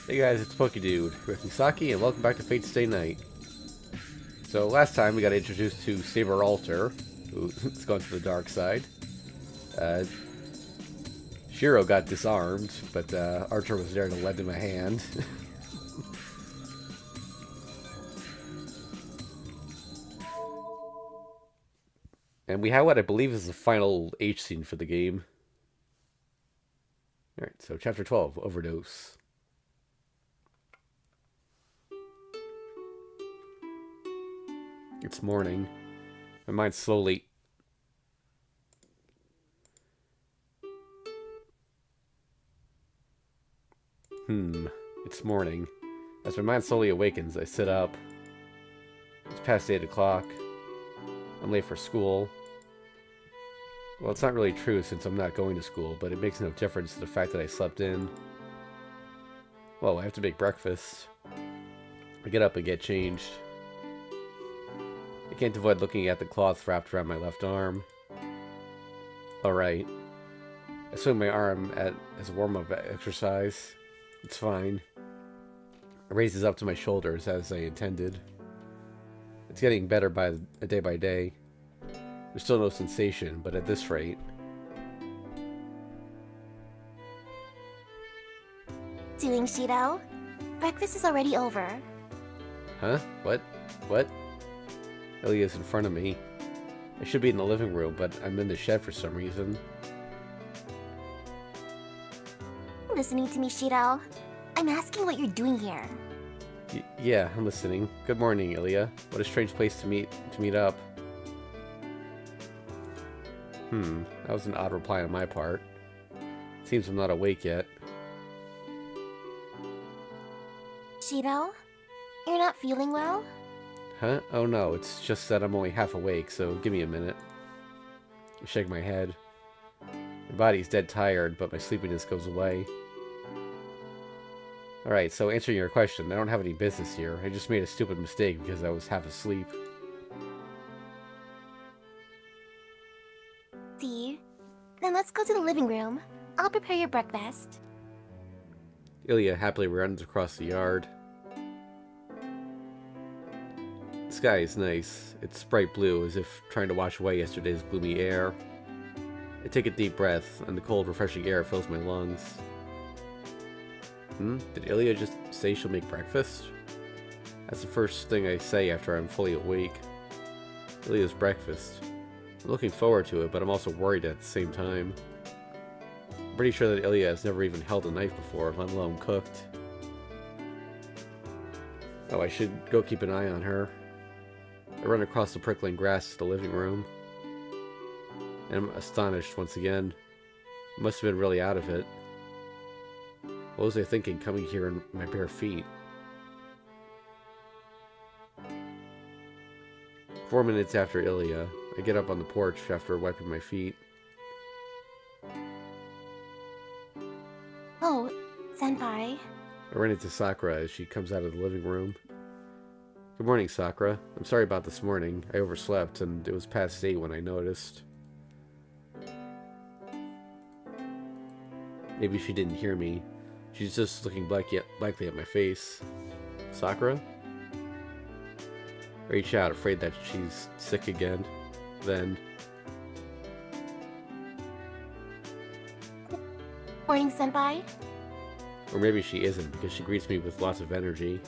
Hey guys, it's Dude with Misaki, and welcome back to Fate Stay Night. So last time we got introduced to Saber Alter, who's gone to the dark side. Uh, Shirou got disarmed, but Archer was there to lend him a hand. And we have what I believe is the final H scene for the game. Alright, so Chapter 12, Overdose. It's morning. My mind's slowly... It's morning. As my mind slowly awakens, I sit up. It's past 8 o'clock. I'm late for school. Well, it's not really true since I'm not going to school, but it makes no difference to the fact that I slept in. Well, I have to make breakfast. I get up and get changed. I can't avoid looking at the cloth wrapped around my left arm. Alright. I swing my arm as a warm-up exercise. It's fine. It raises up to my shoulders as I intended. It's getting better day by day. There's still no sensation, but at this rate... Doing, Shirou? Breakfast is already over. Huh? What? What? Ilya's in front of me. I should be in the living room, but I'm in the shed for some reason. Listening to me, Shirou? I'm asking what you're doing here. Yeah, I'm listening. Good morning, Ilya. What a strange place to meet up. That was an odd reply on my part. Seems I'm not awake yet. Shirou? You're not feeling well? Huh? Oh no, it's just that I'm only half awake, so give me a minute. I shake my head. My body's dead tired, but my sleepiness goes away. Alright, so answering your question, I don't have any business here. I just made a stupid mistake because I was half asleep. See? Then let's go to the living room. I'll prepare your breakfast. Ilya happily runs across the yard. The sky is nice. It's bright blue, as if trying to wash away yesterday's gloomy air. I take a deep breath, and the cold, refreshing air fills my lungs. Did Ilya just say she'll make breakfast? That's the first thing I say after I'm fully awake. Ilya's breakfast. I'm looking forward to it, but I'm also worried at the same time. I'm pretty sure that Ilya has never even held a knife before, let alone cooked. Oh, I should go keep an eye on her. I run across the prickling grass to the living room. And I'm astonished once again. I must have been really out of it. What was I thinking coming here in my bare feet? 4 minutes after Ilya, I get up on the porch after wiping my feet. Oh, Senpai. I run into Sakura as she comes out of the living room. Good morning, Sakura. I'm sorry about this morning. I overslept, and it was past 8 when I noticed. Maybe she didn't hear me. She's just looking blankly at my face. Sakura? I reach out, afraid that she's sick again. Then... Morning, Senpai. Or maybe she isn't, because she greets me with lots of energy.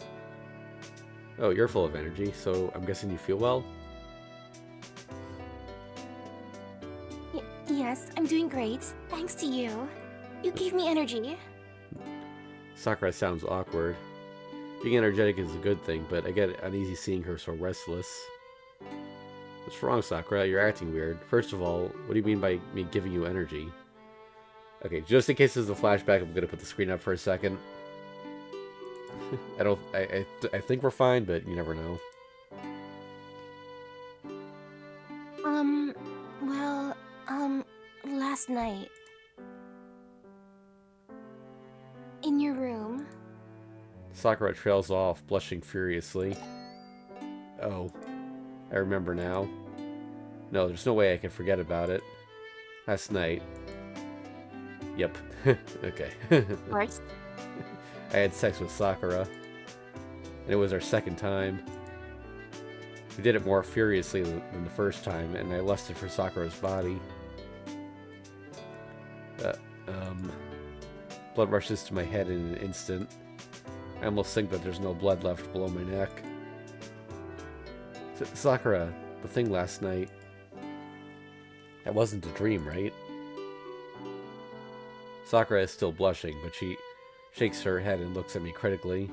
Oh, you're full of energy, so I'm guessing you feel well? Yes, I'm doing great. Thanks to you. You gave me energy. Sakura sounds awkward. Being energetic is a good thing, but I get uneasy seeing her so restless. What's wrong, Sakura? You're acting weird. First of all, what do you mean by me giving you energy? Okay, just in case this is a flashback, I'm gonna put the screen up for a second. I think we're fine, but you never know. Last night. In your room. Sakura trails off, blushing furiously. Oh, I remember now. No, there's no way I can forget about it. Last night. Yep. Okay. First. I had sex with Sakura, and it was our second time. We did it more furiously than the first time, and I lusted for Sakura's body. Uh, um, Blood rushes to my head in an instant. I almost think that there's no blood left below my neck. Sakura, the thing last night. That wasn't a dream, right? Sakura is still blushing, but she shakes her head and looks at me critically.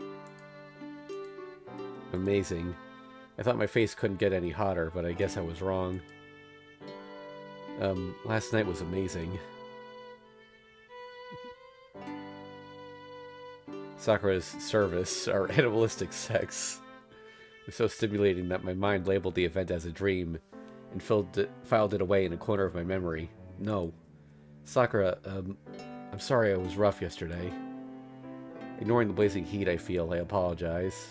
Amazing. I thought my face couldn't get any hotter, but I guess I was wrong. Last night was amazing. Sakura's service, or animalistic sex, was so stimulating that my mind labeled the event as a dream and filed it away in a corner of my memory. No. Sakura, I'm sorry I was rough yesterday. Ignoring the blazing heat I feel, I apologize.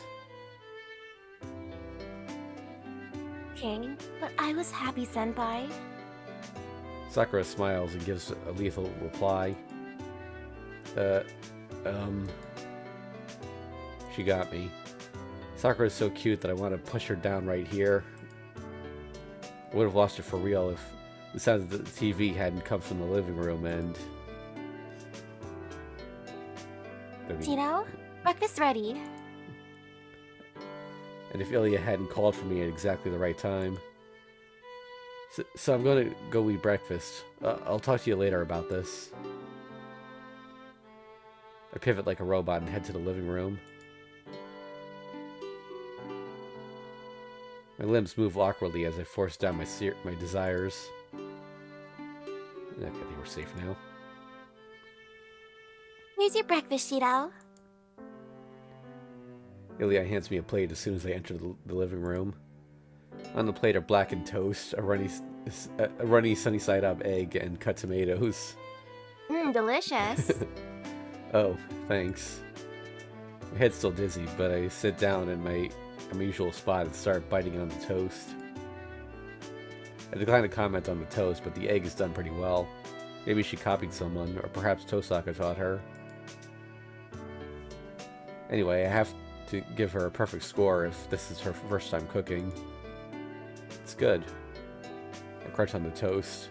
Okay, but I was happy, Senpai. Sakura smiles and gives a lethal reply. She got me. Sakura is so cute that I want to push her down right here. I would have lost her for real if the sound of the TV hadn't come from the living room and... Shirou, breakfast ready. And if Ilya hadn't called for me at exactly the right time. So I'm going to go eat breakfast. I'll talk to you later about this. I pivot like a robot and head to the living room. My limbs move awkwardly as I force down my desires. Okay, I think we're safe now. Here's your breakfast, Shirou. Ilya hands me a plate as soon as I enter the living room. On the plate are blackened toast, a runny sunny-side-up egg, and cut tomatoes. Delicious. Oh, thanks. My head's still dizzy, but I sit down in my usual spot and start biting on the toast. I decline to comment on the toast, but the egg is done pretty well. Maybe she copied someone, or perhaps Tosaka taught her. Anyway, I have to give her a perfect score if this is her first time cooking. It's good. I crunch on the toast.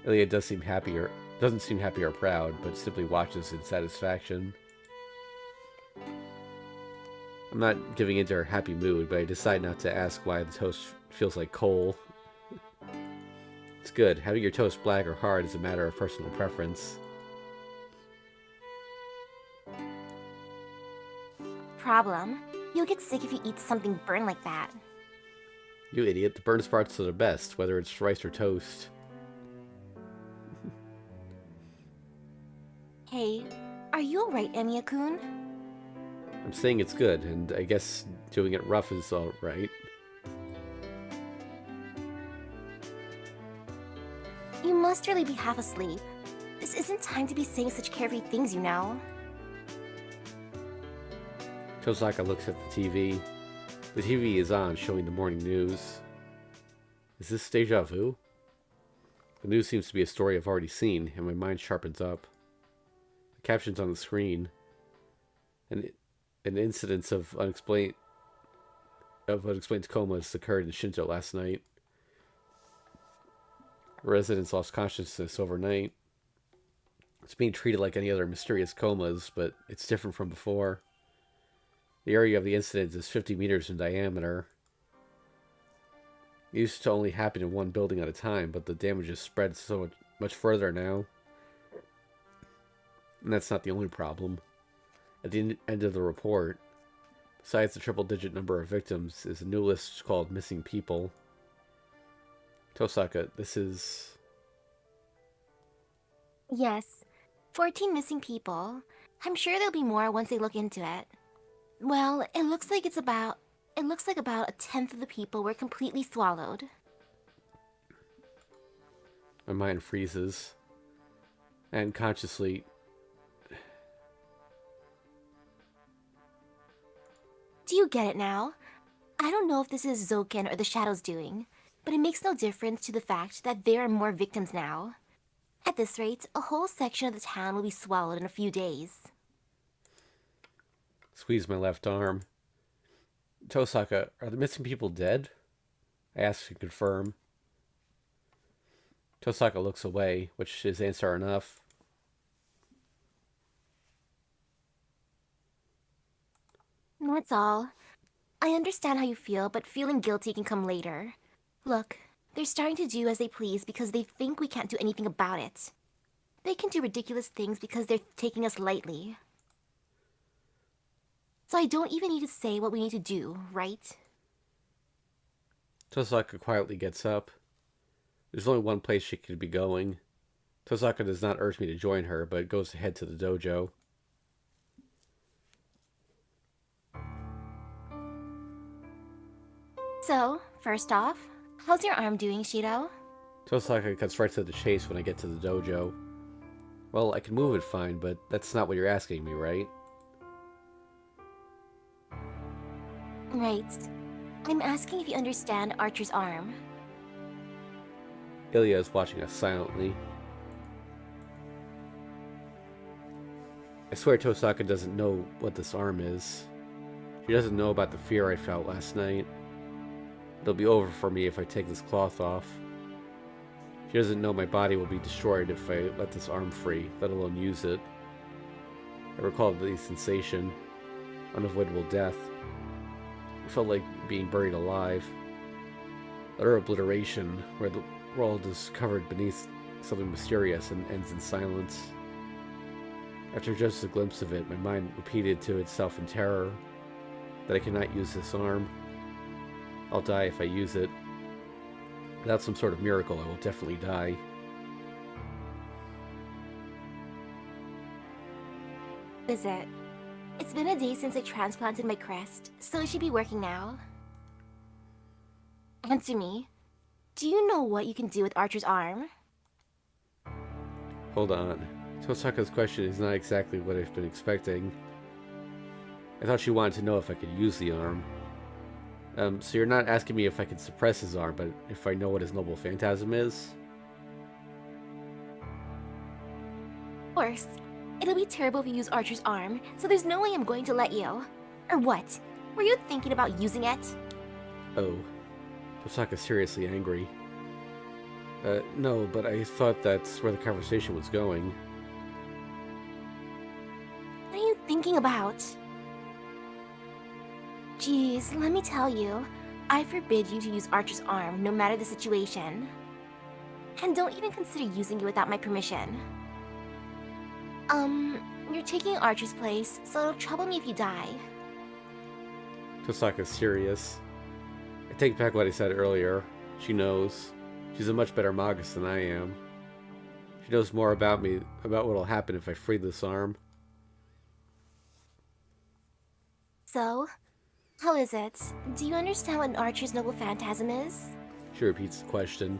Ilya doesn't seem happy or proud, but simply watches in satisfaction. I'm not giving into her happy mood, but I decide not to ask why the toast feels like coal. It's good. Having your toast black or hard is a matter of personal preference. Problem. You'll get sick if you eat something burned like that. You idiot. The burned parts are the best, whether it's rice or toast. Hey, are you alright, Emiya-kun? I'm saying it's good, and I guess doing it rough is alright. You must really be half asleep. This isn't time to be saying such carefree things, you know. Tosaka looks at the TV. The TV is on, showing the morning news. Is this deja vu? The news seems to be a story I've already seen, and my mind sharpens up. The captions on the screen. An incident of unexplained comas occurred in Shinto last night. Residents lost consciousness overnight. It's being treated like any other mysterious comas, but it's different from before. The area of the incident is 50 meters in diameter. It used to only happen in one building at a time, but the damage is spread so much further now. And that's not the only problem. At the end of the report, besides the triple-digit number of victims, is a new list called Missing People. Tosaka, this is... Yes, 14 missing people. I'm sure there'll be more once they look into it. Well, it looks like about a tenth of the people were completely swallowed. My mind freezes. And consciously... Do you get it now? I don't know if this is Zoken or the Shadow's doing, but it makes no difference to the fact that there are more victims now. At this rate, a whole section of the town will be swallowed in a few days. Squeeze my left arm. Tosaka, are the missing people dead? I ask to confirm. Tosaka looks away, which is answer enough. That's all. I understand how you feel, but feeling guilty can come later. Look, they're starting to do as they please because they think we can't do anything about it. They can do ridiculous things because they're taking us lightly. So I don't even need to say what we need to do, right? Tosaka quietly gets up. There's only one place she could be going. Tosaka does not urge me to join her, but goes to head to the dojo. So, first off, how's your arm doing, Shirou? Tosaka cuts right to the chase when I get to the dojo. Well, I can move it fine, but that's not what you're asking me, right? Right. I'm asking if you understand Archer's arm. Ilya is watching us silently. I swear Tosaka doesn't know what this arm is. She doesn't know about the fear I felt last night. It'll be over for me if I take this cloth off. She doesn't know my body will be destroyed if I let this arm free, let alone use it. I recall the sensation, unavoidable death. It felt like being buried alive. Utter obliteration, where the world is covered beneath something mysterious and ends in silence. After just a glimpse of it, my mind repeated to itself in terror that I cannot use this arm. I'll die if I use it. Without some sort of miracle, I will definitely die. Is it? It's been a day since I transplanted my crest, so it should be working now. Answer me. Do you know what you can do with Archer's arm? Hold on. Tosaka's question is not exactly what I've been expecting. I thought she wanted to know if I could use the arm. So you're not asking me if I can suppress his arm, but if I know what his noble phantasm is? Of course. It'll be terrible if you use Archer's arm, so there's no way I'm going to let you. Or what? Were you thinking about using it? Oh. Tosaka's seriously angry. No, but I thought that's where the conversation was going. What are you thinking about? Jeez, let me tell you. I forbid you to use Archer's arm, no matter the situation. And don't even consider using it without my permission. You're taking Archer's place, so it'll trouble me if you die. Tosaka's serious. I take back what I said earlier. She knows. She's a much better Magus than I am. She knows more about me, about what'll happen if I free this arm. So, how is it? Do you understand what an Archer's noble phantasm is? She repeats the question.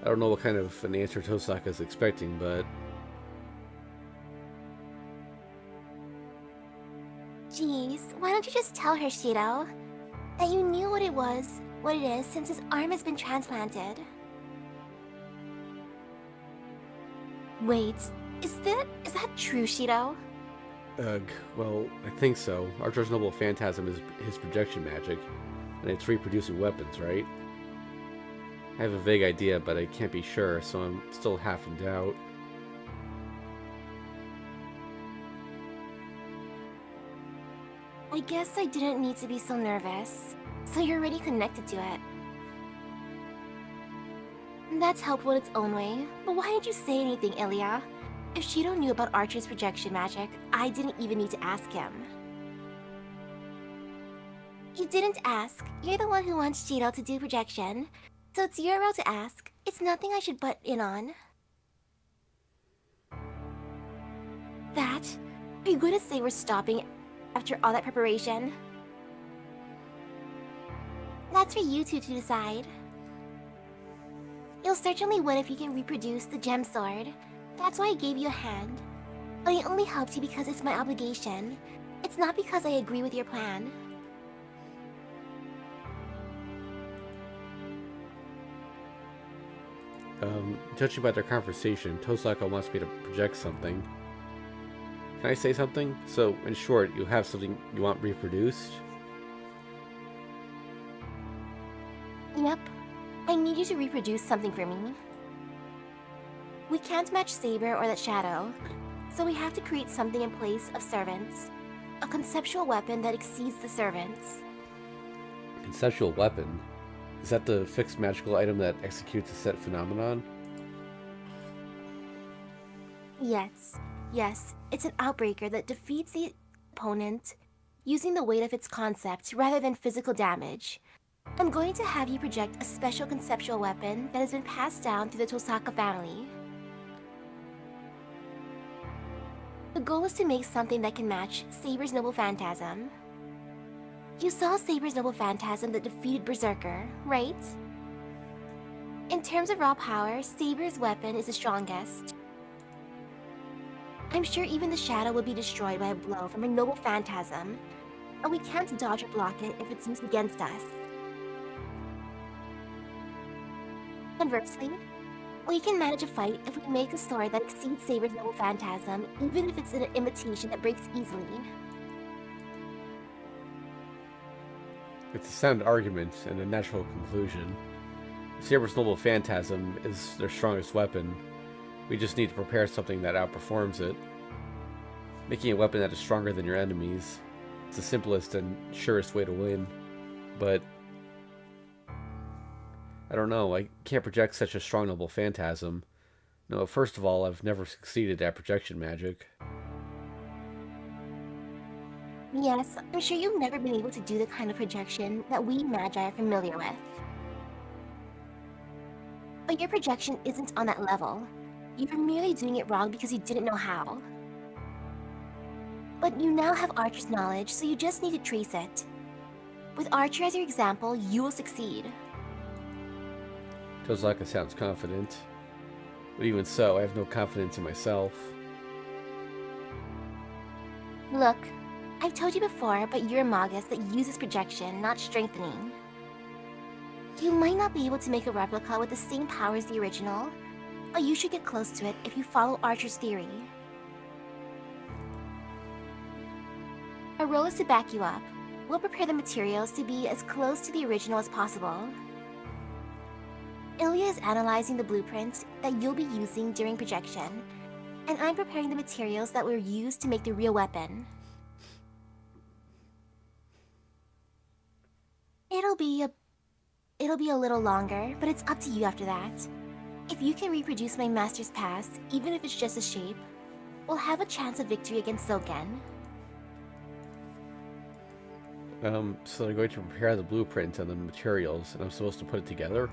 I don't know what kind of an answer Tosaka's expecting, but... Jeez, why don't you just tell her, Shirou? That you knew what it is since his arm has been transplanted. Wait, is that true, Shirou? Well, I think so. Archer's noble phantasm is his projection magic, and it's reproducing weapons, right? I have a vague idea, but I can't be sure, so I'm still half in doubt. I guess I didn't need to be so nervous. So you're already connected to it. That's helpful in its own way, but why didn't you say anything, Ilya? If Shirou knew about Archer's projection magic, I didn't even need to ask him. You didn't ask. You're the one who wants Shirou to do projection. So it's your role to ask. It's nothing I should butt in on. That? Are you going to say we're stopping after all that preparation? That's for you two to decide. You'll certainly win if you can reproduce the gem sword. That's why I gave you a hand. But I only helped you because it's my obligation. It's not because I agree with your plan. Judging by their conversation, Tosaka wants me to project something. Can I say something? So, in short, you have something you want reproduced? Yep. I need you to reproduce something for me. We can't match Saber or that shadow, so we have to create something in place of servants. A conceptual weapon that exceeds the servants. Conceptual weapon? Is that the fixed magical item that executes a set phenomenon? Yes. Yes, it's an outbreaker that defeats the opponent using the weight of its concept rather than physical damage. I'm going to have you project a special conceptual weapon that has been passed down through the Tosaka family. The goal is to make something that can match Saber's Noble Phantasm. You saw Saber's Noble Phantasm that defeated Berserker, right? In terms of raw power, Saber's weapon is the strongest. I'm sure even the shadow will be destroyed by a blow from a Noble Phantasm, and we can't dodge or block it if it's used against us. Conversely, we can manage a fight if we make a sword that exceeds Saber's Noble Phantasm, even if it's an imitation that breaks easily. It's a sound argument and a natural conclusion. Saber's Noble Phantasm is their strongest weapon. We just need to prepare something that outperforms it. Making a weapon that is stronger than your enemies. It's the simplest and surest way to win. But I don't know, I can't project such a strong Noble Phantasm. No, first of all, I've never succeeded at projection magic. Yes, I'm sure you've never been able to do the kind of projection that we Magi are familiar with. But your projection isn't on that level. You're merely doing it wrong because you didn't know how. But you now have Archer's knowledge, so you just need to trace it. With Archer as your example, you will succeed. Tozaka sounds confident. But even so, I have no confidence in myself. Look, I've told you before, but you're a Magus that uses projection, not strengthening. You might not be able to make a replica with the same power as the original, but you should get close to it if you follow Archer's theory. Our role is to back you up. We'll prepare the materials to be as close to the original as possible. Ilya is analyzing the blueprint that you'll be using during projection, and I'm preparing the materials that were used to make the real weapon. It'll be a little longer, but it's up to you after that. If you can reproduce my master's past, even if it's just a shape, we'll have a chance of victory against Soken. So they're going to prepare the blueprint and the materials, and I'm supposed to put it together?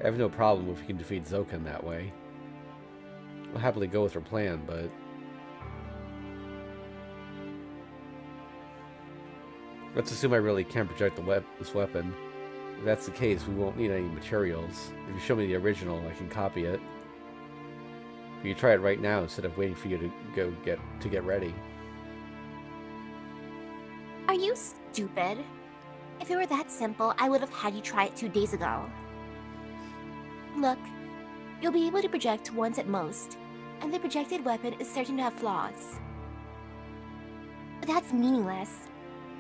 I have no problem if we can defeat Zoken that way. I'll happily go with her plan, but let's assume I really can project this weapon. If that's the case, we won't need any materials. If you show me the original, I can copy it. But you try it right now instead of waiting for you to get ready. Are you stupid? If it were that simple, I would have had you try it 2 days ago. Look, you'll be able to project once at most, and the projected weapon is certain to have flaws. But that's meaningless.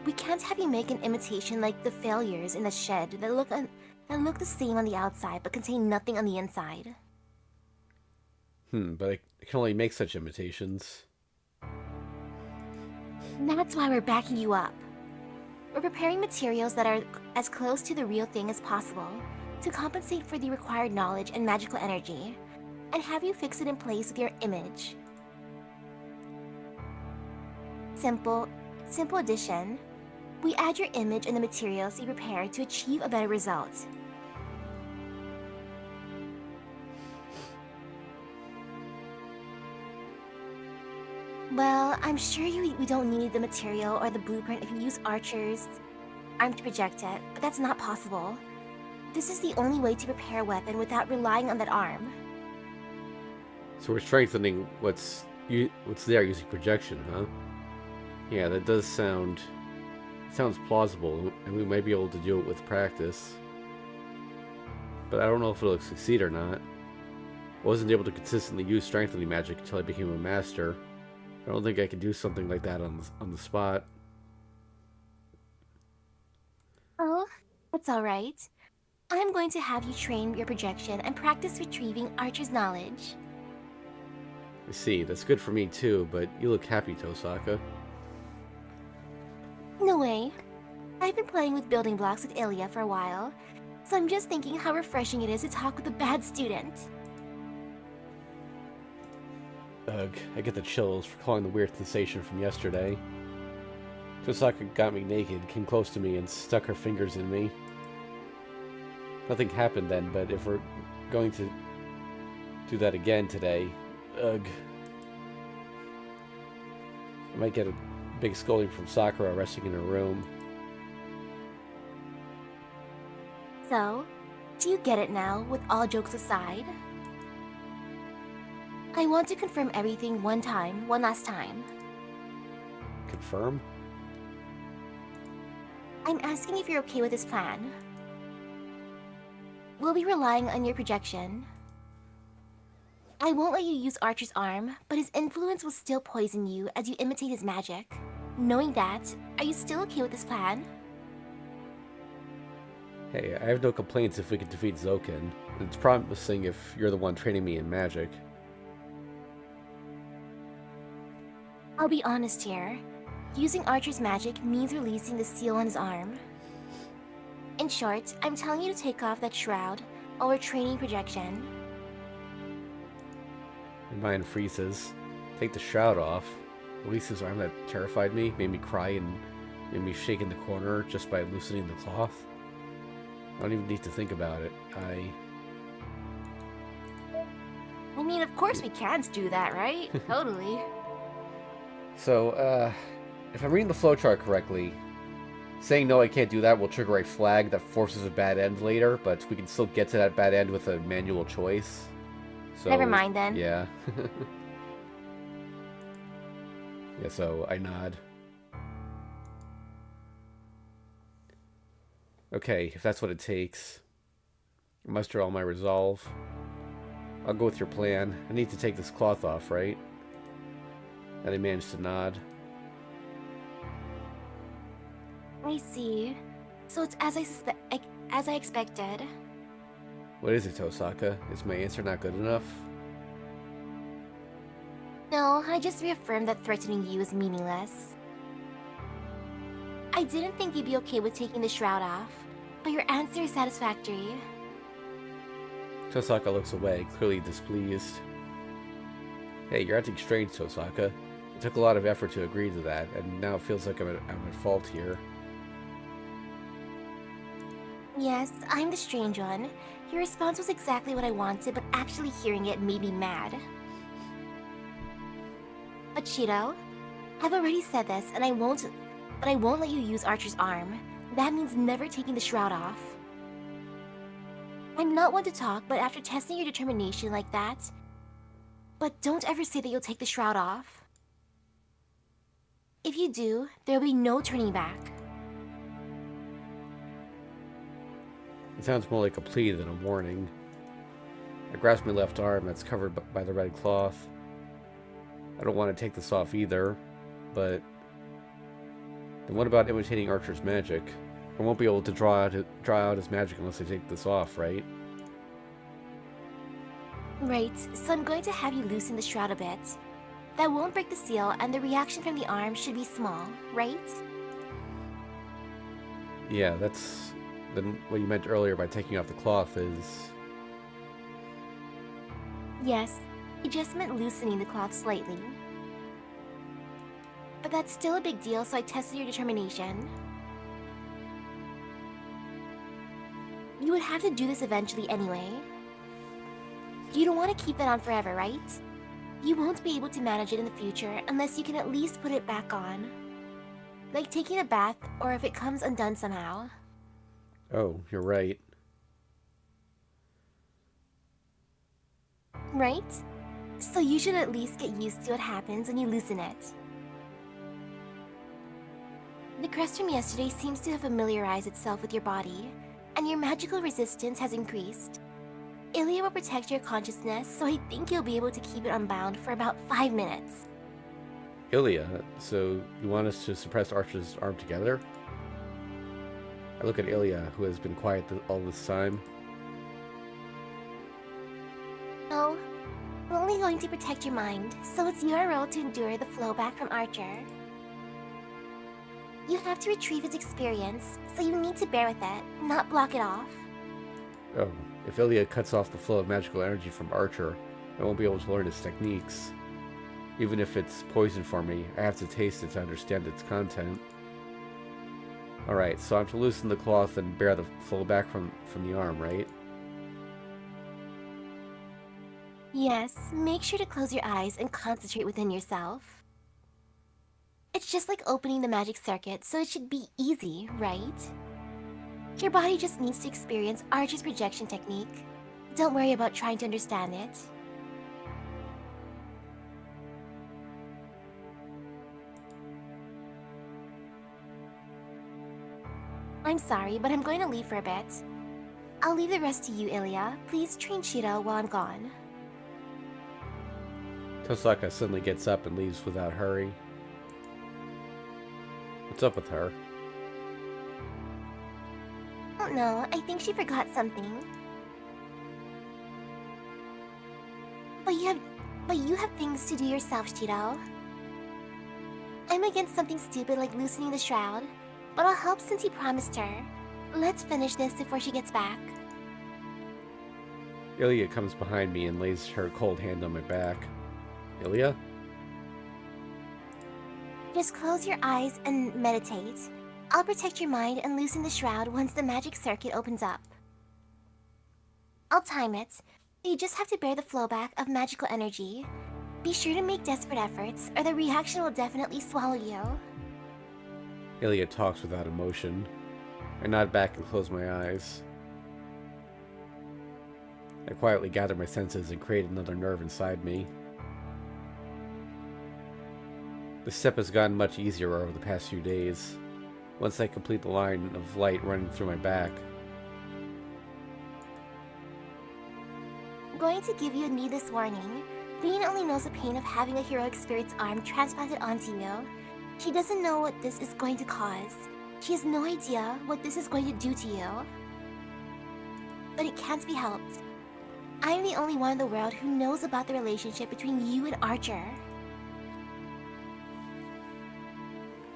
We can't have you make an imitation like the failures in the shed that look the same on the outside but contain nothing on the inside. But I can only make such imitations. That's why we're backing you up. We're preparing materials that are as close to the real thing as possible to compensate for the required knowledge and magical energy, and have you fix it in place with your image. Simple addition. We add your image and the materials you prepare to achieve a better result. Well, I'm sure we don't need the material or the blueprint if you use Archer's arm to project it, but that's not possible. This is the only way to prepare a weapon without relying on that arm. So we're strengthening what's there using projection, huh? Yeah, that does sounds plausible, and we might be able to do it with practice. But I don't know if it'll succeed or not. I wasn't able to consistently use strengthening magic until I became a master. I don't think I can do something like that on the spot. Oh, it's alright. I'm going to have you train your projection and practice retrieving Archer's knowledge. I see, that's good for me too, but you look happy, Tosaka. No way. I've been playing with building blocks with Ilya for a while, so I'm just thinking how refreshing it is to talk with a bad student. Ugh, I get the chills recalling the weird sensation from yesterday. Tosaka got me naked, came close to me, and stuck her fingers in me. Nothing happened then, but if we're going to do that again today, ugh. I might get a big scolding from Sakura resting in her room. So, do you get it now, with all jokes aside? I want to confirm everything one last time. Confirm? I'm asking if you're okay with this plan. We'll be relying on your projection. I won't let you use Archer's arm, but his influence will still poison you as you imitate his magic. Knowing that, are you still okay with this plan? Hey, I have no complaints if we can defeat Zoken. It's promising if you're the one training me in magic. I'll be honest here. Using Archer's magic means releasing the seal on his arm. In short, I'm telling you to take off that shroud while we're training projection. My mind freezes. Take the shroud off. Release his arm that terrified me, made me cry, and made me shake in the corner just by loosening the cloth. I don't even need to think about it. I mean, of course we can't do that, right? Totally. So, if I'm reading the flowchart correctly, saying no, I can't do that will trigger a flag that forces a bad end later, but we can still get to that bad end with a manual choice. So, Never mind then. Yeah. Yeah, so I nod. Okay, if that's what it takes. Muster all my resolve. I'll go with your plan. I need to take this cloth off, right? And I managed to nod. I see. So it's as I expected. What is it, Tosaka? Is my answer not good enough? No, I just reaffirmed that threatening you is meaningless. I didn't think you'd be okay with taking the shroud off, but your answer is satisfactory. Tosaka looks away, clearly displeased. Hey, you're acting strange, Tosaka. It took a lot of effort to agree to that, and now it feels like I'm at fault here. Yes, I'm the strange one. Your response was exactly what I wanted, but actually hearing it made me mad. But Shirou, I've already said this, and I won't let you use Archer's arm. That means never taking the shroud off. I'm not one to talk, but after testing your determination like that... But don't ever say that you'll take the shroud off. If you do, there'll be no turning back. It sounds more like a plea than a warning. I grasp my left arm that's covered by the red cloth. I don't want to take this off either, but... Then what about imitating Archer's magic? I won't be able to draw out his magic unless I take this off, right? Right, so I'm going to have you loosen the shroud a bit. That won't break the seal, and the reaction from the arm should be small, right? Yeah, that's... Then what you meant earlier by taking off the cloth is... Yes, I just meant loosening the cloth slightly. But that's still a big deal, so I tested your determination. You would have to do this eventually anyway. You don't want to keep that on forever, right? You won't be able to manage it in the future unless you can at least put it back on. Like taking a bath, or if it comes undone somehow. Oh, you're right. Right? So you should at least get used to what happens when you loosen it. The crest from yesterday seems to have familiarized itself with your body, and your magical resistance has increased. Ilya will protect your consciousness, so I think you'll be able to keep it unbound for about 5 minutes. Ilya, so you want us to suppress Archer's arm together? I look at Ilya, who has been quiet all this time. No, we're only going to protect your mind, so it's your role to endure the flow back from Archer. You have to retrieve his experience, so you need to bear with it, not block it off. Oh, if Ilya cuts off the flow of magical energy from Archer, I won't be able to learn his techniques. Even if it's poison for me, I have to taste it to understand its content. Alright, so I'm to loosen the cloth and bear the flow back from the arm, right? Yes, make sure to close your eyes and concentrate within yourself. It's just like opening the magic circuit, so it should be easy, right? Your body just needs to experience Archer's projection technique. Don't worry about trying to understand it. I'm sorry, but I'm going to leave for a bit. I'll leave the rest to you, Ilya. Please train Shirou while I'm gone. Tosaka suddenly gets up and leaves without hurry. What's up with her? Oh no, I think she forgot something. But you have things to do yourself, Shirou. I'm against something stupid like loosening the shroud, but I'll help since you promised her. Let's finish this before she gets back. Ilya comes behind me and lays her cold hand on my back. Ilya? Just close your eyes and meditate. I'll protect your mind and loosen the shroud once the magic circuit opens up. I'll time it. You just have to bear the flowback of magical energy. Be sure to make desperate efforts, or the reaction will definitely swallow you. Ilya talks without emotion. I nod back and close my eyes. I quietly gather my senses and create another nerve inside me. The step has gotten much easier over the past few days, once I complete the line of light running through my back. I'm going to give you a needless warning. Bean only knows the pain of having a heroic spirit's arm transplanted onto you. She doesn't know what this is going to cause. She has no idea what this is going to do to you. But it can't be helped. I'm the only one in the world who knows about the relationship between you and Archer.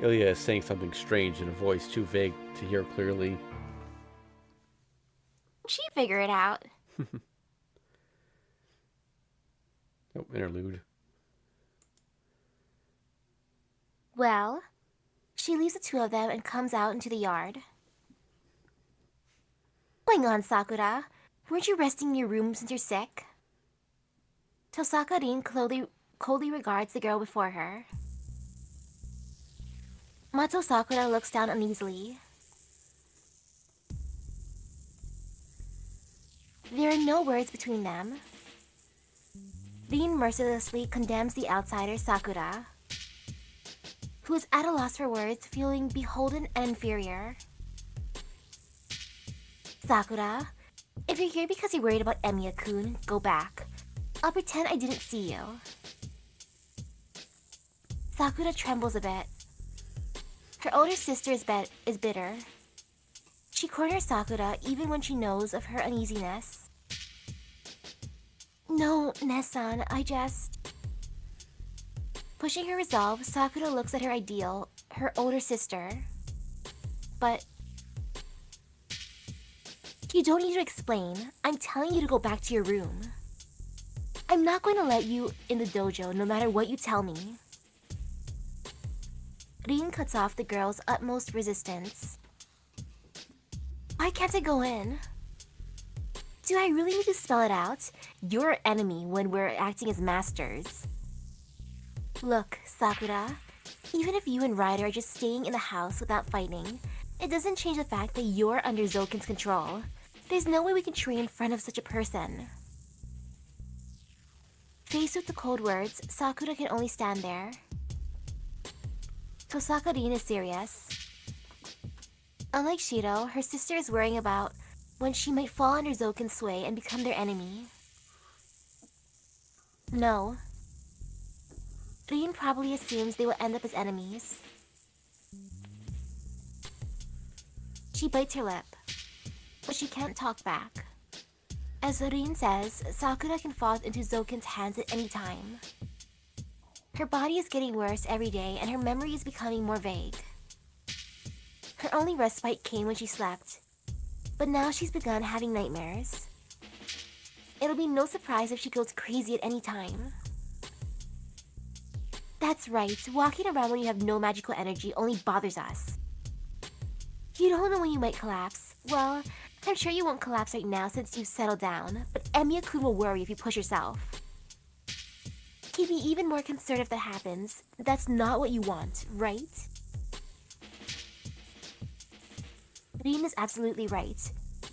Ilya is saying something strange in a voice too vague to hear clearly. She figure it out. Oh, interlude. Well, she leaves the two of them and comes out into the yard. Going on, Sakura. Weren't you resting in your room since you're sick? Tosaka-rin coldly regards the girl before her. Mato Sakura looks down uneasily. There are no words between them. Rin mercilessly condemns the outsider Sakura, who is at a loss for words, feeling beholden and inferior. Sakura, if you're here because you're worried about Emiya-kun, go back. I'll pretend I didn't see you. Sakura trembles a bit. Her older sister is bitter. She corners Sakura even when she knows of her uneasiness. No, Nessan, I just... Pushing her resolve, Sakura looks at her ideal, her older sister. But... You don't need to explain. I'm telling you to go back to your room. I'm not going to let you in the dojo no matter what you tell me. Rin cuts off the girl's utmost resistance. Why can't I go in? Do I really need to spell it out? You're our enemy when we're acting as masters. Look, Sakura, even if you and Ryder are just staying in the house without fighting, it doesn't change the fact that you're under Zokin's control. There's no way we can train in front of such a person. Faced with the cold words, Sakura can only stand there. Tosaka-rin is serious. Unlike Shirou, her sister is worrying about when she might fall under Zokin's sway and become their enemy. No. Rin probably assumes they will end up as enemies. She bites her lip, but she can't talk back. As Rin says, Sakura can fall into Zoken's hands at any time. Her body is getting worse every day and her memory is becoming more vague. Her only respite came when she slept, but now she's begun having nightmares. It'll be no surprise if she goes crazy at any time. That's right, walking around when you have no magical energy only bothers us. You don't know when you might collapse. Well, I'm sure you won't collapse right now since you've settled down, but Emiya-kun will worry if you push yourself. He'd be even more concerned if that happens. That's not what you want, right? Rin is absolutely right.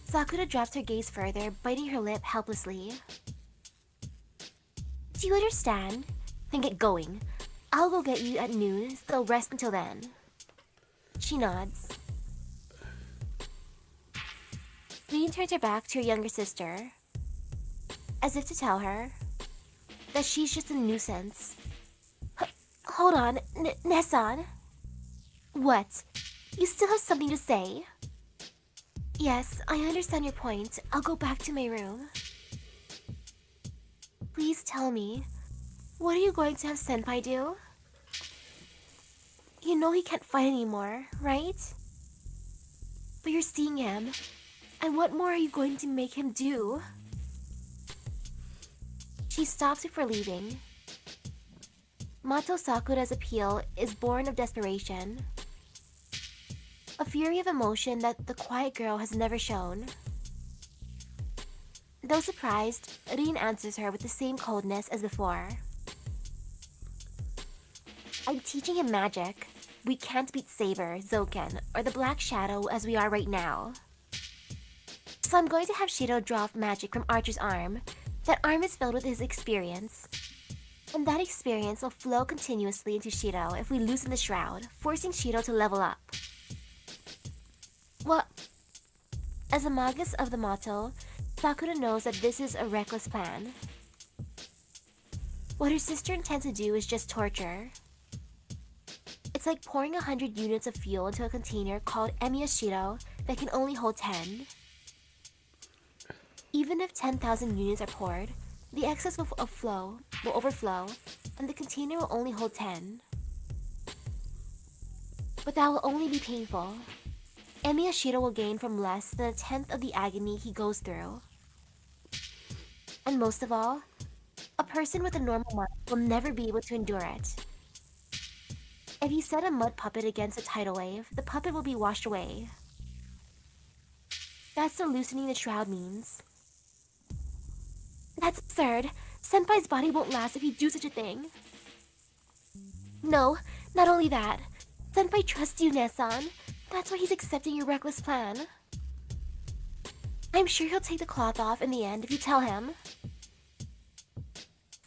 Sakura drops her gaze further, biting her lip helplessly. Do you understand? Then get going. I'll go get you at noon, so rest until then. She nods. Rin turns her back to her younger sister, as if to tell her that she's just a nuisance. Hold on, Nessan. What? You still have something to say? Yes, I understand your point. I'll go back to my room. Please tell me, what are you going to have Senpai do? You know he can't fight anymore, right? But you're seeing him, and what more are you going to make him do? She stops before leaving. Mato Sakura's appeal is born of desperation. A fury of emotion that the quiet girl has never shown. Though surprised, Rin answers her with the same coldness as before. I'm teaching him magic. We can't beat Saber, Zoken, or the Black Shadow as we are right now. So I'm going to have Shirou draw off magic from Archer's arm. That arm is filled with his experience. And that experience will flow continuously into Shirou if we loosen the shroud, forcing Shirou to level up. Well, as a magus of the motto, Sakura knows that this is a reckless plan. What her sister intends to do is just torture. It's like pouring 100 units of fuel into a container called Emiya Shirou that can only hold 10. Even if 10,000 units are poured, the excess will overflow, and the container will only hold 10. But that will only be painful. Emiya Shirou will gain from less than a tenth of the agony he goes through. And most of all, a person with a normal mind will never be able to endure it. If you set a mud puppet against a tidal wave, the puppet will be washed away. That's what loosening the shroud means. That's absurd. Senpai's body won't last if you do such a thing. No, not only that. Senpai trusts you, Nessan. That's why he's accepting your reckless plan. I'm sure he'll take the cloth off in the end if you tell him.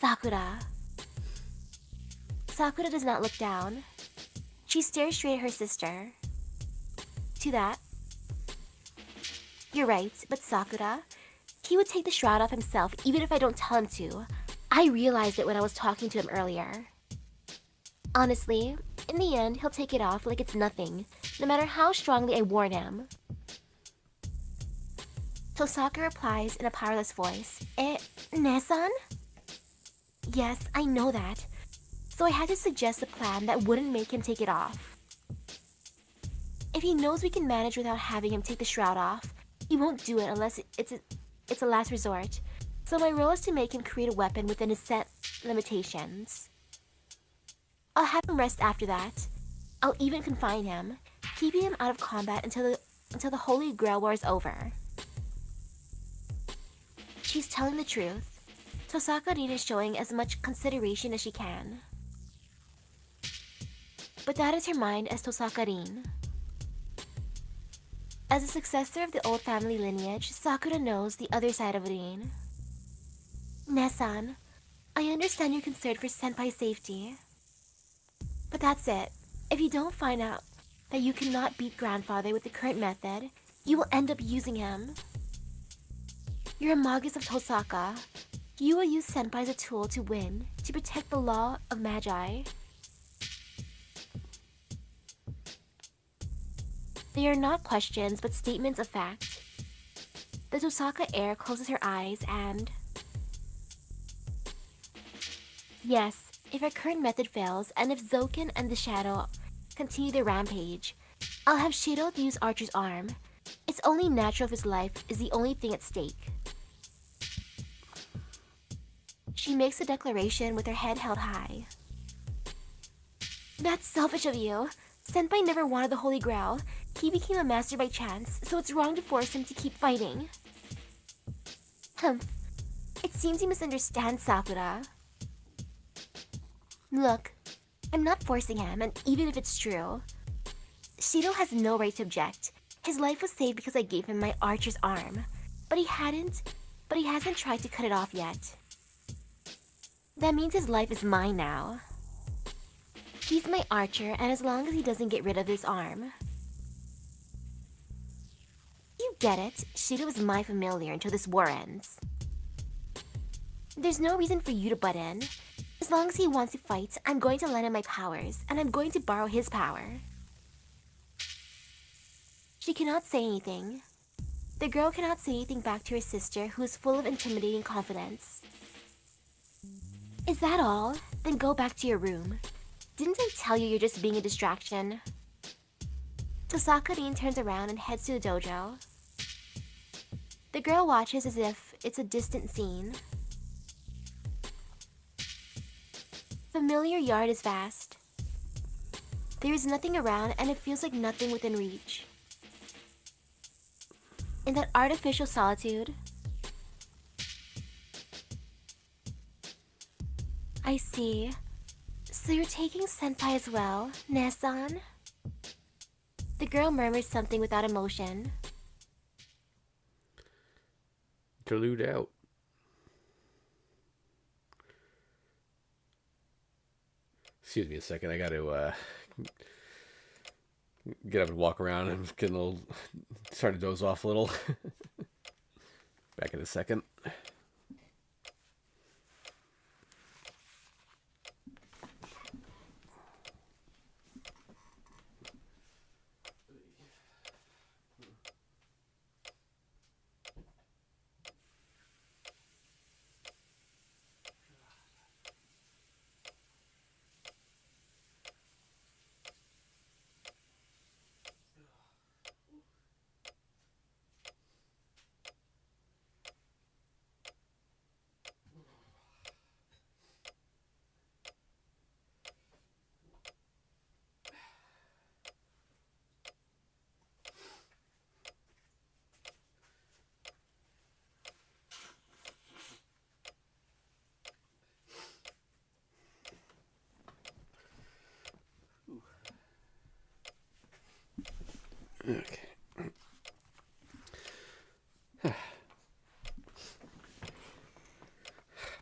Sakura. Sakura does not look down. She stares straight at her sister. To that. You're right, but Sakura, he would take the shroud off himself even if I don't tell him to. I realized it when I was talking to him earlier. Honestly, in the end, he'll take it off like it's nothing, no matter how strongly I warn him. Tosaka replies in a powerless voice, Nessan? Yes, I know that. So I had to suggest a plan that wouldn't make him take it off. If he knows we can manage without having him take the shroud off, he won't do it unless it's a last resort. So my role is to make him create a weapon within his set limitations. I'll have him rest after that. I'll even confine him, keeping him out of combat until the Holy Grail War is over. She's telling the truth. Tosaka Rin is showing as much consideration as she can. But that is her mind as Tosaka Rin. As a successor of the old family lineage, Sakura knows the other side of Rin. Nessan, I understand you're concerned for Senpai's safety. But that's it. If you don't find out that you cannot beat Grandfather with the current method, you will end up using him. You're a Magus of Tosaka. You will use Senpai as a tool to win to protect the law of Magi. They are not questions, but statements of fact. The Tosaka heir closes her eyes and... Yes, if our current method fails, and if Zoken and the Shadow continue their rampage, I'll have Shirou use Archer's arm. It's only natural if his life is the only thing at stake. She makes a declaration with her head held high. That's selfish of you. Senpai never wanted the Holy Grail. He became a master by chance, so it's wrong to force him to keep fighting. Humph. It seems you misunderstand Sakura. Look, I'm not forcing him, and even if it's true, Shirou has no right to object. His life was saved because I gave him my archer's arm. But he hasn't tried to cut it off yet. That means his life is mine now. He's my archer, and as long as he doesn't get rid of his arm... You get it. Shirou is my familiar until this war ends. There's no reason for you to butt in. As long as he wants to fight, I'm going to lend him my powers, and I'm going to borrow his power. She cannot say anything. The girl cannot say anything back to her sister, who is full of intimidating confidence. Is that all? Then go back to your room. Didn't I tell you you're just being a distraction? Tosaka-rin turns around and heads to the dojo. The girl watches as if it's a distant scene. Familiar yard is vast. There is nothing around, and it feels like nothing within reach. In that artificial solitude, I see. So you're taking Senpai as well, Nesan? The girl murmurs something without emotion. Interlude out. Excuse me a second. I got to get up and walk around. I'm getting a little, starting to doze off a little. Back in a second. Okay.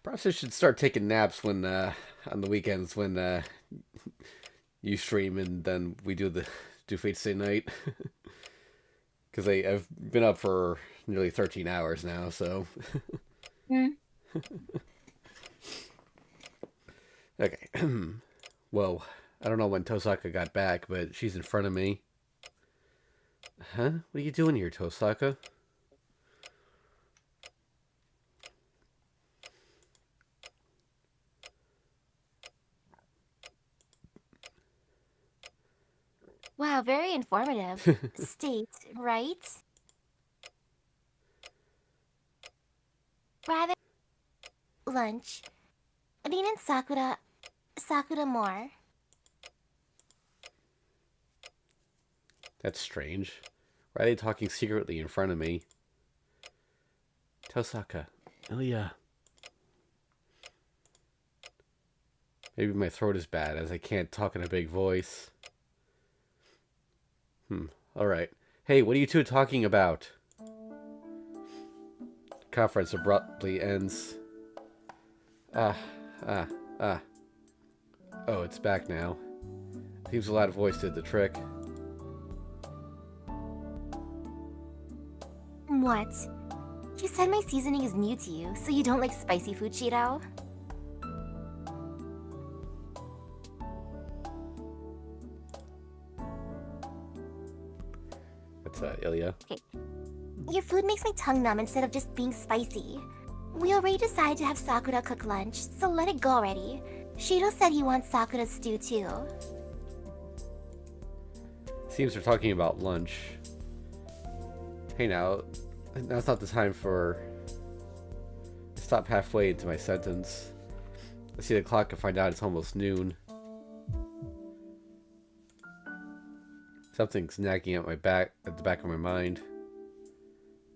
Perhaps I should start taking naps when on the weekends when you stream and then we do Fate Stay Night. Because I've been up for nearly 13 hours now, so. Okay. Well, I don't know when Tosaka got back, but she's in front of me. Huh? What are you doing here, Tosaka? Wow, very informative. State, right? Rather, lunch. Rin and Sakura more. That's strange. Why are they talking secretly in front of me? Tosaka, Ilya. Maybe my throat is bad as I can't talk in a big voice. Alright. Hey, what are you two talking about? Conference abruptly ends. Oh, it's back now. Seems a loud voice did the trick. What? You said my seasoning is new to you, so you don't like spicy food, Shirou? That's Ilya. Okay. Your food makes my tongue numb instead of just being spicy. We already decided to have Sakura cook lunch, so let it go already. Shirou said he wants Sakura stew too. Seems we're talking about lunch. Hey now, now's not the time for... Stop halfway into my sentence. I see the clock and find out it's almost noon. Something's nagging at the back of my mind.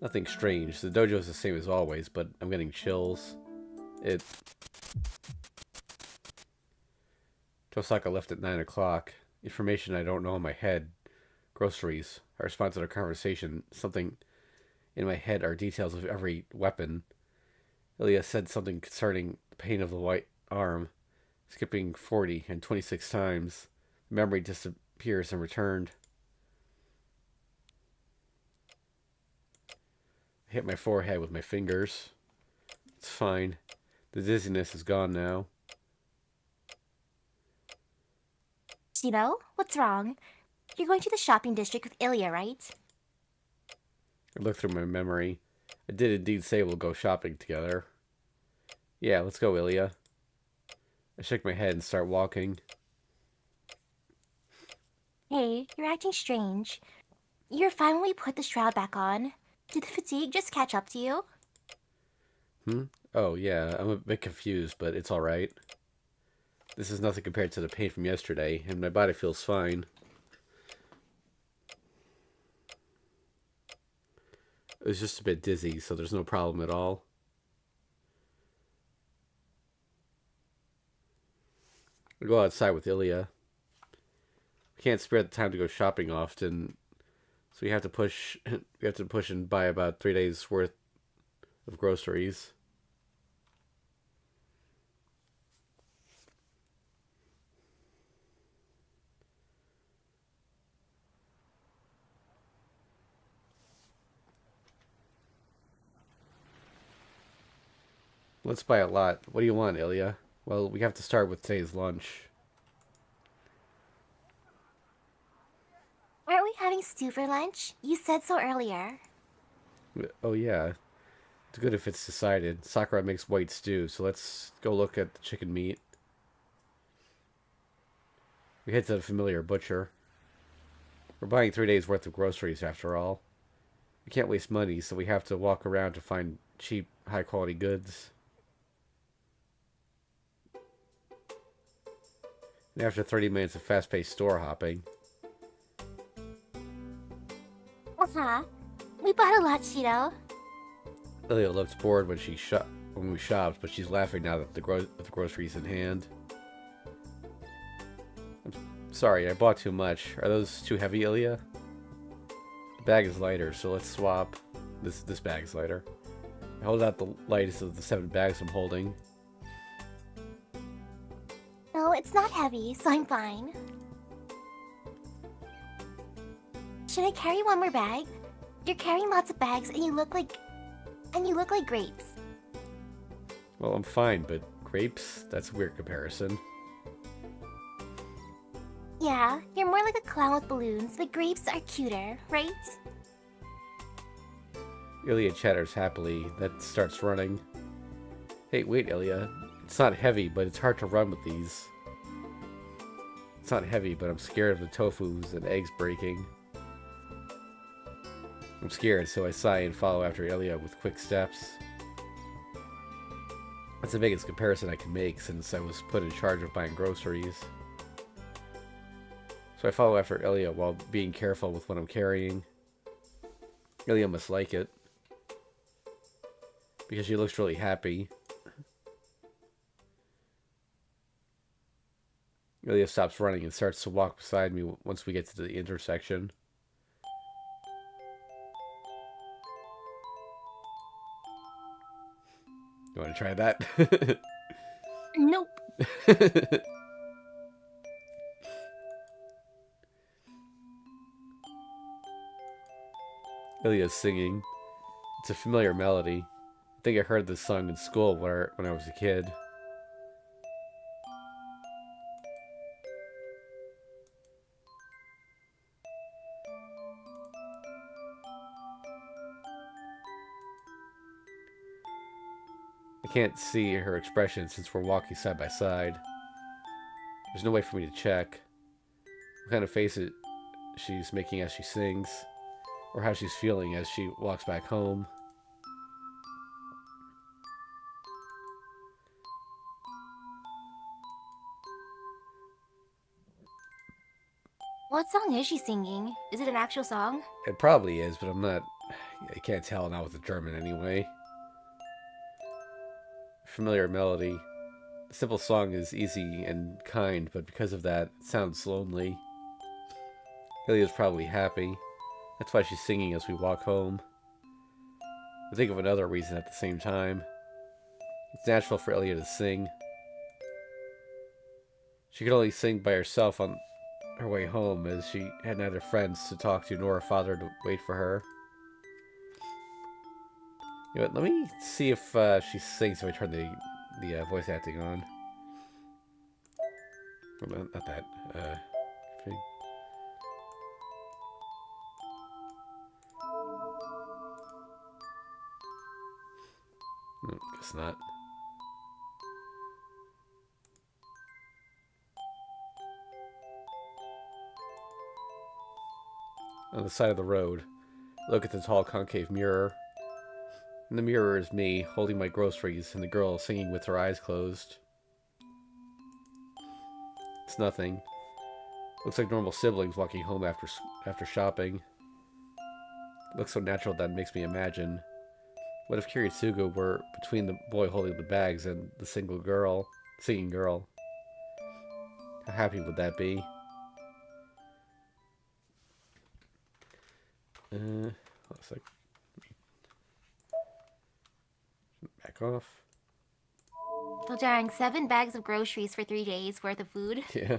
Nothing strange. The dojo's the same as always, but I'm getting chills. Tosaka left at 9 o'clock. Information I don't know in my head. Groceries. I respond to the conversation. Something in my head are details of every weapon. Ilya said something concerning the pain of the right arm. Skipping 40 and 26 times. The memory disappears and returned. I hit my forehead with my fingers. It's fine. The dizziness is gone now. Shirou, what's wrong? You're going to the shopping district with Ilya, right? I looked through my memory. I did indeed say we'll go shopping together. Yeah, let's go, Ilya. I shake my head and start walking. Hey, you're acting strange. You're fine when we put the shroud back on. Did the fatigue just catch up to you? Oh, yeah, I'm a bit confused, but it's alright. This is nothing compared to the pain from yesterday, and my body feels fine. It was just a bit dizzy, so there's no problem at all. I go outside with Ilya. We can't spare the time to go shopping often, so we have to push and buy about 3 days worth of groceries. Let's buy a lot. What do you want, Ilya? Well, we have to start with today's lunch. Aren't we having stew for lunch? You said so earlier. Oh, yeah. It's good if it's decided. Sakura makes white stew, so let's go look at the chicken meat. We head to the familiar butcher. We're buying 3 days worth of groceries after all. We can't waste money, so we have to walk around to find cheap, high-quality goods. And after 30 minutes of fast-paced store hopping... Uh-huh. We bought a lot, Shirou. Ilya looks bored when we shopped, but she's laughing now that the groceries in hand. I'm sorry, I bought too much. Are those too heavy, Ilya? The bag is lighter, so let's swap. This bag is lighter. I hold out the lightest of the 7 bags I'm holding. No, it's not heavy, so I'm fine. Should I carry one more bag? You're carrying lots of bags and you look like grapes. Well, I'm fine, but grapes? That's a weird comparison. Yeah, you're more like a clown with balloons, but grapes are cuter, right? Ilya chatters happily, then starts running. Hey, wait, Ilya. It's not heavy, but it's hard to run with these. It's not heavy, but I'm scared of the tofus and eggs breaking. I'm scared, so I sigh and follow after Ilya with quick steps. That's the biggest comparison I can make since I was put in charge of buying groceries. So I follow after Ilya while being careful with what I'm carrying. Ilya must like it, because she looks really happy. Ilya stops running and starts to walk beside me once we get to the intersection. You want to try that? Nope. Ilya's singing. It's a familiar melody. I think I heard this song in school when I was a kid. can't see her expression since we're walking side by side. There's no way for me to check what kind of face she's making as she sings, or how she's feeling as she walks back home. What song is she singing? Is it an actual song? It probably is, but I can't tell now with the German anyway. Familiar melody. The simple song is easy and kind, but because of that, it sounds lonely. Ilia's probably happy. That's why she's singing as we walk home. I think of another reason at the same time. It's natural for Ilia to sing. She could only sing by herself on her way home, as she had neither friends to talk to nor a father to wait for her. You know what, let me see if she sings if I turn the voice acting on. Oh, not that. Thing. Guess not. On the side of the road, look at the tall concave mirror. In the mirror is me, holding my groceries, and the girl singing with her eyes closed. It's nothing. Looks like normal siblings walking home after shopping. It looks so natural that it makes me imagine. What if Kiritsugu were between the boy holding the bags and the singing girl? How happy would that be? Looks like back off. Well, dang, 7 bags of groceries for 3 days worth of food. Yeah.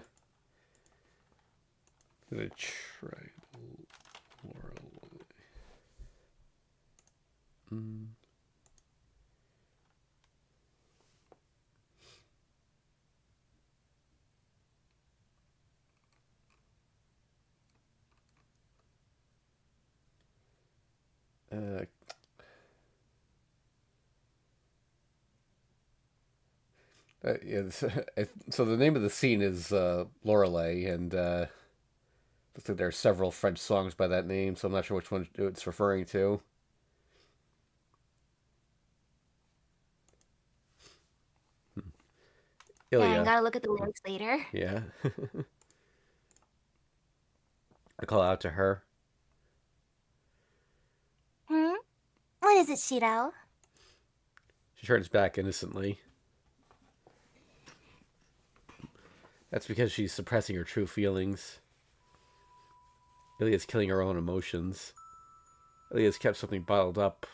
I'm gonna try Lorelei. Yeah, so the name of the scene is Lorelei, and looks like there are several French songs by that name, so I'm not sure which one it's referring to. Dang, Ilya. gotta look at the lyrics later. Yeah. I call out to her. Hmm? What is it, Shirou? She turns back innocently. That's because she's suppressing her true feelings. Ilya's killing her own emotions. Ilya's kept something bottled up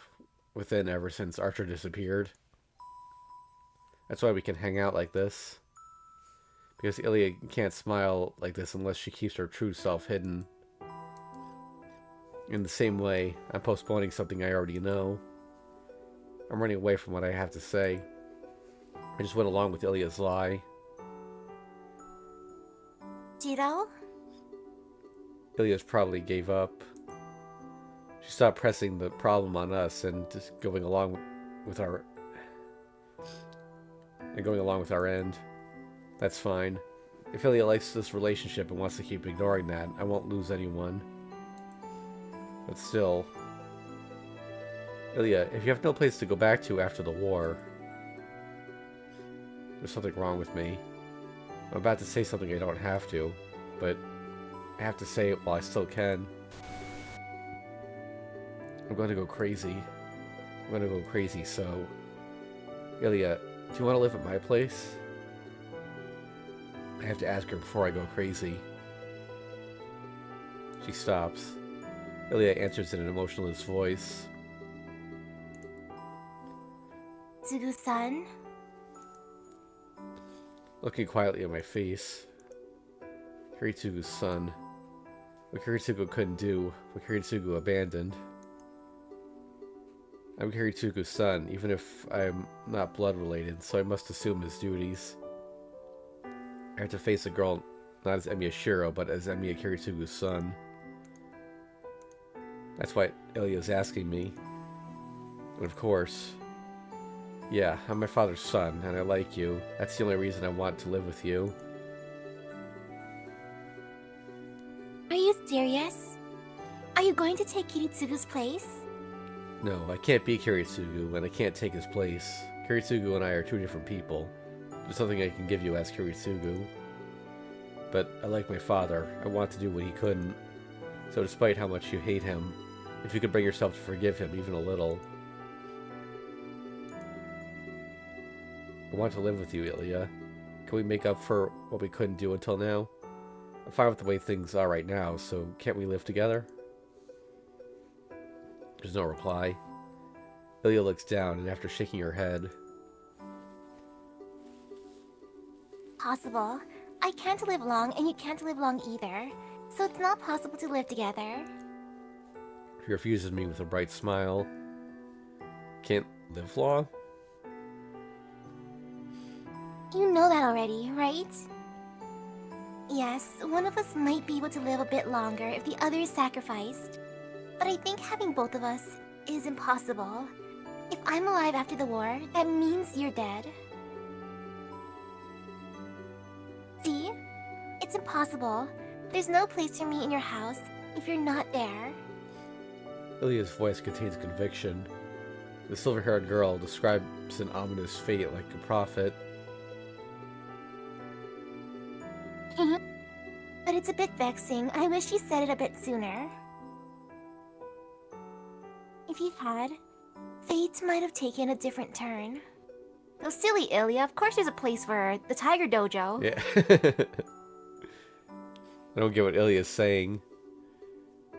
within ever since Archer disappeared. That's why we can hang out like this. Because Ilya can't smile like this unless she keeps her true self hidden. In the same way, I'm postponing something I already know. I'm running away from what I have to say. I just went along with Ilya's lie. Shirou? Ilya's probably gave up. She stopped pressing the problem on us and just going along with our end. That's fine. If Ilya likes this relationship and wants to keep ignoring that, I won't lose anyone. But still, Ilya, if you have no place to go back to after the war, there's something wrong with me. I'm about to say something I don't have to, but I have to say it while I still can. I'm going to go crazy. So... Ilya, do you want to live at my place? I have to ask her before I go crazy. She stops. Ilya answers in an emotionless voice. Tsugu-san? Looking quietly at my face. Kiritsugu's son. What Kiritsugu couldn't do, what Kiritsugu abandoned. I'm Kiritsugu's son, even if I'm not blood related, so I must assume his duties. I have to face a girl not as Emiya Shirou, but as Emiya Kiritsugu's son. That's why Ilya's asking me. And of course, Yeah, I'm my father's son, and I like you. That's the only reason I want to live with you. Are you serious? Are you going to take Kiritsugu's place? No, I can't be Kiritsugu, and I can't take his place. Kiritsugu and I are two different people. There's something I can give you as Kiritsugu. But I like my father. I want to do what he couldn't. So despite how much you hate him, if you could bring yourself to forgive him even a little. I want to live with you, Ilya. Can we make up for what we couldn't do until now? I'm fine with the way things are right now, so can't we live together? There's no reply. Ilya looks down, and after shaking her head... Possible. I can't live long, and you can't live long either. So it's not possible to live together. He refuses me with a bright smile. Can't live long? You know that already, right? Yes, one of us might be able to live a bit longer if the other is sacrificed. But I think having both of us is impossible. If I'm alive after the war, that means you're dead. See? It's impossible. There's no place for me in your house if you're not there. Ilya's voice contains conviction. The silver-haired girl describes an ominous fate like a prophet. But it's a bit vexing. I wish you said it a bit sooner. If you had, fate might have taken a different turn. Oh, silly Ilya, of course there's a place for her. The Tiger Dojo. Yeah. I don't get what Ilya's saying.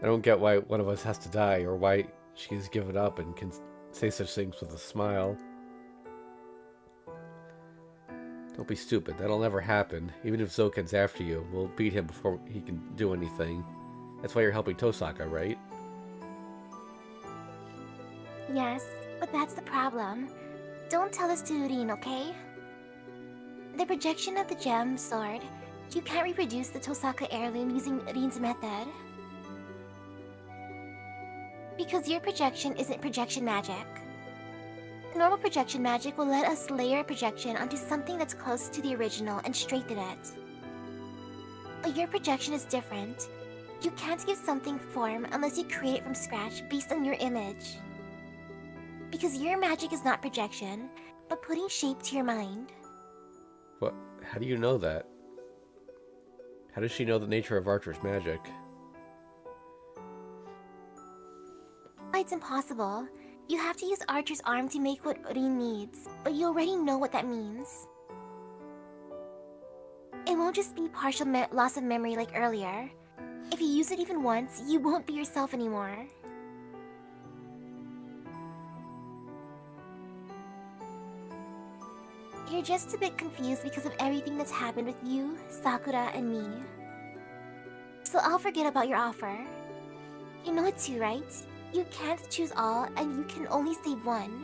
I don't get why one of us has to die, or why she's given up and can say such things with a smile. Don't be stupid. That'll never happen. Even if Zoken's after you, we'll beat him before he can do anything. That's why you're helping Tosaka, right? Yes, but that's the problem. Don't tell this to Urin, okay? The projection of the gem sword, you can't reproduce the Tosaka heirloom using Urin's method. Because your projection isn't projection magic. Normal projection magic will let us layer a projection onto something that's close to the original and straighten it. But your projection is different. You can't give something form unless you create it from scratch based on your image. Because your magic is not projection, but putting shape to your mind. What? How do you know that? How does she know the nature of Archer's magic? It's impossible. You have to use Archer's arm to make what Urin needs, but you already know what that means. It won't just be partial loss of memory like earlier. If you use it even once, you won't be yourself anymore. You're just a bit confused because of everything that's happened with you, Sakura, and me. So I'll forget about your offer. You know it too, right? You can't choose all, and you can only save one.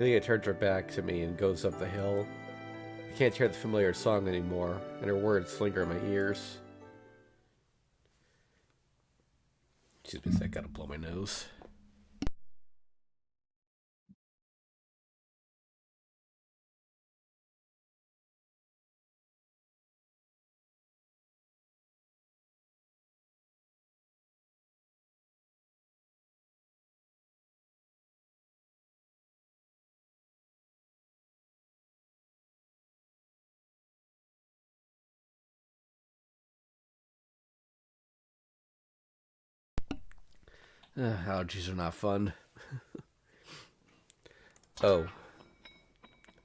Ilya turns her back to me and goes up the hill. I can't hear the familiar song anymore, and her words linger in my ears. Excuse me a sec, I gotta blow my nose. Allergies are not fun. Oh.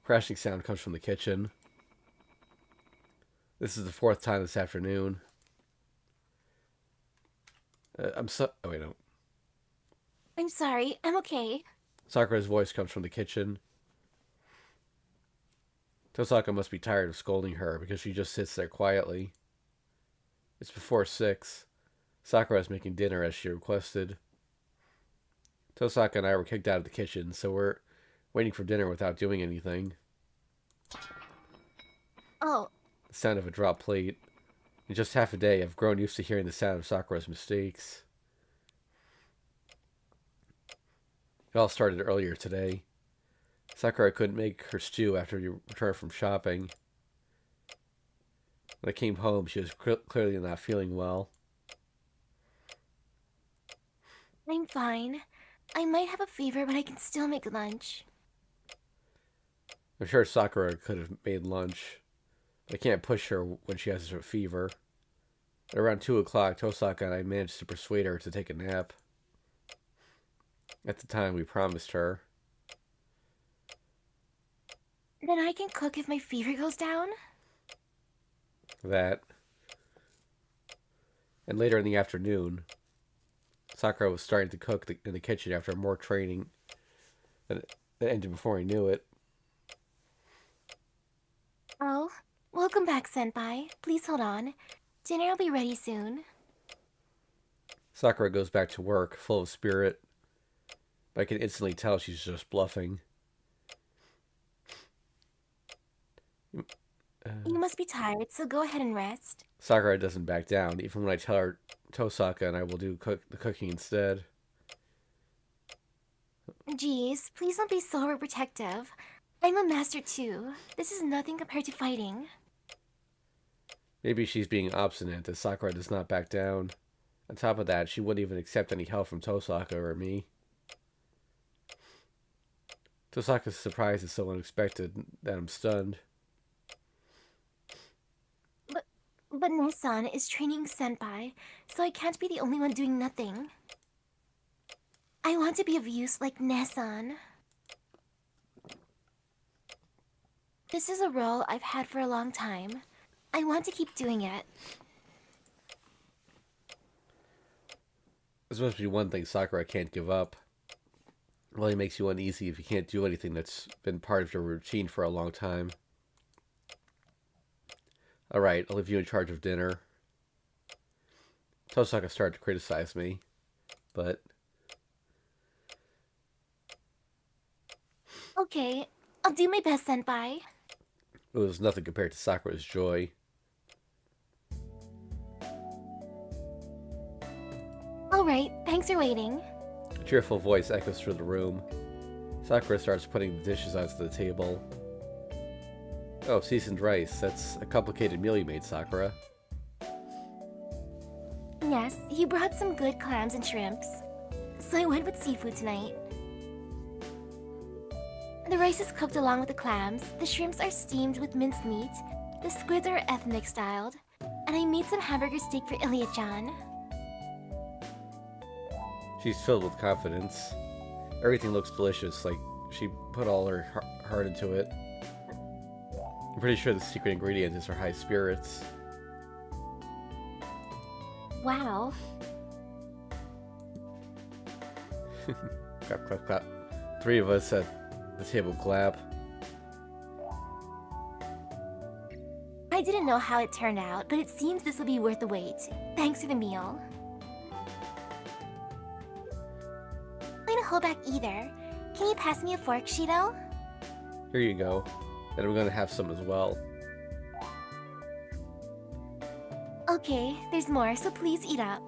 Crashing sound comes from the kitchen. This is the fourth time this afternoon. Oh, wait, no. I'm sorry, I'm okay. Sakura's voice comes from the kitchen. Tosaka must be tired of scolding her because she just sits there quietly. It's before 6. Sakura is making dinner as she requested. Tosaka and I were kicked out of the kitchen, so we're waiting for dinner without doing anything. Oh. The sound of a dropped plate. In just half a day, I've grown used to hearing the sound of Sakura's mistakes. It It all started earlier today. Sakura couldn't make her stew after we returned from shopping. When I came home, she was clearly not feeling well. I'm fine. I might have a fever, but I can still make lunch. I'm sure Sakura could have made lunch, but I can't push her when she has a fever. At around 2 o'clock, Tosaka and I managed to persuade her to take a nap. At the time, we promised her. Then I can cook if my fever goes down? That. And later in the afternoon, Sakura was starting to cook in the kitchen after more training that ended before I knew it. Oh, welcome back, Senpai. Please hold on. Dinner will be ready soon. Sakura goes back to work, full of spirit, but I can instantly tell she's just bluffing. You must be tired, so go ahead and rest. Sakura doesn't back down, even when I tell her Tosaka and I will do the cooking instead. Geez, please don't be so overprotective. I'm a master too. This is nothing compared to fighting. Maybe she's being obstinate, as Sakura does not back down. On top of that, she wouldn't even accept any help from Tosaka or me. Tosaka's surprise is so unexpected that I'm stunned. But Nissan is training Senpai, so I can't be the only one doing nothing. I want to be of use like Nissan. This is a role I've had for a long time. I want to keep doing it. This must be one thing Sakura can't give up. It only makes you uneasy if you can't do anything that's been part of your routine for a long time. Alright, I'll leave you in charge of dinner. Tosaka started to criticize me, but... Okay, I'll do my best, Senpai. It was nothing compared to Sakura's joy. Alright, thanks for waiting. A cheerful voice echoes through the room. Sakura starts putting the dishes onto the table. Oh, seasoned rice. That's a complicated meal you made, Sakura. Yes, he brought some good clams and shrimps. So I went with seafood tonight. The rice is cooked along with the clams, the shrimps are steamed with minced meat, the squids are ethnic styled, and I made some hamburger steak for Ilya-chan. She's filled with confidence. Everything looks delicious, like she put all her heart into it. I'm pretty sure the secret ingredient is her high spirits. Wow. Clap, clap, clap. Three of us at the table clap. I didn't know how it turned out, but it seems this will be worth the wait. Thanks for the meal. I'm not gonna hold back either. Can you pass me a fork, Shirou? Here you go. And I'm gonna have some as well. Okay, there's more, so please eat up.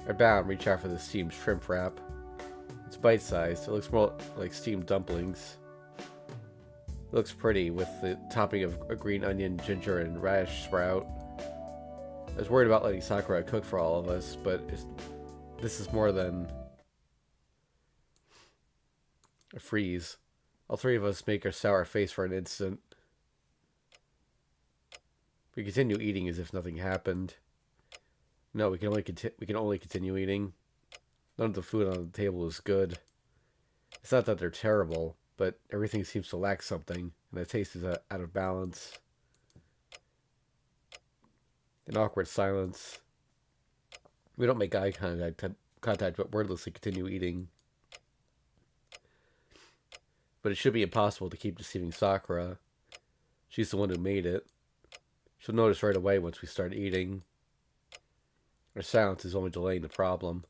I bow and reach out for the steamed shrimp wrap. It's bite-sized. It looks more like steamed dumplings. It looks pretty with the topping of a green onion, ginger, and radish sprout. I was worried about letting Sakura cook for all of us, but this is more than a freeze. All three of us make a sour face for an instant. We continue eating as if nothing happened. No, we can only continue eating. None of the food on the table is good. It's not that they're terrible, but everything seems to lack something, and the taste is out of balance. An awkward silence. We don't make eye contact, but wordlessly continue eating. But it should be impossible to keep deceiving Sakura. She's the one who made it. She'll notice right away once we start eating. Our silence is only delaying the problem.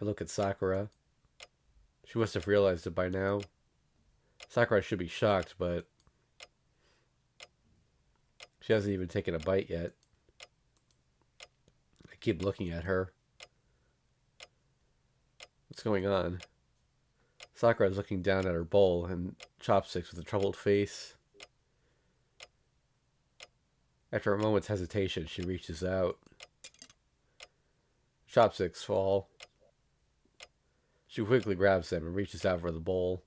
I look at Sakura. She must have realized it by now. Sakura should be shocked, but she hasn't even taken a bite yet. I keep looking at her. What's going on? Sakura is looking down at her bowl and chopsticks with a troubled face. After a moment's hesitation, she reaches out. Chopsticks fall. She quickly grabs them and reaches out for the bowl.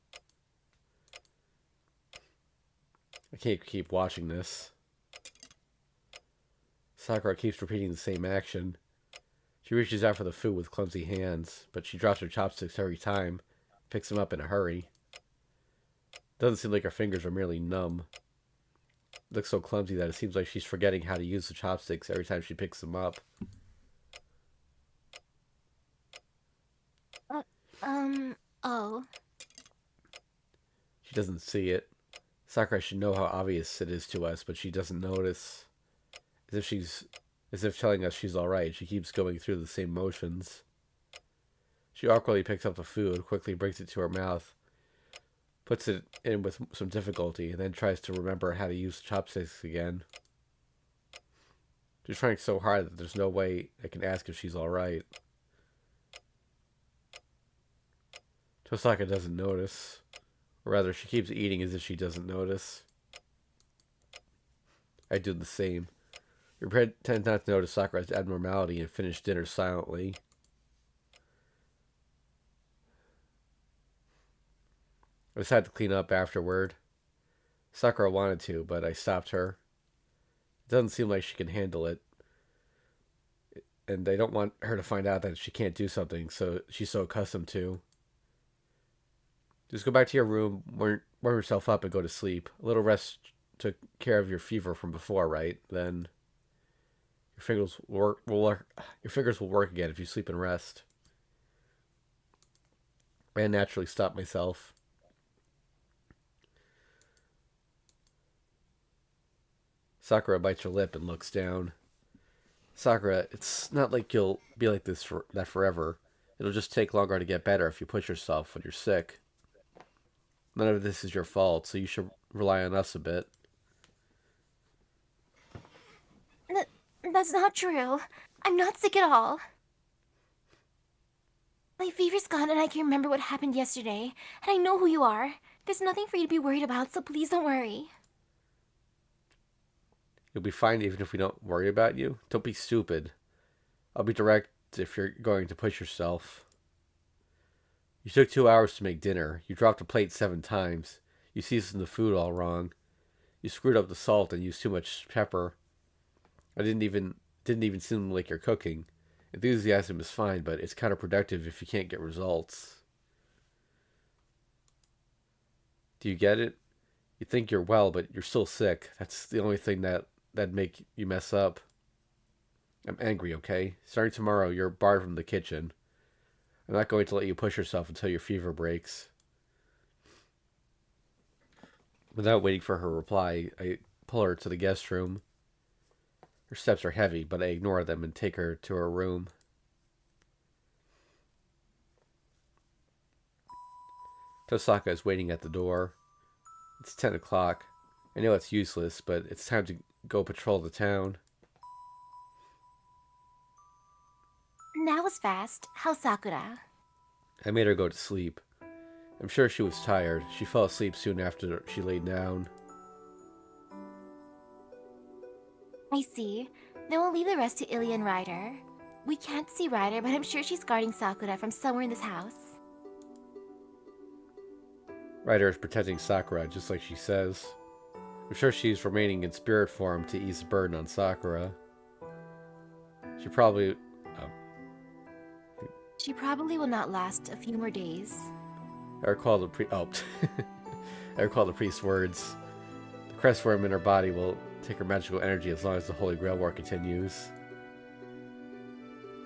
I can't keep watching this. Sakura keeps repeating the same action. She reaches out for the food with clumsy hands, but she drops her chopsticks every time, picks them up in a hurry. Doesn't seem like her fingers are merely numb. It looks so clumsy that it seems like she's forgetting how to use the chopsticks every time she picks them up. Oh. She doesn't see it. Sakura should know how obvious it is to us, but she doesn't notice. As if telling us she's alright, she keeps going through the same motions. She awkwardly picks up the food, quickly brings it to her mouth, puts it in with some difficulty, and then tries to remember how to use the chopsticks again. She's trying so hard that there's no way I can ask if she's alright. Tosaka doesn't notice. Or rather, she keeps eating as if she doesn't notice. I do the same. We pretend not to notice Sakura's abnormality and finish dinner silently. I decided to clean up afterward. Sakura wanted to, but I stopped her. It doesn't seem like she can handle it. And I don't want her to find out that she can't do something she's so accustomed to. Just go back to your room, warm yourself up, and go to sleep. A little rest took care of your fever from before, right? Then your fingers will work again if you sleep and rest. I naturally stopped myself. Sakura bites her lip and looks down. Sakura, it's not like you'll be like this forever. It'll just take longer to get better if you push yourself when you're sick. None of this is your fault, so you should rely on us a bit. That's not true. I'm not sick at all. My fever's gone and I can remember what happened yesterday. And I know who you are. There's nothing for you to be worried about, so please don't worry. You'll be fine even if we don't worry about you. Don't be stupid. I'll be direct if you're going to push yourself. You took 2 hours to make dinner. You dropped a plate 7 times. You seasoned the food all wrong. You screwed up the salt and used too much pepper. I didn't even seem like you're cooking. Enthusiasm is fine, but it's counterproductive if you can't get results. Do you get it? You think you're well, but you're still sick. That's the only thing that'd make you mess up. I'm angry, okay? Starting tomorrow, you're barred from the kitchen. I'm not going to let you push yourself until your fever breaks. Without waiting for her reply, I pull her to the guest room. Her steps are heavy, but I ignore them and take her to her room. Tosaka is waiting at the door. It's 10 o'clock. I know it's useless, but it's time to go patrol the town. That was fast. How's Sakura? I made her go to sleep. I'm sure she was tired. She fell asleep soon after she laid down. I see. Then we'll leave the rest to Ilya and Ryder. We can't see Ryder, but I'm sure she's guarding Sakura from somewhere in this house. Ryder is protecting Sakura, just like she says. I'm sure she's remaining in spirit form to ease the burden on Sakura. She probably will not last a few more days. I recall the priest's words. The crest worm in her body will take her magical energy as long as the Holy Grail war continues.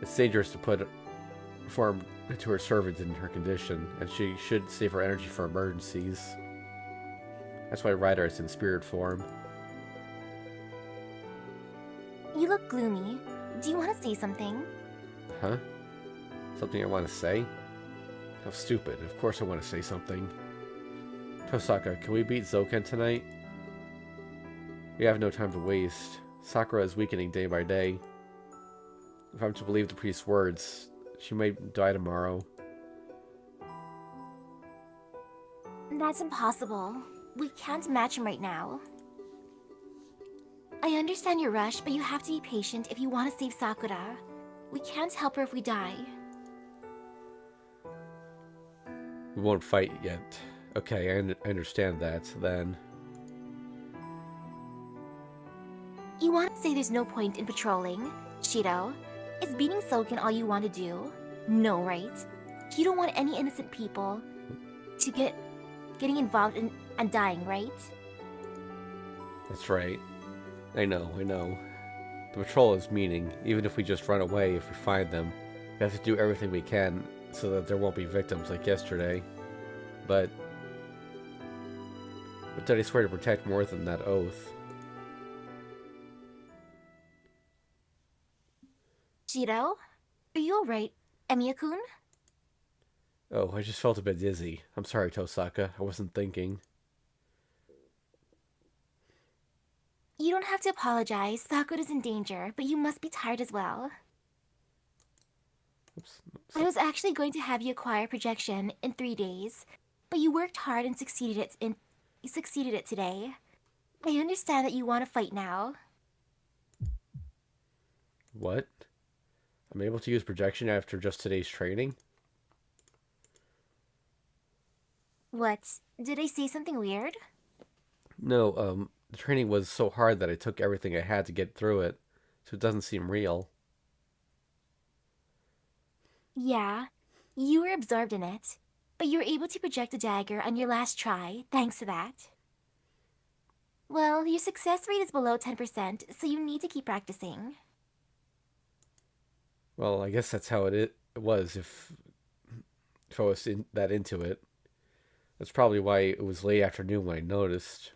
It's dangerous to put form to her servant in her condition, and she should save her energy for emergencies. That's why Ryder is in spirit form. You look gloomy. Do you want to say something? Huh? Something I want to say? How stupid. Of course I want to say something. Tosaka, can we beat Zoken tonight? We have no time to waste. Sakura is weakening day by day. If I'm to believe the priest's words, she may die tomorrow. That's impossible. We can't match him right now. I understand your rush, but you have to be patient if you want to save Sakura. We can't help her if we die. We won't fight yet. Okay, I understand that, then. You want to say there's no point in patrolling? Shirou, is beating Soken all you want to do? No, right? You don't want any innocent people to getting involved and dying, right? That's right. I know. The patrol is meaning, even if we just run away if we find them. We have to do everything we can so that there won't be victims like yesterday. But did I swear to protect more than that oath? Shirou, are you alright, Emiya-kun? Oh, I just felt a bit dizzy. I'm sorry, Tosaka. I wasn't thinking. You don't have to apologize. Sakura's in danger, but you must be tired as well. Oops. I was actually going to have you acquire projection in 3 days, but you worked hard and succeeded it today. I understand that you want to fight now. What? I'm able to use projection after just today's training? What? Did I say something weird? No, the training was so hard that I took everything I had to get through it, so it doesn't seem real. Yeah, you were absorbed in it, but you were able to project a dagger on your last try, thanks to that. Well, your success rate is below 10%, so you need to keep practicing. Well, I guess that's how it was if I was that into it. That's probably why it was late afternoon when I noticed.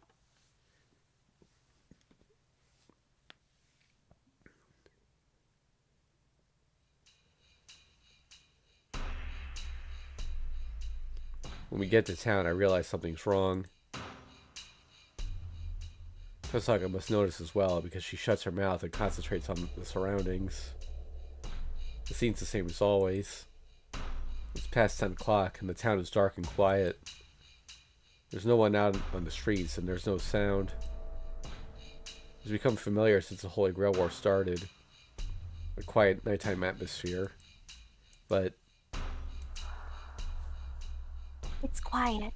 When we get to town, I realize something's wrong. Tosaka must notice as well because she shuts her mouth and concentrates on the surroundings. The scene's the same as always. It's past 10 o'clock and the town is dark and quiet. There's no one out on the streets and there's no sound. It's become familiar since the Holy Grail War started. A quiet nighttime atmosphere. But It's quiet.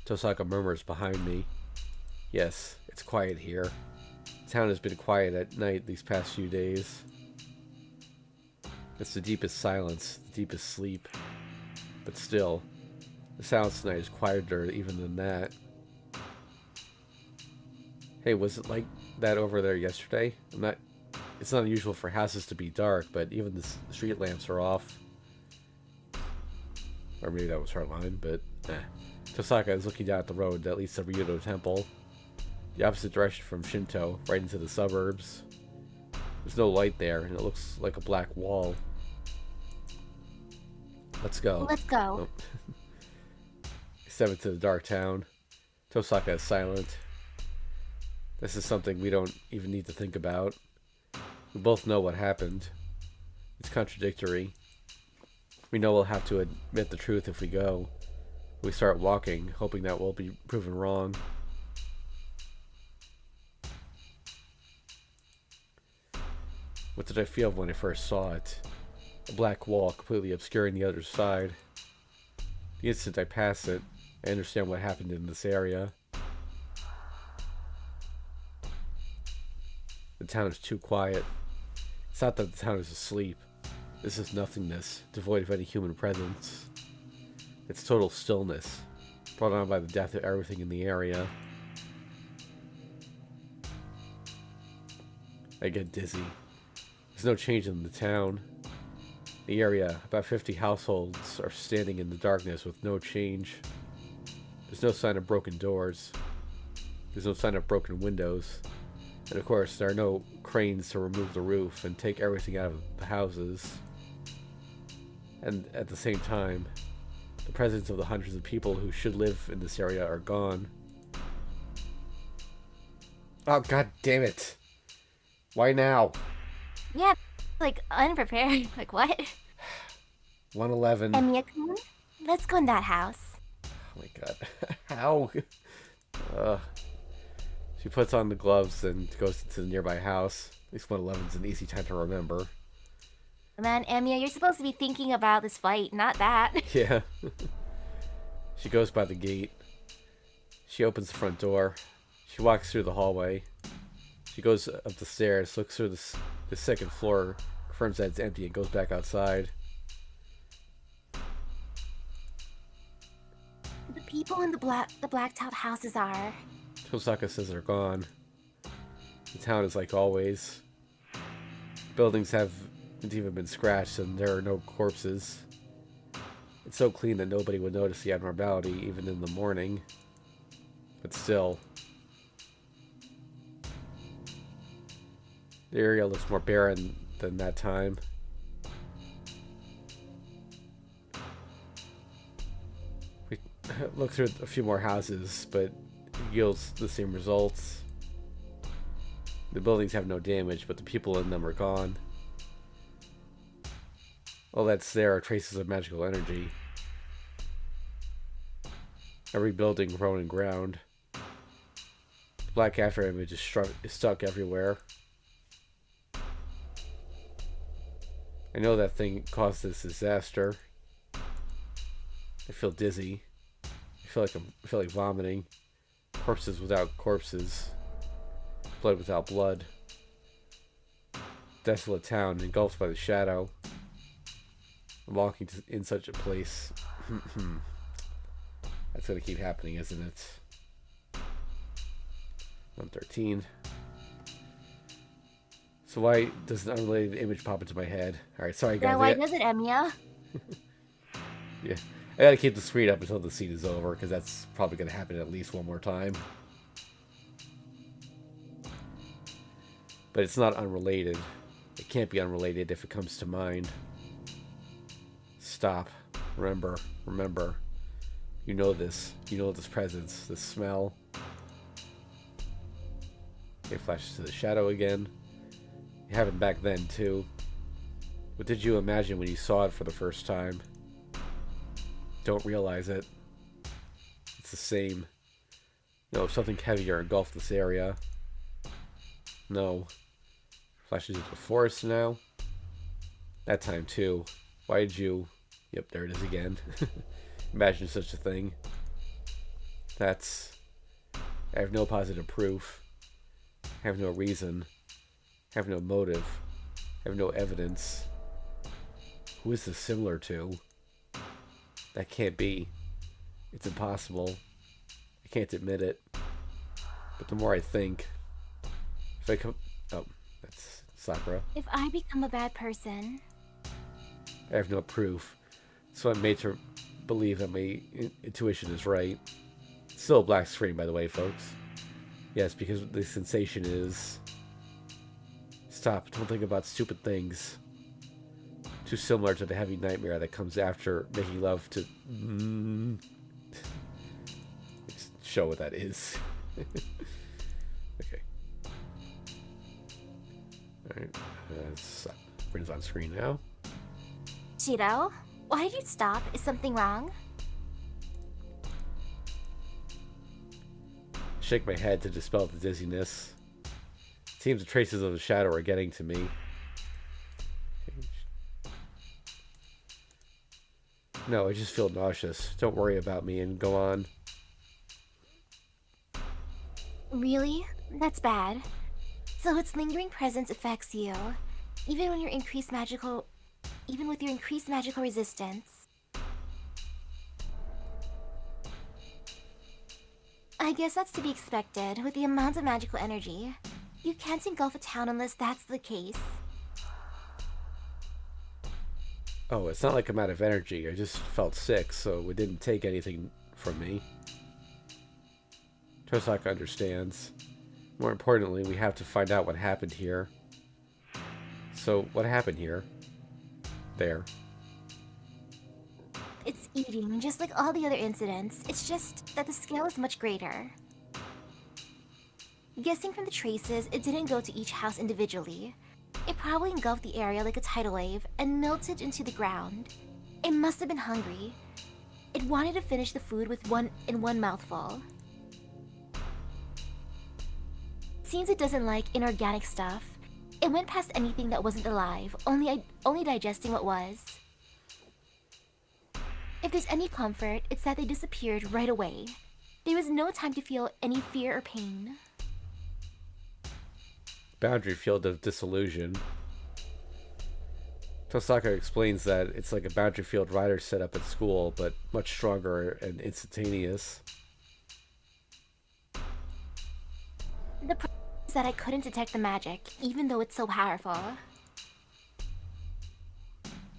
Tosaka murmurs behind me. Yes, it's quiet here. The town has been quiet at night these past few days. It's the deepest silence, the deepest sleep. But still, the silence tonight is quieter even than that. Hey, was it like that over there yesterday? It's not unusual for houses to be dark, but even the street lamps are off. Or maybe that was her line, but Tosaka is looking down at the road that leads to Ryudo Temple. The opposite direction from Shinto, right into the suburbs. There's no light there, and it looks like a black wall. Let's go. Let's go. Oh. I step into the dark town. Tosaka is silent. This is something we don't even need to think about. We both know what happened. It's contradictory. We know we'll have to admit the truth if we go. We start walking, hoping that we'll be proven wrong. What did I feel when I first saw it? A black wall completely obscuring the other side. The instant I pass it, I understand what happened in this area. The town is too quiet. It's not that the town is asleep. This is nothingness, devoid of any human presence. It's total stillness, brought on by the death of everything in the area. I get dizzy. There's no change in the town. The area, about 50 households, are standing in the darkness with no change. There's no sign of broken doors. There's no sign of broken windows. And of course, there are no cranes to remove the roof and take everything out of the houses. And at the same time, the presence of the hundreds of people who should live in this area are gone. Oh, god damn it. Why now? Yeah, like unprepared. Like what? 111. Emiya-kun, let's go in that house. my god. How? Uh, she puts on the gloves and goes to the nearby house. At least 111's an easy time to remember. Man, Emiya, you're supposed to be thinking about this fight, not that. Yeah. She goes by the gate. She opens the front door. She walks through the hallway. She goes up the stairs, looks through the second floor, confirms that it's empty, and goes back outside. The people in the blacked-out houses are... Tosaka says they're gone. The town is like always. Buildings haven't even been scratched, and there are no corpses. It's so clean that nobody would notice the abnormality, even in the morning. But still... the area looks more barren than that time. We look through a few more houses, but it yields the same results. The buildings have no damage, but the people in them are gone. All that's there are traces of magical energy. Every building, road, and ground. The black after image is stuck everywhere. I know that thing caused this disaster. I feel dizzy. I feel like vomiting. Corpses without corpses. Blood without blood. Desolate town engulfed by the shadow. I'm walking in such a place. That's gonna keep happening, isn't it? 113. So why does an unrelated image pop into my head? Alright, sorry guys. Yeah, why does it, Emiya? Yeah. I gotta keep the screen up until the scene is over, because that's probably gonna happen at least one more time. But it's not unrelated. It can't be unrelated if it comes to mind. Stop. Remember. Remember. You know this. You know this presence. This smell. It flashes to the shadow again. It happened back then, too. What did you imagine when you saw it for the first time? Don't realize it. It's the same. No, something heavier engulfed this area. No. Flashes into the forest now. That time, too. Why did you... Yep, there it is again. Imagine such a thing. That's... I have no positive proof. I have no reason. I have no motive. I have no evidence. Who is this similar to? That can't be. It's impossible. I can't admit it. But the more I think... If I come... Oh, that's Sakura. If I become a bad person... I have no proof. So I'm made to believe that my intuition is right. Still a black screen, by the way, folks. Yes, because the sensation is... Stop, don't think about stupid things. Too similar to the heavy nightmare that comes after making love to... Show what that is. Okay. Alright, brings on screen now. Shirou, why did you stop? Is something wrong? Shake my head to dispel the dizziness. It seems the traces of the shadow are getting to me. No, I just feel nauseous. Don't worry about me and go on. Really? That's bad. So its lingering presence affects you, even with your increased magical resistance. I guess that's to be expected with the amount of magical energy. You can't engulf a town unless that's the case. Oh, it's not like I'm out of energy. I just felt sick, so it didn't take anything from me. Tosaka understands. More importantly, we have to find out what happened here. So, what happened here? There. It's eating, just like all the other incidents. It's just that the scale is much greater. Guessing from the traces, it didn't go to each house individually. It probably engulfed the area like a tidal wave and melted into the ground. It must have been hungry. It wanted to finish the food with one mouthful. Seems it doesn't like inorganic stuff. It went past anything that wasn't alive, only digesting what was. If there's any comfort, it's that they disappeared right away. There was no time to feel any fear or pain. Boundary field of disillusion. Tosaka explains that it's like a boundary field rider set up at school, but much stronger and instantaneous. The problem is that I couldn't detect the magic, even though it's so powerful.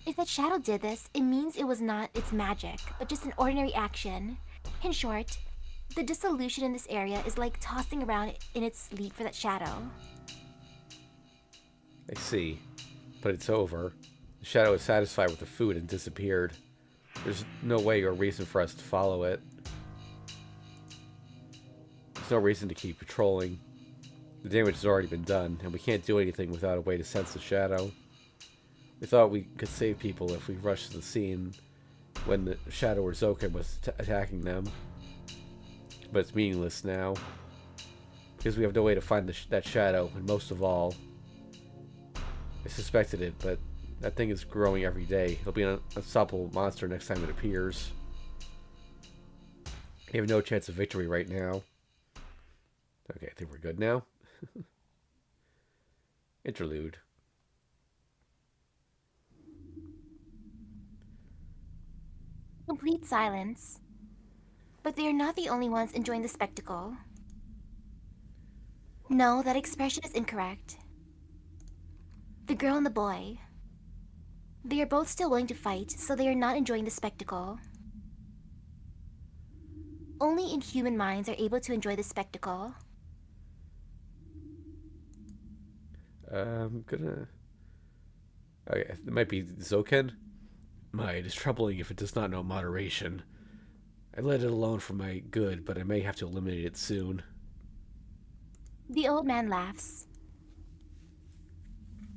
If that shadow did this, it means it was not its magic, but just an ordinary action. In short, the dissolution in this area is like tossing around in its sleep for that shadow. I see. But it's over. The shadow is satisfied with the food and disappeared. There's no way or reason for us to follow it. There's no reason to keep patrolling. The damage has already been done, and we can't do anything without a way to sense the shadow. We thought we could save people if we rushed to the scene when the shadow or Zoken was attacking them. But it's meaningless now. Because we have no way to find that shadow, and most of all, I suspected it, but that thing is growing every day. It'll be an unstoppable monster next time it appears. We have no chance of victory right now. Okay, I think we're good now. Interlude. Complete silence. But they are not the only ones enjoying the spectacle. No, that expression is incorrect. The girl and the boy. They are both still willing to fight, so they are not enjoying the spectacle. Only inhuman minds are able to enjoy the spectacle. I'm gonna... Okay, it might be Zoken. It is troubling if it does not know moderation. I let it alone for my good, but I may have to eliminate it soon. The old man laughs.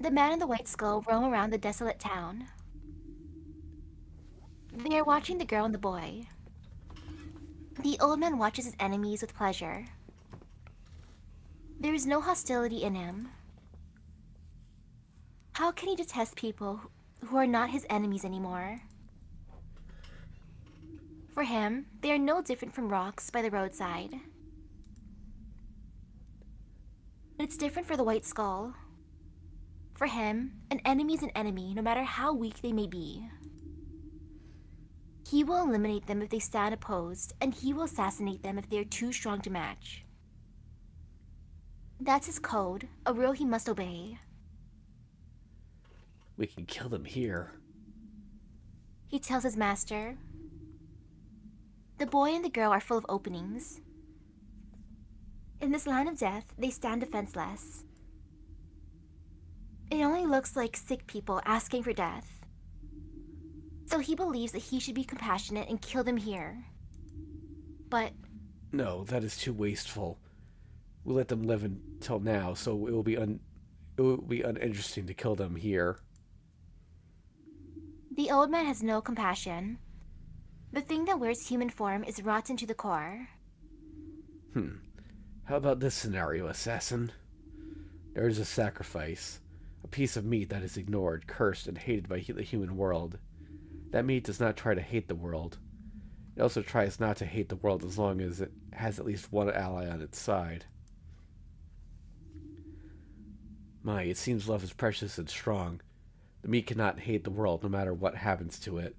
The man and the white skull roam around the desolate town. They are watching the girl and the boy. The old man watches his enemies with pleasure. There is no hostility in him. How can he detest people who are not his enemies anymore? For him, they are no different from rocks by the roadside. But it's different for the white skull. For him, an enemy is an enemy, no matter how weak they may be. He will eliminate them if they stand opposed, and he will assassinate them if they are too strong to match. That's his code, a rule he must obey. We can kill them here. He tells his master. The boy and the girl are full of openings. In this line of death, they stand defenseless. It only looks like sick people asking for death. So he believes that he should be compassionate and kill them here. But... No, that is too wasteful. We let them live until now, so it will be uninteresting to kill them here. The old man has no compassion. The thing that wears human form is rotten to the core. How about this scenario, assassin? There is a sacrifice. A piece of meat that is ignored, cursed, and hated by the human world. That meat does not try to hate the world. It also tries not to hate the world as long as it has at least one ally on its side. It seems love is precious and strong. The meat cannot hate the world no matter what happens to it.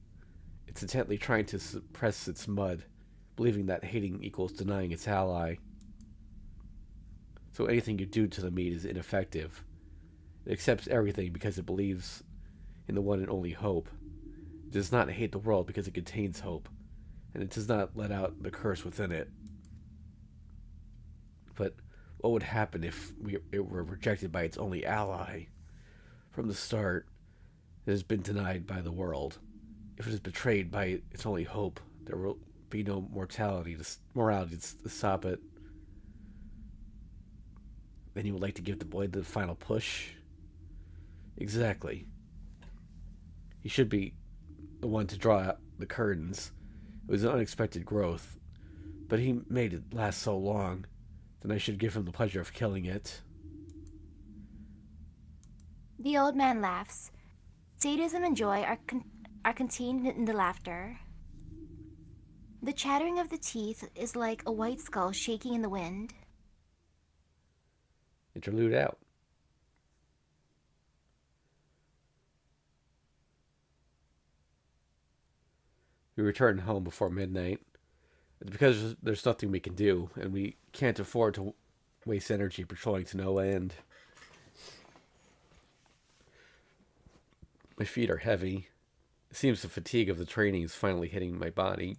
It's intently trying to suppress its mud, believing that hating equals denying its ally. So anything you do to the meat is ineffective. It accepts everything because it believes in the one and only hope. It does not hate the world because it contains hope, and it does not let out the curse within it. But what would happen if it were rejected by its only ally? From the start, it has been denied by the world. If it is betrayed by its only hope, there will be no morality to stop it. Then you would like to give the boy the final push? Exactly. He should be the one to draw out the curtains. It was an unexpected growth, but he made it last so long, then I should give him the pleasure of killing it. The old man laughs. Sadism and joy are contained in the laughter. The chattering of the teeth is like a white skull shaking in the wind. Interlude out. We return home before midnight. It's because there's nothing we can do, and we can't afford to waste energy patrolling to no end. My feet are heavy. It seems the fatigue of the training is finally hitting my body.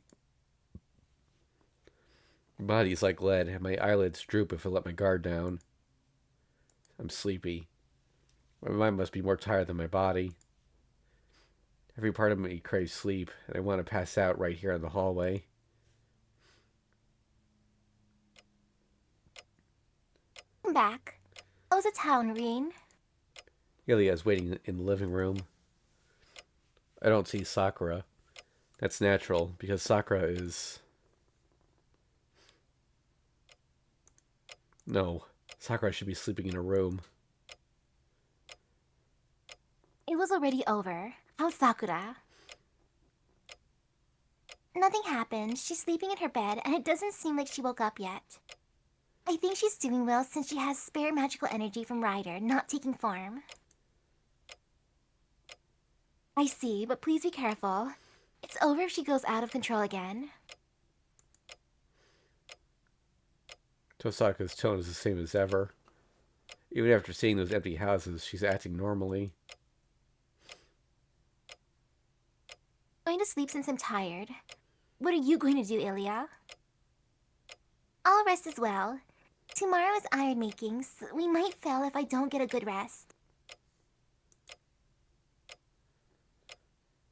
My body is like lead, and my eyelids droop if I let my guard down. I'm sleepy. My mind must be more tired than my body. Every part of me craves sleep, and I want to pass out right here in the hallway. I'm back. How's the town, Reen? Ilya is waiting in the living room. I don't see Sakura. That's natural, because Sakura is... No, Sakura should be sleeping in her room. It was already over. How's Sakura? Nothing happened. She's sleeping in her bed, and it doesn't seem like she woke up yet. I think she's doing well since she has spare magical energy from Ryder, not taking form. I see, but please be careful. It's over if she goes out of control again. Tosaka's tone is the same as ever. Even after seeing those empty houses, she's acting normally. I'm going to sleep since I'm tired. What are you going to do, Ilya? I'll rest as well. Tomorrow is iron making, so we might fail if I don't get a good rest.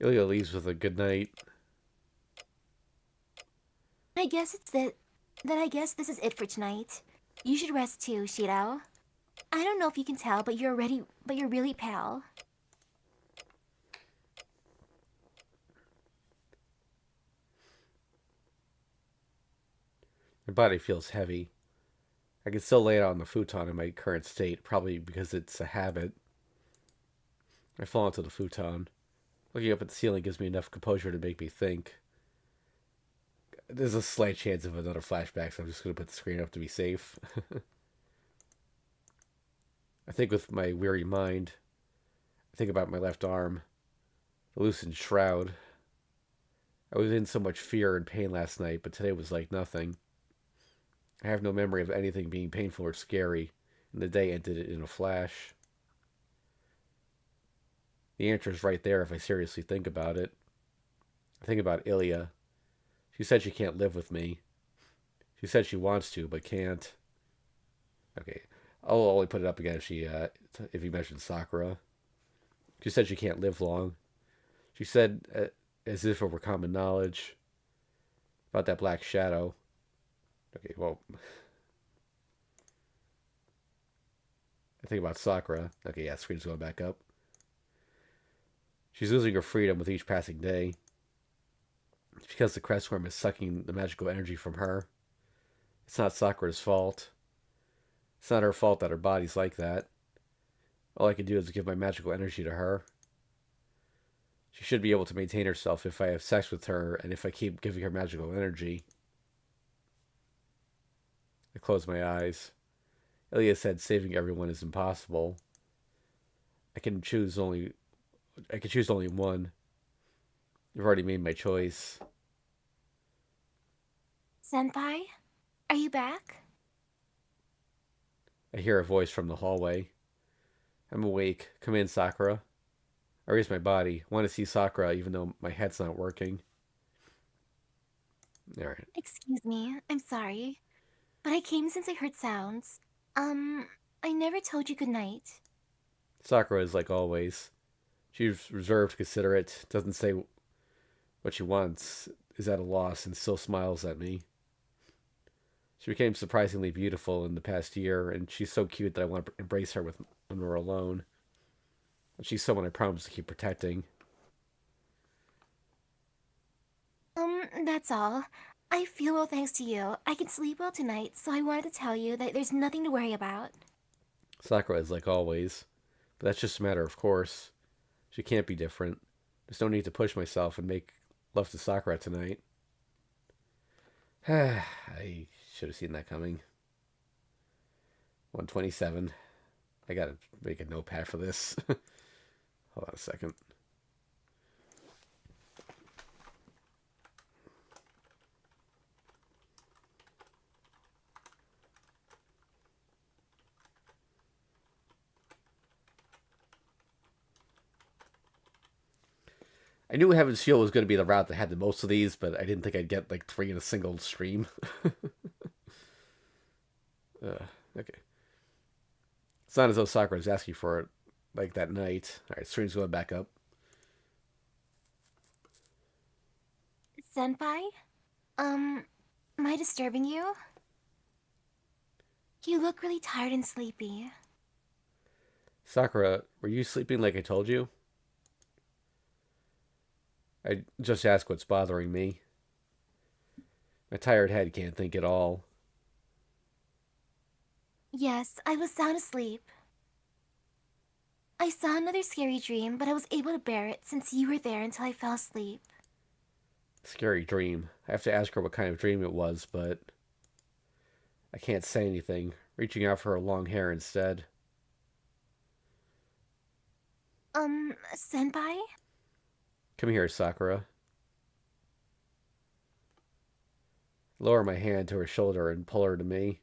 Ilya leaves with a good night. I guess it's it. Then I guess this is it for tonight. You should rest too, Shirou. I don't know if you can tell, but you're really pale. My body feels heavy. I can still lay it on the futon in my current state, probably because it's a habit. I fall into the futon. Looking up at the ceiling gives me enough composure to make me think. There's a slight chance of another flashback, so I'm just going to put the screen up to be safe. I think with my weary mind. I think about my left arm, the loosened shroud. I was in so much fear and pain last night, but today was like nothing. I have no memory of anything being painful or scary, and the day ended in a flash. The answer is right there if I seriously think about it. I think about Ilya. She said she can't live with me. She said she wants to, but can't. Okay, I'll only put it up again if you mention Sakura. She said she can't live long. She said, as if it were common knowledge, about that black shadow. Okay, well, I think about Sakura. Okay, yeah, screen's going back up. She's losing her freedom with each passing day. It's because the Crestworm is sucking the magical energy from her. It's not Sakura's fault. It's not her fault that her body's like that. All I can do is give my magical energy to her. She should be able to maintain herself if I have sex with her and if I keep giving her magical energy. I close my eyes. Ilya said saving everyone is impossible. I can choose only one. I've already made my choice. Senpai, are you back? I hear a voice from the hallway. I'm awake. Come in, Sakura. I raise my body. I want to see Sakura even though my head's not working. Alright. Excuse me, I'm sorry. But I came since I heard sounds. I never told you good night. Sakura is like always. She's reserved, considerate, doesn't say what she wants, is at a loss, and still smiles at me. She became surprisingly beautiful in the past year, and she's so cute that I want to embrace her when we're alone. And she's someone I promise to keep protecting. That's all. I feel well thanks to you. I can sleep well tonight, so I wanted to tell you that there's nothing to worry about. Sakura is like always, but that's just a matter of course. She can't be different. There's no need to push myself and make love to Sakura tonight. I should have seen that coming. 127. I gotta make a notepad for this. Hold on a second. I knew Heaven's Shield was going to be the route that had the most of these, but I didn't think I'd get like 3 in a single stream. Okay. It's not as though Sakura's asking for it like that night. Alright, stream's going back up. Senpai? Am I disturbing you? You look really tired and sleepy. Sakura, were you sleeping like I told you? I just asked what's bothering me. My tired head can't think at all. Yes, I was sound asleep. I saw another scary dream, but I was able to bear it since you were there until I fell asleep. Scary dream. I have to ask her what kind of dream it was, but I can't say anything, reaching out for her long hair instead. Senpai? Come here, Sakura. Lower my hand to her shoulder and pull her to me.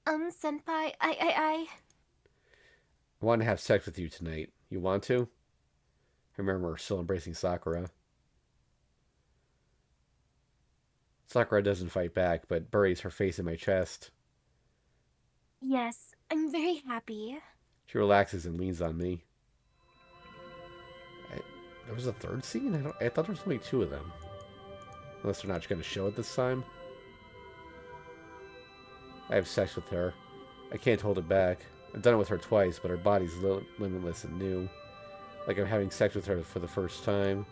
Senpai, I want to have sex with you tonight. You want to? I remember still embracing Sakura. Sakura doesn't fight back, but buries her face in my chest. Yes, I'm very happy. She relaxes and leans on me. There was a third scene? I thought there was only 2 of them. Unless they're not going to show it this time. I have sex with her. I can't hold it back. I've done it with her twice, but her body's limitless and new. Like I'm having sex with her for the first time.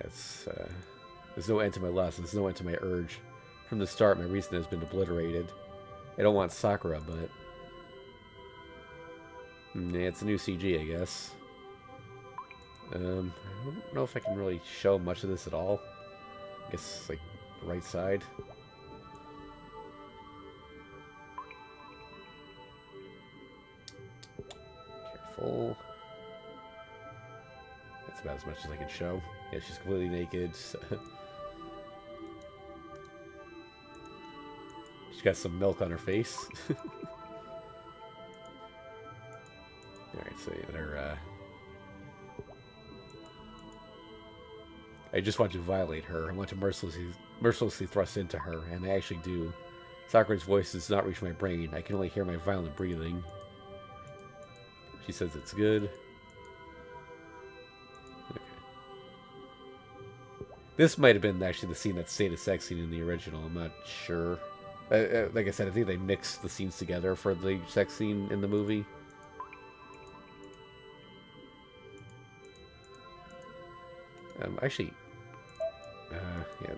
Yes, there's no end to my lust. There's no end to my urge. From the start, my reason has been obliterated. I don't want Sakura, but... yeah, it's a new CG, I guess. I don't know if I can really show much of this at all. I guess, like, the right side. Careful. That's about as much as I can show. Yeah, she's completely naked. She's got some milk on her face. Alright, so they're, I just want to violate her. I want to mercilessly thrust into her, and I actually do. Sakura's voice does not reach my brain. I can only hear my violent breathing. She says it's good. Okay. This might have been actually the scene that stayed a sex scene in the original. I'm not sure. Like I said, I think they mixed the scenes together for the sex scene in the movie. Actually, yeah.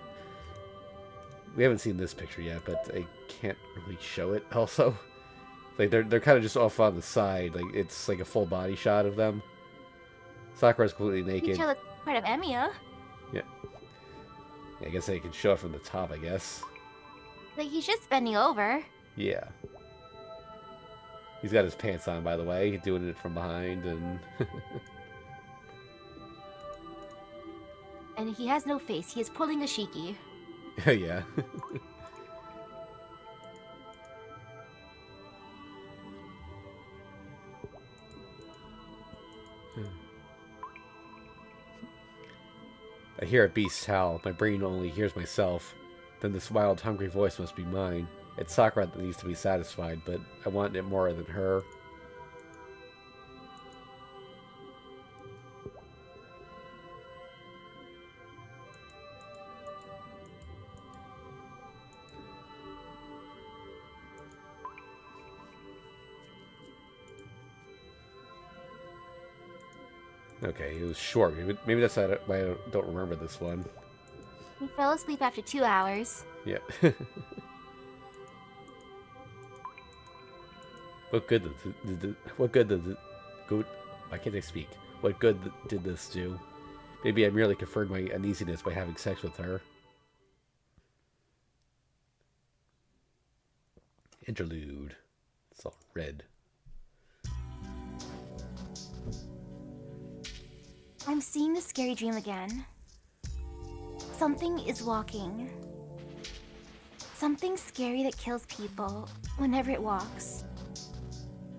We haven't seen this picture yet, but I can't really show it also. Like, they're kind of just off on the side. Like, it's like a full body shot of them. Sakura's completely naked. You look part of Emiya. Yeah. I guess I can show it from the top, I guess. Like he's just bending over. Yeah. He's got his pants on, by the way. He's doing it from behind, and... And he has no face. He is pulling a shiki. Yeah. I hear a beast howl. My brain only hears myself. Then this wild, hungry voice must be mine. It's Sakura that needs to be satisfied, but I want it more than her. Okay, it was short. Maybe that's why I don't remember this one. He fell asleep after 2 hours. Yeah. What good what good did it, good? Why can't I speak? What good did this do? Maybe I merely conferred my uneasiness by having sex with her. Interlude. It's all red. I'm seeing the scary dream again. Something is walking. Something scary that kills people whenever it walks.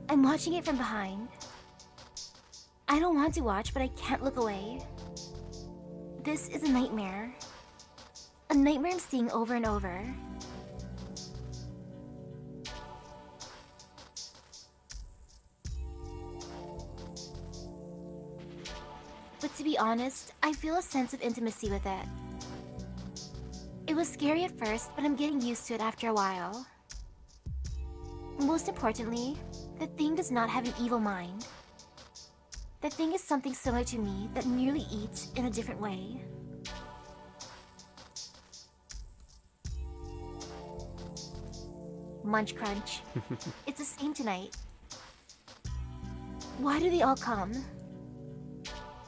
I'm watching it from behind. I don't want to watch, but I can't look away. This is a nightmare. A nightmare I'm seeing over and over. But to be honest, I feel a sense of intimacy with it. It was scary at first, but I'm getting used to it after a while. Most importantly, the thing does not have an evil mind. The thing is something similar to me that merely eats in a different way. Munch crunch. It's the same tonight. Why do they all come?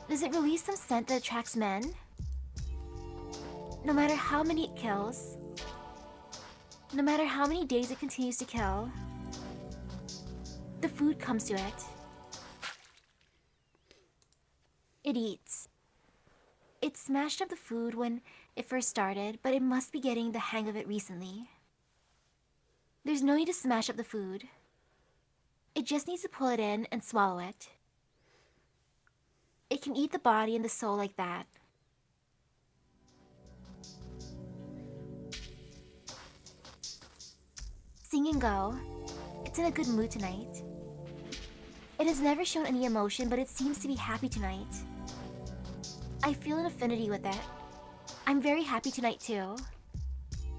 Does it release some scent that attracts men? No matter how many it kills, no matter how many days it continues to kill, the food comes to it. It eats. It smashed up the food when it first started, but it must be getting the hang of it recently. There's no need to smash up the food. It just needs to pull it in and swallow it. It can eat the body and the soul like that. Sing and go. It's in a good mood tonight. It has never shown any emotion, but it seems to be happy tonight. I feel an affinity with it. I'm very happy tonight too.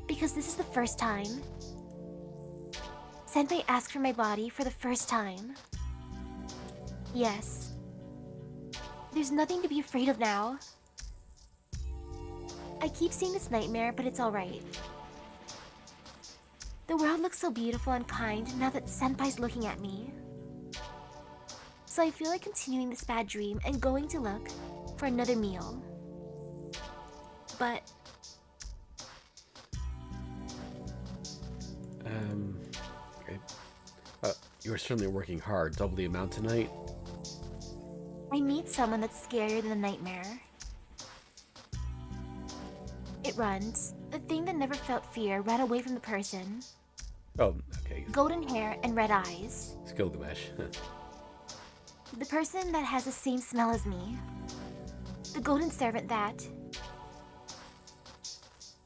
Because this is the first time. Senpai asked for my body for the first time. Yes. There's nothing to be afraid of now. I keep seeing this nightmare, but it's alright. The world looks so beautiful and kind now that Senpai's looking at me. So I feel like continuing this bad dream and going to look for another meal. But... Okay. You are certainly working hard. Double the amount tonight. I meet someone that's scarier than a nightmare. It runs. The thing that never felt fear ran away from the person. Oh, okay. Golden hair and red eyes. It's Gilgamesh. The person that has the same smell as me. The golden servant that...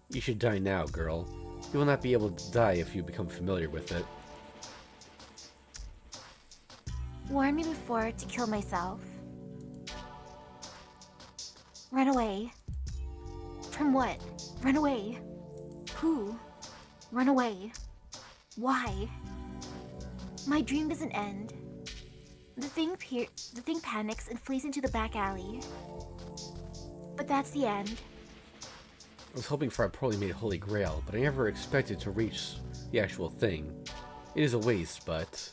You should die now, girl. You will not be able to die if you become familiar with it. Warned me before to kill myself. Run away. From what? Run away. Who? Run away. Why? My dream doesn't end. The thing panics and flees into the back alley. But that's the end. I was hoping for a poorly made Holy Grail, but I never expected to reach the actual thing. It is a waste, but...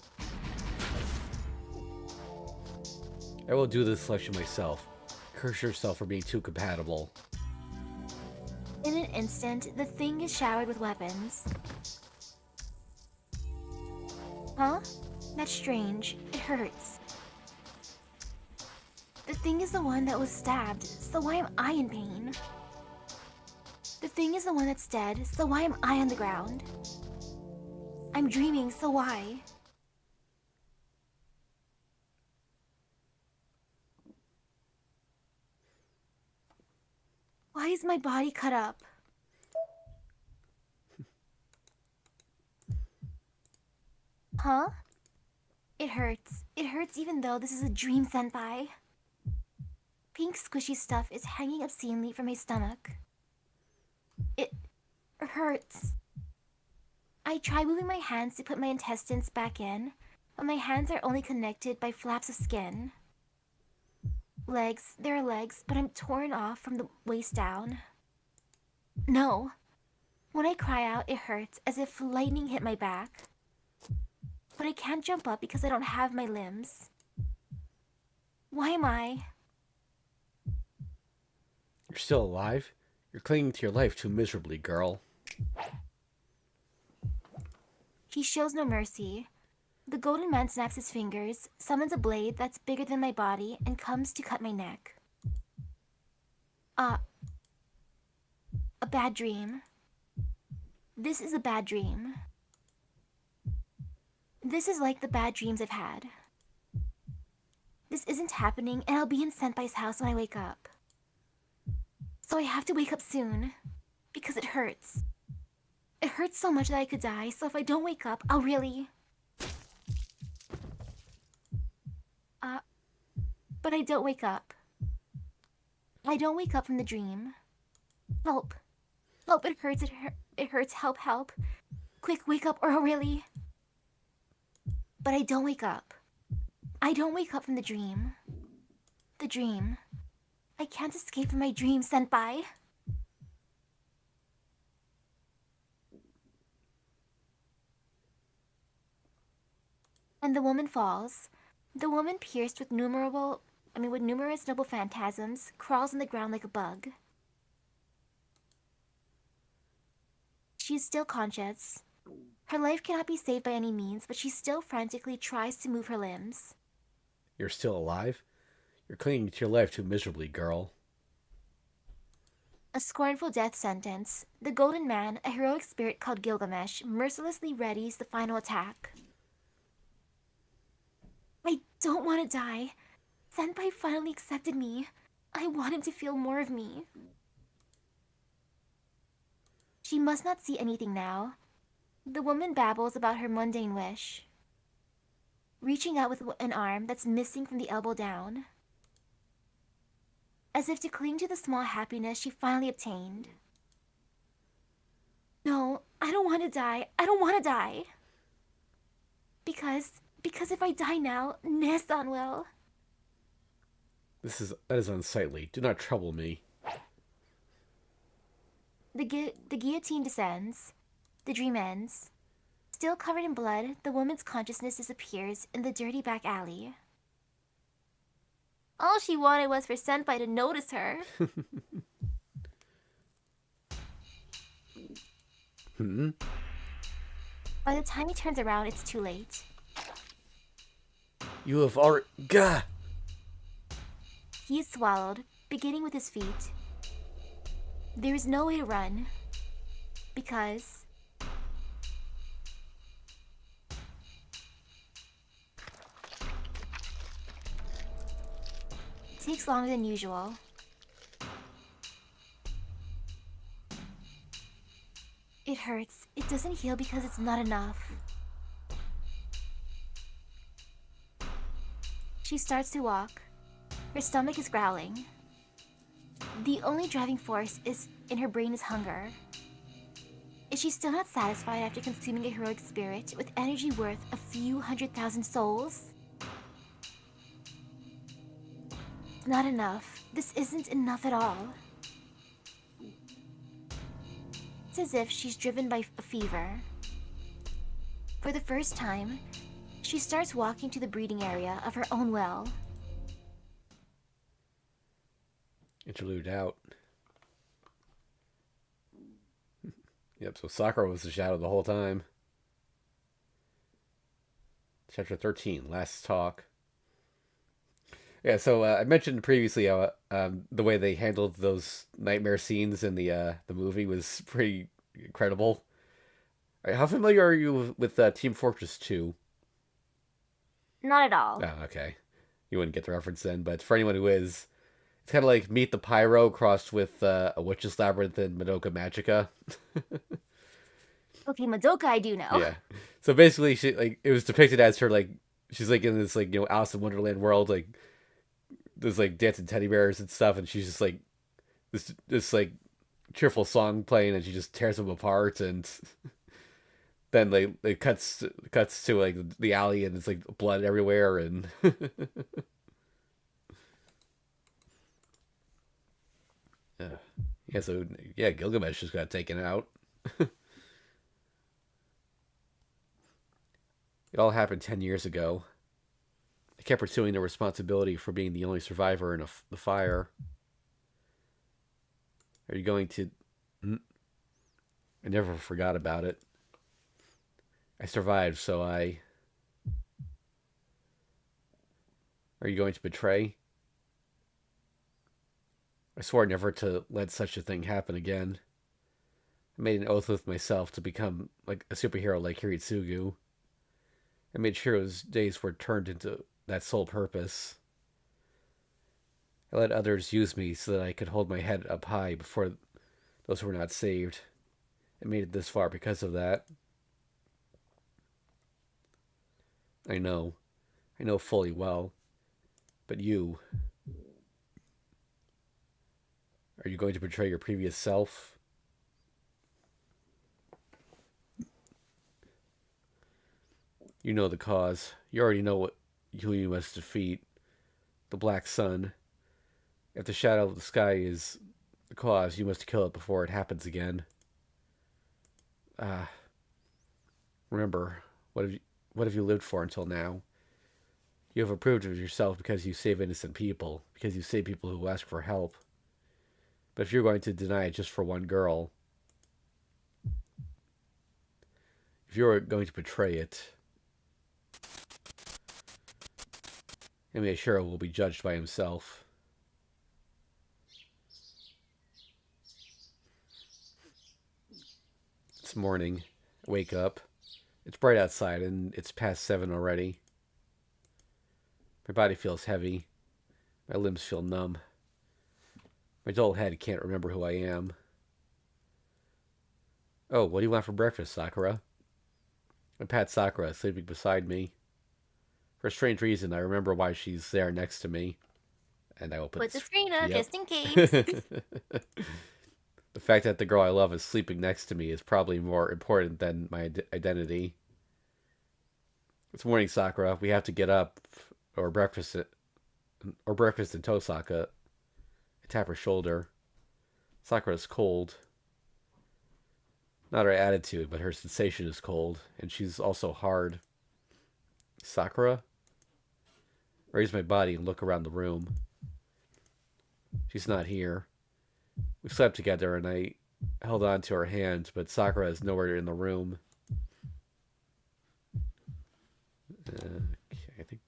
I will do this selection myself. Curse yourself for being too compatible. In an instant, the thing is showered with weapons. Huh? That's strange. It hurts. The thing is the one that was stabbed, so why am I in pain? The thing is the one that's dead, so why am I on the ground? I'm dreaming, so why? Why is my body cut up? Huh? It hurts. It hurts even though this is a dream, senpai. Pink squishy stuff is hanging obscenely from my stomach. It hurts. I try moving my hands to put my intestines back in, but my hands are only connected by flaps of skin. Legs, there are legs, but I'm torn off from the waist down. No. When I cry out, it hurts as if lightning hit my back. But I can't jump up because I don't have my limbs. Why am I? You're still alive? You're clinging to your life too miserably, girl. He shows no mercy. The golden man snaps his fingers, summons a blade that's bigger than my body, and comes to cut my neck. Uh, a bad dream. This is a bad dream. This is like the bad dreams I've had. This isn't happening, and I'll be in Senpai's house when I wake up. So I have to wake up soon, because it hurts. It hurts so much that I could die, so if I don't wake up, I'll really... But I don't wake up. I don't wake up from the dream. Help. Help, it hurts, it hurts, help, help. Quick, wake up or I'll really... But I don't wake up. I don't wake up from the dream. The dream. I can't escape from my dream, Senpai. And the woman falls. The woman pierced with numerous noble phantasms, crawls on the ground like a bug. She is still conscious. Her life cannot be saved by any means, but she still frantically tries to move her limbs. You're still alive? You're clinging to your life too miserably, girl. A scornful death sentence. The Golden Man, a heroic spirit called Gilgamesh, mercilessly readies the final attack. I don't want to die. Senpai finally accepted me. I want him to feel more of me. She must not see anything now. The woman babbles about her mundane wish, reaching out with an arm that's missing from the elbow down, as if to cling to the small happiness she finally obtained. No, I don't want to die. I don't want to die. Because if I die now, Nesan will. That is unsightly. Do not trouble me. The guillotine descends. The dream ends. Still covered in blood, the woman's consciousness disappears in the dirty back alley. All she wanted was for Senpai to notice her. By the time he turns around, it's too late. You have already... Gah! He is swallowed, beginning with his feet. There is no way to run, because... It takes longer than usual. It hurts. It doesn't heal because it's not enough. She starts to walk. Her stomach is growling. The only driving force in her brain is hunger. Is she still not satisfied after consuming a heroic spirit with energy worth a few 100,000 souls? It's not enough. This isn't enough at all. It's as if she's driven by a fever. For the first time, she starts walking to the breeding area of her own well. Interlude out. Yep, so Sakura was the shadow the whole time. Chapter 13, Last Talk. Yeah, so I mentioned previously how the way they handled those nightmare scenes in the movie was pretty incredible. All right, how familiar are you with Team Fortress 2? Not at all. Oh, okay. You wouldn't get the reference then, but for anyone who is, it's kind of like Meet the Pyro crossed with A Witch's Labyrinth and Madoka Magica. Okay, Madoka I do know. Yeah. So basically, it was depicted as her she's in this Alice in Wonderland world, there's dancing teddy bears and stuff, and she's just this cheerful song playing, and she just tears them apart, and then it cuts to the alley, and it's blood everywhere, and Yeah, so, yeah, Gilgamesh just got taken out. It all happened 10 years ago. I kept pursuing the responsibility for being the only survivor in the fire. Are you going to. I never forgot about it. I survived, so I. Are you going to betray? I swore never to let such a thing happen again. I made an oath with myself to become like a superhero like Hiritsugu. I made sure his days were turned into that sole purpose. I let others use me so that I could hold my head up high before those who were not saved. I made it this far because of that. I know. I know fully well. But you, are you going to betray your previous self? You know the cause. You already know who you must defeat. The Black Sun. If the shadow of the sky is the cause, you must kill it before it happens again. Ah, remember, what have you lived for until now? You have approved of yourself because you save innocent people, because you save people who ask for help. But if you're going to deny it just for one girl, if you're going to betray it, Amy Shirou will be judged by himself. It's morning. I wake up. It's bright outside and it's past 7 already. My body feels heavy. My limbs feel numb. My dull head can't remember who I am. Oh, what do you want for breakfast, Sakura? I pat Sakura, sleeping beside me. For a strange reason, I remember why she's there next to me. And I will put Put the this. screen up Yep. just in case. The fact that the girl I love is sleeping next to me is probably more important than my identity. It's morning, Sakura. We have to get up, or breakfast, or breakfast in Tosaka. I tap her shoulder. Sakura's cold. Not her attitude, but her sensation is cold, and she's also hard. Sakura? I raise my body and look around the room. She's not here. We slept together, and I held on to her hand, but Sakura is nowhere in the room. Okay, I think.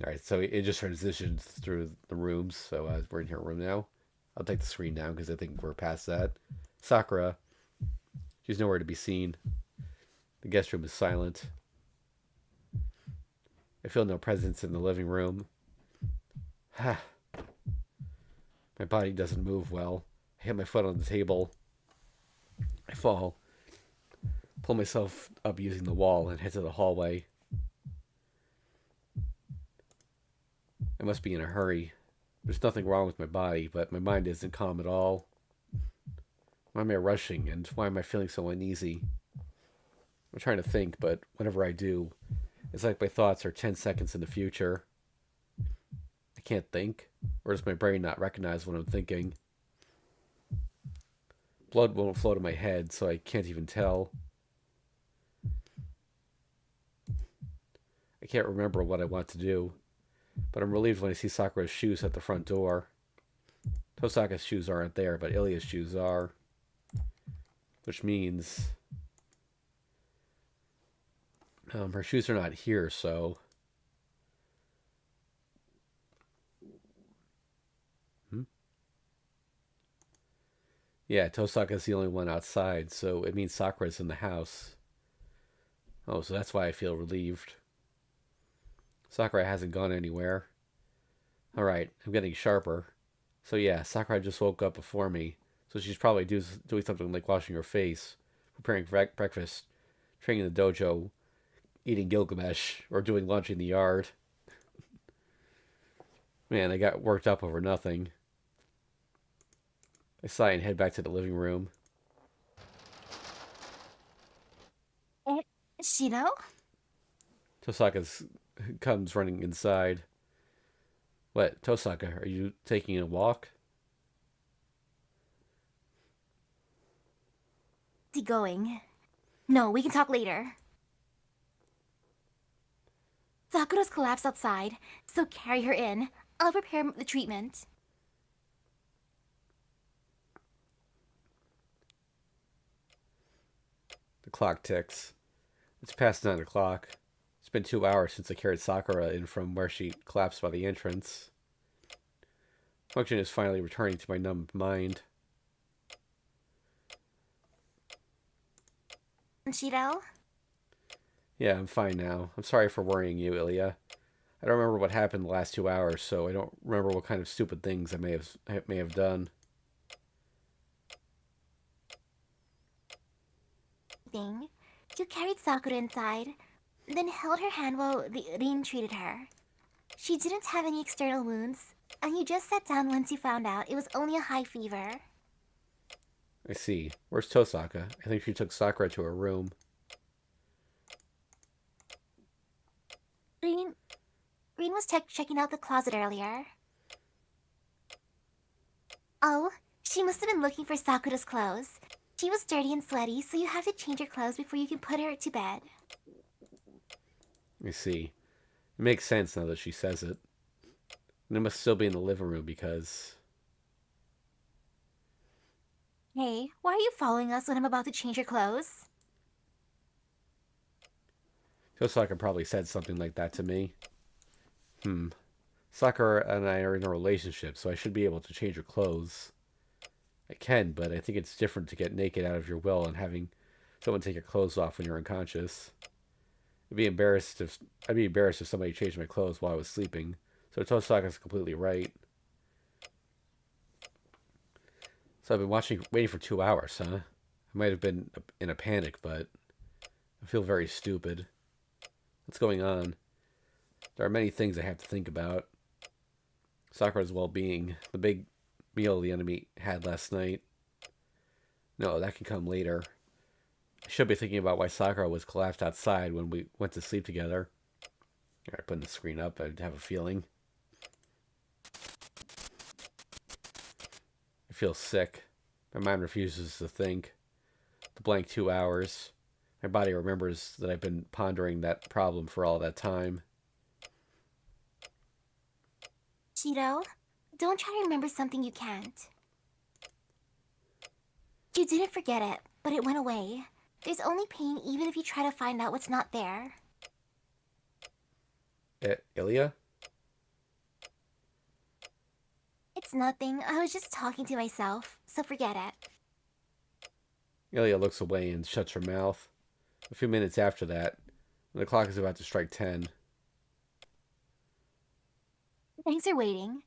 All right, so it just transitions through the rooms. So we're in her room now. I'll take the screen down because I think we're past that. Sakura, she's nowhere to be seen. The guest room is silent. I feel no presence in the living room. My body doesn't move well. I hit my foot on the table. I fall. Pull myself up using the wall and head to the hallway. I must be in a hurry. There's nothing wrong with my body, but my mind isn't calm at all. Why am I rushing, and why am I feeling so uneasy? I'm trying to think, but whenever I do, it's like my thoughts are 10 seconds in the future. I can't think, or does my brain not recognize what I'm thinking? Blood won't flow to my head, so I can't even tell. I can't remember what I want to do, but I'm relieved when I see Sakura's shoes at the front door. Tosaka's shoes aren't there, but Ilya's shoes are. Which means her shoes are not here, so. Yeah, Tosaka's the only one outside, so it means Sakura's in the house. Oh, so that's why I feel relieved. Sakura hasn't gone anywhere. Alright, I'm getting sharper. So yeah, Sakura just woke up before me, so she's probably doing something like washing her face, preparing breakfast, training in the dojo, eating Gilgamesh, or doing laundry in the yard. Man, I got worked up over nothing. I sigh and head back to the living room. Shirou? Tosaka comes running inside. What, Tosaka, are you taking a walk? Is he going? No, we can talk later. Sakura's collapsed outside, so carry her in. I'll prepare the treatment. The clock ticks. It's past 9 o'clock. It's been 2 hours since I carried Sakura in from where she collapsed by the entrance. Function is finally returning to my numbed mind. Shirou? Yeah, I'm fine now. I'm sorry for worrying you, Ilya. I don't remember what happened the last 2 hours, so I don't remember what kind of stupid things I may have done. Thing. You carried Sakura inside, then held her hand while Rin treated her. She didn't have any external wounds, and you just sat down once you found out it was only a high fever. I see. Where's Tosaka? I think she took Sakura to her room. Rin was checking out the closet earlier. Oh, she must have been looking for Sakura's clothes. She was dirty and sweaty, so you have to change her clothes before you can put her to bed. I see. It makes sense now that she says it. And it must still be in the living room because... Hey, why are you following us when I'm about to change her clothes? Tosaka probably said something like that to me. Sakura and I are in a relationship, so I should be able to change her clothes. I can, but I think it's different to get naked out of your will and having someone take your clothes off when you're unconscious. I'd be embarrassed if somebody changed my clothes while I was sleeping. So Tosaka's completely right. So I've been waiting for 2 hours, huh? I might have been in a panic, but I feel very stupid. What's going on? There are many things I have to think about. Sakura's well-being, the big meal the enemy had last night. No, that can come later. I should be thinking about why Sakura was collapsed outside when we went to sleep together. Alright, putting the screen up, I have a feeling. I feel sick. My mind refuses to think. The blank 2 hours. My body remembers that I've been pondering that problem for all that time. Shirou, don't try to remember something you can't. You didn't forget it, but it went away. There's only pain even if you try to find out what's not there. Ilya? It's nothing. I was just talking to myself, so forget it. Ilya looks away and shuts her mouth. A few minutes after that, when the clock is about to strike 10. Thanks for waiting.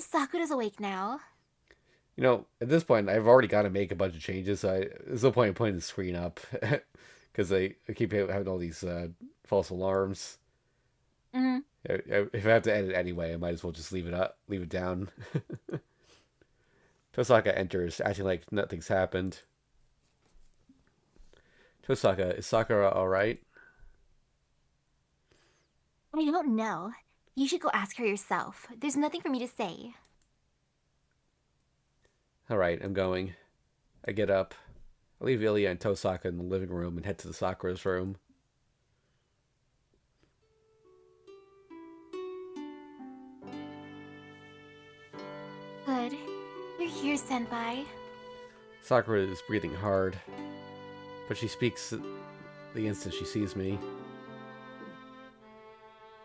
Sakura's awake now. You know, at this point, I've already got to make a bunch of changes. So there's no point in putting the screen up because I keep having all these false alarms. Mm. If I have to edit anyway, I might as well just leave it down. Tosaka enters, acting like nothing's happened. Tosaka, is Sakura all right? I don't know. You should go ask her yourself. There's nothing for me to say. All right, I'm going. I get up. I leave Ilya and Tosaka in the living room and head to the Sakura's room. Good. You're here, Senpai. Sakura is breathing hard, but she speaks the instant she sees me.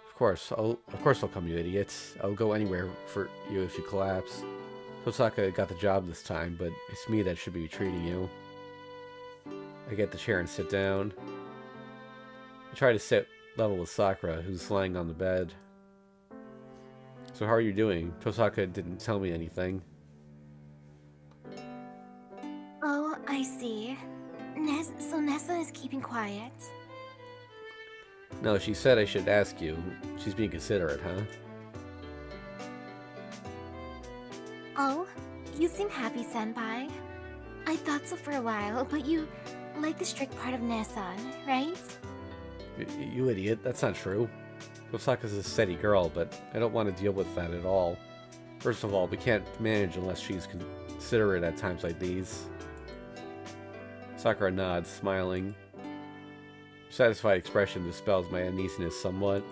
Of course I'll come, you idiots. I'll go anywhere for you if you collapse. Tosaka got the job this time, but it's me that should be treating you. I get the chair and sit down. I try to sit level with Sakura, who's lying on the bed. So how are you doing? Tosaka didn't tell me anything. Oh, I see. So Nessa is keeping quiet. No, she said I should ask you. She's being considerate, huh? Oh, you seem happy, Senpai. I thought so for a while, but you like the strict part of Nessan, right? You idiot, that's not true. Osaka's a steady girl, but I don't want to deal with that at all. First of all, we can't manage unless she's considerate at times like these. Sakura nods, smiling. Her satisfied expression dispels my uneasiness somewhat.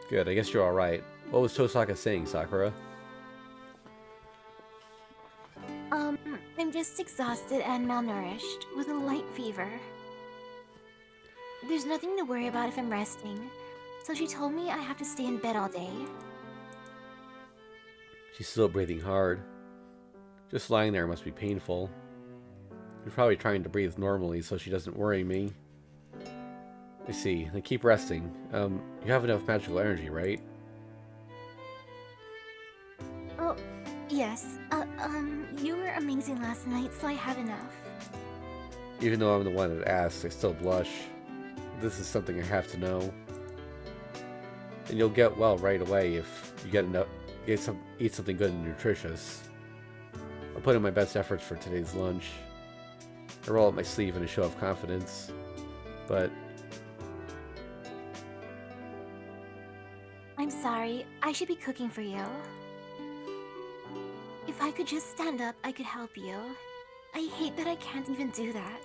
Good, I guess you're alright. What was Tosaka saying, Sakura? I'm just exhausted and malnourished, with a light fever. There's nothing to worry about if I'm resting, so she told me I have to stay in bed all day. She's still breathing hard. Just lying there must be painful. She's probably trying to breathe normally so she doesn't worry me. I see. Then keep resting. You have enough magical energy, right? Oh, yes. You were amazing last night, so I have enough. Even though I'm the one that asked, I still blush. This is something I have to know. And you'll get well right away if you eat something good and nutritious. I'll put in my best efforts for today's lunch. I roll up my sleeve in a show of confidence. But I'm sorry. I should be cooking for you. If I could just stand up, I could help you. I hate that I can't even do that.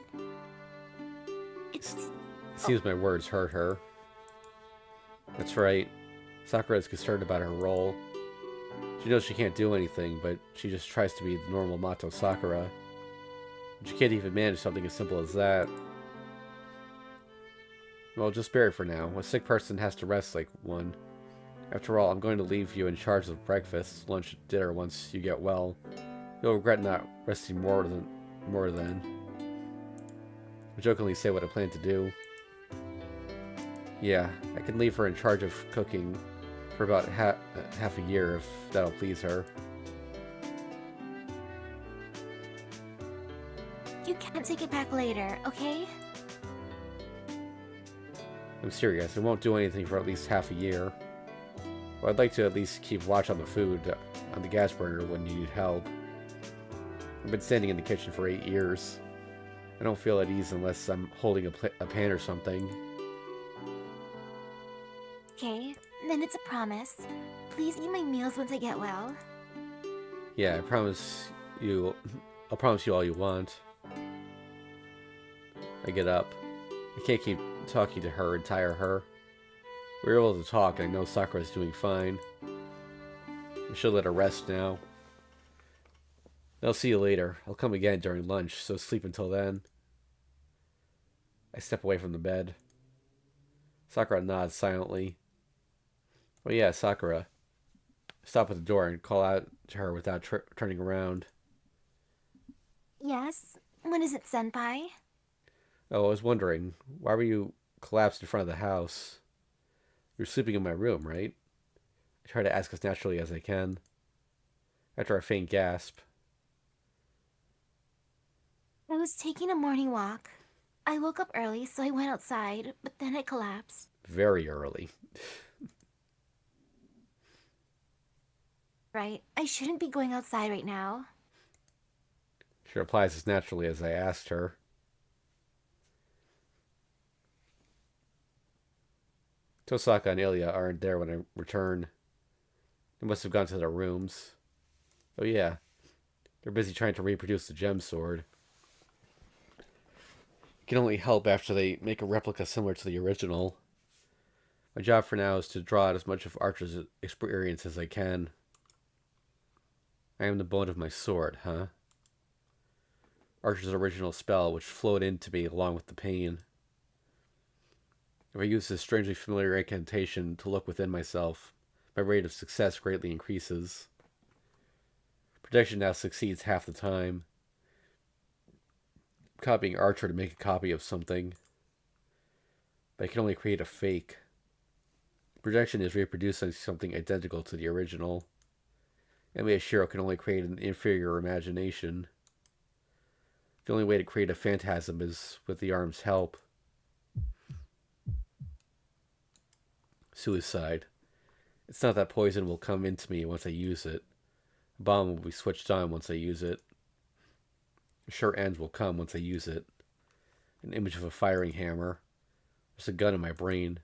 it seems my words hurt her. That's right. Sakura is concerned about her role. She knows she can't do anything, but she just tries to be the normal Mato Sakura. She can't even manage something as simple as that. Well, just bear it for now. A sick person has to rest like one. After all, I'm going to leave you in charge of breakfast, lunch, and dinner once you get well. You'll regret not resting more then. I jokingly say what I plan to do. Yeah, I can leave her in charge of cooking for about half a year if that'll please her. You can't take it back later, okay? I'm serious, I won't do anything for at least half a year. Well, I'd like to at least keep watch on the food on the gas burner when you need help. I've been standing in the kitchen for 8 years. I don't feel at ease unless I'm holding a pan or something. Okay, then it's a promise. Please eat my meals once I get well. Yeah, I'll promise you all you want. I get up. I can't keep talking to her and tire her. We're able to talk, and I know Sakura's doing fine. I should let her rest now. I'll see you later. I'll come again during lunch, so sleep until then. I step away from the bed. Sakura nods silently. Oh yeah, Sakura. I stop at the door and call out to her without turning around. Yes? When is it, Senpai? Oh, I was wondering, why were you collapsed in front of the house? You're sleeping in my room, right? I try to ask as naturally as I can. After a faint gasp. I was taking a morning walk. I woke up early, so I went outside, but then I collapsed. Very early. Right, I shouldn't be going outside right now. She replies as naturally as I asked her. Tosaka and Ilya aren't there when I return. They must have gone to their rooms. Oh yeah, they're busy trying to reproduce the gem sword. It can only help after they make a replica similar to the original. My job for now is to draw out as much of Archer's experience as I can. I am the bone of my sword, huh? Archer's original spell, which flowed into me along with the pain. If I use this strangely familiar incantation to look within myself, my rate of success greatly increases. Projection now succeeds half the time. I'm copying Archer to make a copy of something, but I can only create a fake. Projection is reproducing something identical to the original. Anyway, Shirou can only create an inferior imagination. The only way to create a phantasm is with the arm's help. Suicide. It's not that poison will come into me once I use it. A bomb will be switched on once I use it. A sure end will come once I use it. An image of a firing hammer. There's a gun in my brain.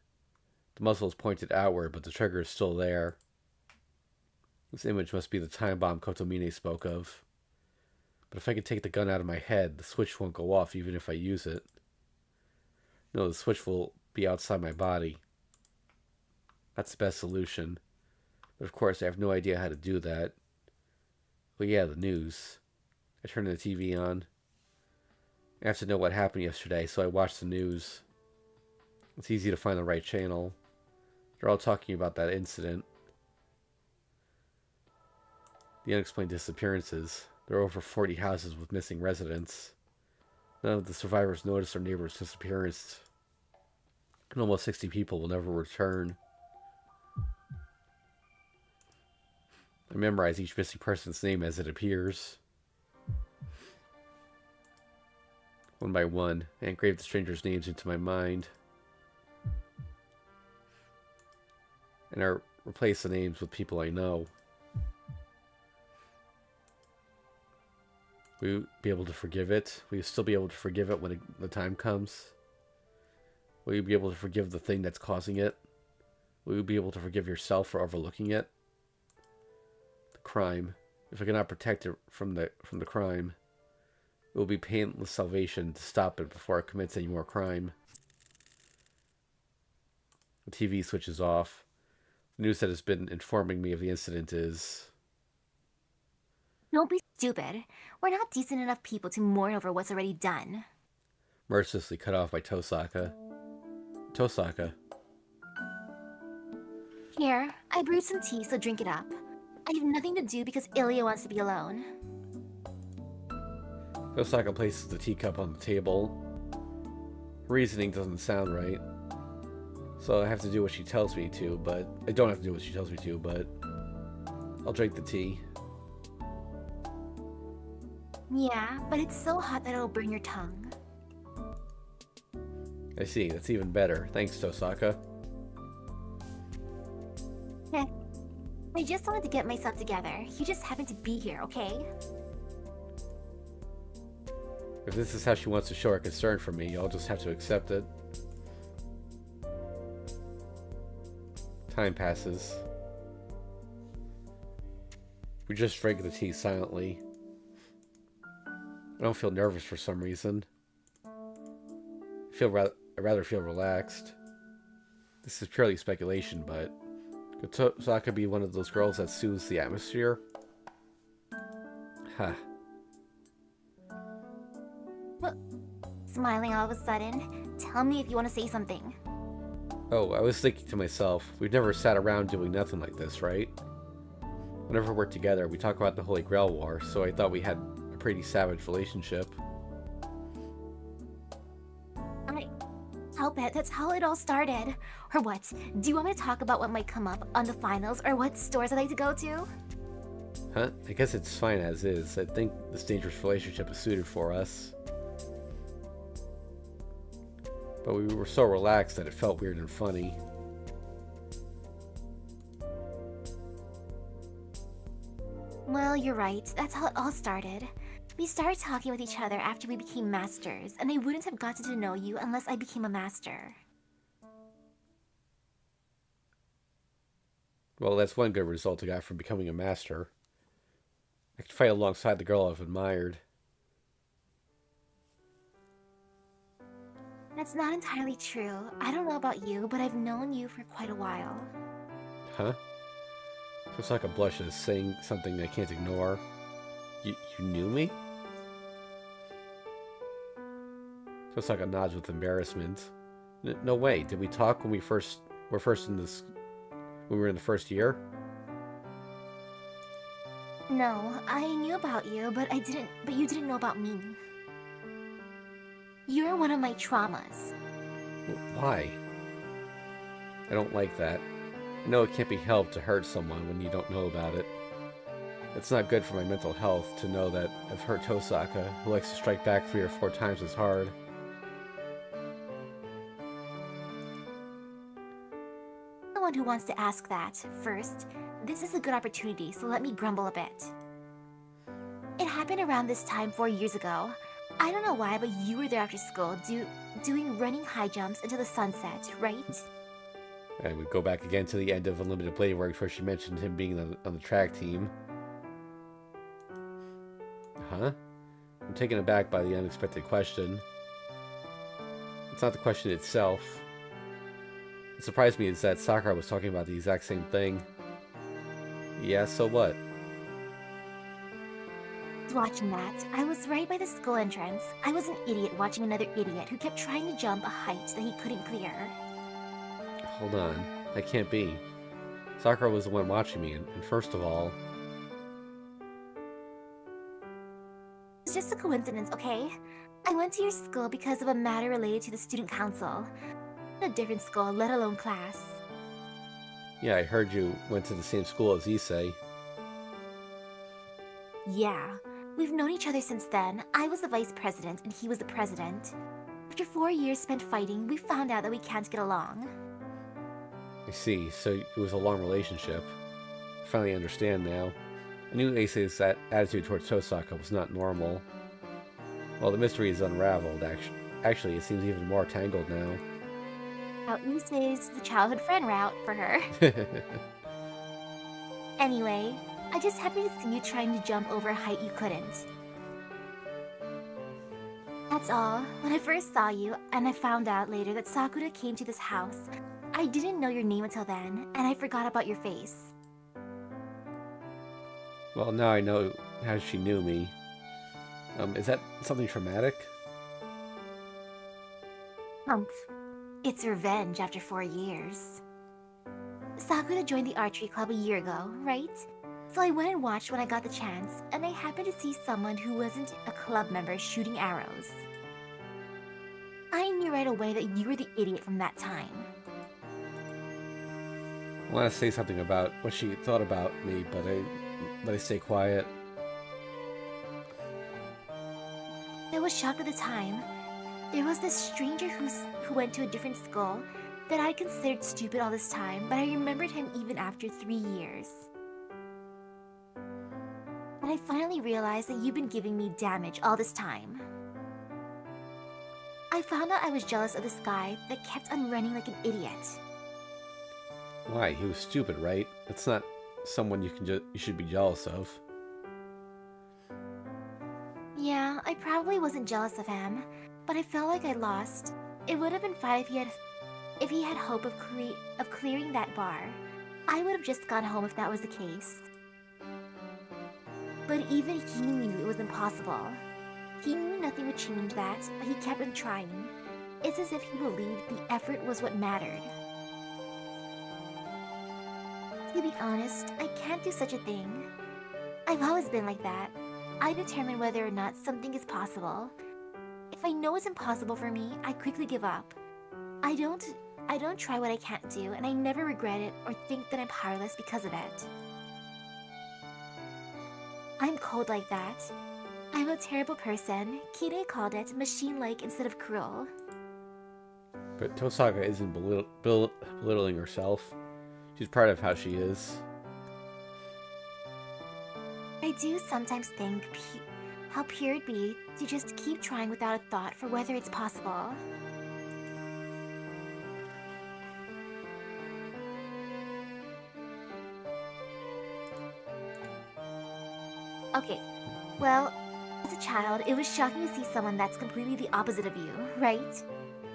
The muzzle is pointed outward, but the trigger is still there. This image must be the time bomb Kotomine spoke of. But if I can take the gun out of my head, the switch won't go off even if I use it. No, the switch will be outside my body. That's the best solution. But of course, I have no idea how to do that. Well, yeah, the news. I turned the TV on. I have to know what happened yesterday, so I watched the news. It's easy to find the right channel. They're all talking about that incident. The unexplained disappearances. There are over 40 houses with missing residents. None of the survivors noticed their neighbor's disappearance. And almost 60 people will never return. I memorize each missing person's name as it appears. One by one, I engrave the strangers' names into my mind. And I replace the names with people I know. Will you be able to forgive it? Will you still be able to forgive it when the time comes? Will you be able to forgive the thing that's causing it? Will you be able to forgive yourself for overlooking it? The crime. If I cannot protect it from the crime, it will be painless salvation to stop it before it commits any more crime. The TV switches off. The news that has been informing me of the incident is... Don't be stupid. We're not decent enough people to mourn over what's already done. mercilessly cut off by Tosaka. Tosaka. Here, I brewed some tea, so drink it up. I have nothing to do because Ilya wants to be alone. Tosaka places the teacup on the table. Reasoning doesn't sound right. So I have to do what she tells me to, but... I don't have to do what she tells me to, but... I'll drink the tea. Yeah, but it's so hot that it'll burn your tongue. I see, that's even better. Thanks, Tosaka. Heh. I just wanted to get myself together. You just happened to be here, okay? If this is how she wants to show her concern for me, I'll just have to accept it. Time passes. We just drank the tea silently. I don't feel nervous for some reason. I rather feel relaxed. This is purely speculation, but could Tosaka be one of those girls that soothes the atmosphere? Huh. Smiling all of a sudden. Tell me if you want to say something. Oh, I was thinking to myself, we've never sat around doing nothing like this, right? Whenever we're together, we talk about the Holy Grail War, so I thought we had a pretty savage relationship. I'll bet that's how it all started. Or what? Do you want me to talk about what might come up on the finals or what stores I'd like to go to? Huh? I guess it's fine as is. I think this dangerous relationship is suited for us. But we were so relaxed that it felt weird and funny. Well, you're right. That's how it all started. We started talking with each other after we became masters, and I wouldn't have gotten to know you unless I became a master. Well, that's one good result I got from becoming a master. I could fight alongside the girl I've admired. That's not entirely true. I don't know about you, but I've known you for quite a while. Huh? Tosaka blushes, saying something I can't ignore. You knew me? Tosaka nods with embarrassment. No way. Did we talk when we were in the first year? No, I knew about you, but you didn't know about me. You're one of my traumas. Why? I don't like that. I know it can't be helped to hurt someone when you don't know about it. It's not good for my mental health to know that I've hurt Tosaka, who likes to strike back 3 or 4 times as hard. The one who wants to ask that. First, this is a good opportunity, so let me grumble a bit. It happened around this time 4 years ago. I don't know why, but you were there after school, doing running high jumps into the sunset, right? And we go back again to the end of Unlimited Blade Works, where she mentioned him being on the track team. Huh? I'm taken aback by the unexpected question. It's not the question itself. What surprised me is that Sakura was talking about the exact same thing. Yeah, so what? Watching that, I was right by the school entrance. I was an idiot watching another idiot who kept trying to jump a height that he couldn't clear. Hold on. That can't be. Sakura was the one watching me, and first of all... It's just a coincidence, okay? I went to your school because of a matter related to the student council. A different school, let alone class. Yeah, I heard you went to the same school as Issei. Yeah, we've known each other since then. I was the vice president and he was the president. After 4 years spent fighting, we found out that we can't get along. I see, so it was a long relationship. I finally understand now. I knew Issei's attitude towards Tosaka was not normal. Well, the mystery is unraveled, actually. It seems even more tangled now. How Issei's the childhood friend route for her. Anyway, I just happened to see you trying to jump over a height you couldn't. That's all. When I first saw you, and I found out later that Sakura came to this house, I didn't know your name until then, and I forgot about your face. Well, now I know how she knew me. Is that something traumatic? Humph. It's revenge after 4 years. Sakura joined the archery club a year ago, right? So I went and watched when I got the chance, and I happened to see someone who wasn't a club member shooting arrows. I knew right away that you were the idiot from that time. I want to say something about what she thought about me, but I stay quiet. I was shocked at the time. There was this stranger who went to a different school that I considered stupid all this time, but I remembered him even after 3 years. And I finally realized that you've been giving me damage all this time. I found out I was jealous of this guy that kept on running like an idiot. Why? He was stupid, right? That's not someone you should be jealous of. Yeah, I probably wasn't jealous of him, but I felt like I lost. It would have been fine if he had hope of clearing that bar. I would have just gone home if that was the case. But even he knew it was impossible. He knew nothing would change that, but he kept on trying. It's as if he believed the effort was what mattered. To be honest, I can't do such a thing. I've always been like that. I determine whether or not something is possible. If I know it's impossible for me, I quickly give up. I don't try what I can't do, and I never regret it or think that I'm powerless because of it. I'm cold like that. I'm a terrible person. Kide called it machine-like instead of cruel. But Tosaka isn't belittling herself. She's proud of how she is. I do sometimes think how pure it'd be to just keep trying without a thought for whether it's possible. Okay, well, as a child, it was shocking to see someone that's completely the opposite of you, right?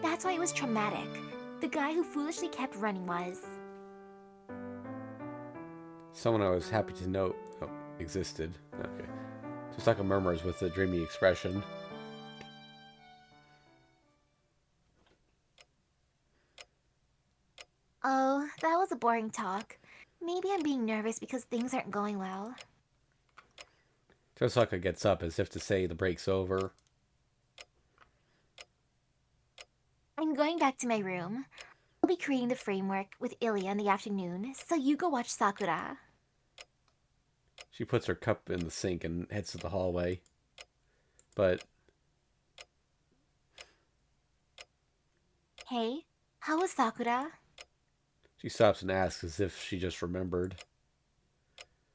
That's why it was traumatic. The guy who foolishly kept running was... Someone I was happy to know existed. Okay. Tosaka murmurs with a dreamy expression. Oh, that was a boring talk. Maybe I'm being nervous because things aren't going well. Tosaka gets up as if to say the break's over. I'm going back to my room. I'll be creating the framework with Ilya in the afternoon, so you go watch Sakura. She puts her cup in the sink and heads to the hallway. But... Hey, how was Sakura? She stops and asks as if she just remembered.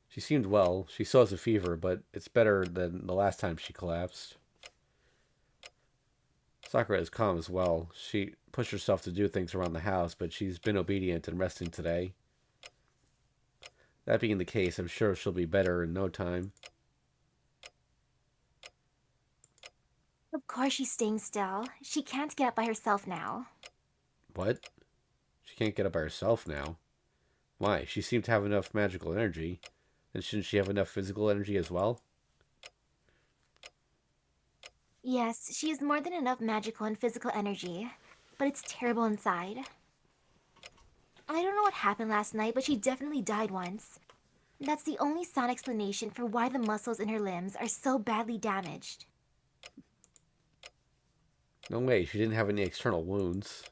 She seemed well. She still has a fever, but it's better than the last time she collapsed. Sakura is calm as well. She pushed herself to do things around the house, but she's been obedient and resting today. That being the case, I'm sure she'll be better in no time. Of course she's staying still. She can't get up by herself now. What? She can't get up by herself now. Why? She seemed to have enough magical energy. And shouldn't she have enough physical energy as well? Yes, she has more than enough magical and physical energy, but it's terrible inside. I don't know what happened last night, but she definitely died once. That's the only sound explanation for why the muscles in her limbs are so badly damaged. No way, she didn't have any external wounds.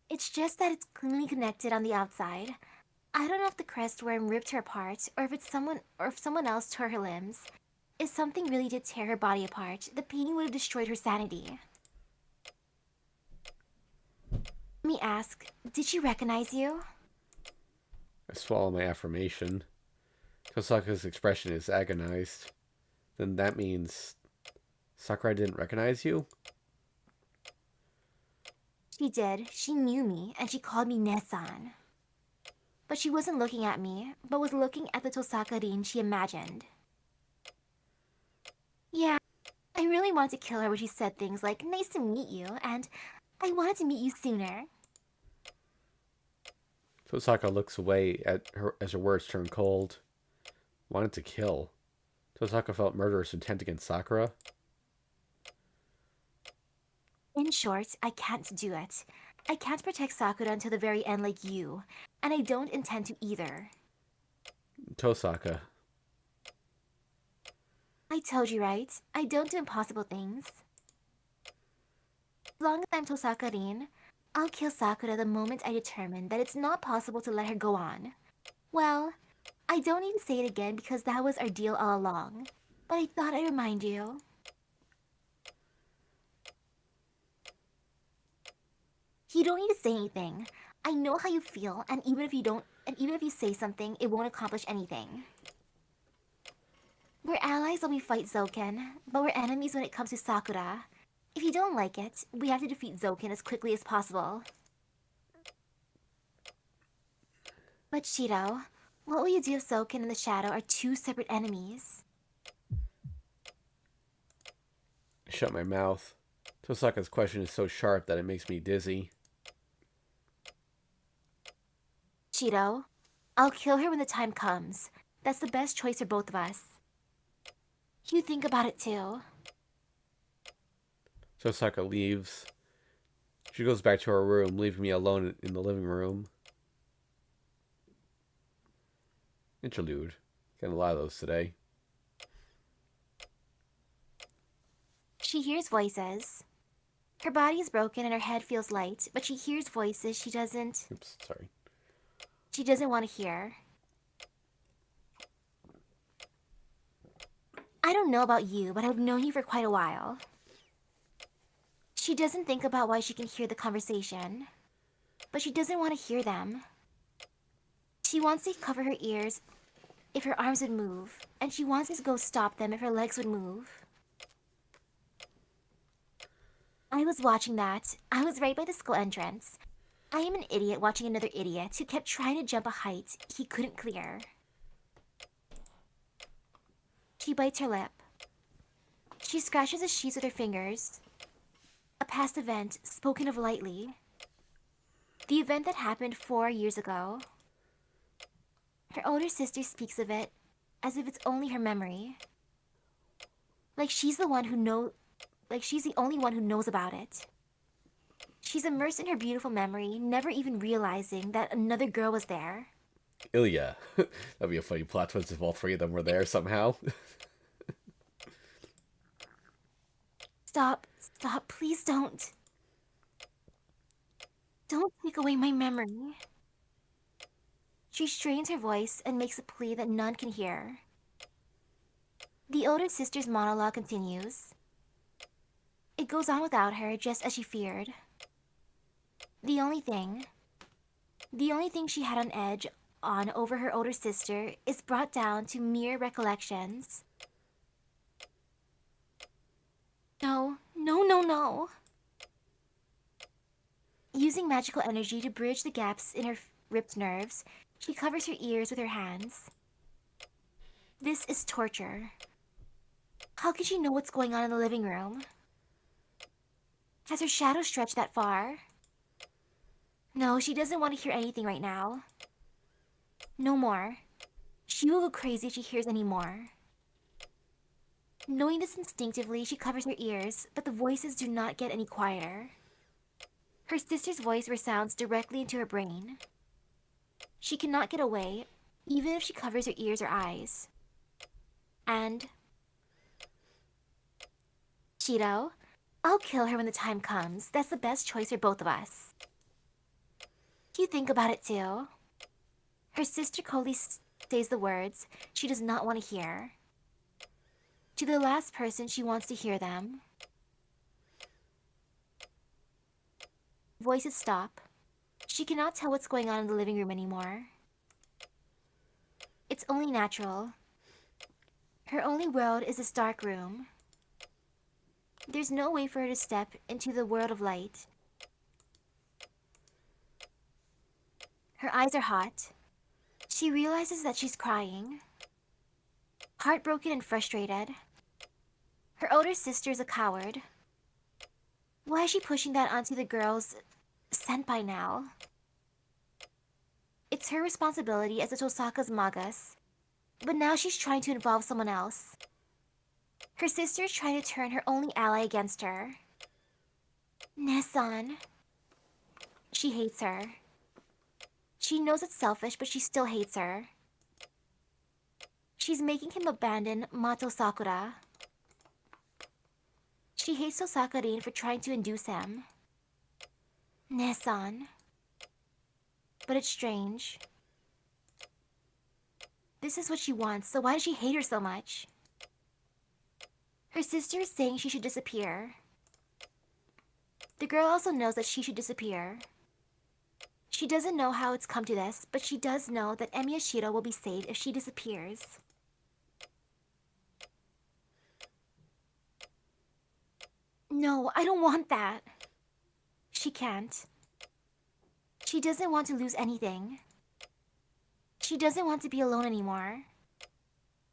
It's just that it's cleanly connected on the outside. I don't know if the crest worm ripped her apart, or if someone else tore her limbs. If something really did tear her body apart, the pain would have destroyed her sanity. Let me ask, did she recognize you? I swallow my affirmation. Tosaka's expression is agonized. Then that means Sakurai didn't recognize you? She did. She knew me, and she called me Nesan. But she wasn't looking at me, but was looking at the Tosaka-rin she imagined. Yeah, I really wanted to kill her when she said things like, "Nice to meet you," and "I wanted to meet you sooner." Tosaka looks away at her as her words turn cold. Wanted to kill. Tosaka felt murderous intent against Sakura. In short, I can't do it. I can't protect Sakura until the very end like you, and I don't intend to either. Tosaka. I told you, right? I don't do impossible things. As long as I'm Tosaka-rin, I'll kill Sakura the moment I determine that it's not possible to let her go on. Well, I don't need to say it again because that was our deal all along, but I thought I'd remind you. You don't need to say anything. I know how you feel, and even if you say something, it won't accomplish anything. We're allies when we fight Zoken, but we're enemies when it comes to Sakura. If you don't like it, we have to defeat Zoken as quickly as possible. But Shirou, what will you do if Zoken and the Shadow are two separate enemies? I shut my mouth. Tosaka's question is so sharp that it makes me dizzy. Shirou, I'll kill her when the time comes. That's the best choice for both of us. You think about it too. Tosaka leaves. She goes back to her room, leaving me alone in the living room. Interlude. Getting a lot of those today. She hears voices. Her body is broken and her head feels light, but she hears voices she doesn't want to hear. I don't know about you, but I've known you for quite a while. She doesn't think about why she can hear the conversation, but she doesn't want to hear them. She wants to cover her ears if her arms would move, and she wants to go stop them if her legs would move. I was watching that. I was right by the school entrance. I am an idiot watching another idiot who kept trying to jump a height he couldn't clear. She bites her lip. She scratches the sheets with her fingers. A past event, spoken of lightly. The event that happened 4 years ago. Her older sister speaks of it as if it's only her memory. Like she's the only one who knows about it. She's immersed in her beautiful memory, never even realizing that another girl was there. Ilya. That'd be a funny plot twist if all three of them were there somehow. Stop, please don't. Don't take away my memory. She strains her voice and makes a plea that none can hear. The older sister's monologue continues. It goes on without her, just as she feared. The only thing she had on edge on over her older sister is brought down to mere recollections. No, no, no, no. Using magical energy to bridge the gaps in her ripped nerves, she covers her ears with her hands. This is torture. How could she know what's going on in the living room? Has her shadow stretched that far? No, she doesn't want to hear anything right now. No more. She will go crazy if she hears any more. Knowing this instinctively, she covers her ears, but the voices do not get any quieter. Her sister's voice resounds directly into her brain. She cannot get away, even if she covers her ears or eyes. And... Shirou, I'll kill her when the time comes. That's the best choice for both of us. You think about it too. Her sister coldly says the words she does not want to hear. To the last person she wants to hear them. Voices stop. She cannot tell what's going on in the living room anymore. It's only natural. Her only world is this dark room. There's no way for her to step into the world of light. Her eyes are hot. She realizes that she's crying. Heartbroken and frustrated. Her older sister is a coward. Why is she pushing that onto the girl's senpai now? It's her responsibility as a Tosaka's magus, but now she's trying to involve someone else. Her sister is trying to turn her only ally against her. Nessan. She hates her. She knows it's selfish, but she still hates her. She's making him abandon Mato Sakura. She hates Tosaka-rin for trying to induce him. Nessan. But it's strange. This is what she wants, so why does she hate her so much? Her sister is saying she should disappear. The girl also knows that she should disappear. She doesn't know how it's come to this, but she does know that Emiyashiro will be saved if she disappears. No, I don't want that. She can't. She doesn't want to lose anything. She doesn't want to be alone anymore.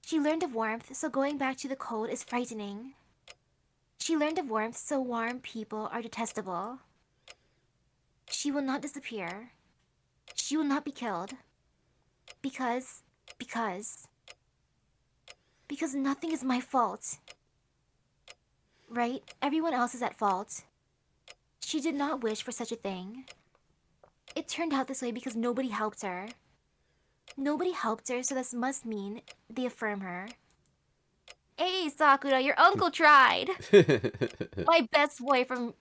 She learned of warmth, so going back to the cold is frightening. She learned of warmth, so warm people are detestable. She will not disappear. She will not be killed. Because nothing is my fault. Right? Everyone else is at fault. She did not wish for such a thing. It turned out this way because nobody helped her. Nobody helped her, so this must mean they affirm her. Hey, Sakura, your uncle tried! My best boy from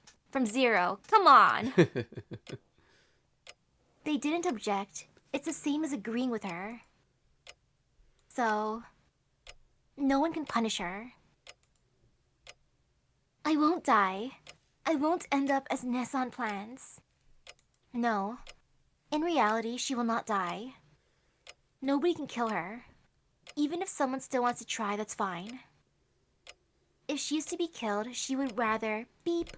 Zero. Come on! They didn't object. It's the same as agreeing with her. So, no one can punish her. I won't die. I won't end up as Nessan plans. No. In reality, she will not die. Nobody can kill her. Even if someone still wants to try, that's fine. If she's to be killed, she would rather beep.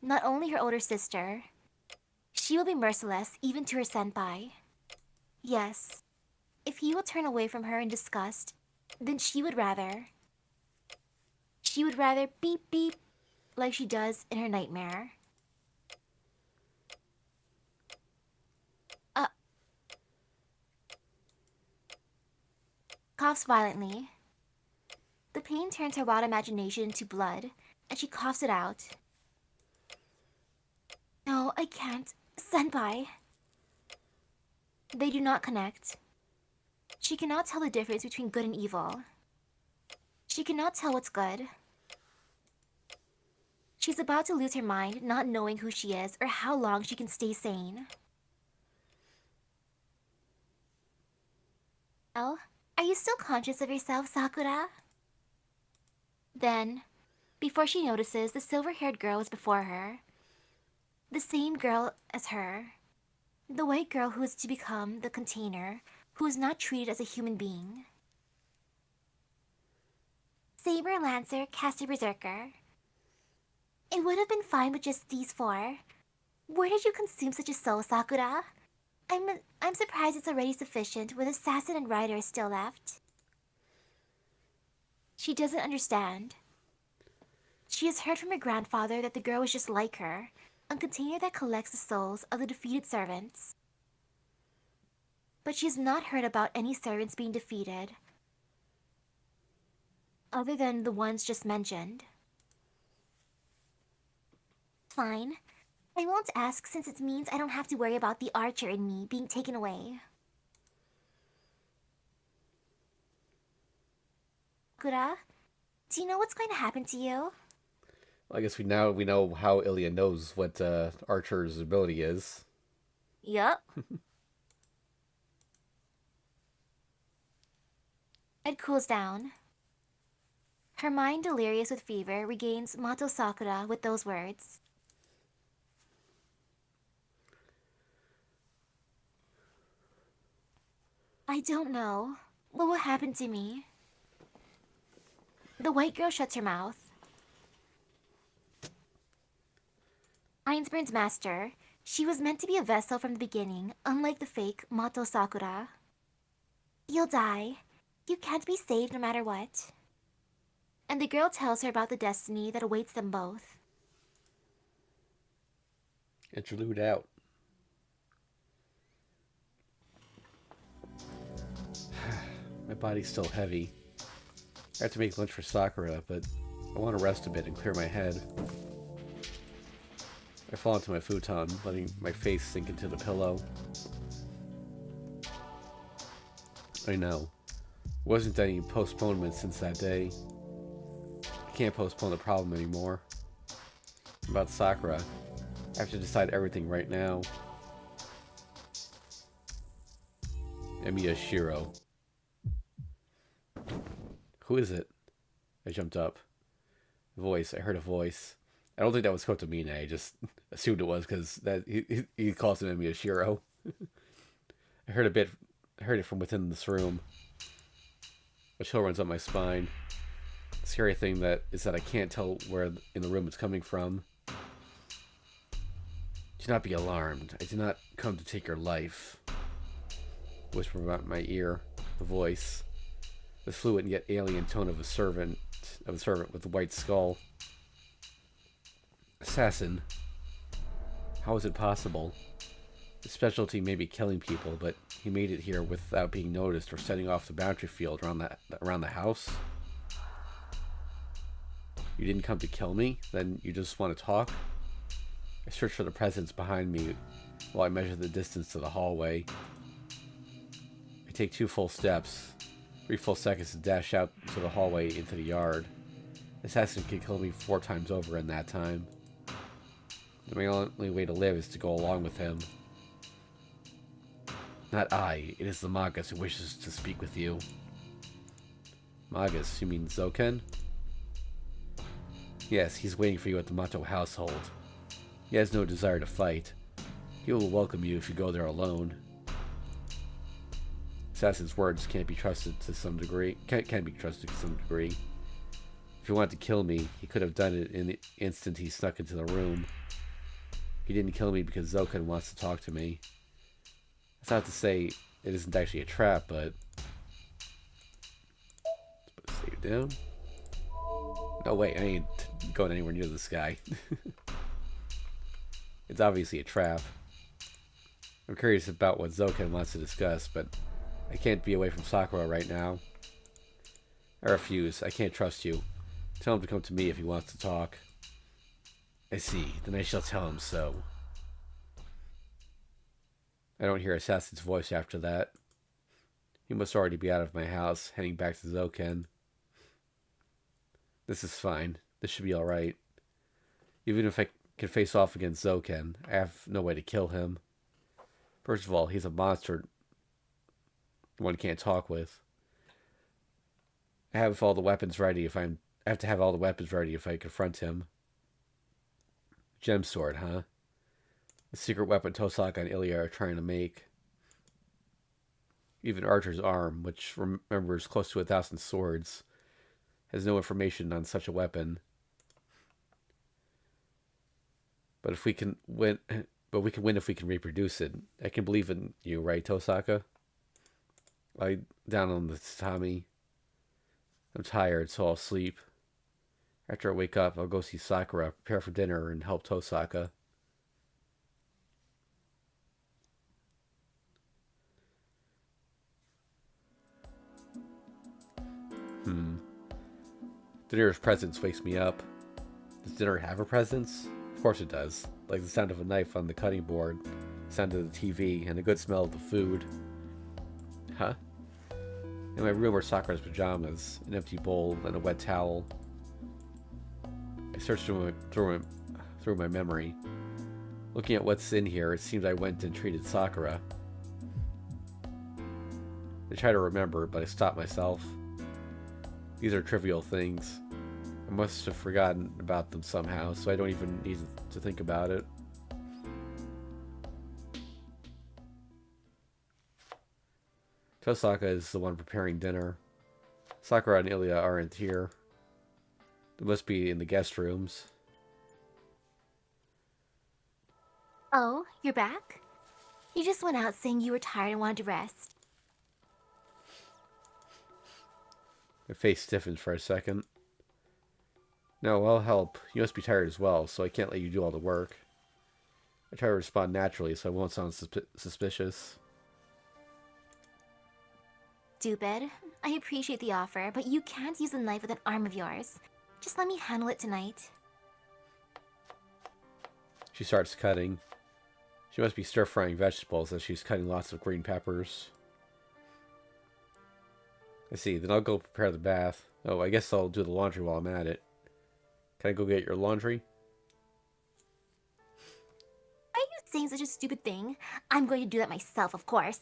Not only her older sister, she will be merciless even to her senpai. Yes, if he will turn away from her in disgust, then she would rather. She would rather beep beep like she does in her nightmare. Coughs violently. The pain turns her wild imagination into blood, and she coughs it out. No, I can't. Senpai. They do not connect. She cannot tell the difference between good and evil. She cannot tell what's good. She's about to lose her mind, not knowing who she is or how long she can stay sane. Well, are you still conscious of yourself, Sakura? Then, before she notices, the silver-haired girl is before her. The same girl as her. The white girl who is to become the container, who is not treated as a human being. Saber Lancer, Caster Berserker. It would have been fine with just these four. Where did you consume such a soul, Sakura? I'm surprised it's already sufficient with Assassin and Rider still left. She doesn't understand. She has heard from her grandfather that the girl was just like her, a container that collects the souls of the defeated servants. But she has not heard about any servants being defeated, other than the ones just mentioned. Fine. I won't ask since it means I don't have to worry about the archer in me being taken away. Kura, do you know what's going to happen to you? Well, I guess we know how Ilya knows what Archer's ability is. Yup. It cools down. Her mind, delirious with fever, regains Mato Sakura with those words. I don't know. What will happen to me? The white girl shuts her mouth. Ainsburn's master. She was meant to be a vessel from the beginning, unlike the fake Mato Sakura. You'll die. You can't be saved no matter what. And the girl tells her about the destiny that awaits them both. Interlude out. My body's still heavy. I have to make lunch for Sakura, but I want to rest a bit and clear my head. I fall into my futon, letting my face sink into the pillow. I know. There wasn't any postponement since that day. I can't postpone the problem anymore. About Sakura, I have to decide everything right now. Emiya Shirou. Who is it? I jumped up. I heard a voice. I don't think that was Kotomine. I just assumed it was because that he calls him Emiya Shirou. I heard it from within this room. A chill runs up my spine. The scary thing is that I can't tell where in the room it's coming from. Do not be alarmed. I did not come to take your life. Whisper about my ear. The voice. The fluid and yet alien tone of a servant with a white skull. Assassin. How is it possible? His specialty may be killing people, but he made it here without being noticed or setting off the boundary field around the house. You didn't come to kill me? Then you just want to talk? I search for the presence behind me while I measure the distance to the hallway. I take 2 full steps. 3 full seconds to dash out to the hallway into the yard. Assassin can kill me 4 times over in that time. My only way to live is to go along with him. Not I. It is the Magus who wishes to speak with you. Magus? You mean Zoken? Yes, he's waiting for you at the Mato household. He has no desire to fight. He will welcome you if you go there alone. Assassin's words can't be trusted to some degree. Can be trusted to some degree. If he wanted to kill me, he could have done it in the instant he snuck into the room. He didn't kill me because Zoken wants to talk to me. That's not to say it isn't actually a trap, but... Let's put save down. No, wait, I ain't going anywhere near this guy. It's obviously a trap. I'm curious about what Zoken wants to discuss, but I can't be away from Sakura right now. I refuse. I can't trust you. Tell him to come to me if he wants to talk. I see. Then I shall tell him so. I don't hear Assassin's voice after that. He must already be out of my house, heading back to Zoken. This is fine. This should be alright. Even if I can face off against Zoken, I have no way to kill him. First of all, he's a monster one can't talk with. I have all the weapons ready I have to have all the weapons ready if I confront him. Gem sword, huh? The secret weapon Tosaka and Ilya are trying to make. Even Archer's arm, which remembers close to 1,000 swords, has no information on such a weapon. But we can win if we can reproduce it. I can believe in you, right, Tosaka? Lie down on the tatami. I'm tired, so I'll sleep. After I wake up, I'll go see Sakura, prepare for dinner, and help Tosaka. Dinner's presence wakes me up. Does dinner have a presence? Of course it does. Like the sound of a knife on the cutting board, the sound of the TV, and the good smell of the food. Huh? In my room are Sakura's pajamas, an empty bowl, and a wet towel. I searched through my memory. Looking at what's in here, it seems I went and treated Sakura. I try to remember, but I stop myself. These are trivial things. I must have forgotten about them somehow, so I don't even need to think about it. Tosaka is the one preparing dinner. Sakura and Ilya aren't here. They must be in the guest rooms. Oh, you're back? You just went out saying you were tired and wanted to rest. My face stiffens for a second. No, I'll help. You must be tired as well, so I can't let you do all the work. I try to respond naturally so I won't sound suspicious. Stupid. I appreciate the offer, but you can't use a knife with an arm of yours. Just let me handle it tonight. She starts cutting. She must be stir-frying vegetables as she's cutting lots of green peppers. I see. Then I'll go prepare the bath. Oh, I guess I'll do the laundry while I'm at it. Can I go get your laundry? Are you saying such a stupid thing? I'm going to do that myself, of course.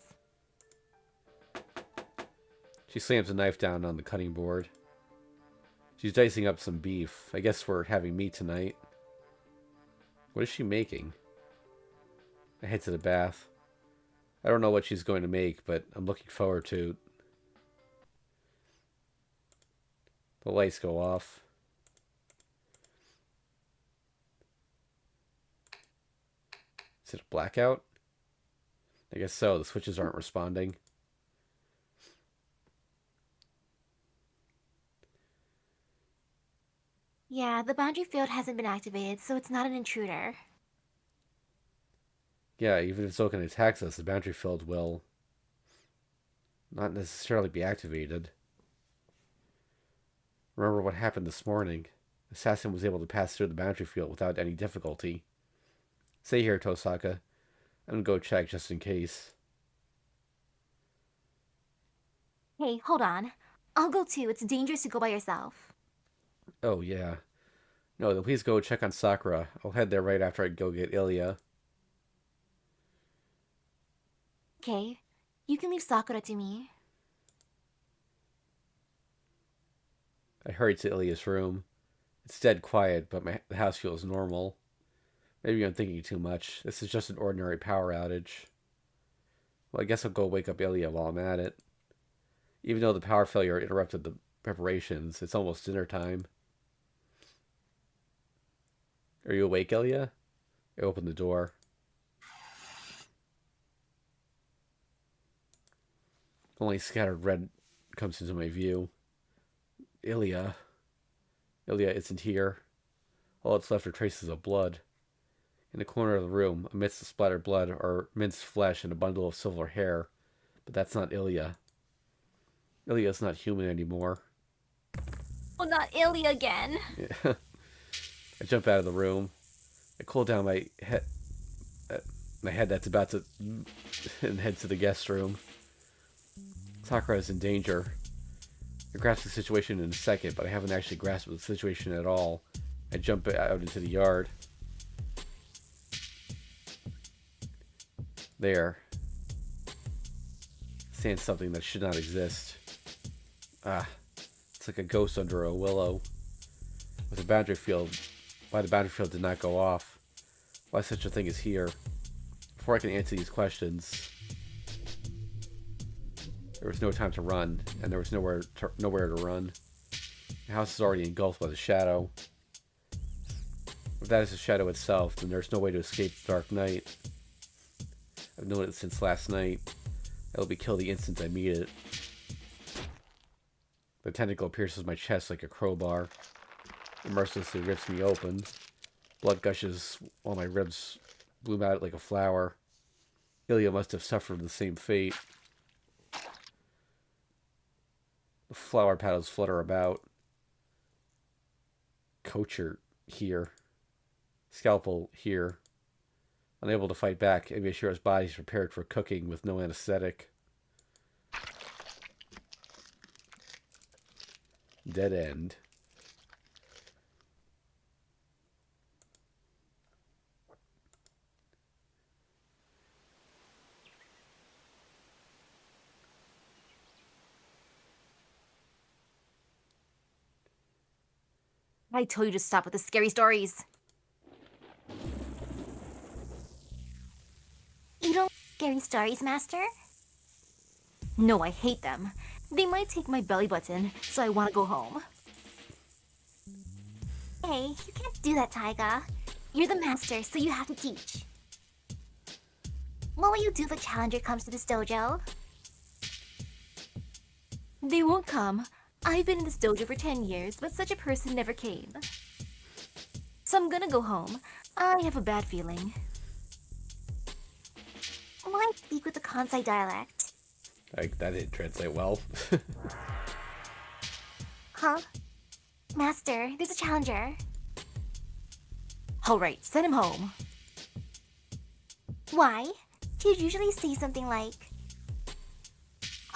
She slams a knife down on the cutting board. She's dicing up some beef. I guess we're having meat tonight. What is she making? I head to the bath. I don't know what she's going to make, but I'm looking forward to it. The lights go off. Is it a blackout? I guess so. The switches aren't responding. Yeah, the boundary field hasn't been activated, so it's not an intruder. Yeah, even if it's looking attacks us, the boundary field will not necessarily be activated. Remember what happened this morning. Assassin was able to pass through the boundary field without any difficulty. Stay here, Tosaka. I'm gonna go check just in case. Hey, hold on. I'll go too. It's dangerous to go by yourself. Oh, yeah. No, then please go check on Sakura. I'll head there right after I go get Ilya. Okay, you can leave Sakura to me. I hurry to Ilya's room. It's dead quiet, but the house feels normal. Maybe I'm thinking too much. This is just an ordinary power outage. Well, I guess I'll go wake up Ilya while I'm at it. Even though the power failure interrupted the preparations, it's almost dinner time. Are you awake, Ilya? I open the door. Only scattered red comes into my view. Ilya. Ilya isn't here. All that's left are traces of blood. In the corner of the room, amidst the splattered blood, are minced flesh and a bundle of silver hair. But that's not Ilya. Ilya's not human anymore. Oh, not Ilya again. Yeah. I jump out of the room. I cool down my head that's about to and head to the guest room. Sakura is in danger. I grasp the situation in a second, but I haven't actually grasped the situation at all. I jump out into the yard. There. Stands something that should not exist. Ah. It's like a ghost under a willow. With a boundary field. Why the boundary field did not go off. Why such a thing is here. Before I can answer these questions, there was no time to run, and there was nowhere to run. The house is already engulfed by the shadow. If that is the shadow itself, then there's no way to escape the dark night. I've known it since last night. I will be killed the instant I meet it. The tentacle pierces my chest like a crowbar. It mercilessly rips me open. Blood gushes while my ribs bloom out like a flower. Ilya must have suffered the same fate. The flower petals flutter about. Cocher here. Scalpel here. Unable to fight back, Shirou's body is prepared for cooking with no anesthetic. Dead end. I told you to stop with the scary stories. You don't like scary stories, Master? No, I hate them. They might take my belly button, so I want to go home. Hey, you can't do that, Taiga. You're the master, so you have to teach. What will you do if a challenger comes to this dojo? They won't come. I've been in this dojo for 10 years, but such a person never came. So I'm gonna go home. I have a bad feeling. Why speak with the Kansai dialect? That didn't translate well. Huh? Master, there's a challenger. Alright, send him home. Why? He'd usually say something like,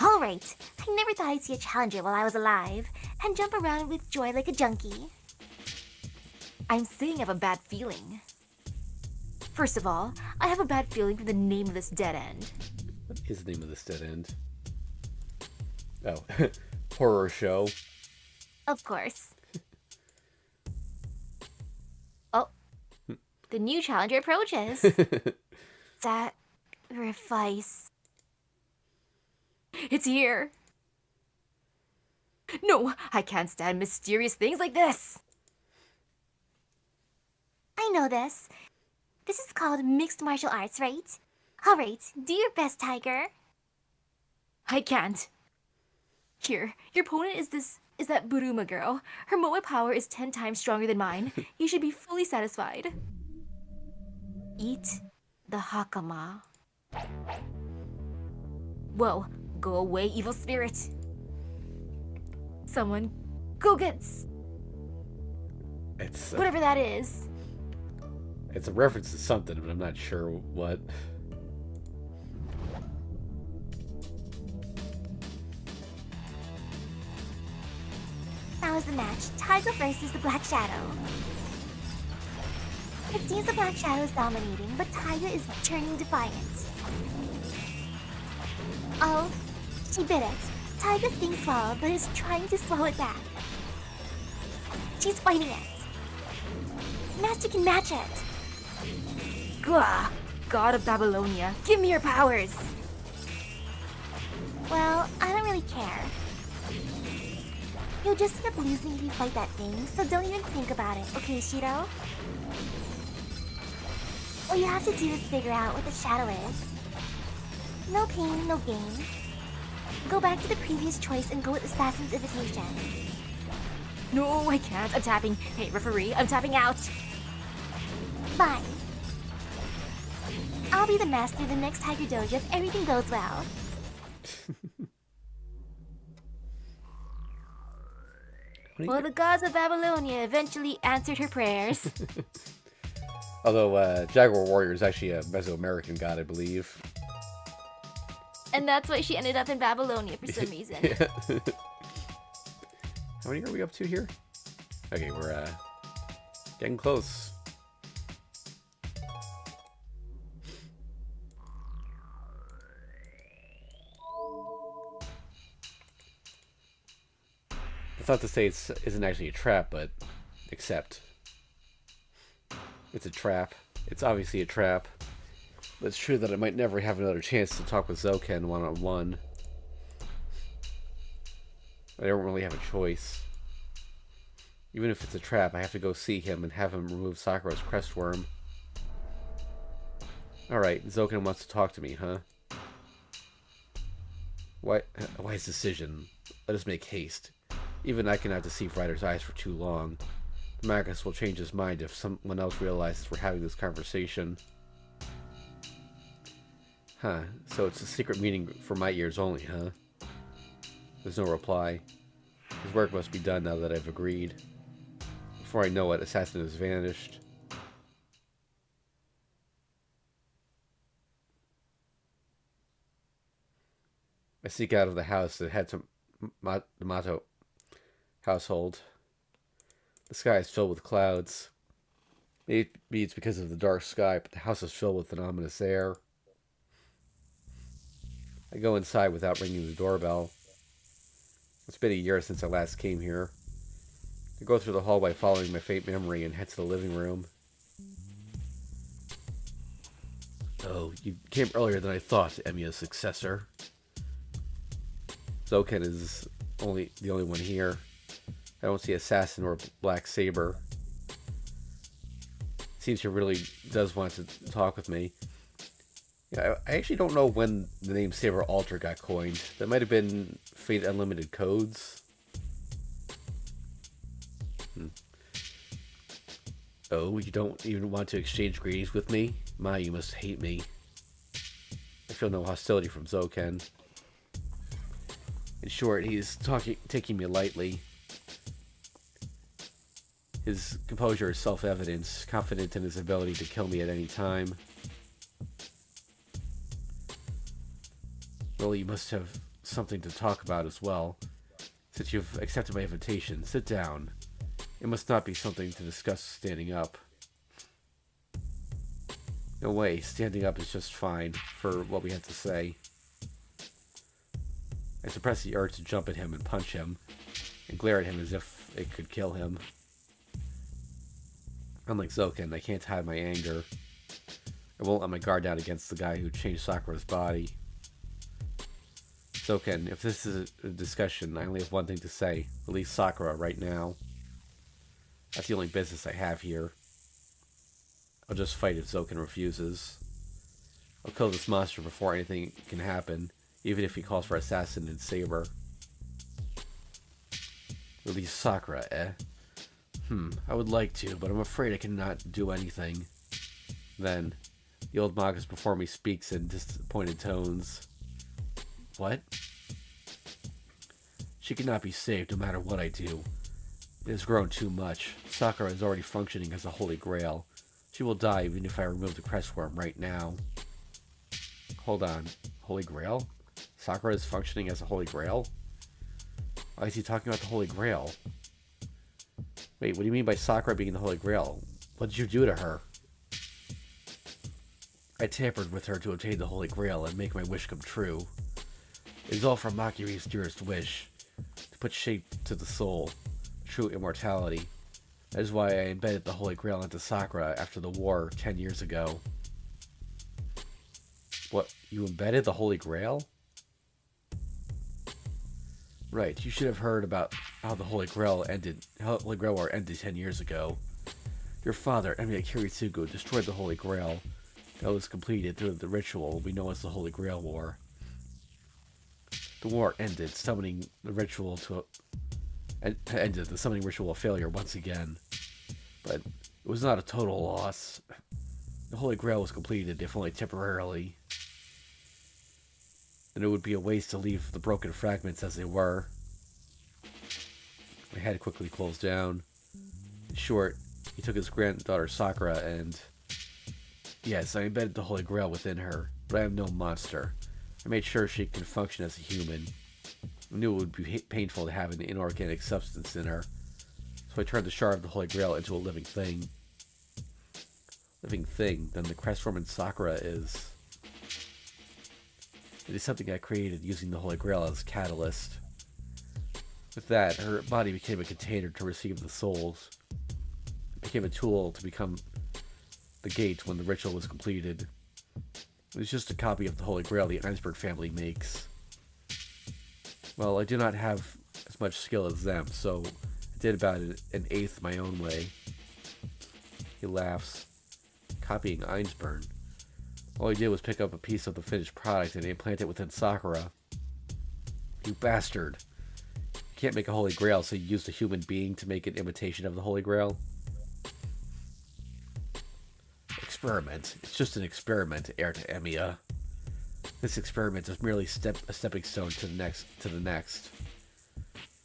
Alright, I never thought I'd see a challenger while I was alive, and jump around with joy like a junkie. I'm saying I have a bad feeling. First of all, I have a bad feeling for the name of this dead end. What is the name of this dead end? Oh, horror show. Of course. Oh, the new challenger approaches. Sacrifice. It's here. No, I can't stand mysterious things like this. I know this. This is called mixed martial arts, right? Alright, do your best, Tiger. I can't. Here, your opponent is that Buruma girl. Her Moe power is 10 times stronger than mine. You should be fully satisfied. Eat the Hakama. Whoa, go away, evil spirit. Someone, go get It's whatever that is. It's a reference to something, but I'm not sure what. That was the match. Tiger versus the Black Shadow. It seems the Black Shadow is dominating, but Tiger is turning defiant. Oh, she bit it. Tiger's being swallowed, but is trying to swallow it back. She's fighting it. Master can match it. Gah, God of Babylonia, give me your powers. Well, I don't really care. You'll just end up losing if you fight that thing, so don't even think about it, okay, Shirou? All you have to do is figure out what the shadow is. No pain, no gain. Go back to the previous choice and go with Assassin's Invitation. No, I can't. I'm tapping. Hey, referee, I'm tapping out. Fine. I'll be the master of the next Tiger Dojo if everything goes well. Well, the gods of Babylonia eventually answered her prayers. Although Jaguar Warrior is actually a Mesoamerican god, I believe. And that's why she ended up in Babylonia for some reason. Yeah. How many are we up to here? Okay, we're getting close. It's not to say it isn't actually a trap, but except it's a trap. It's obviously a trap. But it's true that I might never have another chance to talk with Zouken one-on-one. I don't really have a choice. Even if it's a trap, I have to go see him and have him remove Sakura's crestworm. Alright, Zouken wants to talk to me, huh? Wise decision. Let us make haste. Even I cannot deceive Ryder's eyes for too long. Marcus will change his mind if someone else realizes we're having this conversation. Huh, so it's a secret meeting for my ears only, huh? There's no reply. His work must be done now that I've agreed. Before I know it, Assassin has vanished. I sneak out of the house that head to the Mato household. The sky is filled with clouds. Maybe it's because of the dark sky, but the house is filled with an ominous air. I go inside without ringing the doorbell. It's been a year since I last came here. I go through the hallway following my faint memory and head to the living room. Oh, you came earlier than I thought, Emiya's successor. Zoken is the only one here. I don't see Assassin or Black Saber. Seems he really does want to talk with me. Yeah, I actually don't know when the name Saber Alter got coined. That might have been Fate Unlimited Codes. Oh, you don't even want to exchange greetings with me? My, you must hate me. I feel no hostility from Zoken. In short, he's taking me lightly. His composure is self-evident, confident in his ability to kill me at any time. Well, you must have something to talk about as well. Since you've accepted my invitation, sit down. It must not be something to discuss standing up. No way, standing up is just fine for what we have to say. I suppress the urge to jump at him and punch him, and glare at him as if it could kill him. Unlike Zoken, I can't hide my anger. I won't let my guard down against the guy who changed Sakura's body. Zoken, if this is a discussion, I only have one thing to say. Release Sakura right now. That's the only business I have here. I'll just fight if Zoken refuses. I'll kill this monster before anything can happen, even if he calls for Assassin and Saber. Release Sakura, eh? I would like to, but I'm afraid I cannot do anything. Then, the old Magus before me speaks in disappointed tones. What? She cannot be saved no matter what I do. It has grown too much. Sakura is already functioning as a holy grail. She will die even if I remove the crestworm right now. Hold on. Holy grail? Sakura is functioning as a holy grail? Why is he talking about the holy grail? Wait, what do you mean by Sakura being the holy grail? What did you do to her? I tampered with her to obtain the holy grail and make my wish come true. It is all for Makiri's dearest wish, to put shape to the soul, true immortality. That is why I embedded the holy grail into Sakura after the war 10 years ago. What, you embedded the holy grail? Right, you should have heard about how the Holy Grail War ended 10 years ago. Your father, Emiya Kiritsugu, destroyed the Holy Grail. That was completed through the ritual we know as the Holy Grail War. The war ended, summoning the ritual the summoning ritual a failure once again. But it was not a total loss. The Holy Grail was completed, if only temporarily. And it would be a waste to leave the broken fragments as they were. My head quickly closed down. In short, he took his granddaughter Sakura and... Yes, I embedded the Holy Grail within her, but I am no monster. I made sure she could function as a human. I knew it would be painful to have an inorganic substance in her, so I turned the shard of the Holy Grail into a living thing. Living thing, then the crestworm in Sakura is... It is something I created using the Holy Grail as a catalyst. With that, her body became a container to receive the souls. It became a tool to become the gate when the ritual was completed. It was just a copy of the Holy Grail the Einsberg family makes. Well, I do not have as much skill as them, so I did about an eighth my own way. He laughs. Copying Einsberg. All he did was pick up a piece of the finished product and implant it within Sakura. You bastard. can't make a Holy Grail, so you used a human being to make an imitation of the Holy Grail. Experiment. It's just an experiment, heir to Emiya. This experiment is merely a stepping stone to the next.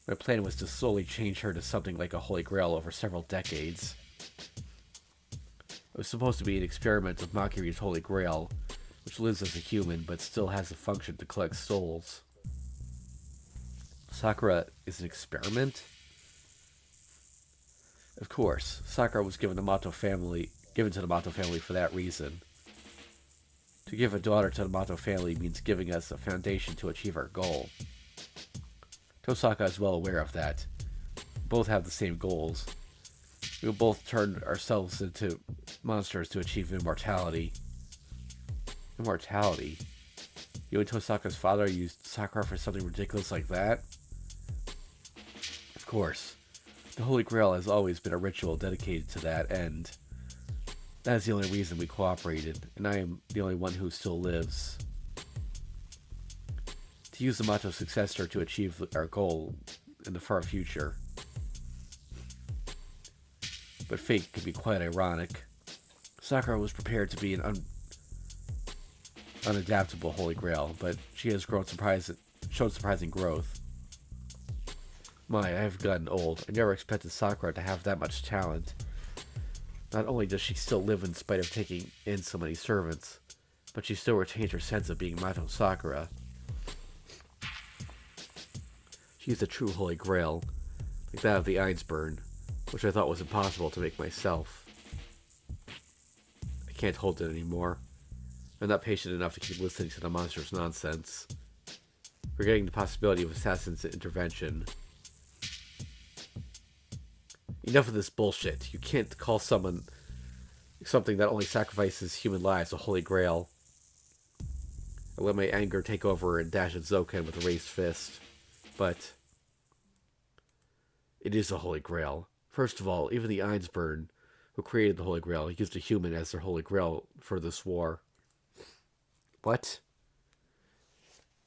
My plan was to slowly change her to something like a Holy Grail over several decades. It was supposed to be an experiment of Makiryu's Holy Grail, which lives as a human but still has the function to collect souls. Sakura is an experiment? Of course, Sakura was given to the Mato family for that reason. To give a daughter to the Mato family means giving us a foundation to achieve our goal. Tosaka is well aware of that. Both have the same goals. We will both turn ourselves into monsters to achieve immortality. Immortality? You and Tosaka's father used Sakura for something ridiculous like that? Of course. The Holy Grail has always been a ritual dedicated to that end. That is the only reason we cooperated, and I am the only one who still lives. To use the Mato's successor to achieve our goal in the far future. But fate can be quite ironic. Sakura was prepared to be an unadaptable Holy Grail, but she has shown surprising growth. I have gotten old. I never expected Sakura to have that much talent. Not only does she still live in spite of taking in so many servants, but she still retains her sense of being Mato Sakura. She is a true Holy Grail, like that of the Einsburn, which I thought was impossible to make myself. I can't hold it anymore. I'm not patient enough to keep listening to the monster's nonsense. Forgetting the possibility of assassin's intervention. Enough of this bullshit. You can't call something that only sacrifices human lives a Holy Grail. I let my anger take over and dash at Zoken with a raised fist. But it is a Holy Grail. First of all, even the Einsburn, who created the Holy Grail, used a human as their Holy Grail for this war. What?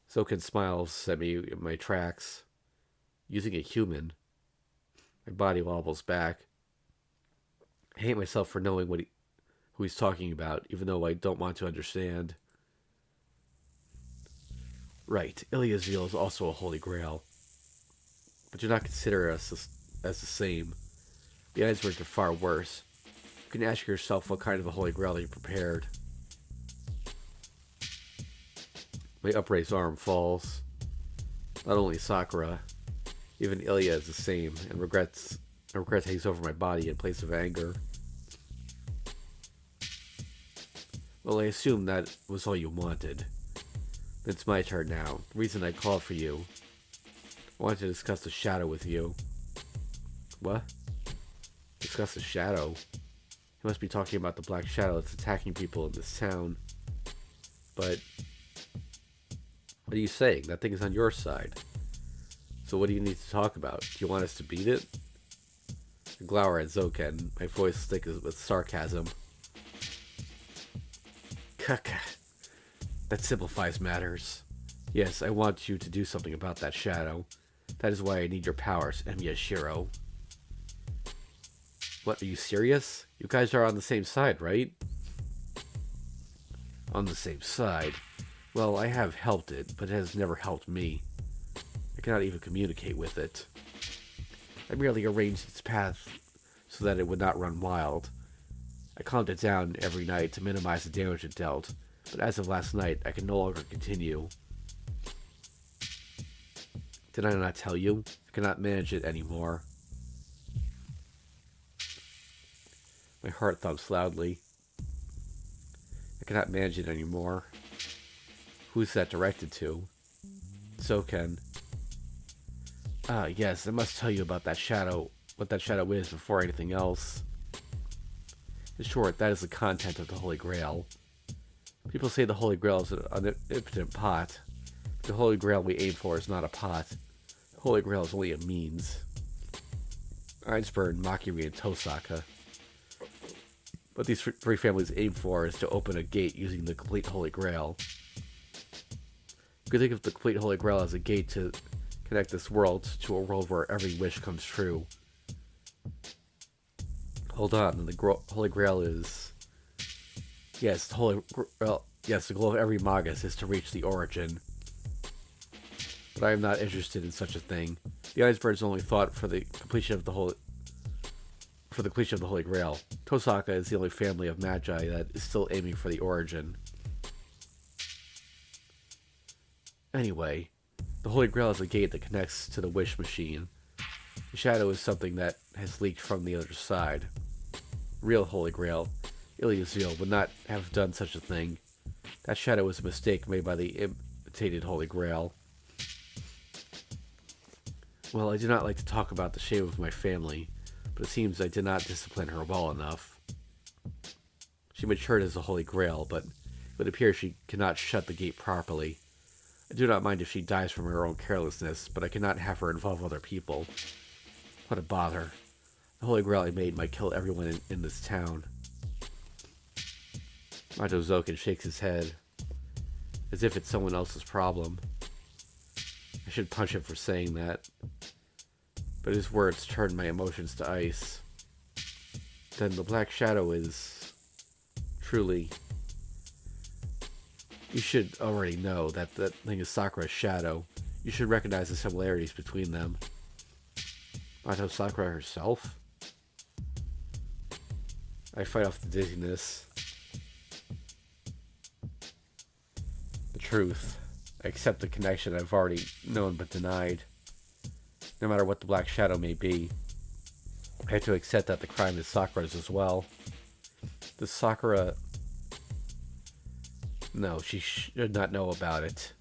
Zoken smiles at me in my tracks. Using a human? My body wobbles back. I hate myself for knowing who he's talking about, even though I don't want to understand. Right, Ilya's Zeal is also a Holy Grail. But do not consider us as the same. The Einsburns are far worse. You can ask yourself what kind of a Holy Grail you prepared. My upraised arm falls. Not only Sakura, even Ilya is the same, and regret takes over my body in place of anger. Well, I assume that was all you wanted. It's my turn now. The reason I called for you. I wanted to discuss the shadow with you. What? Discuss the shadow? He must be talking about the black shadow that's attacking people in this town. But what are you saying? That thing is on your side. So what do you need to talk about? Do you want us to beat it? I glower at Zoken, my voice thick with sarcasm. Kaka. That simplifies matters. Yes, I want you to do something about that shadow. That is why I need your powers, Emiya Shirou. What, are you serious? You guys are on the same side, right? On the same side? Well, I have helped it, but it has never helped me. I cannot even communicate with it. I merely arranged its path so that it would not run wild. I calmed it down every night to minimize the damage it dealt, but as of last night, I can no longer continue. Did I not tell you? I cannot manage it anymore. My heart thumps loudly. I cannot manage it anymore. Who's that directed to? Zoken. Ah, yes, I must tell you about that shadow, what that shadow is before anything else. In short, that is the content of the Holy Grail. People say the Holy Grail is an omnipotent pot. The Holy Grail we aim for is not a pot. The Holy Grail is only a means. Einsburn, Makiri, and Tosaka. What these three families aim for is to open a gate using the complete Holy Grail. You could think of the complete Holy Grail as a gate to connect this world to a world where every wish comes true. Hold on, the Holy Grail is... Yes, the Holy Grail... Yes, the goal of every Magus is to reach the origin. But I am not interested in such a thing. The icebird's only thought for the completion of the Holy Grail. Tosaka is the only family of magi that is still aiming for the origin. Anyway, the Holy Grail is a gate that connects to the wish machine. The shadow is something that has leaked from the other side. Real Holy Grail, Iliazil, would not have done such a thing. That shadow was a mistake made by the imitated Holy Grail. Well, I do not like to talk about the shame of my family, but it seems I did not discipline her well enough. She matured as a Holy Grail, but it would appear she cannot shut the gate properly. I do not mind if she dies from her own carelessness, but I cannot have her involve other people. What a bother. The Holy Grail I made might kill everyone in this town. Mato Zoken shakes his head, as if it's someone else's problem. I should punch him for saying that. But his words turned my emotions to ice. Then the Black Shadow is... truly... You should already know that that thing is Sakura's shadow. You should recognize the similarities between them. Mato Sakura herself? I fight off the dizziness. The truth. I accept the connection I've already known but denied. No matter what the Black Shadow may be, I have to accept that the crime is Sakura's as well. Does Sakura... No, she should not know about it.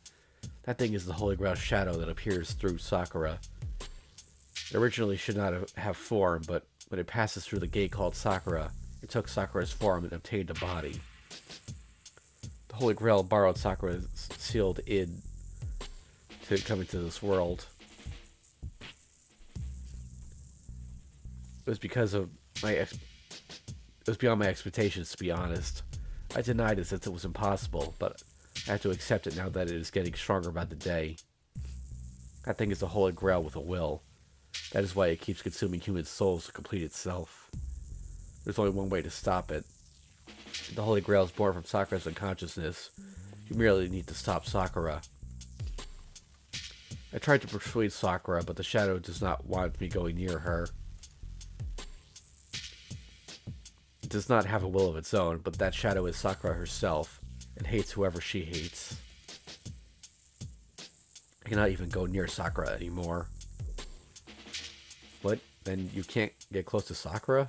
That thing is the Holy Grail shadow that appears through Sakura. It originally should not have form, but when it passes through the gate called Sakura, it took Sakura's form and obtained a body. The Holy Grail borrowed Sakura's sealed id to come into this world. It was because of it was beyond my expectations, to be honest. I denied it since it was impossible, but I have to accept it now that it is getting stronger by the day. That thing is a Holy Grail with a will. That is why it keeps consuming human souls to complete itself. There's only one way to stop it. The Holy Grail is born from Sakura's unconsciousness. You merely need to stop Sakura. I tried to persuade Sakura, but the shadow does not want me going near her. It does not have a will of its own, but that shadow is Sakura herself, and hates whoever she hates. I cannot even go near Sakura anymore. What? Then you can't get close to Sakura?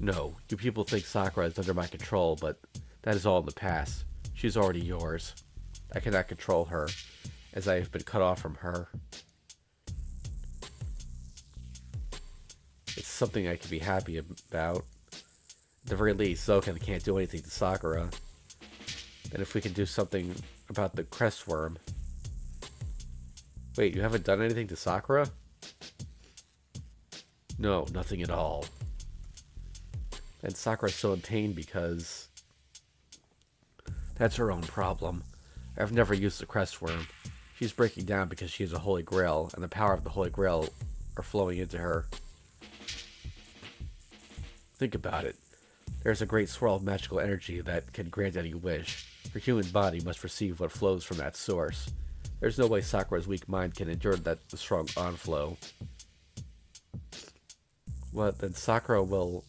No, you people think Sakura is under my control, but that is all in the past. She's already yours. I cannot control her, as I have been cut off from her. It's something I can be happy about. At the very least, Zoken can't do anything to Sakura. And if we can do something about the crest worm... Wait, you haven't done anything to Sakura? No, nothing at all. And Sakura's still in pain because... That's her own problem. I've never used the crest worm. She's breaking down because she is a Holy Grail, and the power of the Holy Grail are flowing into her. Think about it. There's a great swirl of magical energy that can grant any wish. Her human body must receive what flows from that source. There's no way Sakura's weak mind can endure that strong onflow. What, then Sakura will...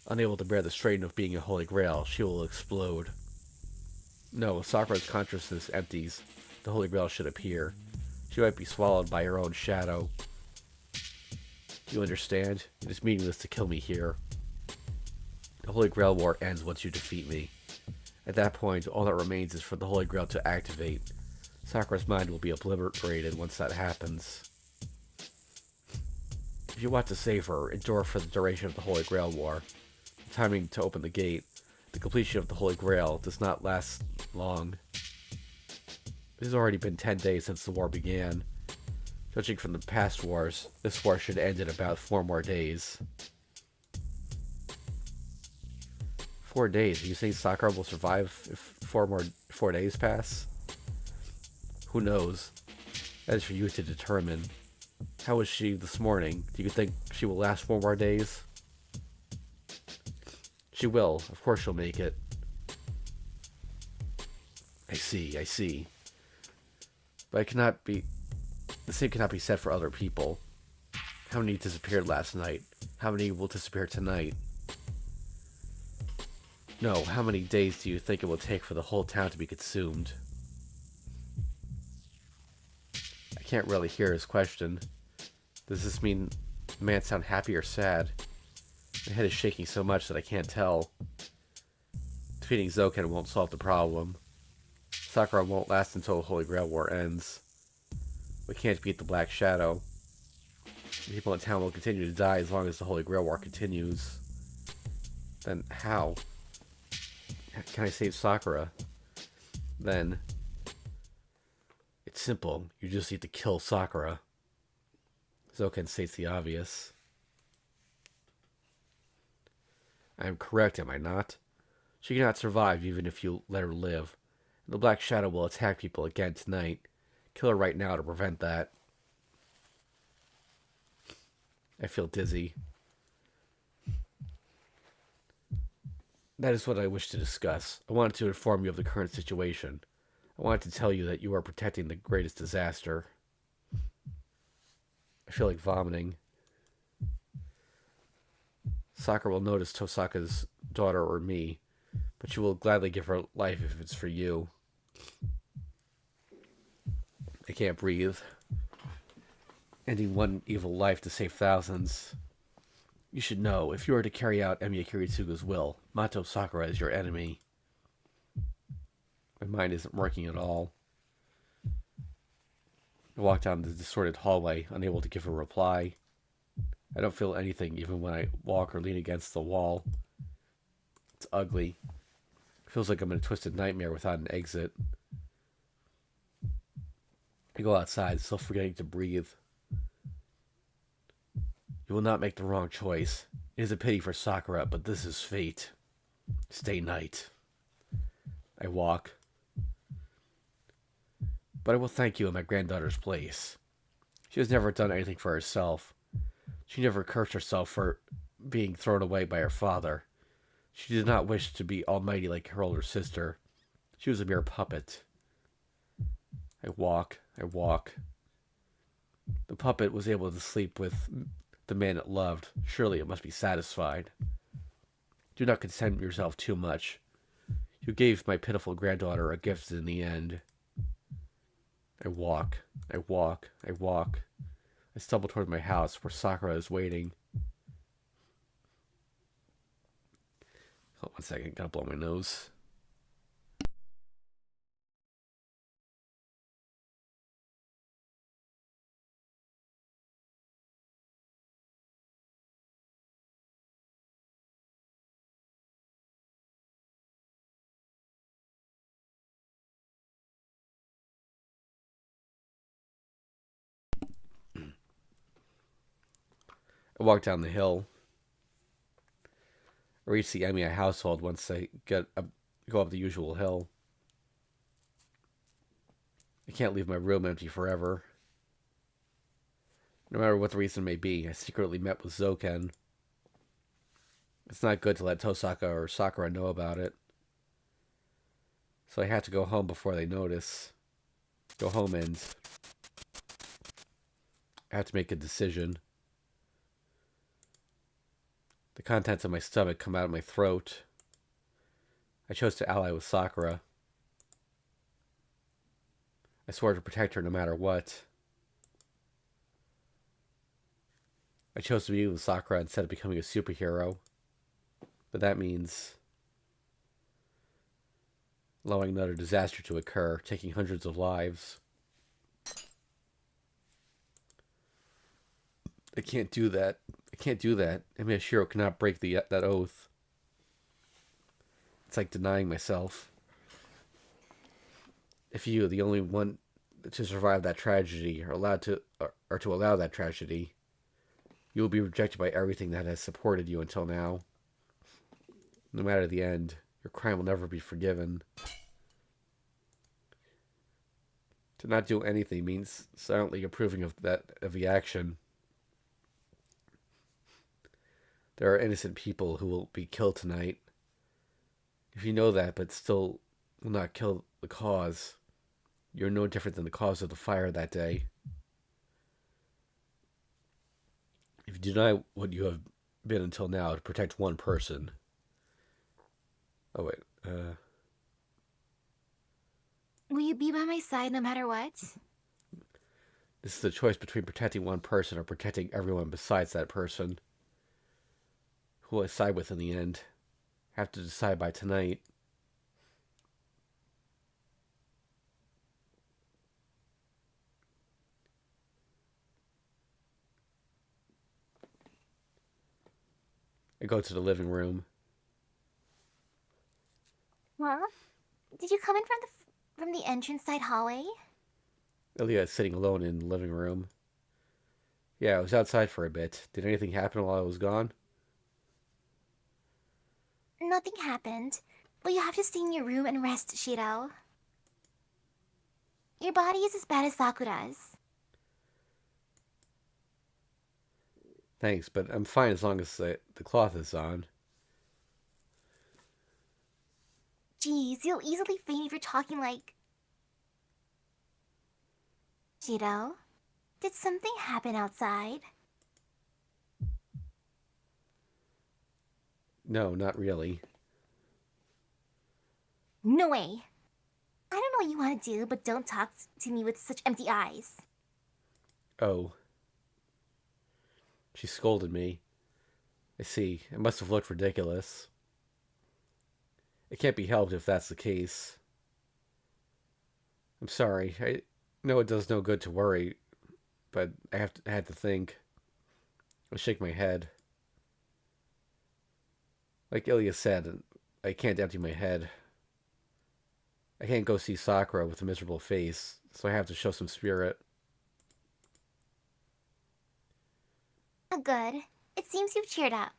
Unable to bear the strain of being a Holy Grail, she will explode. No, if Sakura's consciousness empties, the Holy Grail should appear. She might be swallowed by her own shadow. You understand? It is meaningless to kill me here. The Holy Grail War ends once you defeat me. At that point, all that remains is for the Holy Grail to activate. Sakura's mind will be obliterated once that happens. If you want to save her, endure for the duration of the Holy Grail War. The timing to open the gate, the completion of the Holy Grail, does not last long. It has already been 10 days since the war began. Judging from the past wars, this war should end in about 4 more days. 4 days? Are you saying Sakura will survive if 4 days pass? Who knows? That is for you to determine. How was she this morning? Do you think she will last 4 more days? She will. Of course she'll make it. I see. But the same cannot be said for other people. How many disappeared last night? How many will disappear tonight? No, how many days do you think it will take for the whole town to be consumed? I can't really hear his question. Does this mean the man sound happy or sad? My head is shaking so much that I can't tell. Defeating Zoken won't solve the problem. Sakura won't last until the Holy Grail War ends. We can't beat the Black Shadow. The people in town will continue to die as long as the Holy Grail War continues. Then how? Can I save Sakura? Then it's simple. You just need to kill Sakura. Zoken states the obvious. I am correct, am I not? She cannot survive even if you let her live. And the Black Shadow will attack people again tonight. Kill her right now to prevent that. I feel dizzy. That is what I wish to discuss. I wanted to inform you of the current situation. I wanted to tell you that you are protecting the greatest disaster. I feel like vomiting. Sakura will notice Tosaka's daughter or me, but she will gladly give her life if it's for you. I can't breathe. Ending one evil life to save thousands. You should know, if you are to carry out Emiya Kiritsuga's will, Mato Sakura is your enemy. My mind isn't working at all. I walk down the distorted hallway, unable to give a reply. I don't feel anything even when I walk or lean against the wall. It's ugly. It feels like I'm in a twisted nightmare without an exit. I go outside, still forgetting to breathe. You will not make the wrong choice. It is a pity for Sakura, but this is fate. Stay night. I walk. But I will thank you in my granddaughter's place. She has never done anything for herself. She never cursed herself for being thrown away by her father. She did not wish to be almighty like her older sister. She was a mere puppet. I walk. The puppet was able to sleep with the man it loved. Surely it must be satisfied. Do not content yourself too much. You gave my pitiful granddaughter a gift in the end. I walk. I stumble toward my house where Sakura is waiting. Hold on 1 second, gotta blow my nose. I walk down the hill. I reach the Emiya household once I go up the usual hill. I can't leave my room empty forever. No matter what the reason may be, I secretly met with Zoken. It's not good to let Tosaka or Sakura know about it. So I had to go home before they notice. Go home and I have to make a decision. The contents of my stomach come out of my throat. I chose to ally with Sakura. I swore to protect her no matter what. I chose to be with Sakura instead of becoming a superhero. But that means allowing another disaster to occur, taking hundreds of lives. I can't do that. I mean, Shirou cannot break that oath. It's like denying myself. If you, the only one to survive that tragedy, are allowed to, or to allow that tragedy, you will be rejected by everything that has supported you until now. No matter the end, your crime will never be forgiven. To not do anything means silently approving of the action. There are innocent people who will be killed tonight. If you know that, but still will not kill the cause, you're no different than the cause of the fire that day. If you deny what you have been until now to protect one person. Oh, wait. Will you be by my side no matter what? This is a choice between protecting one person or protecting everyone besides that person. Who will I side with in the end? Have to decide by tonight. I go to the living room. Huh? Did you come in from the entrance side hallway? Ilya is sitting alone in the living room. Yeah, I was outside for a bit. Did anything happen while I was gone? Nothing happened. But you have to stay in your room and rest, Shirou. Your body is as bad as Sakura's. Thanks, but I'm fine as long as the cloth is on. Geez, you'll easily faint if you're talking like... Shirou, did something happen outside? No, not really. No way. I don't know what you want to do, but don't talk to me with such empty eyes. Oh. She scolded me. I see. It must have looked ridiculous. It can't be helped if that's the case. I'm sorry. I know it does no good to worry, but I had to think. I shake my head. Like Ilya said, I can't empty my head. I can't go see Sakura with a miserable face, so I have to show some spirit. Oh, good. It seems you've cheered up.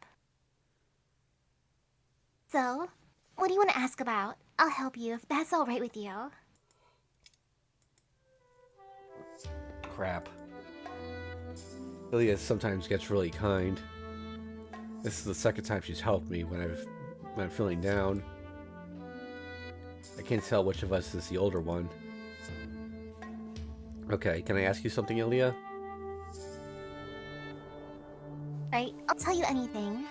So, what do you want to ask about? I'll help you if that's alright with you. Crap. Ilya sometimes gets really kind. This is the second time she's helped me when I'm feeling down. I can't tell which of us is the older one. Okay, can I ask you something, Ilya? Right, I'll tell you anything.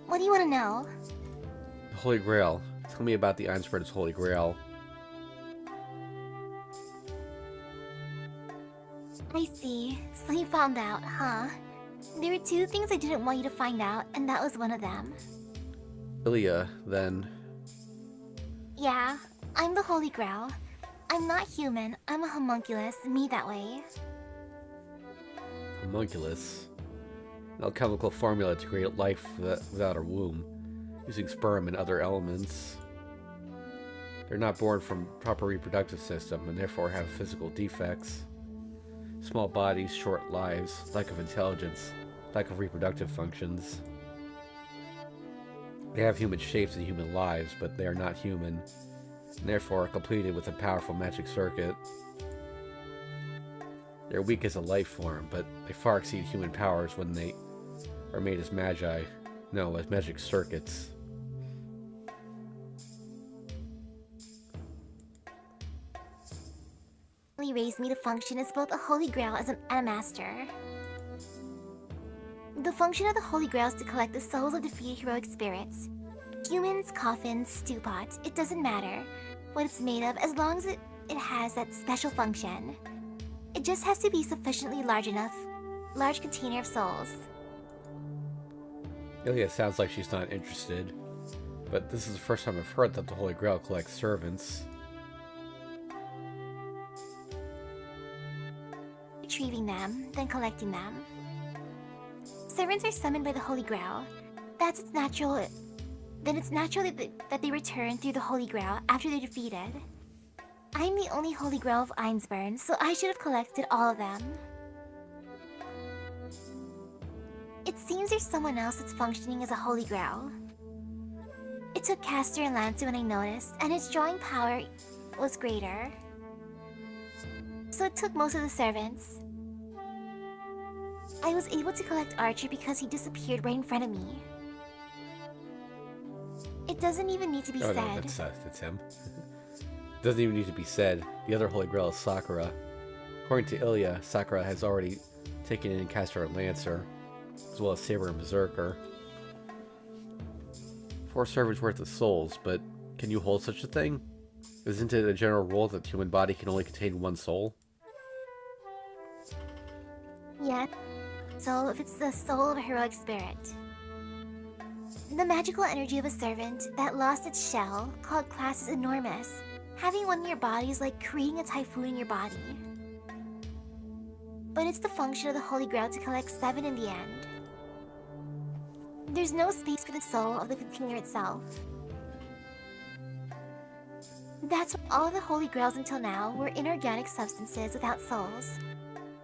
What do you want to know? The Holy Grail. Tell me about the Einspreader's Holy Grail. I see. So you found out, huh? There were two things I didn't want you to find out, and that was one of them. Ilya, then... Yeah, I'm the Holy Grail. I'm not human, I'm a homunculus, me that way. Homunculus. An alchemical formula to create life without a womb, using sperm and other elements. They're not born from proper reproductive system, and therefore have physical defects. Small bodies, short lives, lack of intelligence, lack of reproductive functions. They have human shapes and human lives, but they are not human, and therefore are completed with a powerful magic circuit. They're weak as a life form, but they far exceed human powers when they are made as magi. No, as magic circuits. He raised me to function as both a Holy Grail and a Master. The function of the Holy Grail is to collect the souls of defeated heroic spirits. Humans, coffins, stew pots, it doesn't matter what it's made of as long as it has that special function. It just has to be sufficiently large container of souls. Ilya sounds like she's not interested, but this is the first time I've heard that the Holy Grail collects servants. Retrieving them, then collecting them. Servants are summoned by the Holy Grail. That's its natural. Then it's natural that they return through the Holy Grail after they're defeated. I'm the only Holy Grail of Einsburn, so I should have collected all of them. It seems there's someone else that's functioning as a Holy Grail. It took Castor and Lancer when I noticed, and its drawing power was greater. Sakura took most of the servants. I was able to collect Archer because he disappeared right in front of me. It doesn't even need to be Oh said. no, that's him. Doesn't even need to be said. The other Holy Grail is Sakura. According to Ilya, Sakura has already taken in Caster and Lancer, as well as Saber and Berserker. 4 servants worth of souls, but can you hold such a thing? Isn't it a general rule that the human body can only contain 1 soul? Yeah. So if it's the soul of a heroic spirit. The magical energy of a servant that lost its shell, called class, is enormous. Having one in your body is like creating a typhoon in your body. But it's the function of the Holy Grail to collect 7 in the end. There's no space for the soul of the container itself. That's why all of the Holy Grails until now were inorganic substances without souls.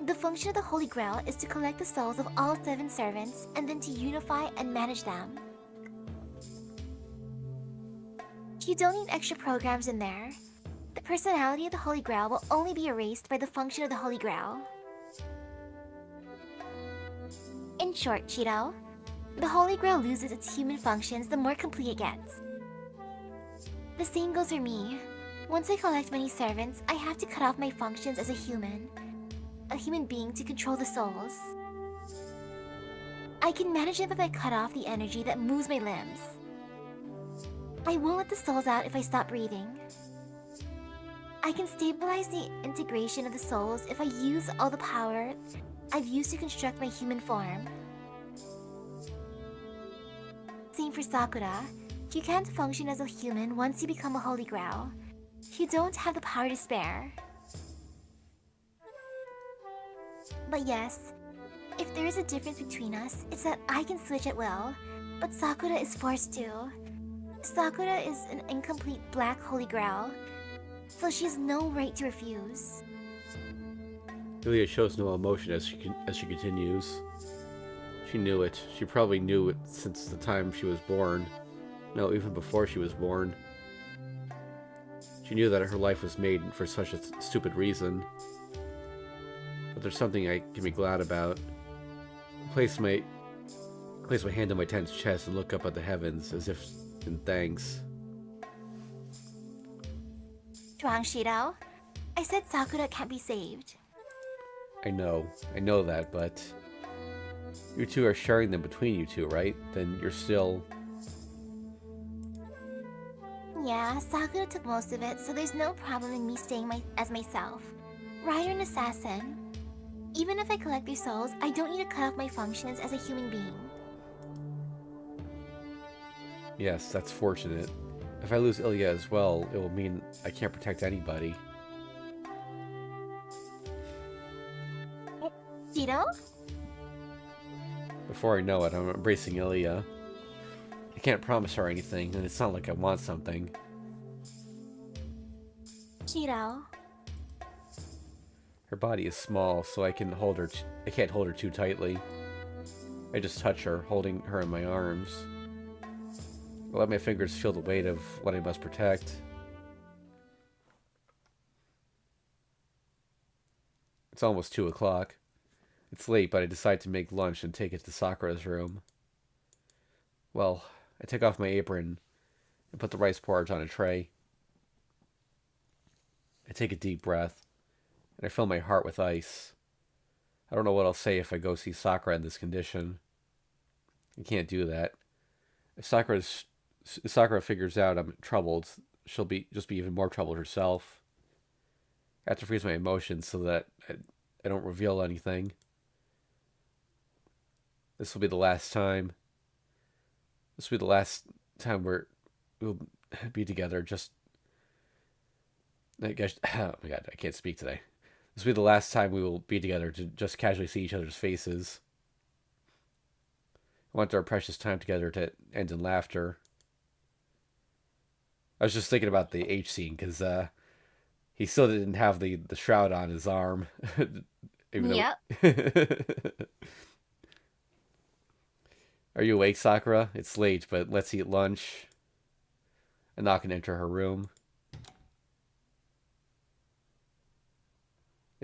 The function of the Holy Grail is to collect the souls of all 7 servants and then to unify and manage them. You don't need extra programs in there. The personality of the Holy Grail will only be erased by the function of the Holy Grail. In short, Shirou, the Holy Grail loses its human functions the more complete it gets. The same goes for me. Once I collect many servants, I have to cut off my functions as a human being to control the souls. I can manage them if I cut off the energy that moves my limbs. I won't let the souls out if I stop breathing. I can stabilize the integration of the souls if I use all the power I've used to construct my human form. Same for Sakura. You can't function as a human once you become a Holy Grail. You don't have the power to spare. But yes, if there is a difference between us, it's that I can switch at will, but Sakura is forced to. Sakura is an incomplete black Holy Grail, so she has no right to refuse. Ilya shows no emotion as she continues. She knew it. She probably knew it since the time she was born. No, even before she was born. She knew that her life was made for such a stupid reason. But there's something I can be glad about. I place my hand on my tense chest and look up at the heavens as if in thanks. Wrong, Shirou. I said Sakura can't be saved. I know that, but you two are sharing them between you two, right? Then you're still... Yeah, Sakura took most of it, so there's no problem in me staying as myself. Rider and assassin. Even if I collect their souls, I don't need to cut off my functions as a human being. Yes, that's fortunate. If I lose Ilya as well, it will mean I can't protect anybody. Shirou? Before I know it, I'm embracing Ilya. I can't promise her anything, and it's not like I want something. Shirou. Her body is small, so I can't hold her too tightly. I just touch her, holding her in my arms. I let my fingers feel the weight of what I must protect. It's almost 2 o'clock. It's late, but I decide to make lunch and take it to Sakura's room. Well, I take off my apron and put the rice porridge on a tray. I take a deep breath, and I fill my heart with ice. I don't know what I'll say if I go see Sakura in this condition. I can't do that. If Sakura figures out I'm troubled, she'll just be even more troubled herself. I have to freeze my emotions so that I don't reveal anything. This will be the last time. This will be the last time we'll be together. Oh my god, I can't speak today. This will be the last time we will be together to just casually see each other's faces. I want our precious time together to end in laughter. I was just thinking about the H scene because he still didn't have the shroud on his arm. Yep. Are you awake, Sakura? It's late, but let's eat lunch. I knock and enter her room.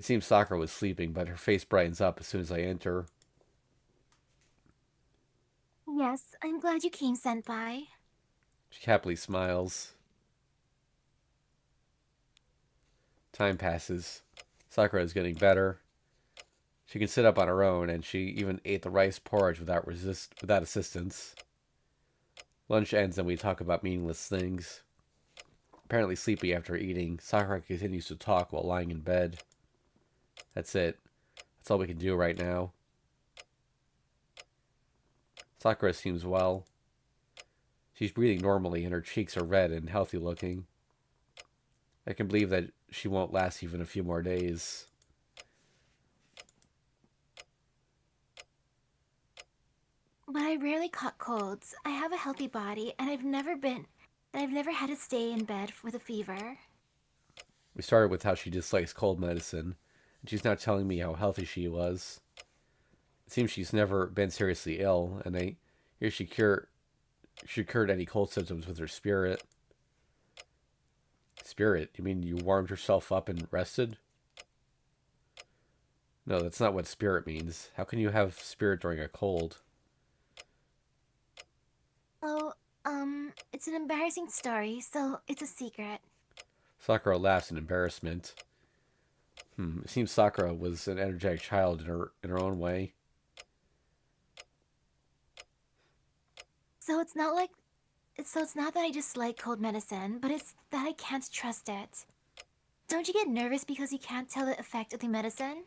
It seems Sakura was sleeping, but her face brightens up as soon as I enter. Yes, I'm glad you came, Senpai. She happily smiles. Time passes. Sakura is getting better. She can sit up on her own, and she even ate the rice porridge without assistance. Lunch ends, and we talk about meaningless things. Apparently sleepy after eating, Sakura continues to talk while lying in bed. That's it. That's all we can do right now. Sakura seems well. She's breathing normally, and her cheeks are red and healthy looking. I can believe that she won't last even a few more days. But I rarely caught colds. I have a healthy body, and I've never had to stay in bed with a fever. We started with how she dislikes cold medicine, and she's now telling me how healthy she was. It seems she's never been seriously ill, and I hear she cured any cold symptoms with her spirit. Spirit? You mean you warmed yourself up and rested? No, that's not what spirit means. How can you have spirit during a cold? Oh, it's an embarrassing story, so it's a secret. Sakura laughs in embarrassment. It seems Sakura was an energetic child in her own way. So it's not that I dislike cold medicine, but it's that I can't trust it. Don't you get nervous because you can't tell the effect of the medicine?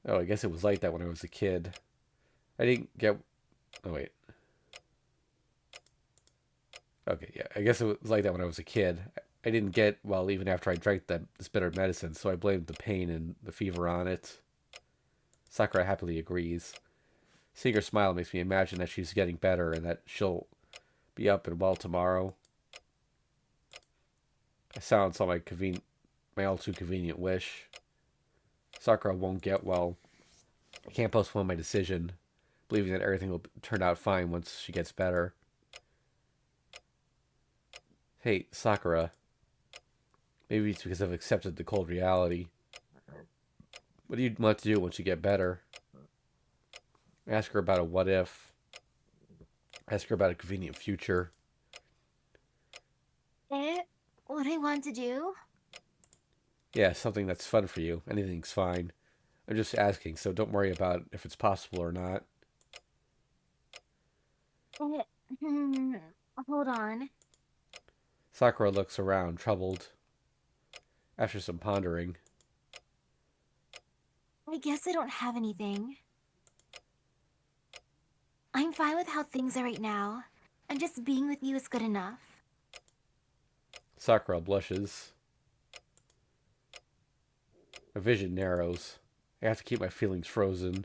Oh, I guess it was like that when I was a kid. I didn't get. Oh, wait. Okay, yeah. I guess it was like that when I was a kid. I didn't get well even after I drank this bitter medicine, so I blamed the pain and the fever on it. Sakura happily agrees. Seeing her smile makes me imagine that she's getting better and that she'll be up and well tomorrow. I silence all my all too convenient wish. Sakura won't get well. I can't postpone my decision, believing that everything will turn out fine once she gets better. Hey, Sakura. Maybe it's because I've accepted the cold reality. What do you want to do once you get better? Ask her about a what if. Ask her about a convenient future. Eh? What I want to do? Yeah, something that's fun for you. Anything's fine. I'm just asking, so don't worry about if it's possible or not. Eh, hmm, hold on. Sakura looks around, troubled. After some pondering, I guess I don't have anything. I'm fine with how things are right now. And just being with you is good enough. Sakura blushes. My vision narrows. I have to keep my feelings frozen.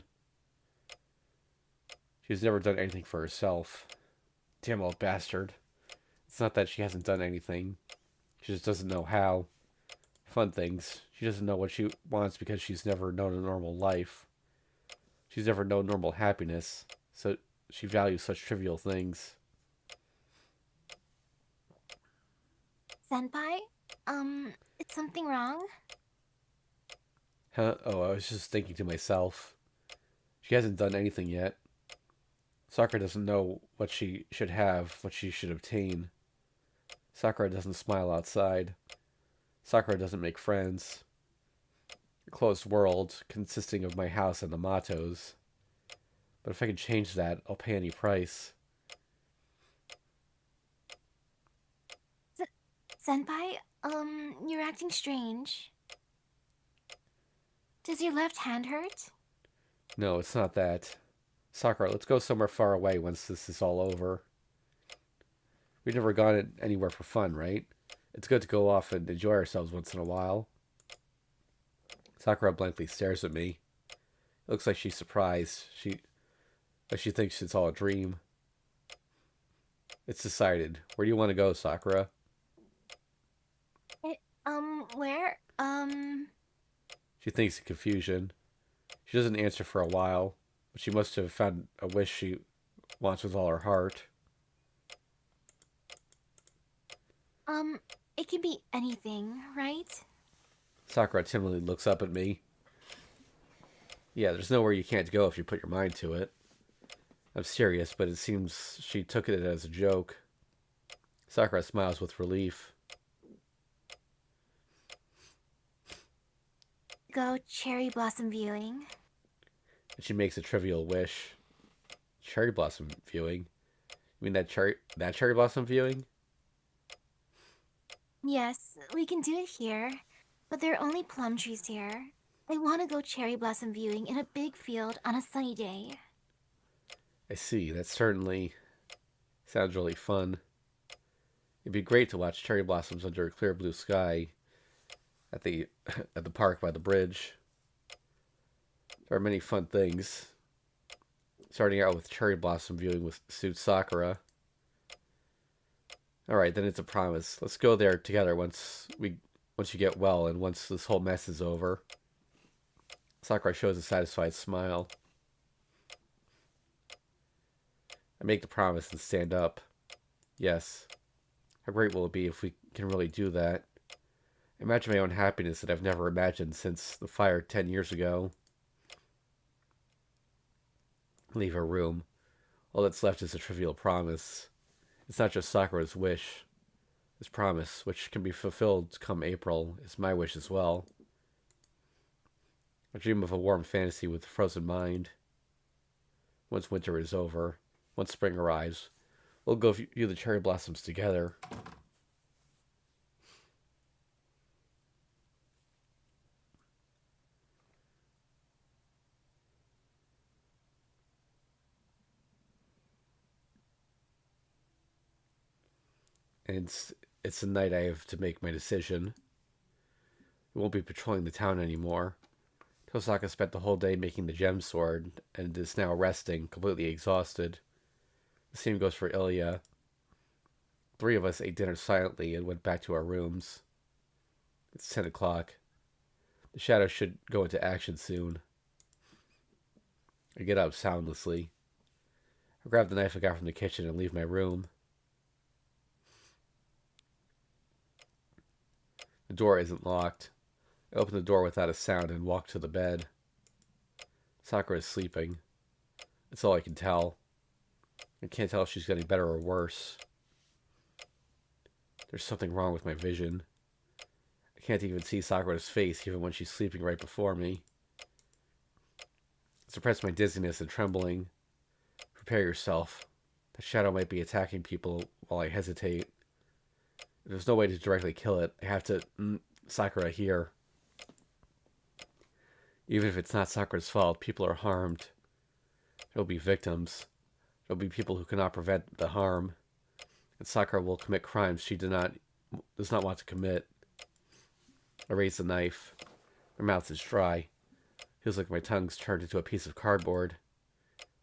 She's never done anything for herself. Damn old bastard. It's not that she hasn't done anything. She just doesn't know how. Fun things. She doesn't know what she wants because she's never known a normal life. She's never known normal happiness. So she values such trivial things. Senpai? Is something wrong? Huh? Oh, I was just thinking to myself. She hasn't done anything yet. Sakura doesn't know what she should have, what she should obtain. Sakura doesn't smile outside. Sakura doesn't make friends. A closed world consisting of my house and the Matos. But if I can change that, I'll pay any price. Senpai, you're acting strange. Does your left hand hurt? No, it's not that. Sakura, let's go somewhere far away once this is all over. We've never gone anywhere for fun, right? It's good to go off and enjoy ourselves once in a while. Sakura blankly stares at me. It looks like she's surprised. Like she thinks it's all a dream. It's decided. Where do you want to go, Sakura? Where? She thinks in confusion. She doesn't answer for a while, but she must have found a wish she wants with all her heart. It can be anything, right? Sakura timidly looks up at me. Yeah, there's nowhere you can't go if you put your mind to it. I'm serious, but it seems she took it as a joke. Sakura smiles with relief. Go cherry blossom viewing. And she makes a trivial wish. Cherry blossom viewing? You mean that cherry blossom viewing? Yes, we can do it here. But there are only plum trees here. I want to go cherry blossom viewing in a big field on a sunny day. I see. That certainly sounds really fun. It'd be great to watch cherry blossoms under a clear blue sky at the at the park by the bridge. There are many fun things. Starting out with cherry blossom viewing with suits Sakura. All right, then it's a promise. Let's go there together once you get well and once this whole mess is over. Sakura shows a satisfied smile. I make the promise and stand up. Yes. How great will it be if we can really do that? Imagine my own happiness that I've never imagined since the fire 10 years ago. Leave her room. All that's left is a trivial promise. It's not just Sakura's wish. This promise, which can be fulfilled come April, is my wish as well. I dream of a warm fantasy with a frozen mind. Once winter is over, once spring arrives, we'll go view the cherry blossoms together. And it's the night I have to make my decision. We won't be patrolling the town anymore. Tosaka spent the whole day making the gem sword and is now resting, completely exhausted. The same goes for Ilya. Three of us ate dinner silently and went back to our rooms. It's 10 o'clock. The shadow should go into action soon. I get up soundlessly. I grab the knife I got from the kitchen and leave my room. The door isn't locked. I open the door without a sound and walk to the bed. Sakura is sleeping. That's all I can tell. I can't tell if she's getting better or worse. There's something wrong with my vision. I can't even see Sakura's face even when she's sleeping right before me. Suppress my dizziness and trembling. Prepare yourself. The shadow might be attacking people while I hesitate. There's no way to directly kill it. I have to Sakura here. Even if it's not Sakura's fault, people are harmed. There'll be victims. There'll be people who cannot prevent the harm. And Sakura will commit crimes she does not want to commit. I raise the knife. My mouth is dry. Feels like my tongue's turned into a piece of cardboard.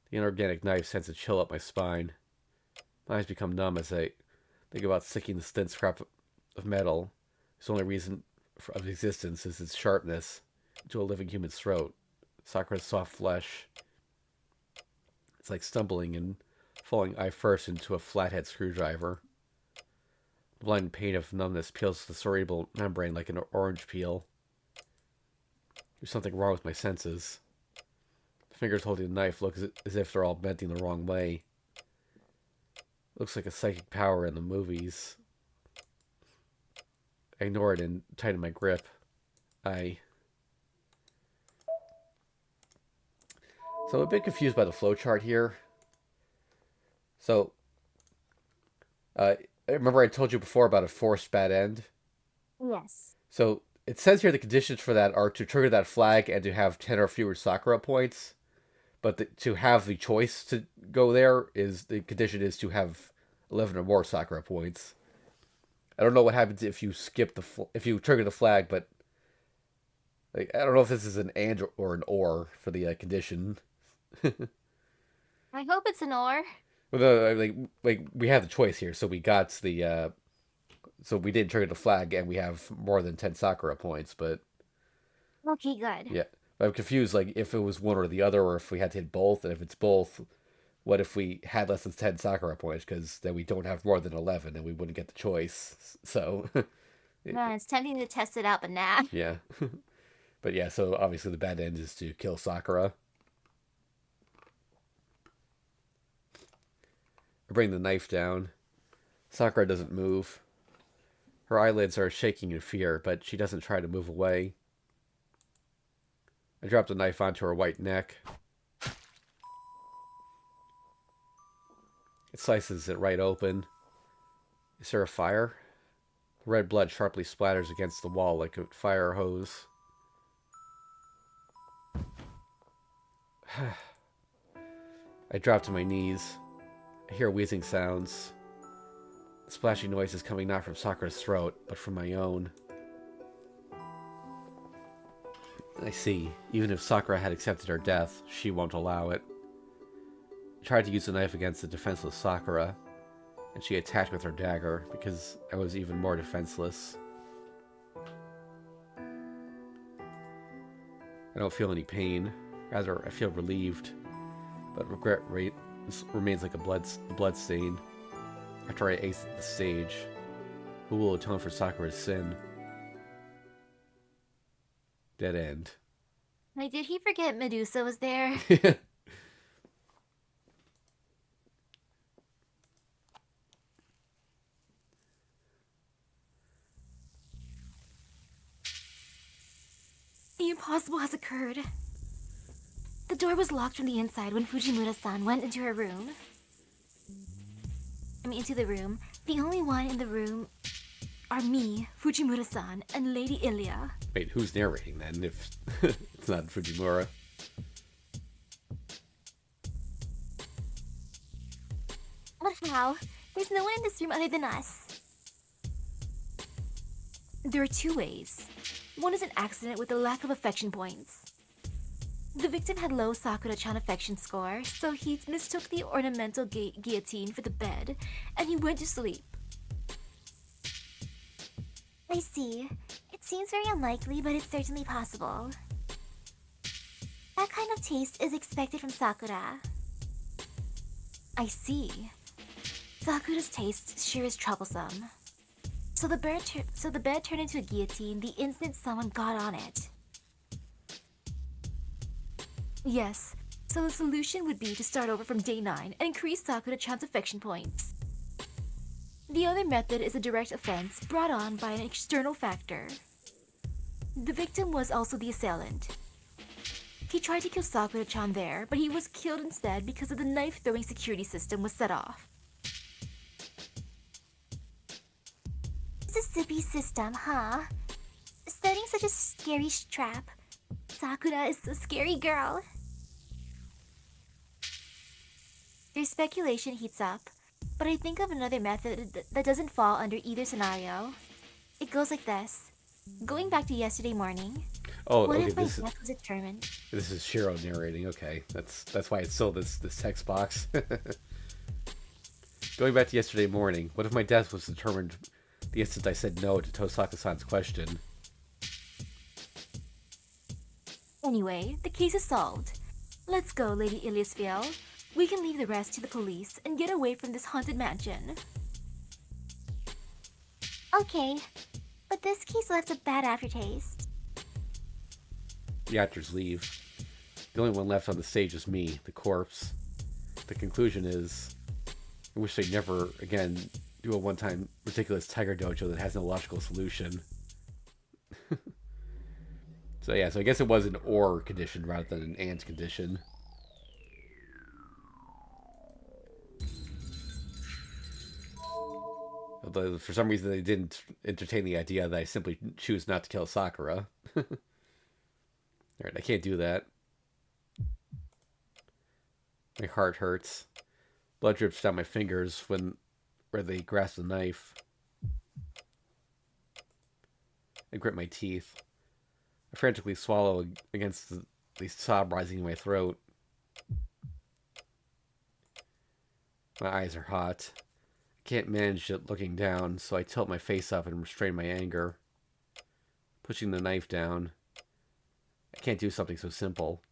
The inorganic knife sends a chill up my spine. My eyes become numb as I think about sticking this thin scrap of metal, whose only reason of existence is its sharpness, into a living human's throat. Sakura's soft flesh. It's like stumbling and falling eye first into a flathead screwdriver. The blind pain of numbness peels the cerebral membrane like an orange peel. There's something wrong with my senses. The fingers holding the knife look as if they're all bending the wrong way. Looks like a psychic power in the movies. I ignore it and tighten my grip. So I'm a bit confused by the flowchart here. So, remember I told you before about a forced bad end? Yes. So, it says here the conditions for that are to trigger that flag and to have 10 or fewer Sakura points. But to have the choice to go there is the condition is to have 11 or more Sakura points. I don't know what happens if you if you trigger the flag, but like, I don't know if this is an and or an or for the condition. I hope it's an or. Well, no, like we have the choice here, so we got the so we didn't trigger the flag, and we have more than 10 Sakura points. But Okay, good. yeah, I'm confused. Like if it was one or the other, or if we had to hit both, and if it's both, what if we had less than 10 Sakura points? Because then we don't have more than 11, and we wouldn't get the choice. So Man, it's tempting to test it out, but nah. Yeah. But yeah, so obviously the bad end is to kill Sakura. I bring the knife down. Sakura doesn't move. Her eyelids are shaking in fear, but she doesn't try to move away. I drop the knife onto her white neck. It slices it right open. Is there a fire? Red blood sharply splatters against the wall like a fire hose. I drop to my knees. I hear wheezing sounds. The splashing noise is coming not from Sakura's throat, but from my own. I see. Even if Sakura had accepted her death, she won't allow it. I tried to use the knife against the defenseless Sakura, and she attacked with her dagger, because I was even more defenseless. I don't feel any pain. Rather, I feel relieved. But regret remains like a blood stain. After I ace the stage, who will atone for Sakura's sin? Dead end. Like, did he forget Medusa was there? The impossible has occurred. The door was locked from the inside when Fujimura-san went into her room. Into the room. The only one in the room are me, Fujimura-san, and Lady Ilya. Wait, who's narrating then, if it's not Fujimura? But how? There's no one in this room other than us. There are two ways. One is an accident with a lack of affection points. The victim had low Sakura-chan affection score, so he mistook the ornamental guillotine for the bed, and he went to sleep. I see. It seems very unlikely, but it's certainly possible. That kind of taste is expected from Sakura. I see. Sakura's taste sure is troublesome. So the bed turned into a guillotine the instant someone got on it. Yes, so the solution would be to start over from day 9 and increase Sakura-chan's affection points. The other method is a direct offense brought on by an external factor. The victim was also the assailant. He tried to kill Sakura-chan there, but he was killed instead because of the knife-throwing security system was set off. Mississippi system, huh? Setting such a scary trap. Sakura is the scary girl. Their speculation heats up, but I think of another method that doesn't fall under either scenario. It goes like this. Going back to yesterday morning, Oh, what okay. if my death was determined? This is Shirou narrating. Okay, that's why it's still this text box. Going back to yesterday morning, what if my death was determined the instant I said no to Tosaka-san's question? Anyway, the case is solved. Let's go, Lady Iliasfiel. We can leave the rest to the police and get away from this haunted mansion. Okay, but this case left a bad aftertaste. The actors leave. The only one left on the stage is me, the corpse. The conclusion is, I wish they'd never again do a one-time ridiculous Tiger Dojo that has no logical solution. So yeah, so I guess it was an or condition rather than an and condition. Although for some reason they didn't entertain the idea that I simply choose not to kill Sakura. Alright, I can't do that. My heart hurts. Blood drips down my fingers where they grasp the knife. I grit my teeth. I frantically swallow against the sob rising in my throat. My eyes are hot. I can't manage it looking down, so I tilt my face up and restrain my anger. Pushing the knife down. I can't do something so simple.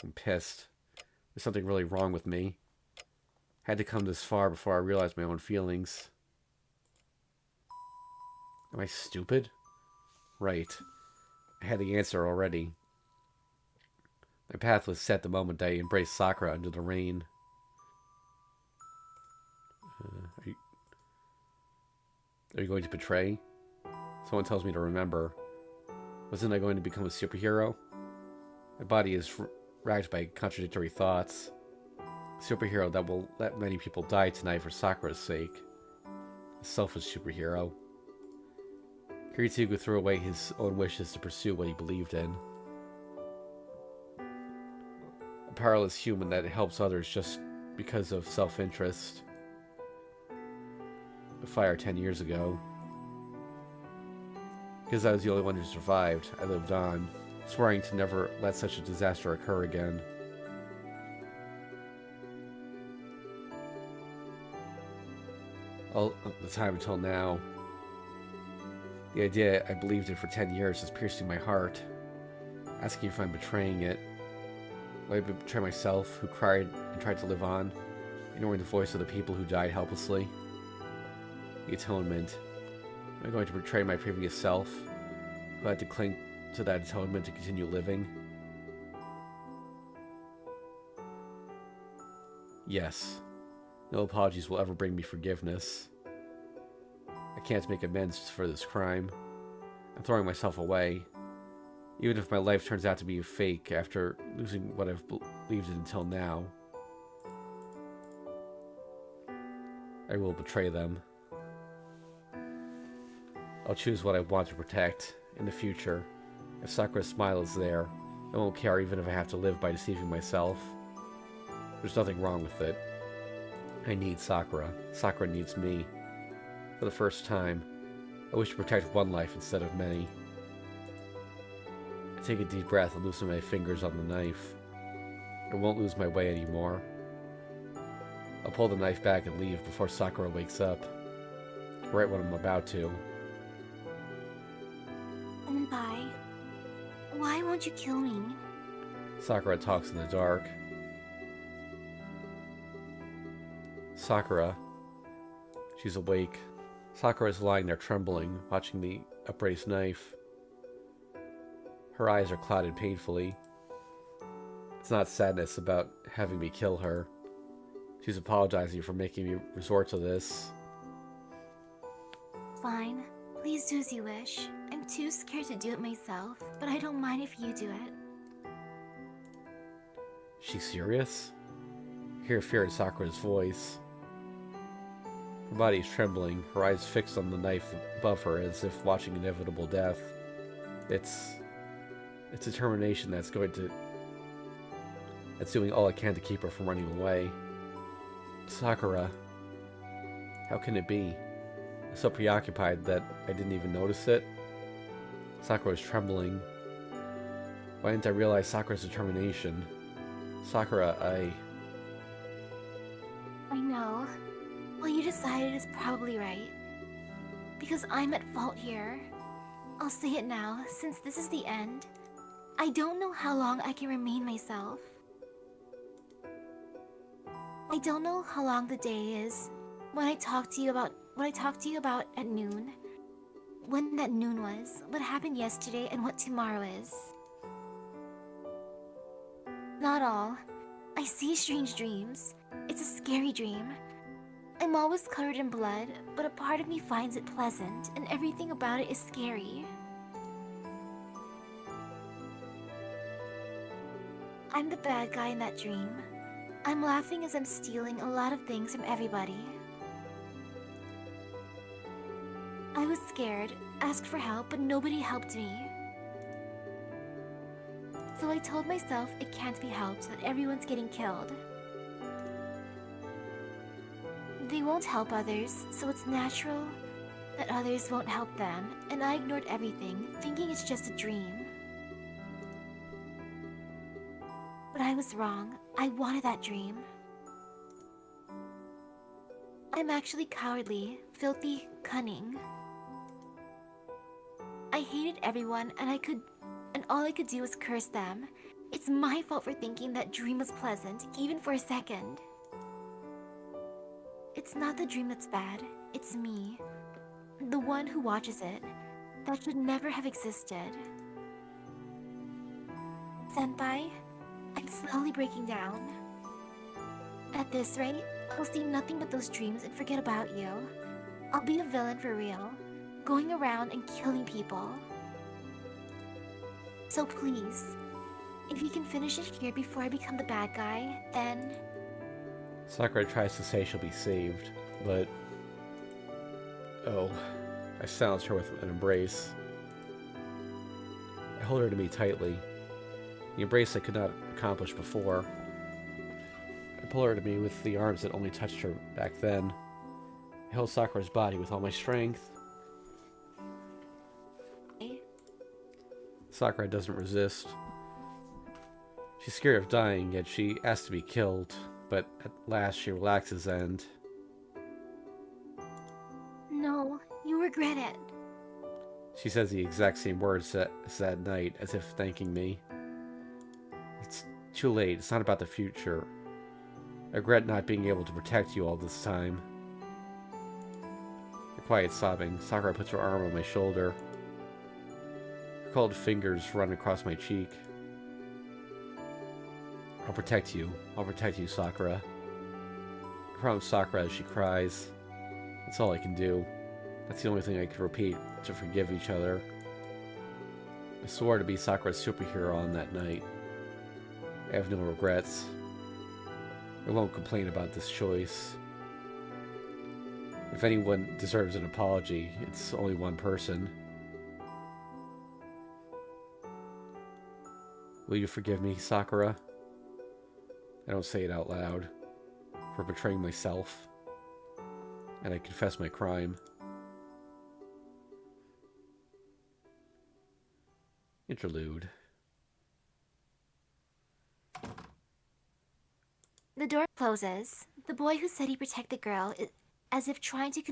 I'm pissed. There's something really wrong with me. I had to come this far before I realized my own feelings. Am I stupid? Right. I had the answer already. My path was set the moment I embraced Sakura under the rain. Are you going to betray? Someone tells me to remember. Wasn't I going to become a superhero? My body is racked by contradictory thoughts. A superhero that will let many people die tonight for Sakura's sake. A selfish superhero. Kiritsugu threw away his own wishes to pursue what he believed in. A powerless human that helps others just because of self-interest. A fire 10 years ago. Because I was the only one who survived, I lived on, swearing to never let such a disaster occur again. All the time until now. The idea I believed in for 10 years is piercing my heart, asking if I'm betraying it. Will I betray myself, who cried and tried to live on, ignoring the voice of the people who died helplessly? The atonement. Am I going to betray my previous self, who had to cling to that atonement to continue living? Yes. No apologies will ever bring me forgiveness. I can't make amends for this crime. I'm throwing myself away. Even if my life turns out to be a fake after losing what I've believed in until now, I will betray them. I'll choose what I want to protect in the future. If Sakura's smile is there, I won't care even if I have to live by deceiving myself. There's nothing wrong with it. I need Sakura. Sakura needs me. For the first time, I wish to protect one life instead of many. I take a deep breath and loosen my fingers on the knife. I won't lose my way anymore. I'll pull the knife back and leave before Sakura wakes up. Right when I'm about to. Senpai, why won't you kill me? Sakura talks in the dark. Sakura. She's awake. Sakura is lying there trembling, watching the upraised knife. Her eyes are clouded painfully. It's not sadness about having me kill her. She's apologizing for making me resort to this. Fine. Please do as you wish. I'm too scared to do it myself, but I don't mind if you do it. She's serious? I hear fear in Sakura's voice. Her body is trembling, her eyes fixed on the knife above her as if watching inevitable death. It's determination that's doing all it can to keep her from running away. Sakura. How can it be? I'm so preoccupied that I didn't even notice it. Sakura was trembling. Why didn't I realize Sakura's determination? Sakura, I know. What you decided is probably right. Because I'm at fault here. I'll say it now, since this is the end. I don't know how long I can remain myself. I don't know how long the day is when I talk to you about what I talked to you about at noon. When that noon was, what happened yesterday, and what tomorrow is. Not all. I see strange dreams. It's a scary dream. I'm always covered in blood, but a part of me finds it pleasant, and everything about it is scary. I'm the bad guy in that dream. I'm laughing as I'm stealing a lot of things from everybody. I was scared, asked for help, but nobody helped me. So I told myself it can't be helped, that everyone's getting killed. They won't help others, so it's natural that others won't help them, and I ignored everything, thinking it's just a dream. But I was wrong. I wanted that dream. I'm actually cowardly, filthy, cunning. I hated everyone, and all I could do was curse them. It's my fault for thinking that dream was pleasant, even for a second. It's not the dream that's bad, it's me. The one who watches it. That should never have existed. Senpai, I'm slowly breaking down. At this rate, I'll see nothing but those dreams and forget about you. I'll be a villain for real, going around and killing people. So please, if you can finish it here before I become the bad guy, then... Sakura tries to say she'll be saved, but... Oh, I silence her with an embrace. I hold her to me tightly. The embrace I could not accomplish before. I pull her to me with the arms that only touched her back then. I hold Sakura's body with all my strength. Sakura doesn't resist. She's scared of dying, yet she asks to be killed, but at last she relaxes and... No, you regret it. She says the exact same words as that night, as if thanking me. It's too late. It's not about the future. I regret not being able to protect you all this time. A quiet sobbing. Sakura puts her arm on my shoulder. Her cold fingers run across my cheek. I'll protect you. I'll protect you, Sakura. I promise Sakura as she cries. That's all I can do. That's the only thing I can repeat to forgive each other. I swore to be Sakura's superhero on that night. I have no regrets. I won't complain about this choice. If anyone deserves an apology, it's only one person. Will you forgive me, Sakura? I don't say it out loud. For betraying myself. And I confess my crime. Interlude. The door closes. The boy who said he'd protect the girl, as if trying to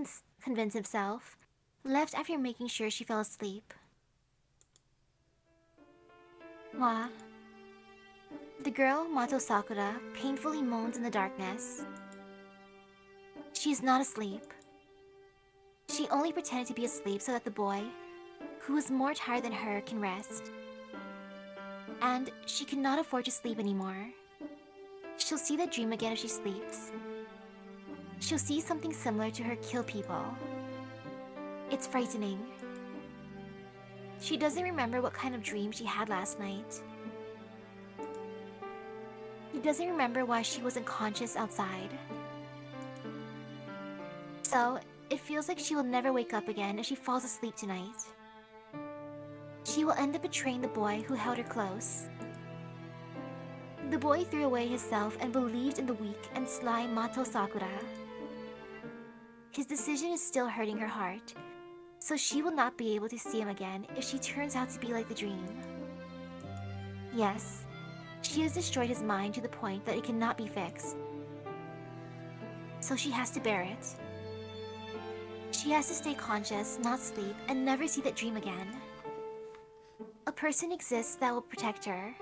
convince himself, left after making sure she fell asleep. Wa. The girl, Mato Sakura, painfully moans in the darkness. She is not asleep. She only pretended to be asleep so that the boy, who was more tired than her, can rest. And she cannot afford to sleep anymore. She'll see the dream again if she sleeps. She'll see something similar to her kill people. It's frightening. She doesn't remember what kind of dream she had last night. She doesn't remember why she wasn't conscious outside. So, it feels like she will never wake up again if she falls asleep tonight. She will end up betraying the boy who held her close. The boy threw away his self and believed in the weak and sly Mato Sakura. His decision is still hurting her heart, so she will not be able to see him again if she turns out to be like the dream. Yes, she has destroyed his mind to the point that it cannot be fixed. So she has to bear it. She has to stay conscious, not sleep, and never see that dream again. A person exists that will protect her.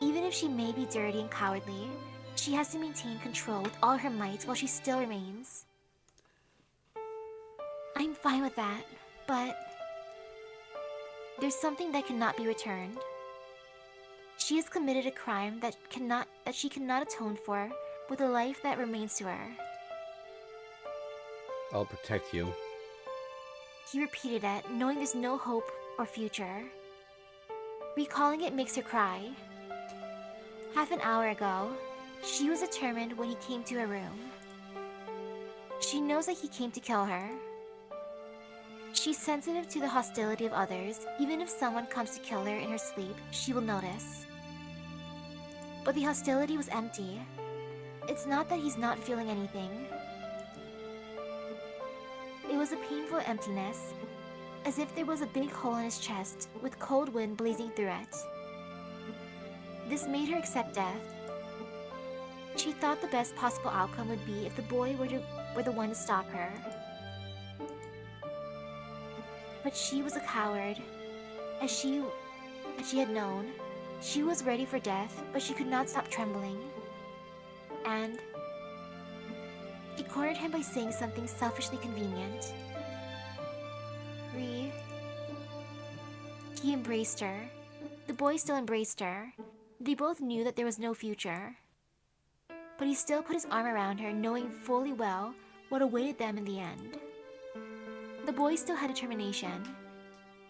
Even if she may be dirty and cowardly, she has to maintain control with all her might while she still remains. I'm fine with that, but there's something that cannot be returned. She has committed a crime that she cannot atone for with a life that remains to her. I'll protect you. He repeated it, knowing there's no hope or future. Recalling it makes her cry. Half an hour ago, she was determined when he came to her room. She knows that he came to kill her. She's sensitive to the hostility of others. Even if someone comes to kill her in her sleep, she will notice. But the hostility was empty. It's not that he's not feeling anything. It was a painful emptiness, as if there was a big hole in his chest with cold wind blazing through it. This made her accept death. She thought the best possible outcome would be if the boy were the one to stop her. But she was a coward. As she had known, she was ready for death, but she could not stop trembling. And It cornered him by saying something selfishly convenient. He embraced her. The boy still embraced her. They both knew that there was no future. But he still put his arm around her, knowing fully well what awaited them in the end. The boy still had determination.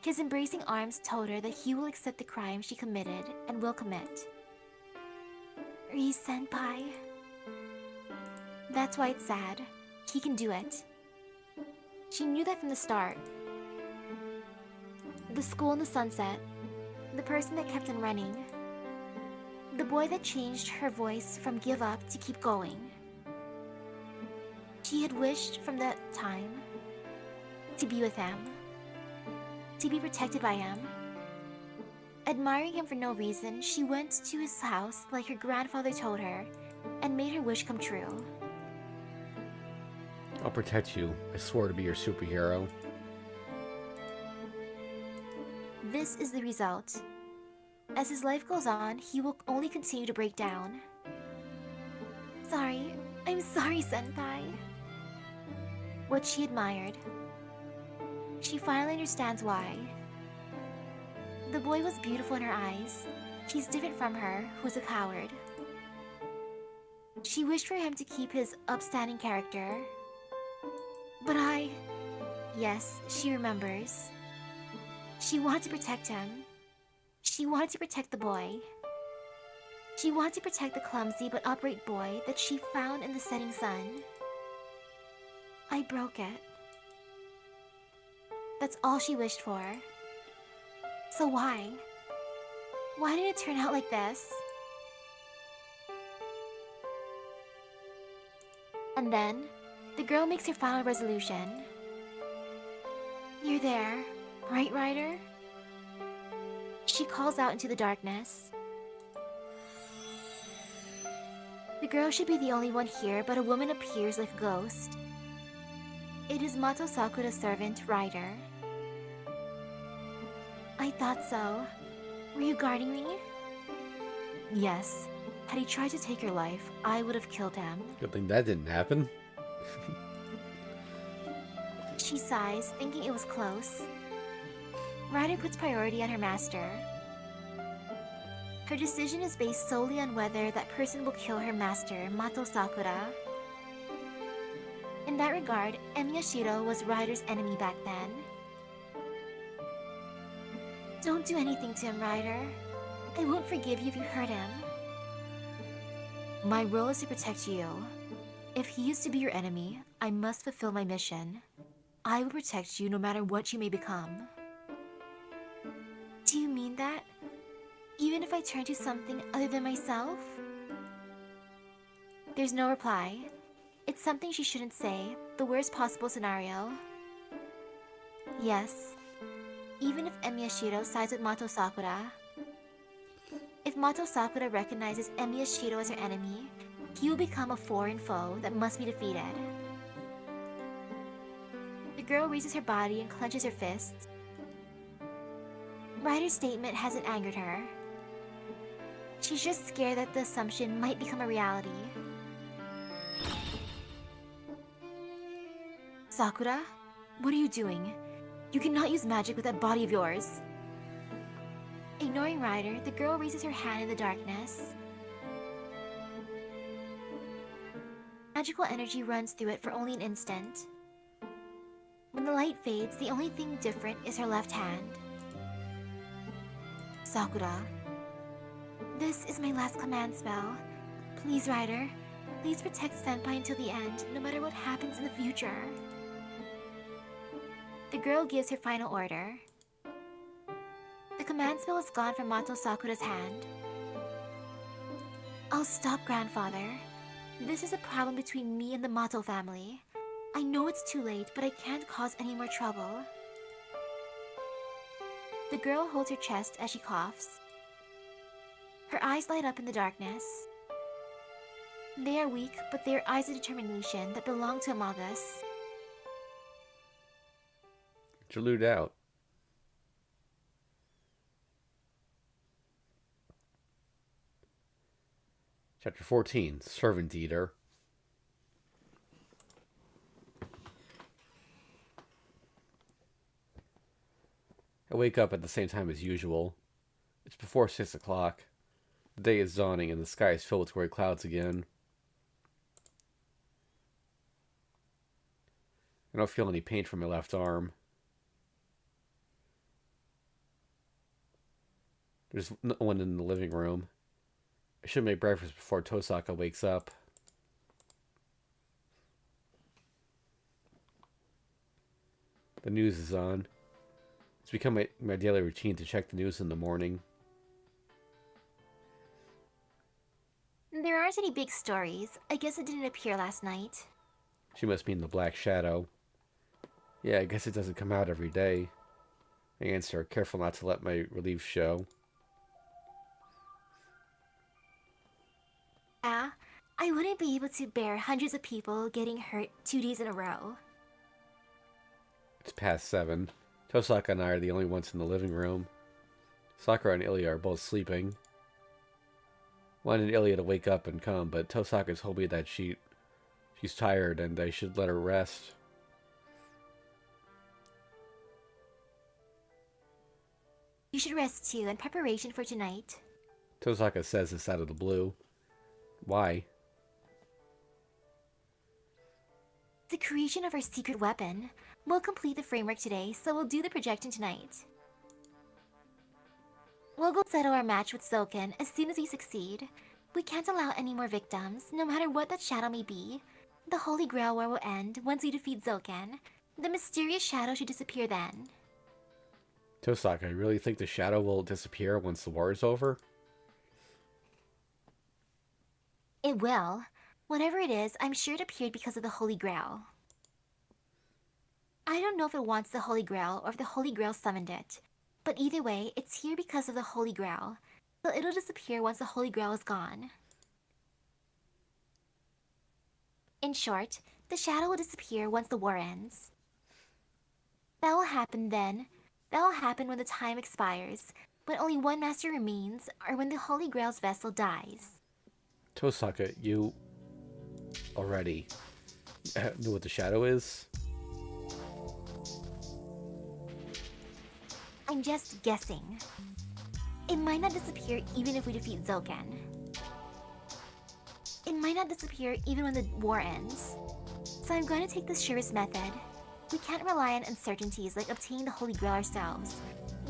His embracing arms told her that he will accept the crime she committed and will commit. Senpai. That's why it's sad. He can do it. She knew that from the start. The school in the sunset. The person that kept on running. The boy that changed her voice from give up to keep going. She had wished from that time to be with him. To be protected by him. Admiring him for no reason, she went to his house like her grandfather told her and made her wish come true. I'll protect you. I swore to be your superhero. This is the result. As his life goes on, he will only continue to break down. Sorry. I'm sorry, Senpai. What she admired. She finally understands why. The boy was beautiful in her eyes. He's different from her, who's a coward. She wished for him to keep his upstanding character. But Yes, she remembers. She wanted to protect him. She wanted to protect the boy. She wanted to protect the clumsy but upright boy that she found in the setting sun. I broke it. That's all she wished for. So why? Why did it turn out like this? And then, the girl makes her final resolution. You're there, right, Ryder? She calls out into the darkness. The girl should be the only one here, but a woman appears like a ghost. It is Mato Sakura's servant, Ryder. I thought so. Were you guarding me? Yes. Had he tried to take your life, I would have killed him. Good thing that didn't happen. She sighs, thinking it was close. Ryder puts priority on her master. Her decision is based solely on whether that person will kill her master, Mato Sakura. In that regard, Shirou was Ryder's enemy back then. Don't do anything to him, Ryder. I won't forgive you if you hurt him. My role is to protect you. If he is to be your enemy, I must fulfill my mission. I will protect you no matter what you may become. Do you mean that? Even if I turn to something other than myself? There's no reply. It's something she shouldn't say, the worst possible scenario. Yes. Even if Shirou sides with Mato Sakura. If Mato Sakura recognizes Shirou as her enemy, he will become a foreign foe that must be defeated. The girl raises her body and clenches her fists. Ryder's statement hasn't angered her. She's just scared that the assumption might become a reality. Sakura? What are you doing? You cannot use magic with that body of yours. Ignoring Ryder, the girl raises her hand in the darkness. Magical energy runs through it for only an instant. When the light fades, the only thing different is her left hand. Sakura. This is my last command spell. Please, Ryder. Please protect Senpai until the end, no matter what happens in the future. The girl gives her final order. The command spell is gone from Mato Sakura's hand. I'll stop, grandfather. This is a problem between me and the Mato family. I know it's too late, but I can't cause any more trouble. The girl holds her chest as she coughs. Her eyes light up in the darkness. They are weak, but they are eyes of determination that belong to Amagas. Interlude out. Chapter 14, Servant Eater. wake up at the same time as usual. It's before 6 o'clock. The day is dawning and the sky is filled with gray clouds again. I don't feel any pain from my left arm. There's no one in the living room. I should make breakfast before Tosaka wakes up. The news is on. It's become my daily routine to check the news in the morning. There aren't any big stories. I guess it didn't appear last night. She must mean the Black Shadow. Yeah, I guess it doesn't come out every day. I answer, careful not to let my relief show. Yeah, I wouldn't be able to bear hundreds of people getting hurt 2 days in a row. It's past 7. Tosaka and I are the only ones in the living room. Sakura and Ilya are both sleeping. Wanted Ilya to wake up and come, but Tosaka told me that she's tired and I should let her rest. You should rest too in preparation for tonight. Tosaka says this out of the blue. Why? The creation of our secret weapon. We'll complete the framework today, so we'll do the projection tonight. We'll go settle our match with Zoken as soon as we succeed. We can't allow any more victims, no matter what that shadow may be. The Holy Grail War will end once we defeat Zoken. The mysterious shadow should disappear then. Tosaka, I really think the shadow will disappear once the war is over? It will. Whatever it is, I'm sure it appeared because of the Holy Grail. I don't know if it wants the Holy Grail or if the Holy Grail summoned it. But either way, it's here because of the Holy Grail. So it'll disappear once the Holy Grail is gone. In short, the shadow will disappear once the war ends. That will happen then. That will happen when the time expires, when only one master remains, or when the Holy Grail's vessel dies. Tosaka, you already knew what the shadow is? I'm just guessing. It might not disappear even if we defeat Zoken. It might not disappear even when the war ends. So I'm going to take the surest method. We can't rely on uncertainties like obtaining the Holy Grail ourselves.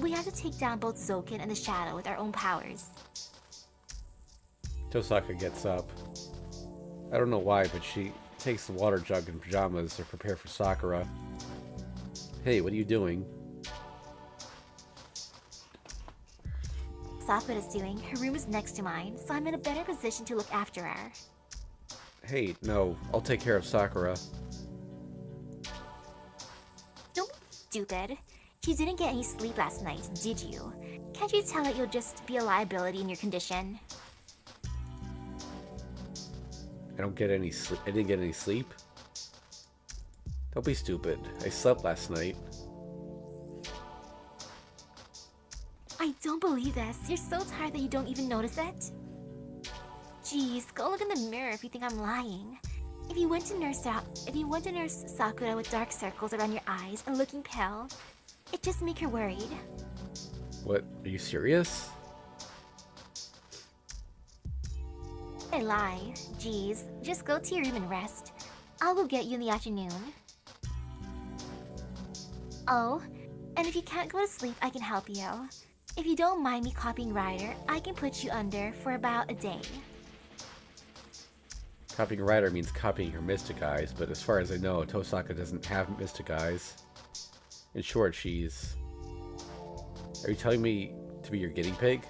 We have to take down both Zoken and the Shadow with our own powers. Tosaka gets up. I don't know why, but she takes the water jug and pajamas to prepare for Sakura. Hey, what are you doing? Sakura's doing. Her room is next to mine, so I'm in a better position to look after her. Hey, no, I'll take care of Sakura. Don't be stupid. You didn't get any sleep last night, did you? Can't you tell that you'll just be a liability in your condition? I didn't get any sleep? Don't be stupid. I slept last night. I don't believe this. You're so tired that you don't even notice it? Jeez, go look in the mirror if you think I'm lying. If you went to nurse Sakura with dark circles around your eyes and looking pale, it'd just make her worried. What? Are you serious? I lie. Jeez, just go to your room and rest. I'll go get you in the afternoon. Oh, and if you can't go to sleep, I can help you. If you don't mind me copying Ryder, I can put you under for about a day. Copying Rider means copying her mystic eyes, but as far as I know, Tosaka doesn't have mystic eyes. In short, she's... Are you telling me to be your guinea pig?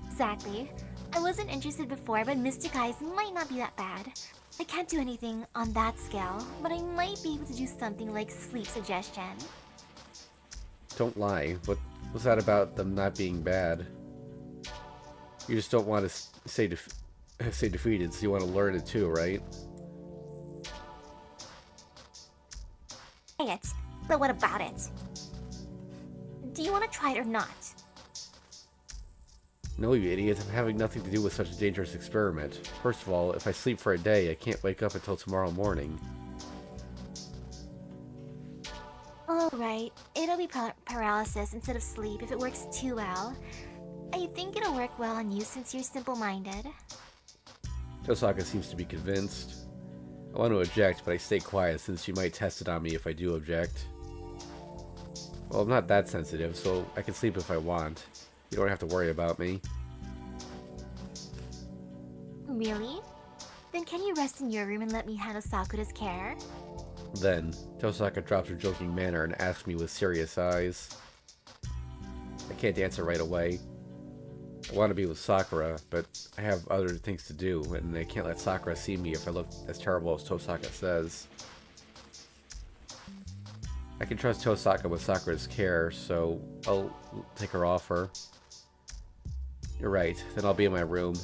Exactly. I wasn't interested before, but mystic eyes might not be that bad. I can't do anything on that scale, but I might be able to do something like sleep suggestion. Don't lie. What's that about them not being bad? You just don't want to say defeated, so you want to learn it too, right? Say it. So what about it? Do you want to try it or not? No, you idiot. I'm having nothing to do with such a dangerous experiment. First of all, if I sleep for a day, I can't wake up until tomorrow morning. Oh, right. It'll be paralysis instead of sleep if it works too well. I think it'll work well on you since you're simple-minded. Tosaka seems to be convinced. I want to object, but I stay quiet since she might test it on me if I do object. Well, I'm not that sensitive, so I can sleep if I want. You don't have to worry about me. Really? Then can you rest in your room and let me handle Sakura's care? Then, Tosaka drops her joking manner and asks me with serious eyes. I can't answer right away. I want to be with Sakura, but I have other things to do, and I can't let Sakura see me if I look as terrible as Tosaka says. I can trust Tosaka with Sakura's care, so I'll take her offer. You're right, then I'll be in my room.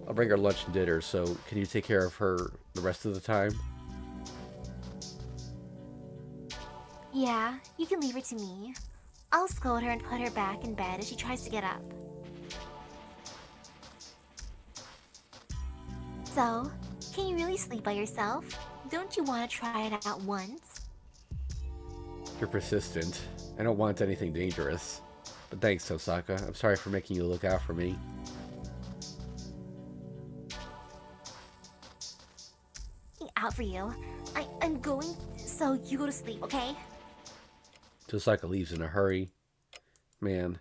I'll bring her lunch and dinner, so can you take care of her the rest of the time? Yeah, you can leave her to me. I'll scold her and put her back in bed as she tries to get up. So, can you really sleep by yourself? Don't you want to try it out once? You're persistent. I don't want anything dangerous. But thanks, Tosaka. I'm sorry for making you look out for me. Out for you. I'm going, so you go to sleep, okay? Tosaka leaves in a hurry. Man,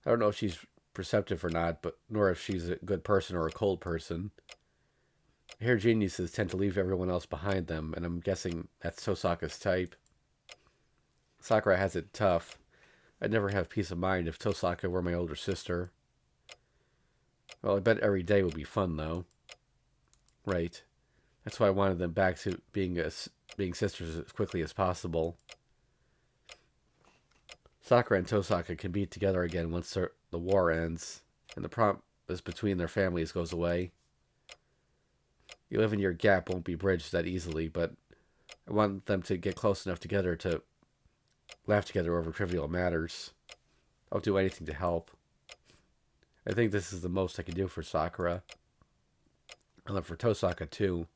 I don't know if she's perceptive or not, but nor if she's a good person or a cold person. I hear geniuses tend to leave everyone else behind them, and I'm guessing that's Tosaka's type. Sakura has it tough. I'd never have peace of mind if Tosaka were my older sister. Well, I bet every day would be fun, though. Right. That's why I wanted them back to being sisters as quickly as possible. Sakura and Tosaka can be together again once the war ends, and the promise between their families goes away. The 11-year gap won't be bridged that easily, but I want them to get close enough together to laugh together over trivial matters. I'll do anything to help. I think this is the most I can do for Sakura. And then for Tosaka, too.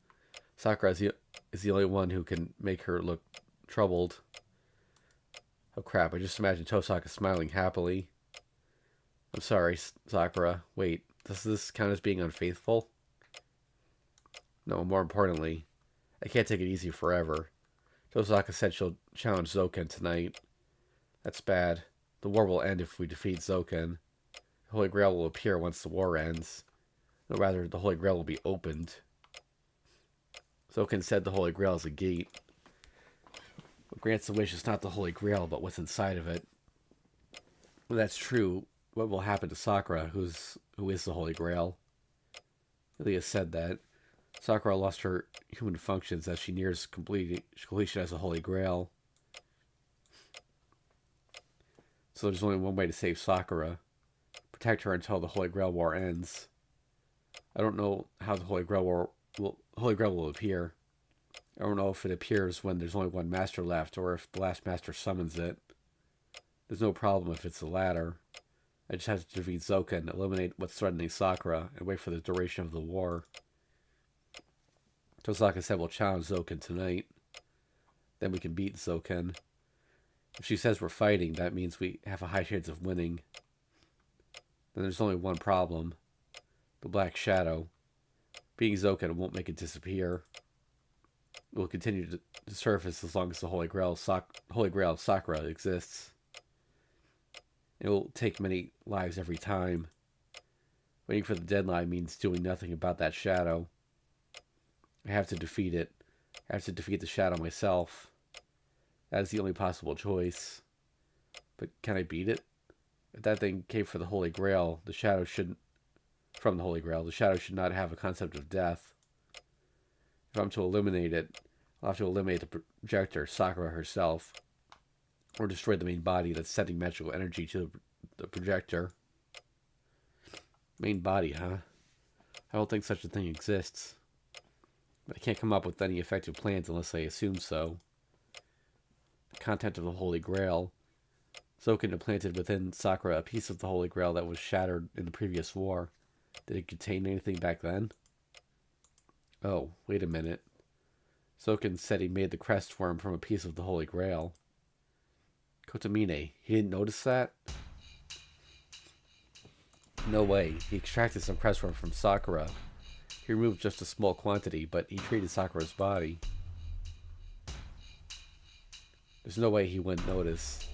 Sakura is the only one who can make her look troubled. Oh crap, I just imagined Tosaka smiling happily. I'm sorry, Sakura. Wait, does this count as being unfaithful? No, more importantly, I can't take it easy forever. Tosaka said she'll challenge Zoken tonight. That's bad. The war will end if we defeat Zoken. The Holy Grail will appear once the war ends. No, rather, the Holy Grail will be opened. Zoken said the Holy Grail is a gate. What grants the wish is not the Holy Grail, but what's inside of it. When that's true, what will happen to Sakura, who is the Holy Grail? Ilia said that. Sakura lost her human functions as she nears completion as a Holy Grail. So there's only one way to save Sakura. Protect her until the Holy Grail War ends. I don't know how the Holy Grail will appear. I don't know if it appears when there's only one master left, or if the last master summons it. There's no problem if it's the latter. I just have to defeat Zoken, eliminate what's threatening Sakura, and wait for the duration of the war. Tosaka said we'll challenge Zoken tonight. Then we can beat Zoken. If she says we're fighting, that means we have a high chance of winning. Then there's only one problem. The Black Shadow. Being Zoken won't make it disappear. It will continue to surface as long as the Holy Grail of Sakura exists. It will take many lives every time. Waiting for the deadline means doing nothing about that shadow. I have to defeat it. I have to defeat the shadow myself. That is the only possible choice. But can I beat it? If that thing came from the Holy Grail, the shadow should not have a concept of death. If I'm to eliminate it, I'll have to eliminate the projector, Sakura herself, or destroy the main body that's sending magical energy to the projector. Main body, huh? I don't think such a thing exists. But I can't come up with any effective plans unless I assume so. The content of the Holy Grail. Zoken implanted within Sakura a piece of the Holy Grail that was shattered in the previous war. Did it contain anything back then? Oh, wait a minute. Zoken said he made the crest for him from a piece of the Holy Grail. Kotomine, he didn't notice that? No way. He extracted some pressure from Sakura. He removed just a small quantity, but he treated Sakura's body. There's no way he wouldn't notice.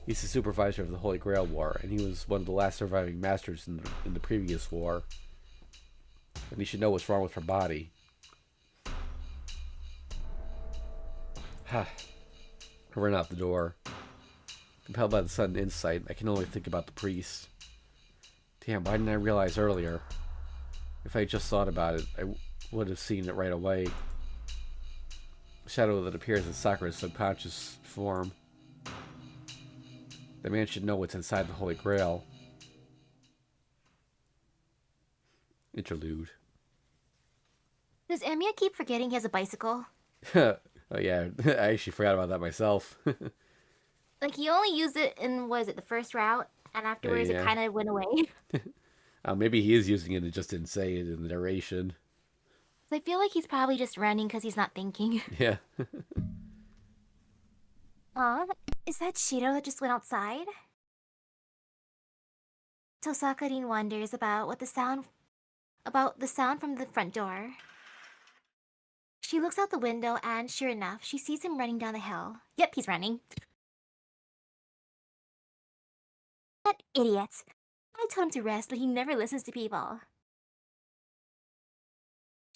He's the supervisor of the Holy Grail War, and he was one of the last surviving masters in the previous war. And he should know what's wrong with her body. Ha. I ran out the door. Compelled by the sudden insight, I can only think about the priest. Damn, why didn't I realize earlier? If I just thought about it, I would have seen it right away. A shadow that appears in Sakura's subconscious form. The man should know what's inside the Holy Grail. Interlude. Does Emiya keep forgetting he has a bicycle? Oh yeah, I actually forgot about that myself. Like, he only used it in, what is it, the first route? And afterwards Yeah. it kind of went away. Maybe he is using it and just didn't say it in the narration. So I feel like he's probably just running because he's not thinking. Yeah. Aw, is that Shirou that just went outside? Tosaka-rin wonders about the sound from the front door. She looks out the window and, sure enough, she sees him running down the hill. Yep, he's running. That idiot. I told him to rest, but he never listens to people.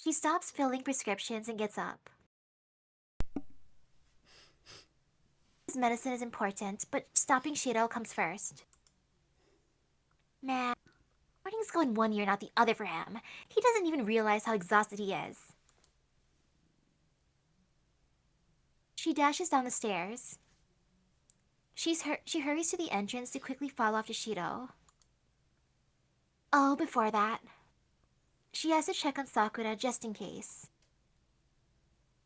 She stops filling prescriptions and gets up. His medicine is important, but stopping Shirou comes first. Man, morning's going one ear, not the other for him. He doesn't even realize how exhausted he is. She dashes down the stairs. She hurries to the entrance to quickly follow after Shirou. Oh, before that, she has to check on Sakura just in case.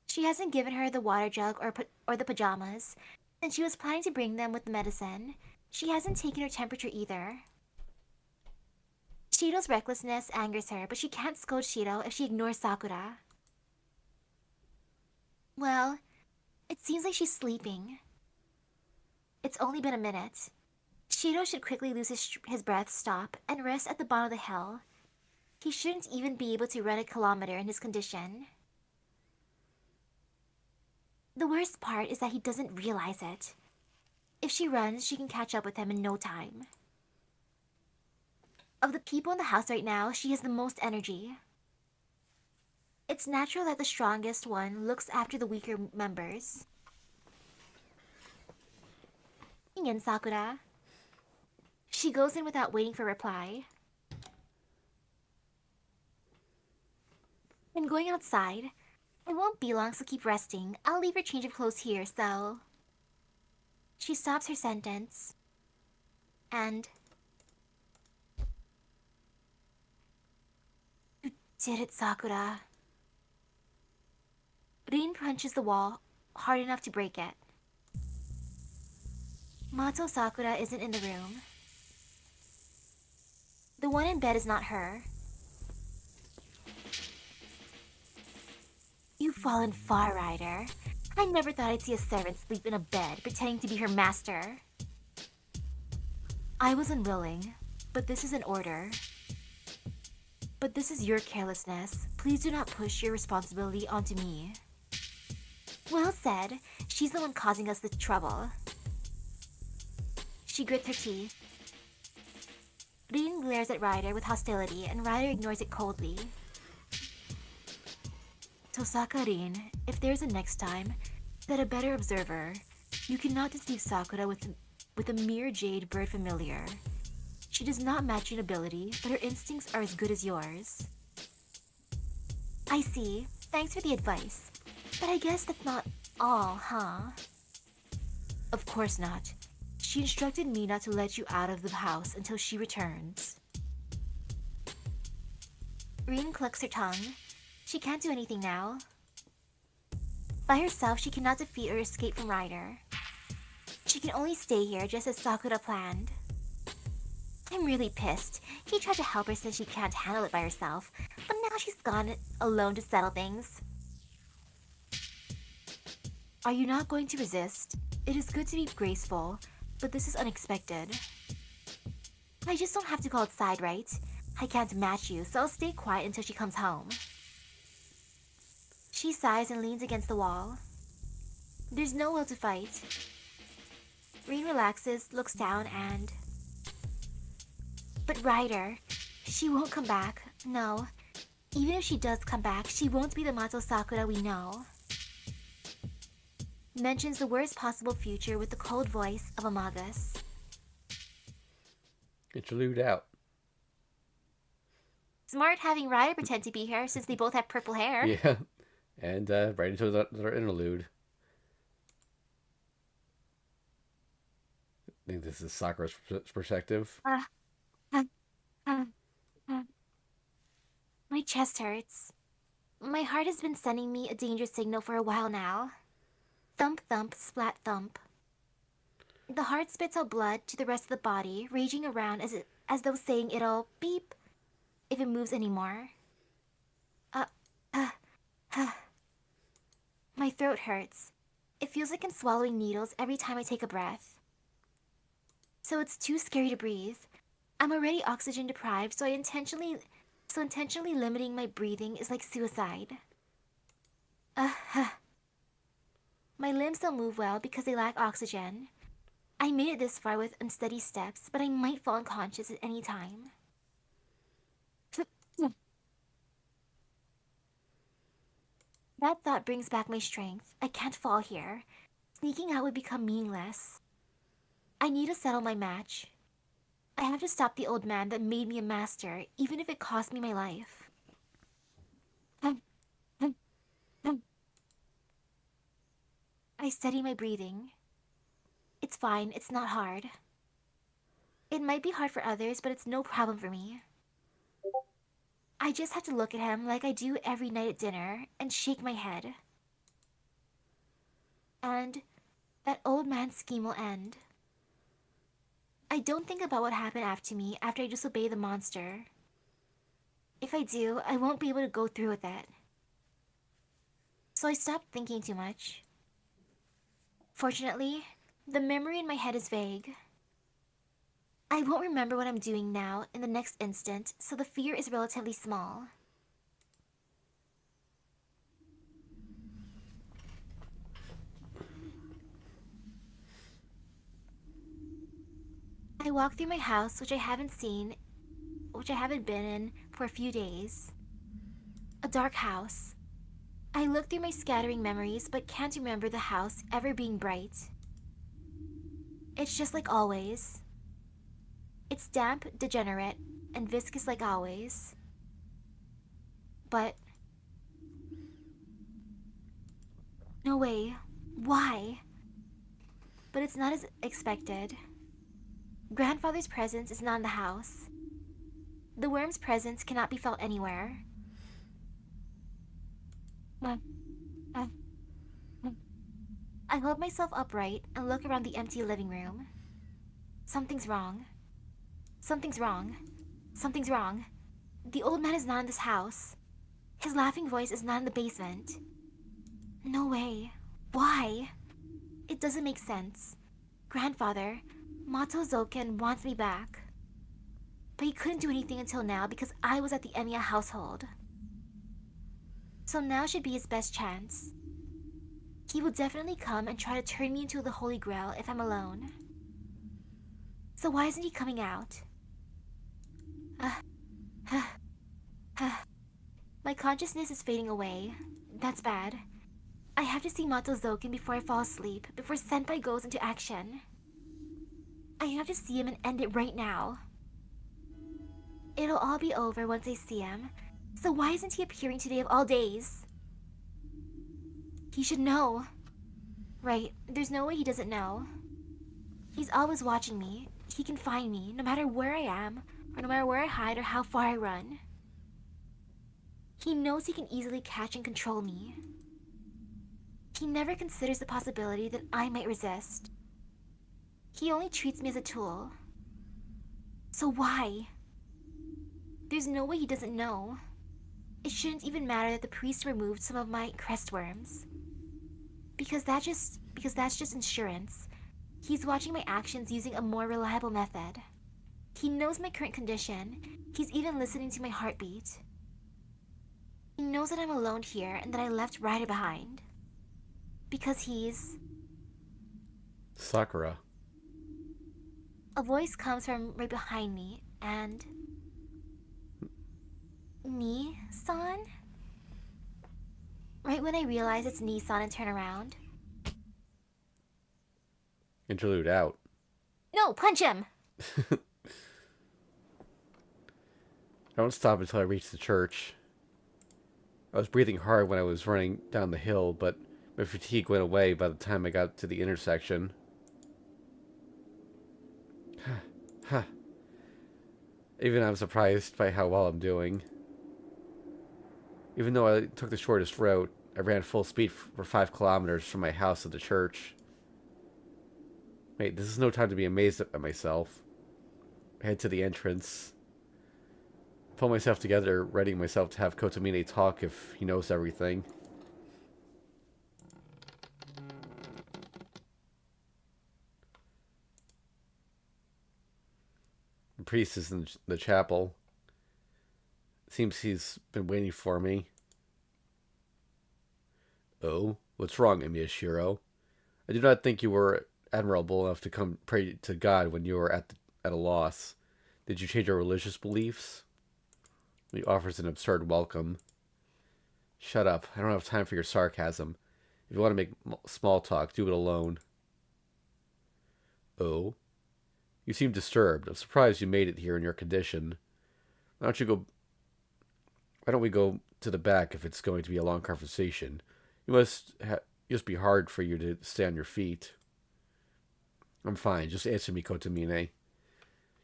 She hasn't given her the water jug or the pajamas, and she was planning to bring them with the medicine. She hasn't taken her temperature either. Shirou's recklessness angers her, but she can't scold Shirou if she ignores Sakura. Well, it seems like she's sleeping. It's only been a minute. Shirou should quickly lose his breath, stop, and rest at the bottom of the hill. He shouldn't even be able to run a kilometer in his condition. The worst part is that he doesn't realize it. If she runs, she can catch up with him in no time. Of the people in the house right now, she has the most energy. It's natural that the strongest one looks after the weaker members. In Sakura. She goes in without waiting for reply. I'm going outside. I won't be long, so keep resting. I'll leave her change of clothes here, so... She stops her sentence. And... You did it, Sakura. Rin punches the wall hard enough to break it. Mato Sakura isn't in the room. The one in bed is not her. You've fallen far, Ryder. I never thought I'd see a servant sleep in a bed, pretending to be her master. I was unwilling, but this is an order. But this is your carelessness. Please do not push your responsibility onto me. Well said. She's the one causing us the trouble. She grits her teeth. Rin glares at Ryder with hostility, and Ryder ignores it coldly. Tosaka Rin, if there's a next time, that a better observer, you cannot deceive Sakura with a mere jade bird familiar. She does not match you in ability, but her instincts are as good as yours. I see. Thanks for the advice. But I guess that's not all, huh? Of course not. She instructed me not to let you out of the house until she returns. Rin clucks her tongue. She can't do anything now. By herself, she cannot defeat or escape from Ryder. She can only stay here just as Sakura planned. I'm really pissed. He tried to help her since she can't handle it by herself, but now she's gone alone to settle things. Are you not going to resist? It is good to be graceful, but this is unexpected. I just don't have to go outside, right? I can't match you, so I'll stay quiet until she comes home. She sighs and leans against the wall. There's no will to fight. Rain relaxes, looks down, and... But Ryder, she won't come back. No. Even if she does come back, she won't be the Mato Sakura we know. Mentions the worst possible future with the cold voice of a magus. Interlude out. Smart having Ryder pretend to be her since they both have purple hair. Yeah. And right into their interlude. I think this is Sakura's perspective. My chest hurts. My heart has been sending me a danger signal for a while now. Thump thump, splat thump. The heart spits out blood to the rest of the body, raging around as though saying it'll beep if it moves anymore. My throat hurts. It feels like I'm swallowing needles every time I take a breath. So it's too scary to breathe. I'm already oxygen deprived, so intentionally limiting my breathing is like suicide. My limbs don't move well because they lack oxygen. I made it this far with unsteady steps, but I might fall unconscious at any time. That thought brings back my strength. I can't fall here. Sneaking out would become meaningless. I need to settle my match. I have to stop the old man that made me a master, even if it cost me my life. I steady my breathing. It's fine, it's not hard. It might be hard for others, but it's no problem for me. I just have to look at him like I do every night at dinner and shake my head. And that old man's scheme will end. I don't think about what happened after I disobey the monster. If I do, I won't be able to go through with it. So I stopped thinking too much. Fortunately, the memory in my head is vague. I won't remember what I'm doing now in the next instant, so the fear is relatively small. I walk through my house, which I haven't been in for a few days. A dark house. I look through my scattering memories, but can't remember the house ever being bright. It's just like always. It's damp, degenerate, and viscous like always. But... no way. Why? But it's not as expected. Grandfather's presence is not in the house. The worm's presence cannot be felt anywhere. I hold myself upright and look around the empty living room. Something's wrong. Something's wrong. Something's wrong. The old man is not in this house. His laughing voice is not in the basement. No way. Why? It doesn't make sense. Grandfather, Mato Zoken wants me back. But he couldn't do anything until now because I was at the Emiya household. So now should be his best chance. He will definitely come and try to turn me into the Holy Grail if I'm alone. So why isn't he coming out? My consciousness is fading away. That's bad. I have to see Mato Zoken before I fall asleep, before Senpai goes into action. I have to see him and end it right now. It'll all be over once I see him, so why isn't he appearing today of all days? He should know. Right, there's no way he doesn't know. He's always watching me. He can find me, no matter where I am, or no matter where I hide or how far I run. He knows he can easily catch and control me. He never considers the possibility that I might resist. He only treats me as a tool. So why? There's no way he doesn't know. It shouldn't even matter that the priest removed some of my crest worms. Because that's just insurance. He's watching my actions using a more reliable method. He knows my current condition. He's even listening to my heartbeat. He knows that I'm alone here and that I left Ryder behind. Because he's... Sakura. A voice comes from right behind me, and... Ni-san? Right when I realize it's Ni-san and turn around. Interlude out. No, punch him! I don't stop until I reach the church. I was breathing hard when I was running down the hill, but my fatigue went away by the time I got to the intersection. Even I'm surprised by how well I'm doing. Even though I took the shortest route, I ran full speed for 5 kilometers from my house to the church. Wait, this is no time to be amazed at myself. I head to the entrance. Pull myself together, readying myself to have Kotomine talk if he knows everything. The priest is in the chapel. Seems he's been waiting for me. Oh, what's wrong, Emiya Shirou? I do not think you were admirable enough to come pray to God when you were at a loss. Did you change your religious beliefs? He offers an absurd welcome. Shut up. I don't have time for your sarcasm. If you want to make small talk, do it alone. Oh? You seem disturbed. I'm surprised you made it here in your condition. Why don't we go to the back if it's going to be a long conversation? You must be hard for you to stay on your feet. I'm fine. Just answer me, Kotomine.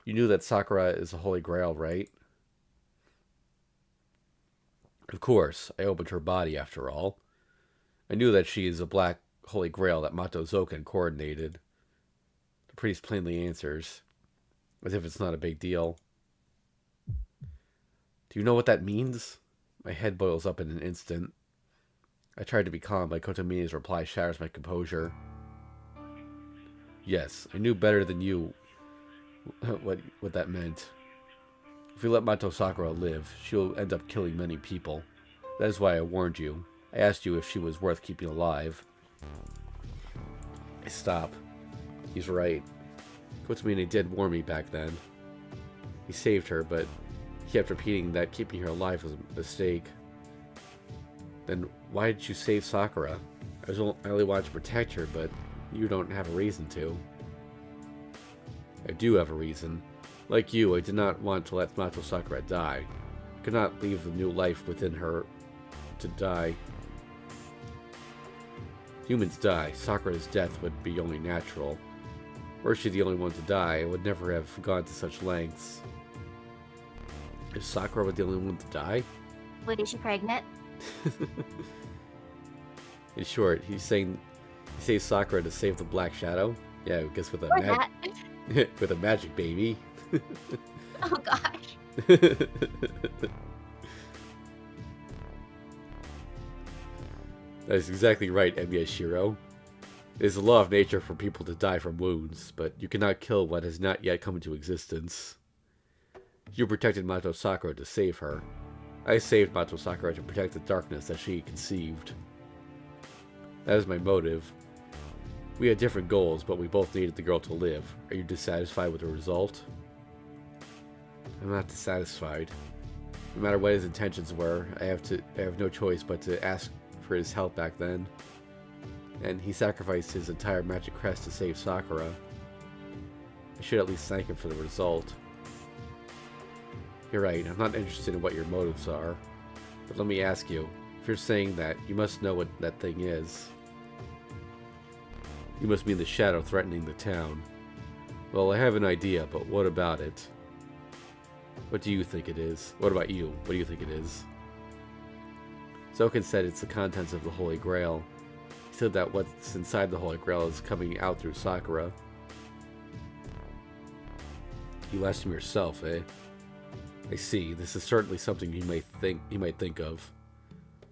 You knew that Sakura is a holy grail, right? Of course. I opened her body, after all. I knew that she is a black holy grail that Mato Zoken coordinated. The priest plainly answers, as if it's not a big deal. Do you know what that means? My head boils up in an instant. I tried to be calm, but Kotomine's reply shatters my composure. Yes, I knew better than you what that meant. If we let Mato Sakura live, she'll end up killing many people. That is why I warned you. I asked you if she was worth keeping alive. I stop. He's right. Kotomine did warn me back then. He saved her, but he kept repeating that keeping her alive was a mistake. Then why did you save Sakura? I only wanted to protect her, but you don't have a reason to. I do have a reason. Like you, I did not want to let Mato Sakura die. I could not leave the new life within her to die. Humans die. Sakura's death would be only natural. Were she the only one to die, I would never have gone to such lengths. Is Sakura the only one to die? Wait, is she pregnant? In short, he saves Sakura to save the Black Shadow. Yeah, I guess with a with a magic baby. Oh gosh. That is exactly right, Emiya Shirou. It is the law of nature for people to die from wounds, but you cannot kill what has not yet come into existence. You protected Mato Sakura to save her. I saved Mato Sakura to protect the darkness that she conceived. That is my motive. We had different goals, but we both needed the girl to live. Are you dissatisfied with the result? I'm not dissatisfied. No matter what his intentions were, I have no choice but to ask for his help back then. And he sacrificed his entire magic crest to save Sakura. I should at least thank him for the result. You're right, I'm not interested in what your motives are. But let me ask you, if you're saying that, you must know what that thing is. You must mean the shadow threatening the town. Well, I have an idea, but what about it? What do you think it is? What about you? What do you think it is? Zoken said it's the contents of the Holy Grail. He said that what's inside the Holy Grail is coming out through Sakura. You asked him yourself, eh? I see. This is certainly something you might think of.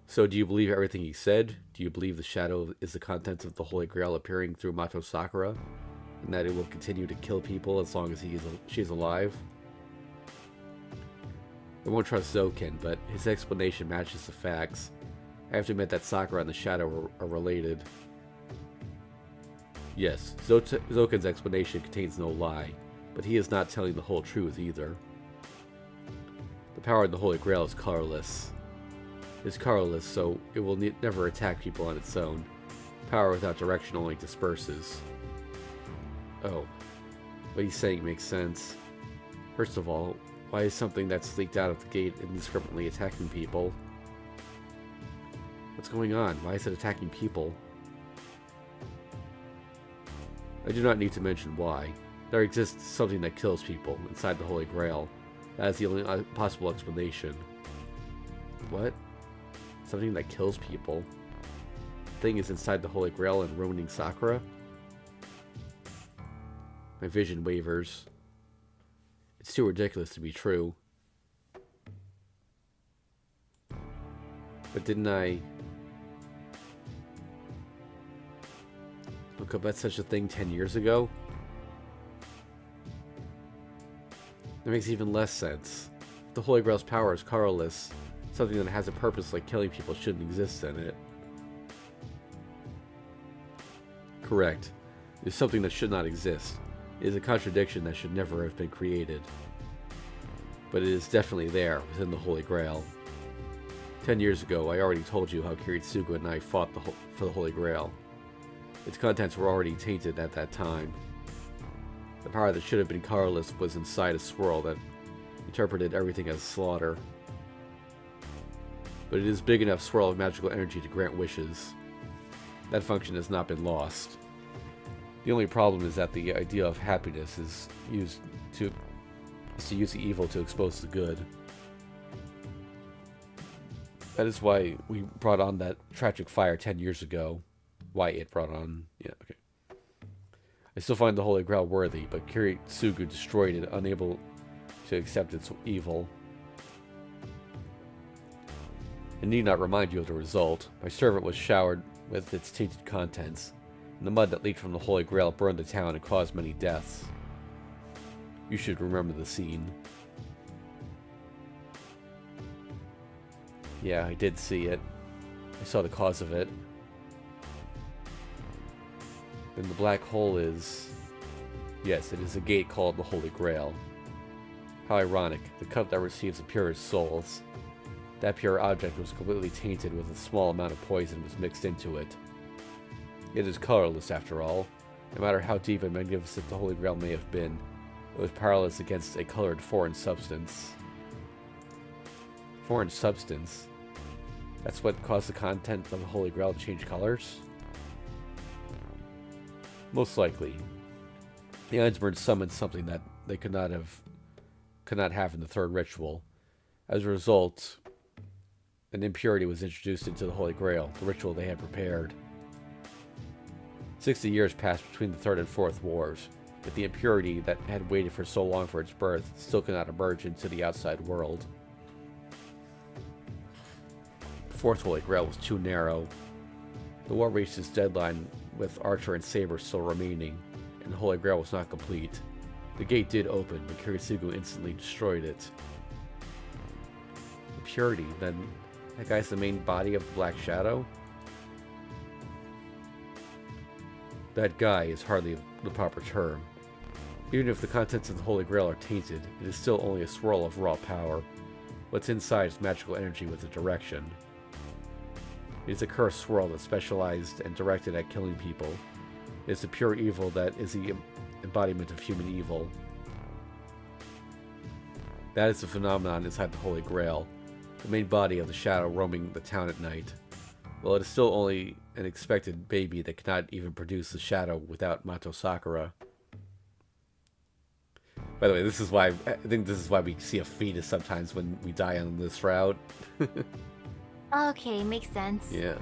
So, do you believe everything he said? Do you believe the shadow is the contents of the Holy Grail appearing through Mato Sakura? and that it will continue to kill people as long as she's alive. I won't trust Zoken, but his explanation matches the facts. I have to admit that Sakura and the Shadow are related. Yes, Zoken's explanation contains no lie, but he is not telling the whole truth either. The power of the Holy Grail is colorless. It's colorless, so it will never attack people on its own. Power without direction only disperses. Oh, what he's saying makes sense. First of all, why is something that's leaked out of the gate indiscriminately attacking people? What's going on? Why is it attacking people? I do not need to mention why. There exists something that kills people inside the Holy Grail. That is the only possible explanation. What? Something that kills people? The thing is inside the Holy Grail and ruining Sakura? My vision wavers. It's too ridiculous to be true. But didn't I look up at such a thing 10 years ago? That makes even less sense. If the Holy Grail's power is colorless, something that has a purpose like killing people shouldn't exist in it. Correct. It is something that should not exist. It is a contradiction that should never have been created. But it is definitely there, within the Holy Grail. 10 years ago, I already told you how Kiritsugu and I fought for the Holy Grail. Its contents were already tainted at that time. The power that should have been colorless was inside a swirl that interpreted everything as slaughter. But it is a big enough swirl of magical energy to grant wishes. That function has not been lost. The only problem is that the idea of happiness is to use the evil to expose the good. That is why we brought on that tragic fire 10 years ago. Why it brought on... Yeah, okay. I still find the Holy Grail worthy, but Kiritsugu destroyed it, unable to accept its evil. I need not remind you of the result. My servant was showered with its tainted contents, and the mud that leaked from the Holy Grail burned the town and caused many deaths. You should remember the scene. Yeah, I did see it. I saw the cause of it. Then the black hole is... Yes, it is a gate called the Holy Grail. How ironic, the cup that receives the purest souls. That pure object was completely tainted with a small amount of poison was mixed into it. It is colorless after all. No matter how deep and magnificent the Holy Grail may have been, it was powerless against a colored foreign substance. Foreign substance? That's what caused the content of the Holy Grail to change colors? Most likely. The Ainsburn summoned something that they could not have in the third ritual. As a result, an impurity was introduced into the Holy Grail, the ritual they had prepared. 60 years passed between the third and fourth wars, but the impurity that had waited for so long for its birth still could not emerge into the outside world. The fourth Holy Grail was too narrow. The war reached its deadline with Archer and Saber still remaining, and the Holy Grail was not complete. The gate did open, but Kiritsugu instantly destroyed it. Impurity, then that guy's the main body of the Black Shadow? That guy is hardly the proper term. Even if the contents of the Holy Grail are tainted, it is still only a swirl of raw power. What's inside is magical energy with a direction. It is a cursed swirl that's specialized and directed at killing people. It is the pure evil that is the embodiment of human evil. That is the phenomenon inside the Holy Grail, the main body of the shadow roaming the town at night. Well, it is still only an expected baby that cannot even produce the shadow without Mato Sakura. By the way, this is why I think this is why we see a fetus sometimes when we die on this route. Okay, makes sense. Yeah.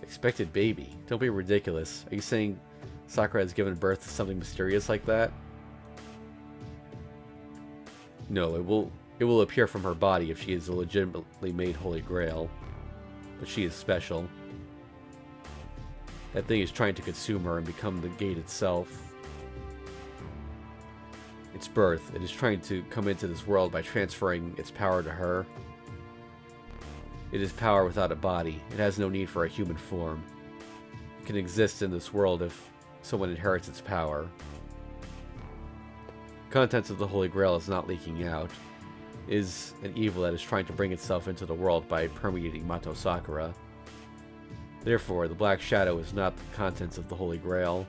Expected baby. Don't be ridiculous. Are you saying Sakura has given birth to something mysterious like that? No, it will appear from her body if she is a legitimately made Holy Grail. But she is special. That thing is trying to consume her and become the gate itself. Its birth, it is trying to come into this world by transferring its power to her. It is power without a body. It has no need for a human form. It can exist in this world if someone inherits its power. The contents of the Holy Grail is not leaking out. It is an evil that is trying to bring itself into the world by permeating Mato Sakura. Therefore, the Black Shadow is not the contents of the Holy Grail.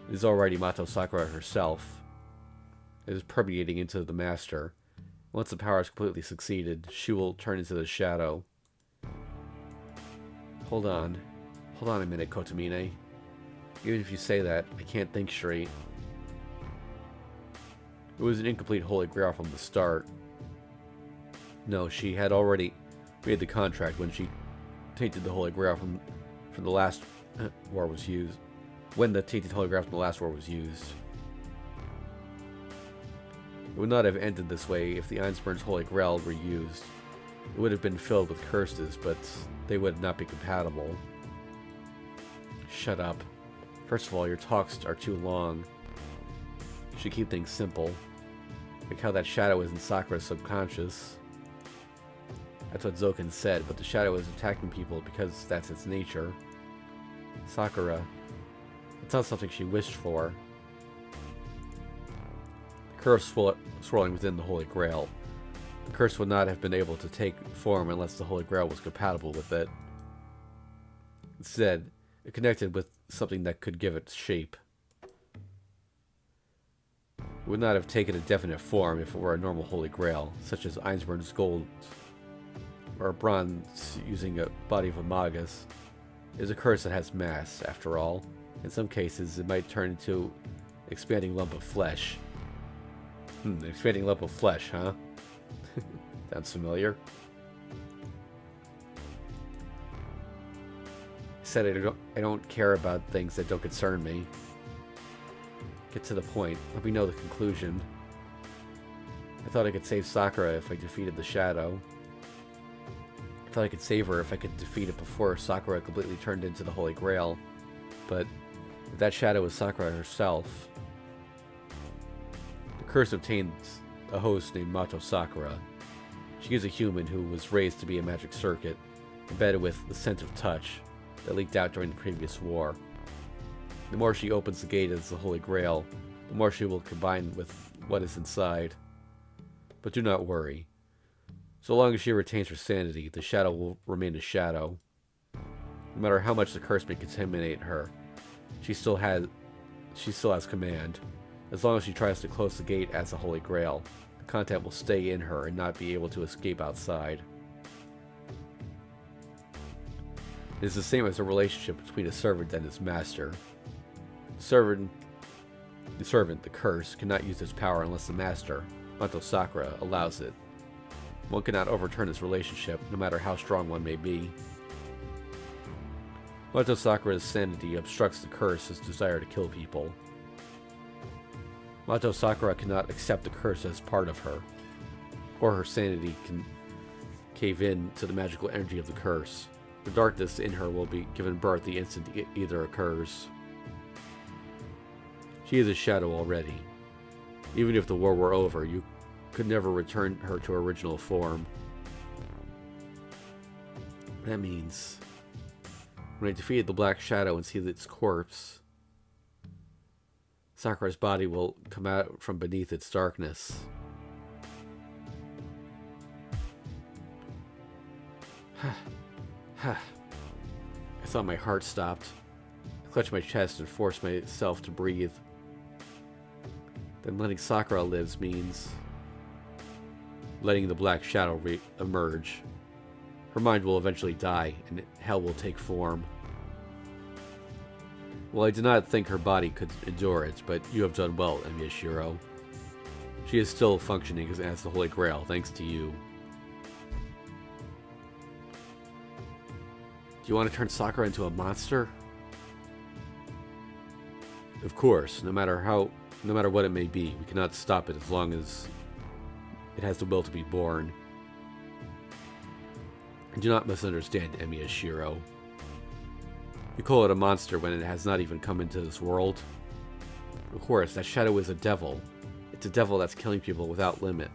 It is already Mato Sakura herself. It is permeating into the Master. Once the power has completely succeeded, she will turn into the Shadow. Hold on. Hold on a minute, Kotomine. Even if you say that, I can't think straight. It was an incomplete Holy Grail from the start. No, she had already made the contract when she tainted the Holy Grail from the last war was used. When the tainted Holy Grail from the last war was used. It would not have ended this way if the Einspurn's Holy Grail were used. It would have been filled with curses, but they would not be compatible. Shut up. First of all, your talks are too long. You should keep things simple. Like how that shadow is in Sakura's subconscious. That's what Zoken said, but the shadow is attacking people because that's its nature. Sakura. It's not something she wished for. The curse swirling within the Holy Grail. The curse would not have been able to take form unless the Holy Grail was compatible with it. Instead, it connected with something that could give it shape. It would not have taken a definite form if it were a normal Holy Grail, such as Einspurn's gold or bronze using a body of a magus. It is a curse that has mass, after all. In some cases, it might turn into an expanding lump of flesh. An expanding lump of flesh, huh? Sounds familiar. I said I don't care about things that don't concern me. Get to the point. Let me know the conclusion. I thought I could save Sakura if I defeated the Shadow. I thought I could save her if I could defeat it before Sakura completely turned into the Holy Grail. But if that Shadow is Sakura herself, the curse obtains a host named Mato Sakura. She is a human who was raised to be a magic circuit, embedded with the scent of touch that leaked out during the previous war. The more she opens the gate as the Holy Grail, the more she will combine with what is inside. But do not worry. So long as she retains her sanity, the Shadow will remain a shadow. No matter how much the curse may contaminate her, she still has command. As long as she tries to close the gate as the Holy Grail, the content will stay in her and not be able to escape outside. It is the same as a relationship between a servant and his master. The servant, the curse, cannot use its power unless the master, Mato Sakura, allows it. One cannot overturn this relationship, no matter how strong one may be. Mato Sakura's sanity obstructs the curse's desire to kill people. Mato Sakura cannot accept the curse as part of her, or her sanity can cave in to the magical energy of the curse. The darkness in her will be given birth the instant either occurs. She is a shadow already. Even if the war were over, you could never return her to her original form. That means, when I defeated the Black Shadow and see its corpse, Sakura's body will come out from beneath its darkness. I thought my heart stopped. I clutched my chest and forced myself to breathe. Then letting Sakura live means letting the Black Shadow emerge. Her mind will eventually die, and hell will take form. Well, I did not think her body could endure it, but you have done well, Emiya Shirou. She is still functioning as the Holy Grail, thanks to you. Do you want to turn Sakura into a monster? Of course, no matter what it may be, we cannot stop it as long as it has the will to be born. Do not misunderstand, Emiya Shirou. You call it a monster when it has not even come into this world? Of course, that shadow is a devil. It's a devil that's killing people without limit.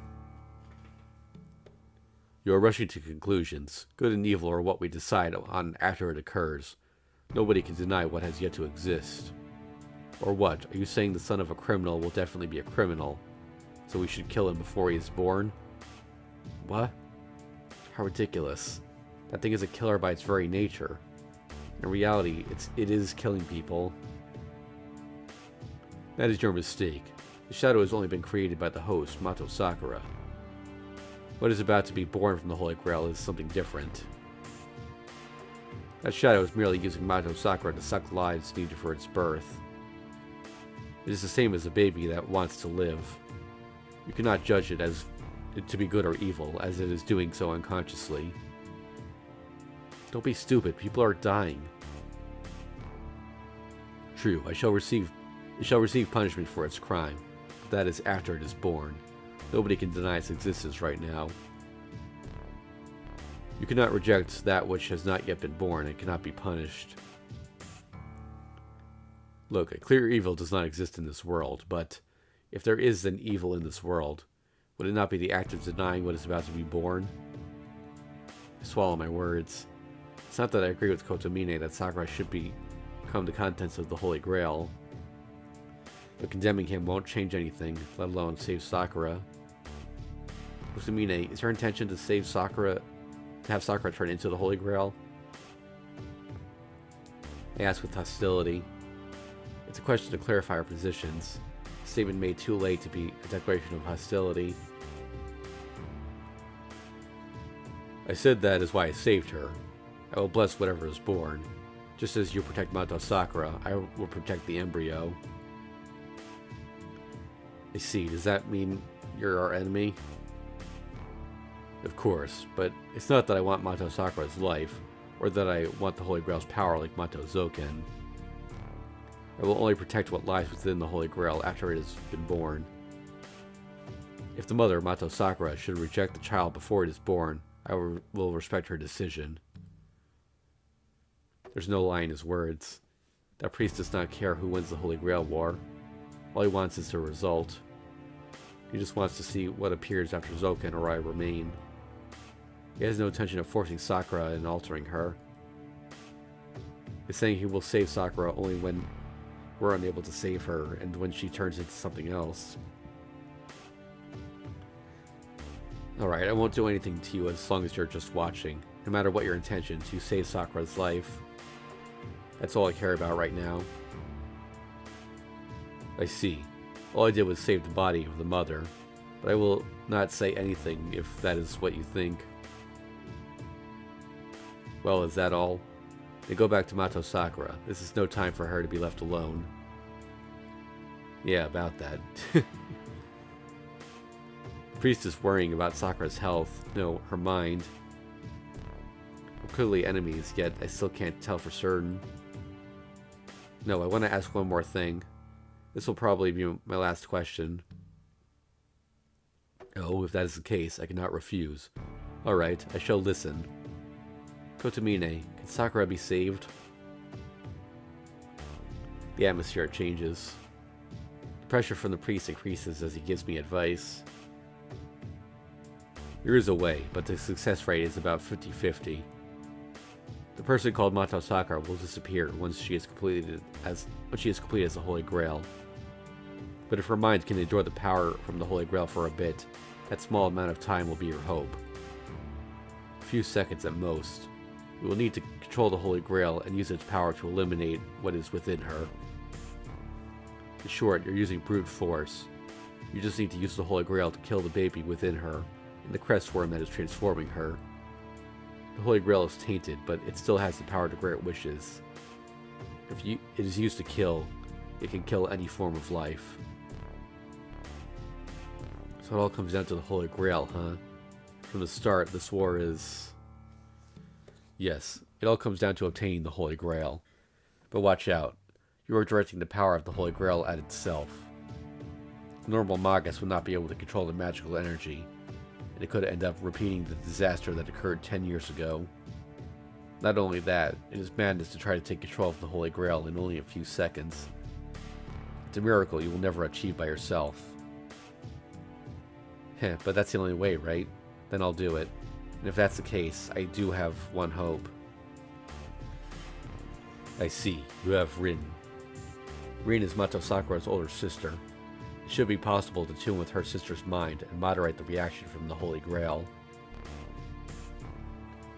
You are rushing to conclusions. Good and evil are what we decide on after it occurs. Nobody can deny what has yet to exist. Or what? Are you saying the son of a criminal will definitely be a criminal, so we should kill him before he is born? What? How ridiculous. That thing is a killer by its very nature. In reality, it is killing people. That is your mistake. The shadow has only been created by the host, Mato Sakura. What is about to be born from the Holy Grail is something different. That shadow is merely using Mato Sakura to suck lives needed for its birth. It is the same as a baby that wants to live. You cannot judge it as to be good or evil, as it is doing so unconsciously. Don't be stupid, people are dying. True, it shall receive punishment for its crime, but that is after it is born. Nobody can deny its existence right now. You cannot reject that which has not yet been born and cannot be punished. Look, a clear evil does not exist in this world, but if there is an evil in this world, would it not be the act of denying what is about to be born? I swallow my words. It's not that I agree with Kotomine that Sakura should become the contents of the Holy Grail, but condemning him won't change anything, let alone save Sakura. Kotomine, is your intention to save Sakura, to have Sakura turn into the Holy Grail? I ask with hostility. It's a question to clarify our positions. A statement made too late to be a declaration of hostility. I said that is why I saved her. I will bless whatever is born. Just as you protect Mato Sakura, I will protect the embryo. I see. Does that mean you're our enemy? Of course, but it's not that I want Mato Sakura's life, or that I want the Holy Grail's power like Mato Zoken. I will only protect what lies within the Holy Grail after it has been born. If the mother, Mato Sakura, should reject the child before it is born, I will respect her decision. There's no lie in his words. That priest does not care who wins the Holy Grail war. All he wants is the result. He just wants to see what appears after Zoken or I remain. He has no intention of forcing Sakura and altering her. He's saying he will save Sakura only when we're unable to save her, and when she turns into something else. Alright, I won't do anything to you as long as you're just watching. No matter what your intention, to save Sakura's life. That's all I care about right now. I see. All I did was save the body of the mother, but I will not say anything if that is what you think. Well, is that all? Then go back to Mato Sakura. This is no time for her to be left alone. Yeah, about that. The priest is worrying about Sakura's health. No, her mind. We're clearly enemies, yet I still can't tell for certain. No, I want to ask one more thing. This will probably be my last question. Oh, if that is the case, I cannot refuse. Alright, I shall listen. Kotomine, can Sakura be saved? The atmosphere changes. The pressure from the priest increases as he gives me advice. There is a way, but the success rate is about 50-50. The person called Mato Sakura will disappear once she is completed as the Holy Grail. But if her mind can endure the power from the Holy Grail for a bit, that small amount of time will be your hope. A few seconds at most. You will need to control the Holy Grail and use its power to eliminate what is within her. In short, you're using brute force. You just need to use the Holy Grail to kill the baby within her, and the crest worm that is transforming her. The Holy Grail is tainted, but it still has the power to grant wishes. If it is used to kill, it can kill any form of life. So it all comes down to the Holy Grail, huh? From the start, this war is... Yes, it all comes down to obtaining the Holy Grail. But watch out. You are directing the power of the Holy Grail at itself. A normal Magus would not be able to control the magical energy, and it could end up repeating the disaster that occurred 10 years ago. Not only that, it is madness to try to take control of the Holy Grail in only a few seconds. It's a miracle you will never achieve by yourself. Heh, but that's the only way, right? Then I'll do it. And if that's the case, I do have one hope. I see. You have Rin. Rin is Mato Sakura's older sister. It should be possible to tune with her sister's mind and moderate the reaction from the Holy Grail.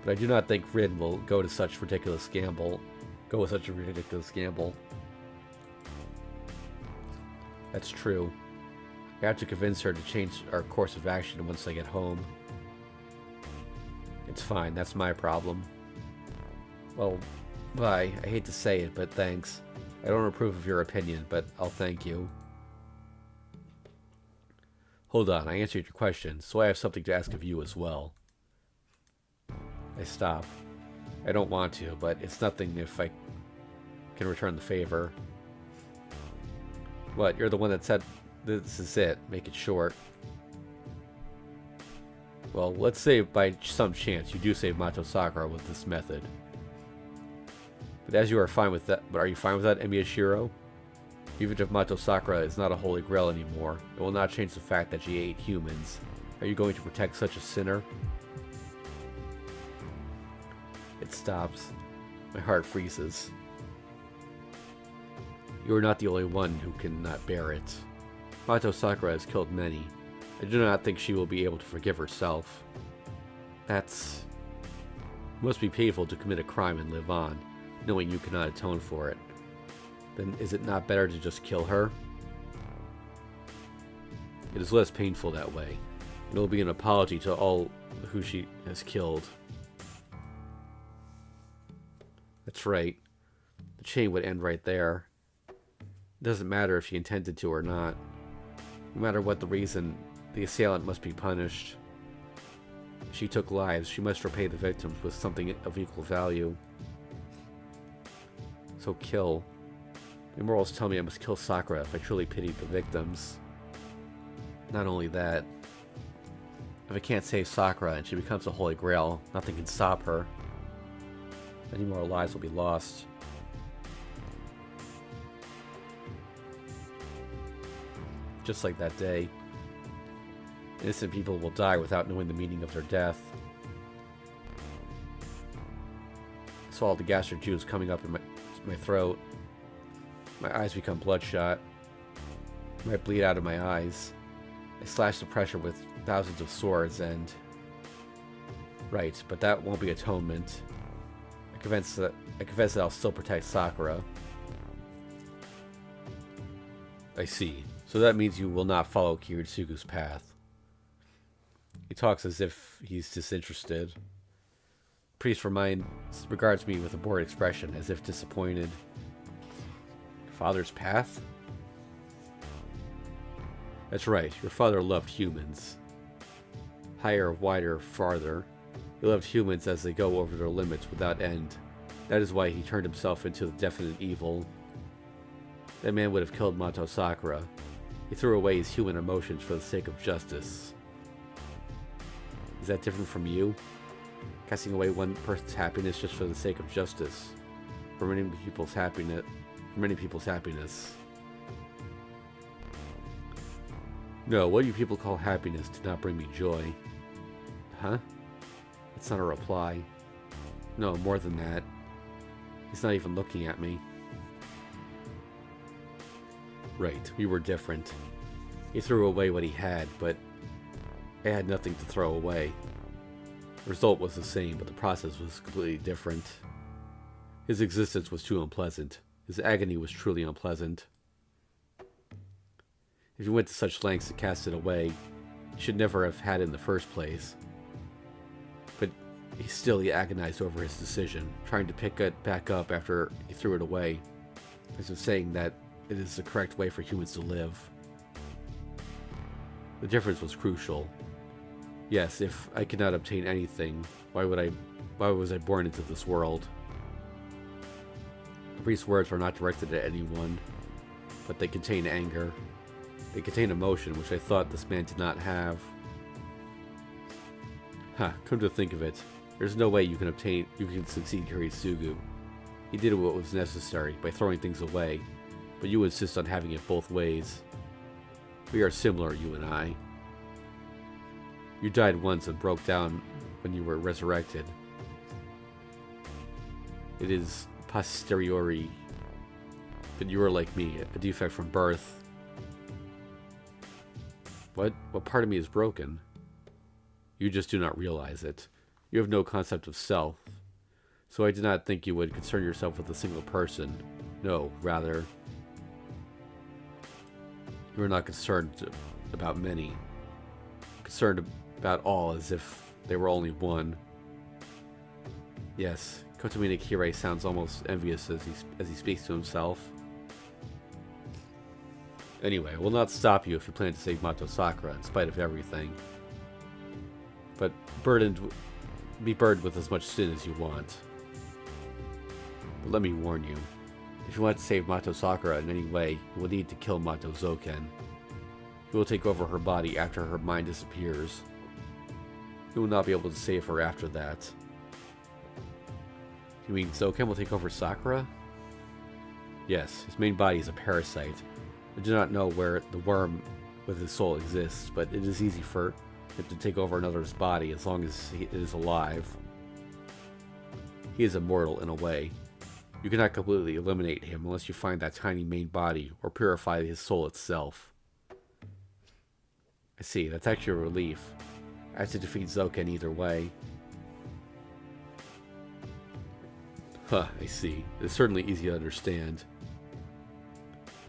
But I do not think Rin will go with such a ridiculous gamble. That's true. I have to convince her to change our course of action once I get home. It's fine, that's my problem. Well, bye. I hate to say it, but thanks. I don't approve of your opinion, but I'll thank you. Hold on, I answered your question, so I have something to ask of you as well. I stop. I don't want to, but it's nothing if I can return the favor. What, you're the one that said this is it, make it short. Well, let's say by some chance you do save Mato Sakura with this method. But as you are fine with that, but are you fine with that, Emiya Shirou? Even if Mato Sakura is not a Holy Grail anymore, it will not change the fact that she ate humans. Are you going to protect such a sinner? It stops. My heart freezes. You are not the only one who cannot bear it. Mato Sakura has killed many. I do not think she will be able to forgive herself. It must be painful to commit a crime and live on, knowing you cannot atone for it. Then is it not better to just kill her? It is less painful that way. It will be an apology to all who she has killed. That's right. The chain would end right there. It doesn't matter if she intended to or not. No matter what the reason, the assailant must be punished. If she took lives, she must repay the victims with something of equal value. So kill. My morals tell me I must kill Sakura if I truly pity the victims. Not only that, if I can't save Sakura and she becomes a Holy Grail, nothing can stop her. Many more lives will be lost. Just like that day. Innocent people will die without knowing the meaning of their death. I swallowed the gastric juice coming up in my throat. My eyes become bloodshot. I might bleed out of my eyes. I slash the pressure with thousands of swords and... Right, but that won't be atonement. I confess that I'll still protect Sakura. I see. So that means you will not follow Kiritsugu's path. He talks as if he's disinterested. Priest regards me with a bored expression, as if disappointed. Father's path? That's right, your father loved humans. Higher, wider, farther. He loved humans as they go over their limits without end. That is why he turned himself into the definite evil. That man would have killed Mato Sakura. He threw away his human emotions for the sake of justice. Is that different from you? Casting away one person's happiness just for the sake of justice. For many people's happiness. No, what you people call happiness did not bring me joy. Huh? That's not a reply. No, more than that. He's not even looking at me. Right, we were different. He threw away what he had, but I had nothing to throw away. The result was the same, but the process was completely different. His existence was too unpleasant. His agony was truly unpleasant. If you went to such lengths to cast it away, you should never have had it in the first place. But he agonized over his decision, trying to pick it back up after he threw it away, as if saying that it is the correct way for humans to live. The difference was crucial. Yes, if I could not obtain anything, why was I born into this world? The priest's words were not directed at anyone, but they contain anger. They contain emotion, which I thought this man did not have. Come to think of it, There's no way you can succeed Hirisugu. He did what was necessary by throwing things away, but you insist on having it both ways. We are similar, you and I. You died once and broke down when you were resurrected. It is posteriori, but you are like me, a defect from birth. What? What part of me is broken? You just do not realize it. You have no concept of self. So I did not think you would concern yourself with a single person. No, rather, you are not concerned about many. Concerned about all as if they were only one. Yes, Kotomine Kirei sounds almost envious as he speaks to himself. Anyway, I will not stop you if you plan to save Mato Sakura in spite of everything. But be burdened with as much sin as you want. But let me warn you, if you want to save Mato Sakura in any way, you will need to kill Mato Zoken. You will take over her body after her mind disappears. You will not be able to save her after that. You mean Zoken will take over Sakura? Yes, his main body is a parasite. I do not know where the worm with his soul exists, but it is easy for him to take over another's body as long as it is alive. He is immortal in a way. You cannot completely eliminate him unless you find that tiny main body or purify his soul itself. I see, that's actually a relief. I have to defeat Zoken either way. Huh, I see. It's certainly easy to understand.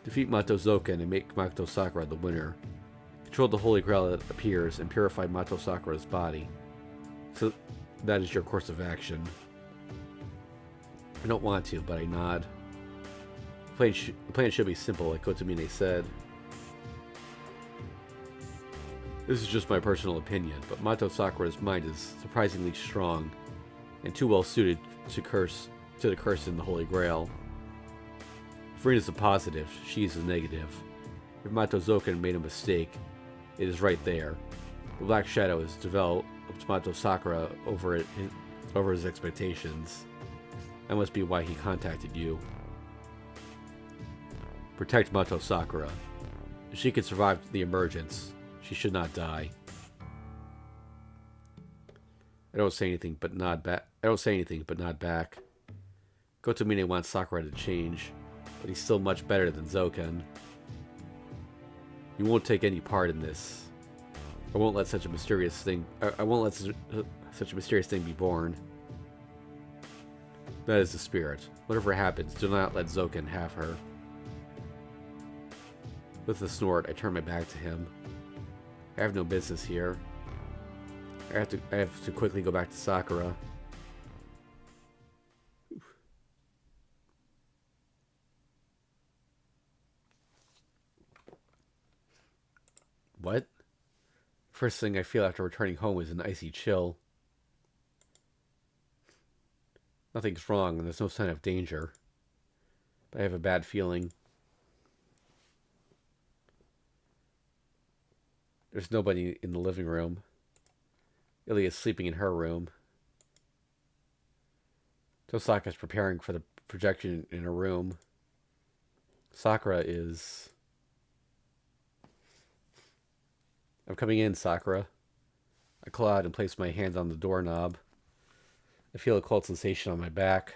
Defeat Mato Zoken and make Mato Sakura the winner. Control the Holy Grail that appears and purify Mato Sakura's body. So that is your course of action. I don't want to, but I nod. The plan should be simple, like Kotomine said. This is just my personal opinion, but Mato Sakura's mind is surprisingly strong and too well suited to the curse in the Holy Grail. If Rin is a positive, she is a negative. If Mato Zoken made a mistake, it is right there. The Black Shadow has developed Mato Sakura over his expectations. That must be why he contacted you. Protect Mato Sakura. If she can survive the emergence, she should not die. I don't say anything but nod back. Kotomine wants Sakura to change, but he's still much better than Zoken. You won't take any part in this. I won't let such a mysterious thing be born. That is the spirit. Whatever happens, do not let Zoken have her. With a snort, I turn my back to him. I have no business here. I have to quickly go back to Sakura. What? First thing I feel after returning home is an icy chill. Nothing's wrong and there's no sign of danger. But I have a bad feeling. There's nobody in the living room. Illy is sleeping in her room. Tosaka's preparing for the projection in her room. Sakura is... I'm coming in, Sakura. I claw out and place my hand on the doorknob. I feel a cold sensation on my back.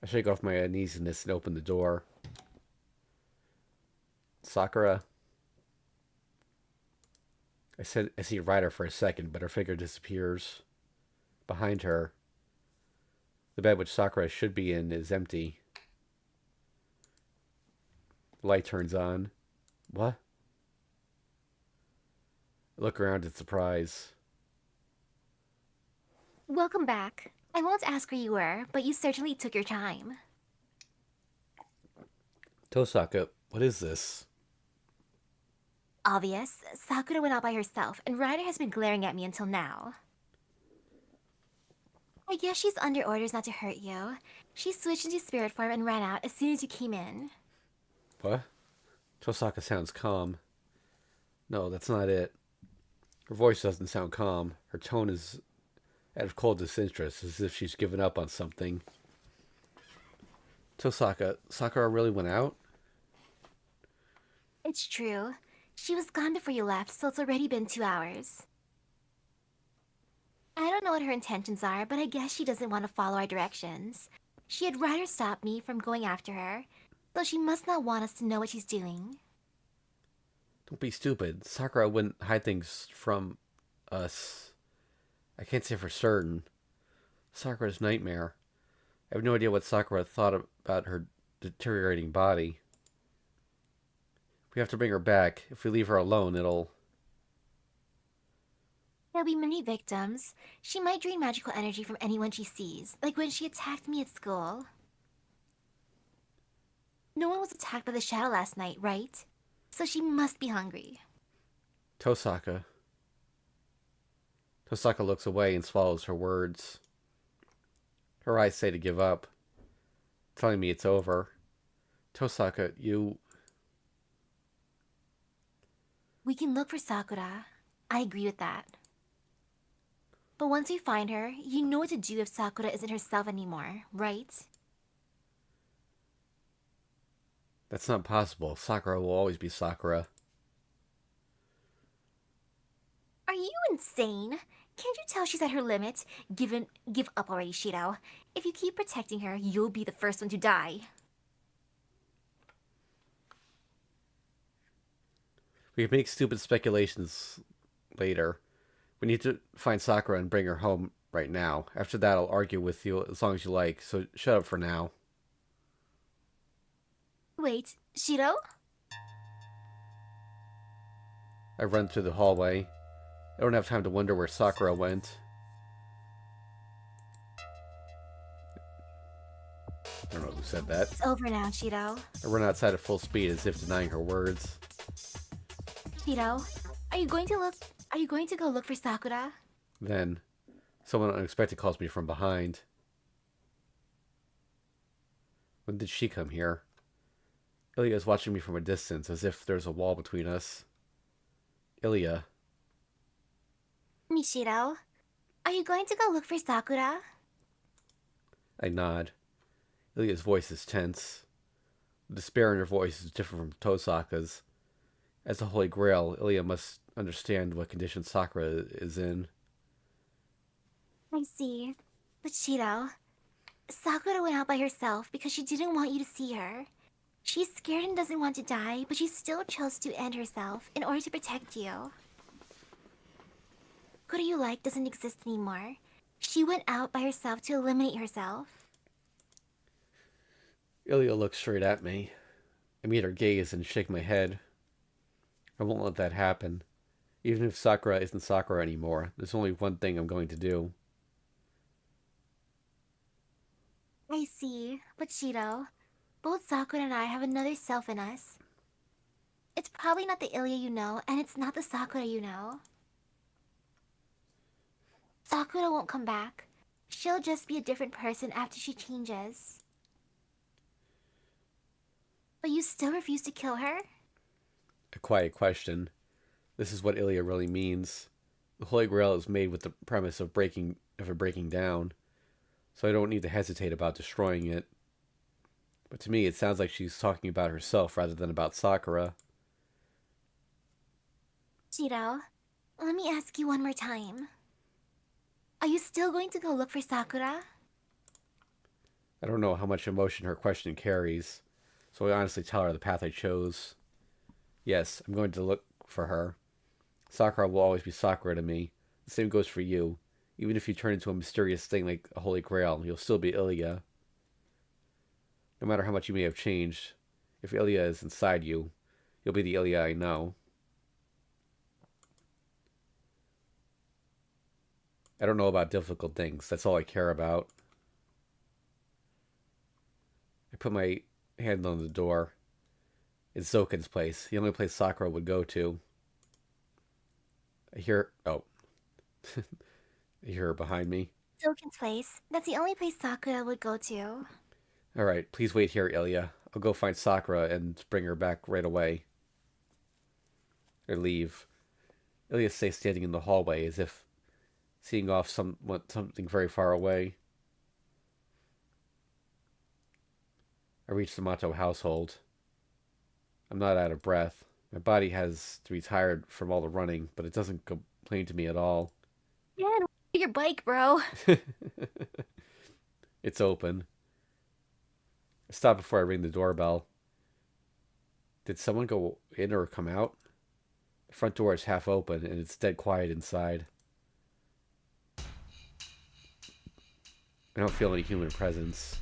I shake off my uneasiness and open the door. Sakura. I see Ryder for a second, but her figure disappears. Behind her, the bed which Sakura should be in is empty. The light turns on. What? I look around in surprise. Welcome back. I won't ask where you were, but you certainly took your time. Tosaka, what is this? Obvious. Sakura went out by herself, and Ryder has been glaring at me until now. I guess she's under orders not to hurt you. She switched into spirit form and ran out as soon as you came in. What? Tosaka sounds calm. No, that's not it. Her voice doesn't sound calm. Her tone is out of cold disinterest, as if she's given up on something. Tosaka, Sakura really went out? It's true. She was gone before you left, so it's already been 2 hours. I don't know what her intentions are, but I guess she doesn't want to follow our directions. She'd rather stop me from going after her, though she must not want us to know what she's doing. Don't be stupid. Sakura wouldn't hide things from us. I can't say for certain. Sakura's nightmare. I have no idea what Sakura thought about her deteriorating body. We have to bring her back. If we leave her alone, it'll... There'll be many victims. She might drain magical energy from anyone she sees, like when she attacked me at school. No one was attacked by the shadow last night, right? So she must be hungry. Tosaka. Tosaka looks away and swallows her words. Her eyes say to give up, telling me it's over. Tosaka, you... We can look for Sakura. I agree with that. But once we find her, you know what to do if Sakura isn't herself anymore, right? That's not possible. Sakura will always be Sakura. Are you insane? Can't you tell she's at her limit? Give up already, Shirou. If you keep protecting her, you'll be the first one to die. We can make stupid speculations later. We need to find Sakura and bring her home right now. After that, I'll argue with you as long as you like, so shut up for now. Wait, Shirou? I run through the hallway. I don't have time to wonder where Sakura went. I don't know who said that. It's over now, Shirou. I run outside at full speed as if denying her words. Shirou, are you going to go look for Sakura? Then, someone unexpected calls me from behind. When did she come here? Ilya is watching me from a distance, as if there's a wall between us. Ilya. Mishiro, are you going to go look for Sakura? I nod. Ilya's voice is tense. The despair in her voice is different from Tosaka's. As the Holy Grail, Ilya must understand what condition Sakura is in. I see. But Shirou, Sakura went out by herself because she didn't want you to see her. She's scared and doesn't want to die, but she still chose to end herself in order to protect you. Who do you like doesn't exist anymore. She went out by herself to eliminate herself. Ilya looks straight at me. I meet her gaze and shake my head. I won't let that happen. Even if Sakura isn't Sakura anymore, there's only one thing I'm going to do. I see, but Shirou, both Sakura and I have another self in us. It's probably not the Ilya you know, and it's not the Sakura you know. Sakura won't come back. She'll just be a different person after she changes. But you still refuse to kill her? A quiet question. This is what Ilya really means. The Holy Grail is made with the premise of it breaking down, so I don't need to hesitate about destroying it. But to me, it sounds like she's talking about herself rather than about Sakura. Shirou, let me ask you one more time. Are you still going to go look for Sakura? I don't know how much emotion her question carries, so I honestly tell her the path I chose. Yes, I'm going to look for her. Sakura will always be Sakura to me. The same goes for you. Even if you turn into a mysterious thing like a Holy Grail, you'll still be Ilya. No matter how much you may have changed, if Ilya is inside you, you'll be the Ilya I know. I don't know about difficult things. That's all I care about. I put my hand on the door. It's Zoken's place, the only place Sakura would go to. I hear... Oh. I hear her behind me. Zoken's place. That's the only place Sakura would go to. Alright, please wait here, Ilya. I'll go find Sakura and bring her back right away. I leave. Ilya stays standing in the hallway as if seeing off something very far away. I reach the Mato household. I'm not out of breath. My body has to be tired from all the running, but it doesn't complain to me at all. Yeah, your bike, bro. It's open. I stop before I ring the doorbell. Did someone go in or come out? The front door is half open and it's dead quiet inside. I don't feel any human presence.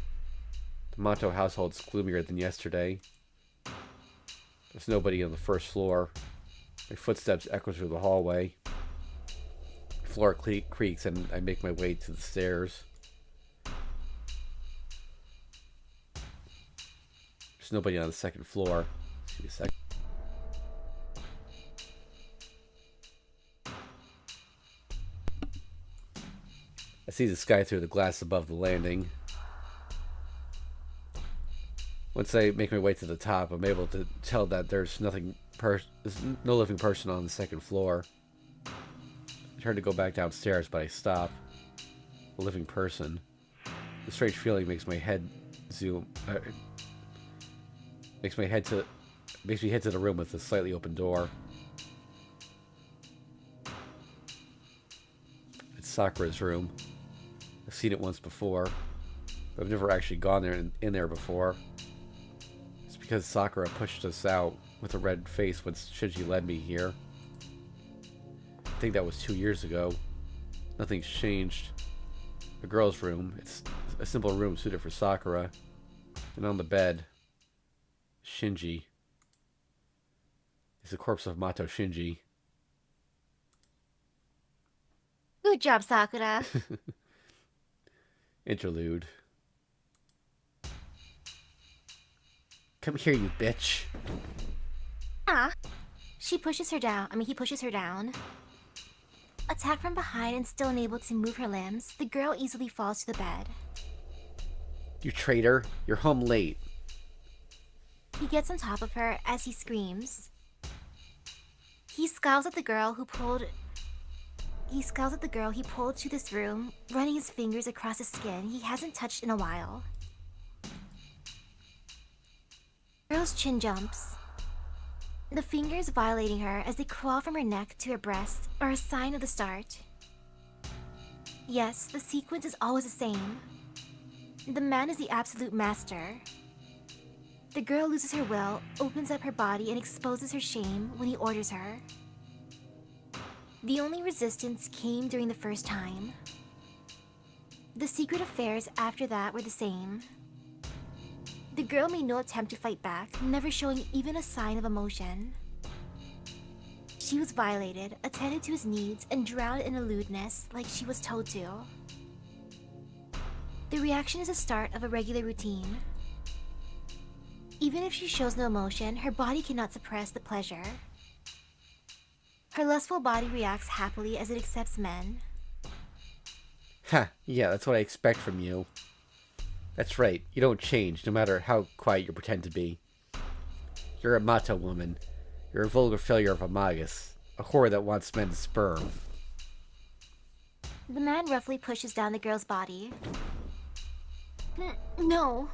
The Mato household's gloomier than yesterday. There's nobody on the first floor. My footsteps echo through the hallway. The floor creaks and I make my way to the stairs. There's nobody on the second floor. Give me a sec. I see the sky through the glass above the landing. Once I make my way to the top, I'm able to tell that there's no living person on the second floor. I turn to go back downstairs, but I stop. A living person. The strange feeling makes my head zoom. Makes me head to the room with the slightly open door. It's Sakura's room. I've seen it once before, but I've never actually gone there in there before. It's because Sakura pushed us out with a red face when Shinji led me here. I think that was 2 years ago. Nothing's changed. A girl's room. It's a simple room suited for Sakura. And on the bed, Shinji. It's the corpse of Mato Shinji. Good job, Sakura. Interlude. Come here, you bitch. Ah. He pushes her down. Attacked from behind and still unable to move her limbs, the girl easily falls to the bed. You traitor. You're home late. He gets on top of her as he screams. He scowls at the girl he pulled to this room, running his fingers across the skin he hasn't touched in a while. The girl's chin jumps. The fingers violating her as they crawl from her neck to her breast are a sign of the start. Yes, the sequence is always the same. The man is the absolute master. The girl loses her will, opens up her body, and exposes her shame when he orders her. The only resistance came during the first time. The secret affairs after that were the same. The girl made no attempt to fight back, never showing even a sign of emotion. She was violated, attended to his needs, and drowned in a lewdness like she was told to. The reaction is the start of a regular routine. Even if she shows no emotion, her body cannot suppress the pleasure. Her lustful body reacts happily as it accepts men. Ha, yeah, that's what I expect from you. That's right, you don't change, no matter how quiet you pretend to be. You're a Mato woman. You're a vulgar failure of a magus. A whore that wants men's sperm. The man roughly pushes down the girl's body. No.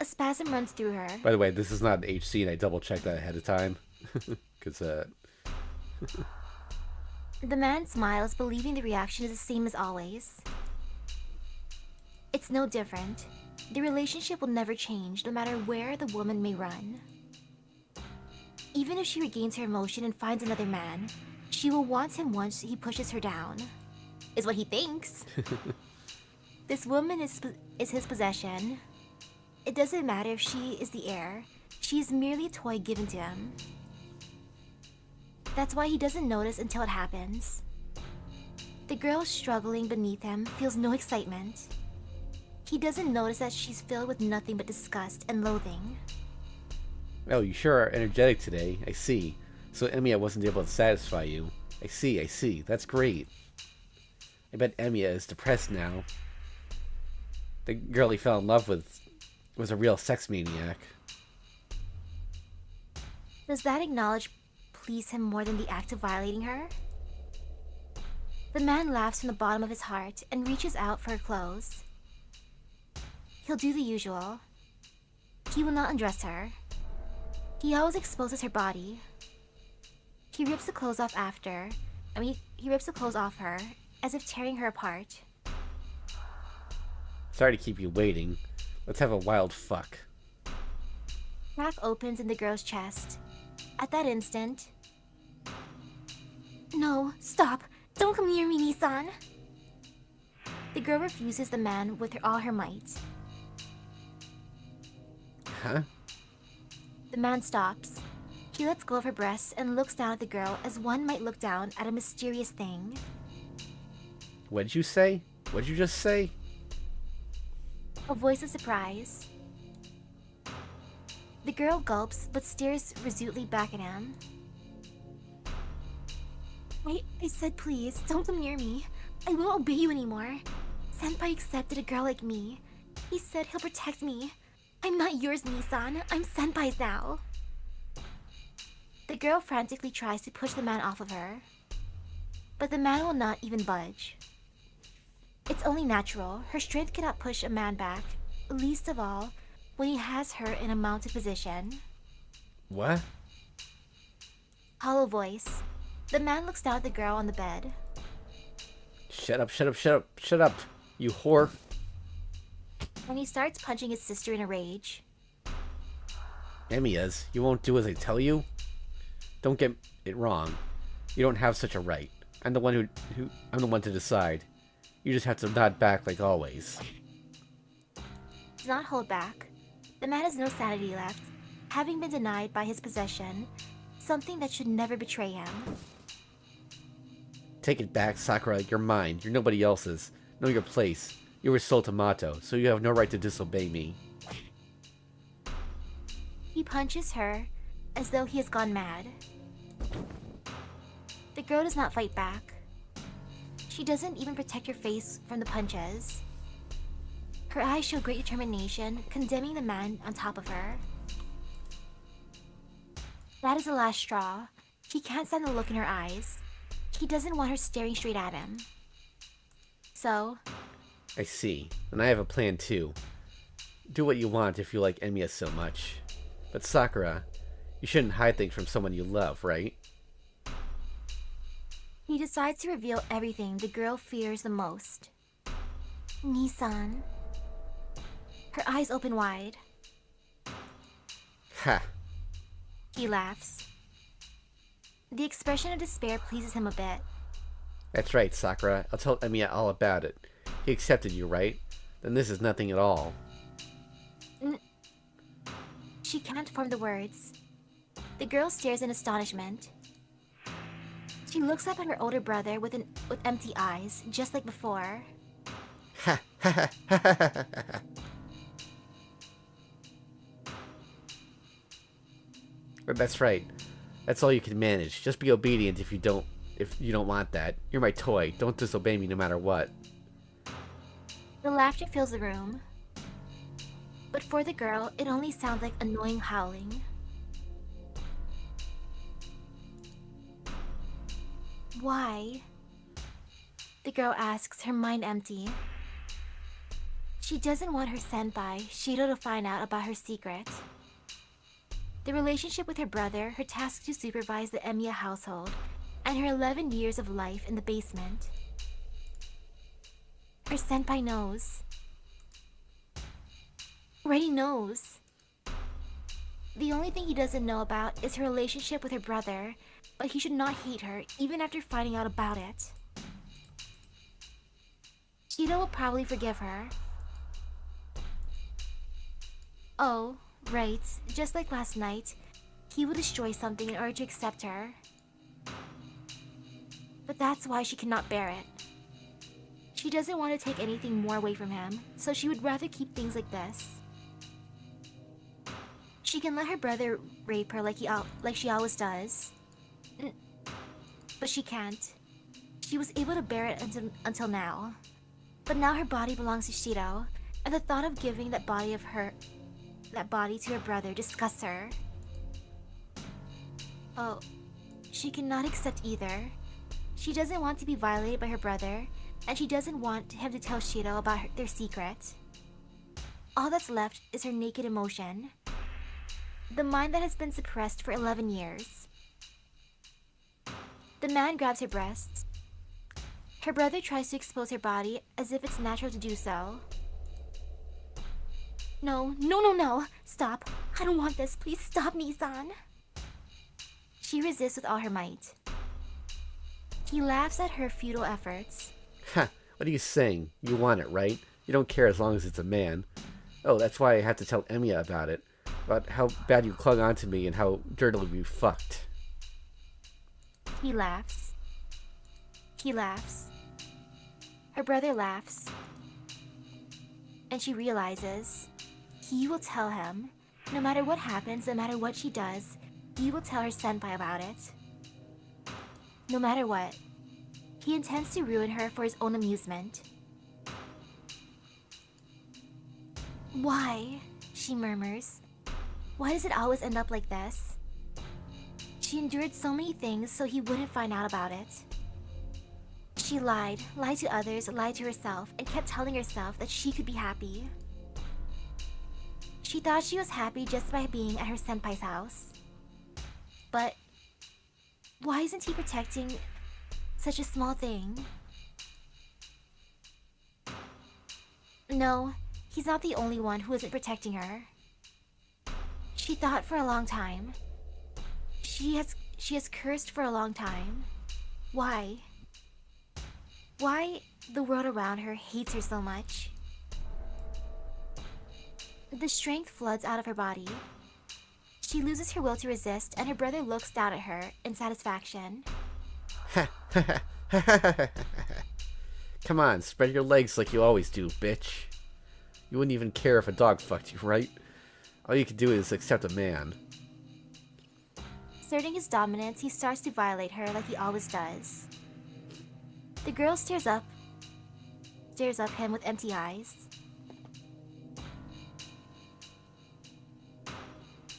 A spasm runs through her. By the way, this is not an H scene. I double-checked that ahead of time. Because, The man smiles, believing the reaction is the same as always. It's no different. The relationship will never change, no matter where the woman may run. Even if she regains her emotion and finds another man, she will want him once he pushes her down. Is what he thinks. This woman is his possession. It doesn't matter if she is the heir. She is merely a toy given to him. That's why he doesn't notice until it happens. The girl struggling beneath him feels no excitement. He doesn't notice that she's filled with nothing but disgust and loathing. Oh, you sure are energetic today. I see. So Emiya wasn't able to satisfy you. I see. That's great. I bet Emiya is depressed now. The girl he fell in love with was a real sex maniac. Does that acknowledge please him more than the act of violating her? The man laughs from the bottom of his heart and reaches out for her clothes. He'll do the usual. He will not undress her. He always exposes her body. He rips the clothes off after. He rips the clothes off her, as if tearing her apart. Sorry to keep you waiting. Let's have a wild fuck. Crack opens in the girl's chest. At that instant... No, stop! Don't come near me, Nissan! The girl refuses the man with all her might. Huh? The man stops. He lets go of her breasts and looks down at the girl as one might look down at a mysterious thing. What'd you say? What'd you just say? A voice of surprise. The girl gulps but stares resolutely back at him. I said please, don't come near me. I won't obey you anymore. Senpai accepted a girl like me. He said he'll protect me. I'm not yours, Nissan. I'm Senpai's now. The girl frantically tries to push the man off of her. But the man will not even budge. It's only natural. Her strength cannot push a man back, least of all when he has her in a mounted position. What? Hollow voice. The man looks down at the girl on the bed. Shut up, shut up, shut up, shut up, you whore. And he starts punching his sister in a rage. Emiya's, you won't do as I tell you? Don't get it wrong. You don't have such a right. I'm the one I'm the one to decide. You just have to nod back like always. Does not hold back. The man has no sanity left, having been denied by his possession, something that should never betray him. Take it back, Sakura. You're mine. You're nobody else's. Know your place. You were Sol Tomato, so you have no right to disobey me. He punches her as though he has gone mad. The girl does not fight back. She doesn't even protect her face from the punches. Her eyes show great determination, condemning the man on top of her. That is the last straw. He can't stand the look in her eyes. He doesn't want her staring straight at him. So... I see. And I have a plan too. Do what you want if you like Emiya so much. But Sakura, you shouldn't hide things from someone you love, right? He decides to reveal everything the girl fears the most. Nissan. Her eyes open wide. Ha! He laughs. The expression of despair pleases him a bit. That's right, Sakura. I'll tell Emiya all about it. He accepted you, right? Then this is nothing at all. She can't form the words. The girl stares in astonishment. She looks up at her older brother with empty eyes, just like before. Ha ha ha ha ha ha ha. That's right. That's all you can manage. Just be obedient if you don't want that. You're my toy. Don't disobey me no matter what. The laughter fills the room. But for the girl, it only sounds like annoying howling. Why? The girl asks, her mind empty. She doesn't want her senpai, Shirou, to find out about her secret. The relationship with her brother, her task to supervise the Emiya household, and her 11 years of life in the basement. Her senpai knows. Already knows. The only thing he doesn't know about is her relationship with her brother, but he should not hate her even after finding out about it. Shirou will probably forgive her. Oh, right, just like last night, he will destroy something in order to accept her. But that's why she cannot bear it. She doesn't want to take anything more away from him, so she would rather keep things like this. She can let her brother rape her like she always does. But she can't. She was able to bear it until now. But now her body belongs to Shirou, and the thought of giving that body to her brother disgusts her. Oh, she cannot accept either. She doesn't want to be violated by her brother, and she doesn't want him to tell Shirou about their secret. All that's left is her naked emotion. The mind that has been suppressed for 11 years. The man grabs her breasts. Her brother tries to expose her body as if it's natural to do so. No, no, no, no! Stop! I don't want this. Please stop, Nisan! She resists with all her might. He laughs at her futile efforts. Ha! What are you saying? You want it, right? You don't care as long as it's a man. Oh, that's why I had to tell Emiya about it. About how bad you clung onto me and how dirtily we fucked. He laughs. He laughs. Her brother laughs. And she realizes he will tell him. No matter what happens, no matter what she does, he will tell her senpai about it. No matter what. He intends to ruin her for his own amusement. Why? She murmurs. Why does it always end up like this? She endured so many things so he wouldn't find out about it. She lied to others, lied to herself, and kept telling herself that she could be happy. She thought she was happy just by being at her senpai's house. But why isn't he protecting such a small thing? No, he's not the only one who isn't protecting her. She thought for a long time. She has cursed for a long time. Why? Why the world around her hates her so much? The strength floods out of her body. She loses her will to resist, and her brother looks down at her in satisfaction. Come on, spread your legs like you always do, bitch. You wouldn't even care if a dog fucked you, right? All you could do is accept a man. Asserting his dominance, he starts to violate her like he always does. The girl stares up him with empty eyes.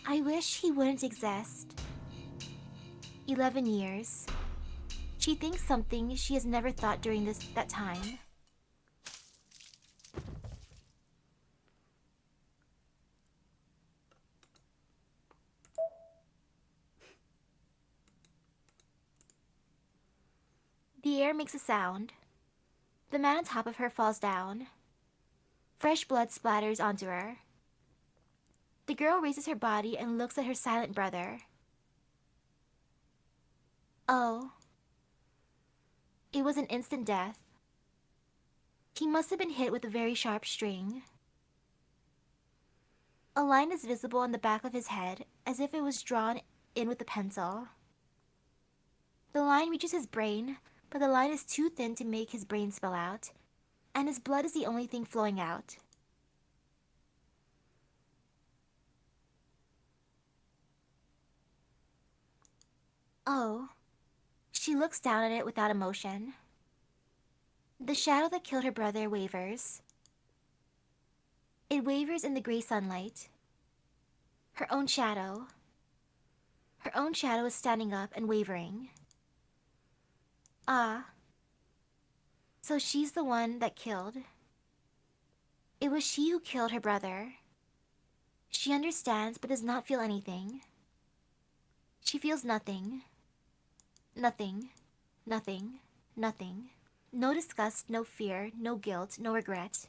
I wish he wouldn't exist. 11 years. She thinks something she has never thought during that time. The air makes a sound. The man on top of her falls down. Fresh blood splatters onto her. The girl raises her body and looks at her silent brother. Oh. It was an instant death. He must have been hit with a very sharp string. A line is visible on the back of his head, as if it was drawn in with a pencil. The line reaches his brain, but the line is too thin to make his brain spill out, and his blood is the only thing flowing out. Oh. She looks down at it without emotion. The shadow that killed her brother wavers. It wavers in the gray sunlight. Her own shadow. Her own shadow is standing up and wavering. Ah. So she's the one that killed. It was she who killed her brother. She understands but does not feel anything. She feels nothing. Nothing. Nothing. Nothing. No disgust, no fear, no guilt, no regret.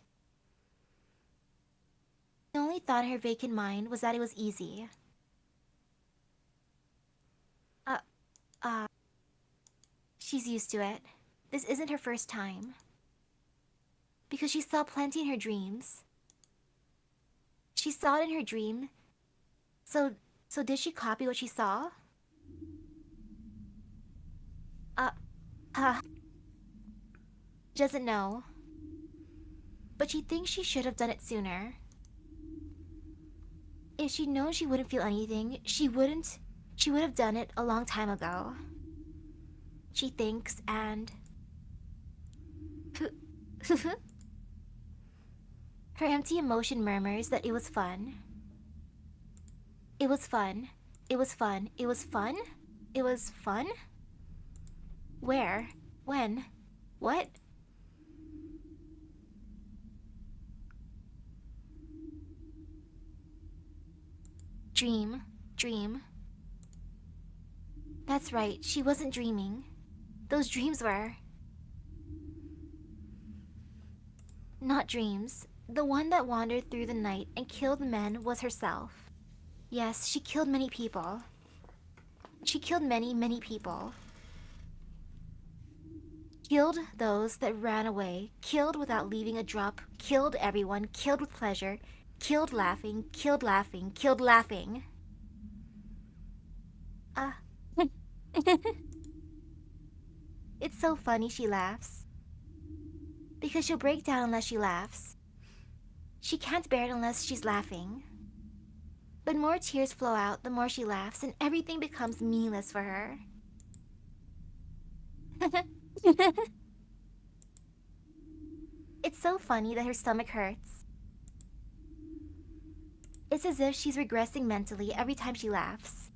The only thought in her vacant mind was that it was easy. She's used to it. This isn't her first time. Because she saw plenty in her dreams. She saw it in her dream. So did she copy what she saw? Doesn't know. But she thinks she should have done it sooner. If she'd known she wouldn't feel anything, she would have done it a long time ago. She thinks, and... Her empty emotion murmurs that it was fun. It was fun. It was fun. It was fun? It was fun? Where? When? What? Dream. Dream. That's right, she wasn't dreaming. Those dreams were... not dreams. The one that wandered through the night and killed men was herself. Yes, she killed many people. She killed many, many people. Killed those that ran away, killed without leaving a drop, killed everyone, killed with pleasure, killed laughing, killed laughing, killed laughing. Ah. It's so funny she laughs. Because she'll break down unless she laughs. She can't bear it unless she's laughing. But more tears flow out the more she laughs, and everything becomes meaningless for her. It's so funny that her stomach hurts. It's as if she's regressing mentally every time she laughs.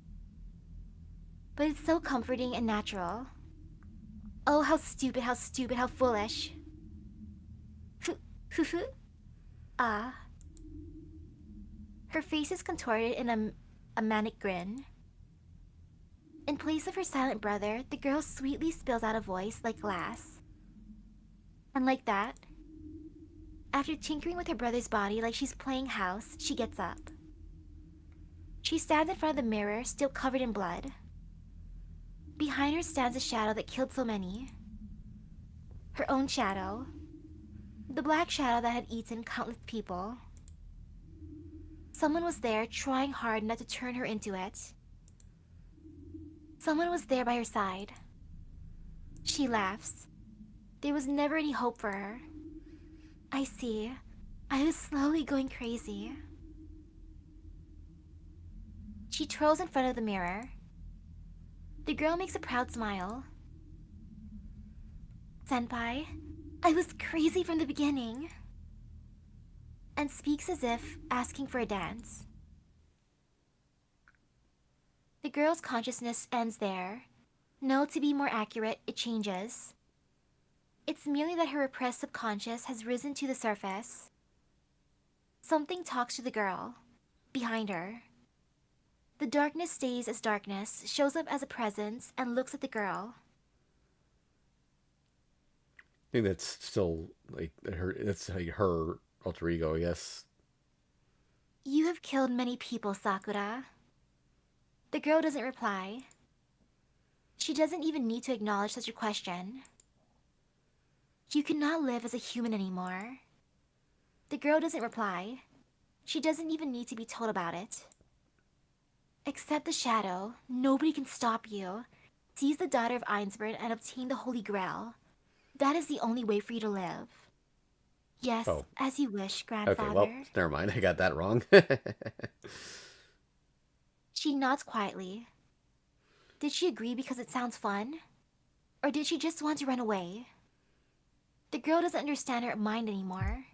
But it's so comforting and natural. Oh, how stupid, how stupid, how foolish. Ah. Her face is contorted in a manic grin. In place of her silent brother, the girl sweetly spills out a voice like glass. And like that, after tinkering with her brother's body like she's playing house, she gets up. She stands in front of the mirror, still covered in blood. Behind her stands a shadow that killed so many. Her own shadow. The black shadow that had eaten countless people. Someone was there trying hard not to turn her into it. Someone was there by her side. She laughs. There was never any hope for her. I see. I was slowly going crazy. She twirls in front of the mirror. The girl makes a proud smile. Senpai, I was crazy from the beginning. And speaks as if asking for a dance. The girl's consciousness ends there. No, to be more accurate, it changes. It's merely that her repressed subconscious has risen to the surface. Something talks to the girl, behind her. The darkness stays as darkness, shows up as a presence, and looks at the girl. I think that's still like her. That's like her alter ego, I guess. You have killed many people, Sakura. The girl doesn't reply. She doesn't even need to acknowledge such a question. You cannot live as a human anymore. The girl doesn't reply. She doesn't even need to be told about it. Accept the shadow. Nobody can stop you. Seize the daughter of Ainsburn and obtain the Holy Grail. That is the only way for you to live. Yes, Oh. as you wish, grandfather. Okay, well, never mind. I got that wrong. She nods quietly. Did she agree because it sounds fun? Or did she just want to run away? The girl doesn't understand her mind anymore.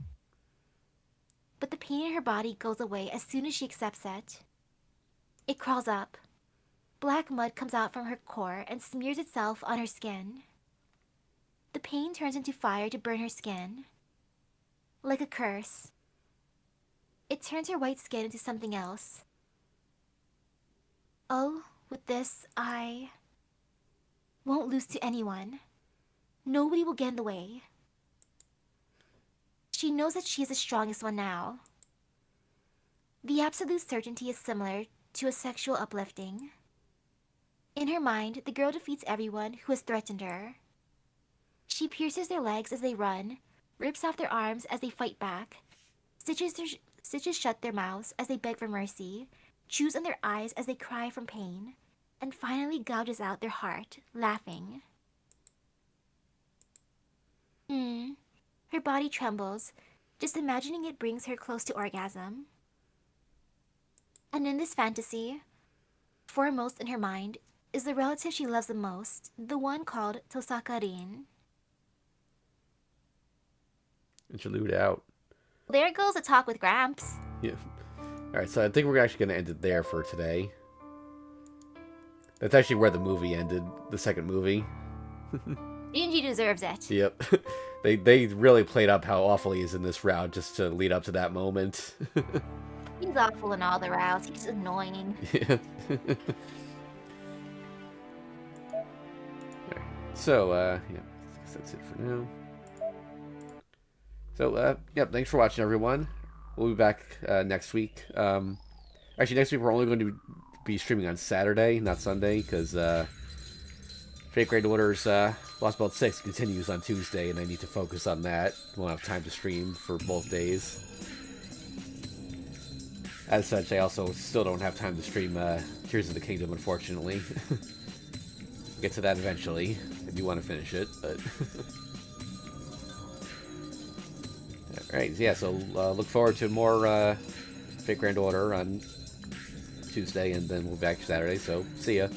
But the pain in her body goes away as soon as she accepts it. It crawls up. Black mud comes out from her core and smears itself on her skin. The pain turns into fire to burn her skin. Like a curse. It turns her white skin into something else. Oh, with this, I won't lose to anyone. Nobody will get in the way. She knows that she is the strongest one now. The absolute certainty is similar to a sexual uplifting. In her mind, the girl defeats everyone who has threatened her. She pierces their legs as they run, rips off their arms as they fight back, stitches shut their mouths as they beg for mercy, chews on their eyes as they cry from pain, and finally gouges out their heart, laughing. Her body trembles. Just imagining it brings her close to orgasm. And in this fantasy, foremost in her mind, is the relative she loves the most, the one called Tosaka-rin. Interlude out. There goes a talk with Gramps. Yeah. Alright, so I think we're actually going to end it there for today. That's actually where the movie ended, the second movie. Shinji deserves it. Yep. They really played up how awful he is in this route just to lead up to that moment. He's awful in all the routes. He's annoying. Yeah. So, yeah, I guess that's it for now. So, yep, thanks for watching, everyone. We'll be back next week. Actually, next week we're only going to be streaming on Saturday, not Sunday, because Fate Grand Order's Lost Belt 6 continues on Tuesday, and I need to focus on that. Won't have time to stream for both days. As such, I also still don't have time to stream Tears of the Kingdom, unfortunately. Get to that eventually. I do want to finish it, but... Alright, yeah, so look forward to more Fate Grand Order on Tuesday, and then we'll be back Saturday, so see ya.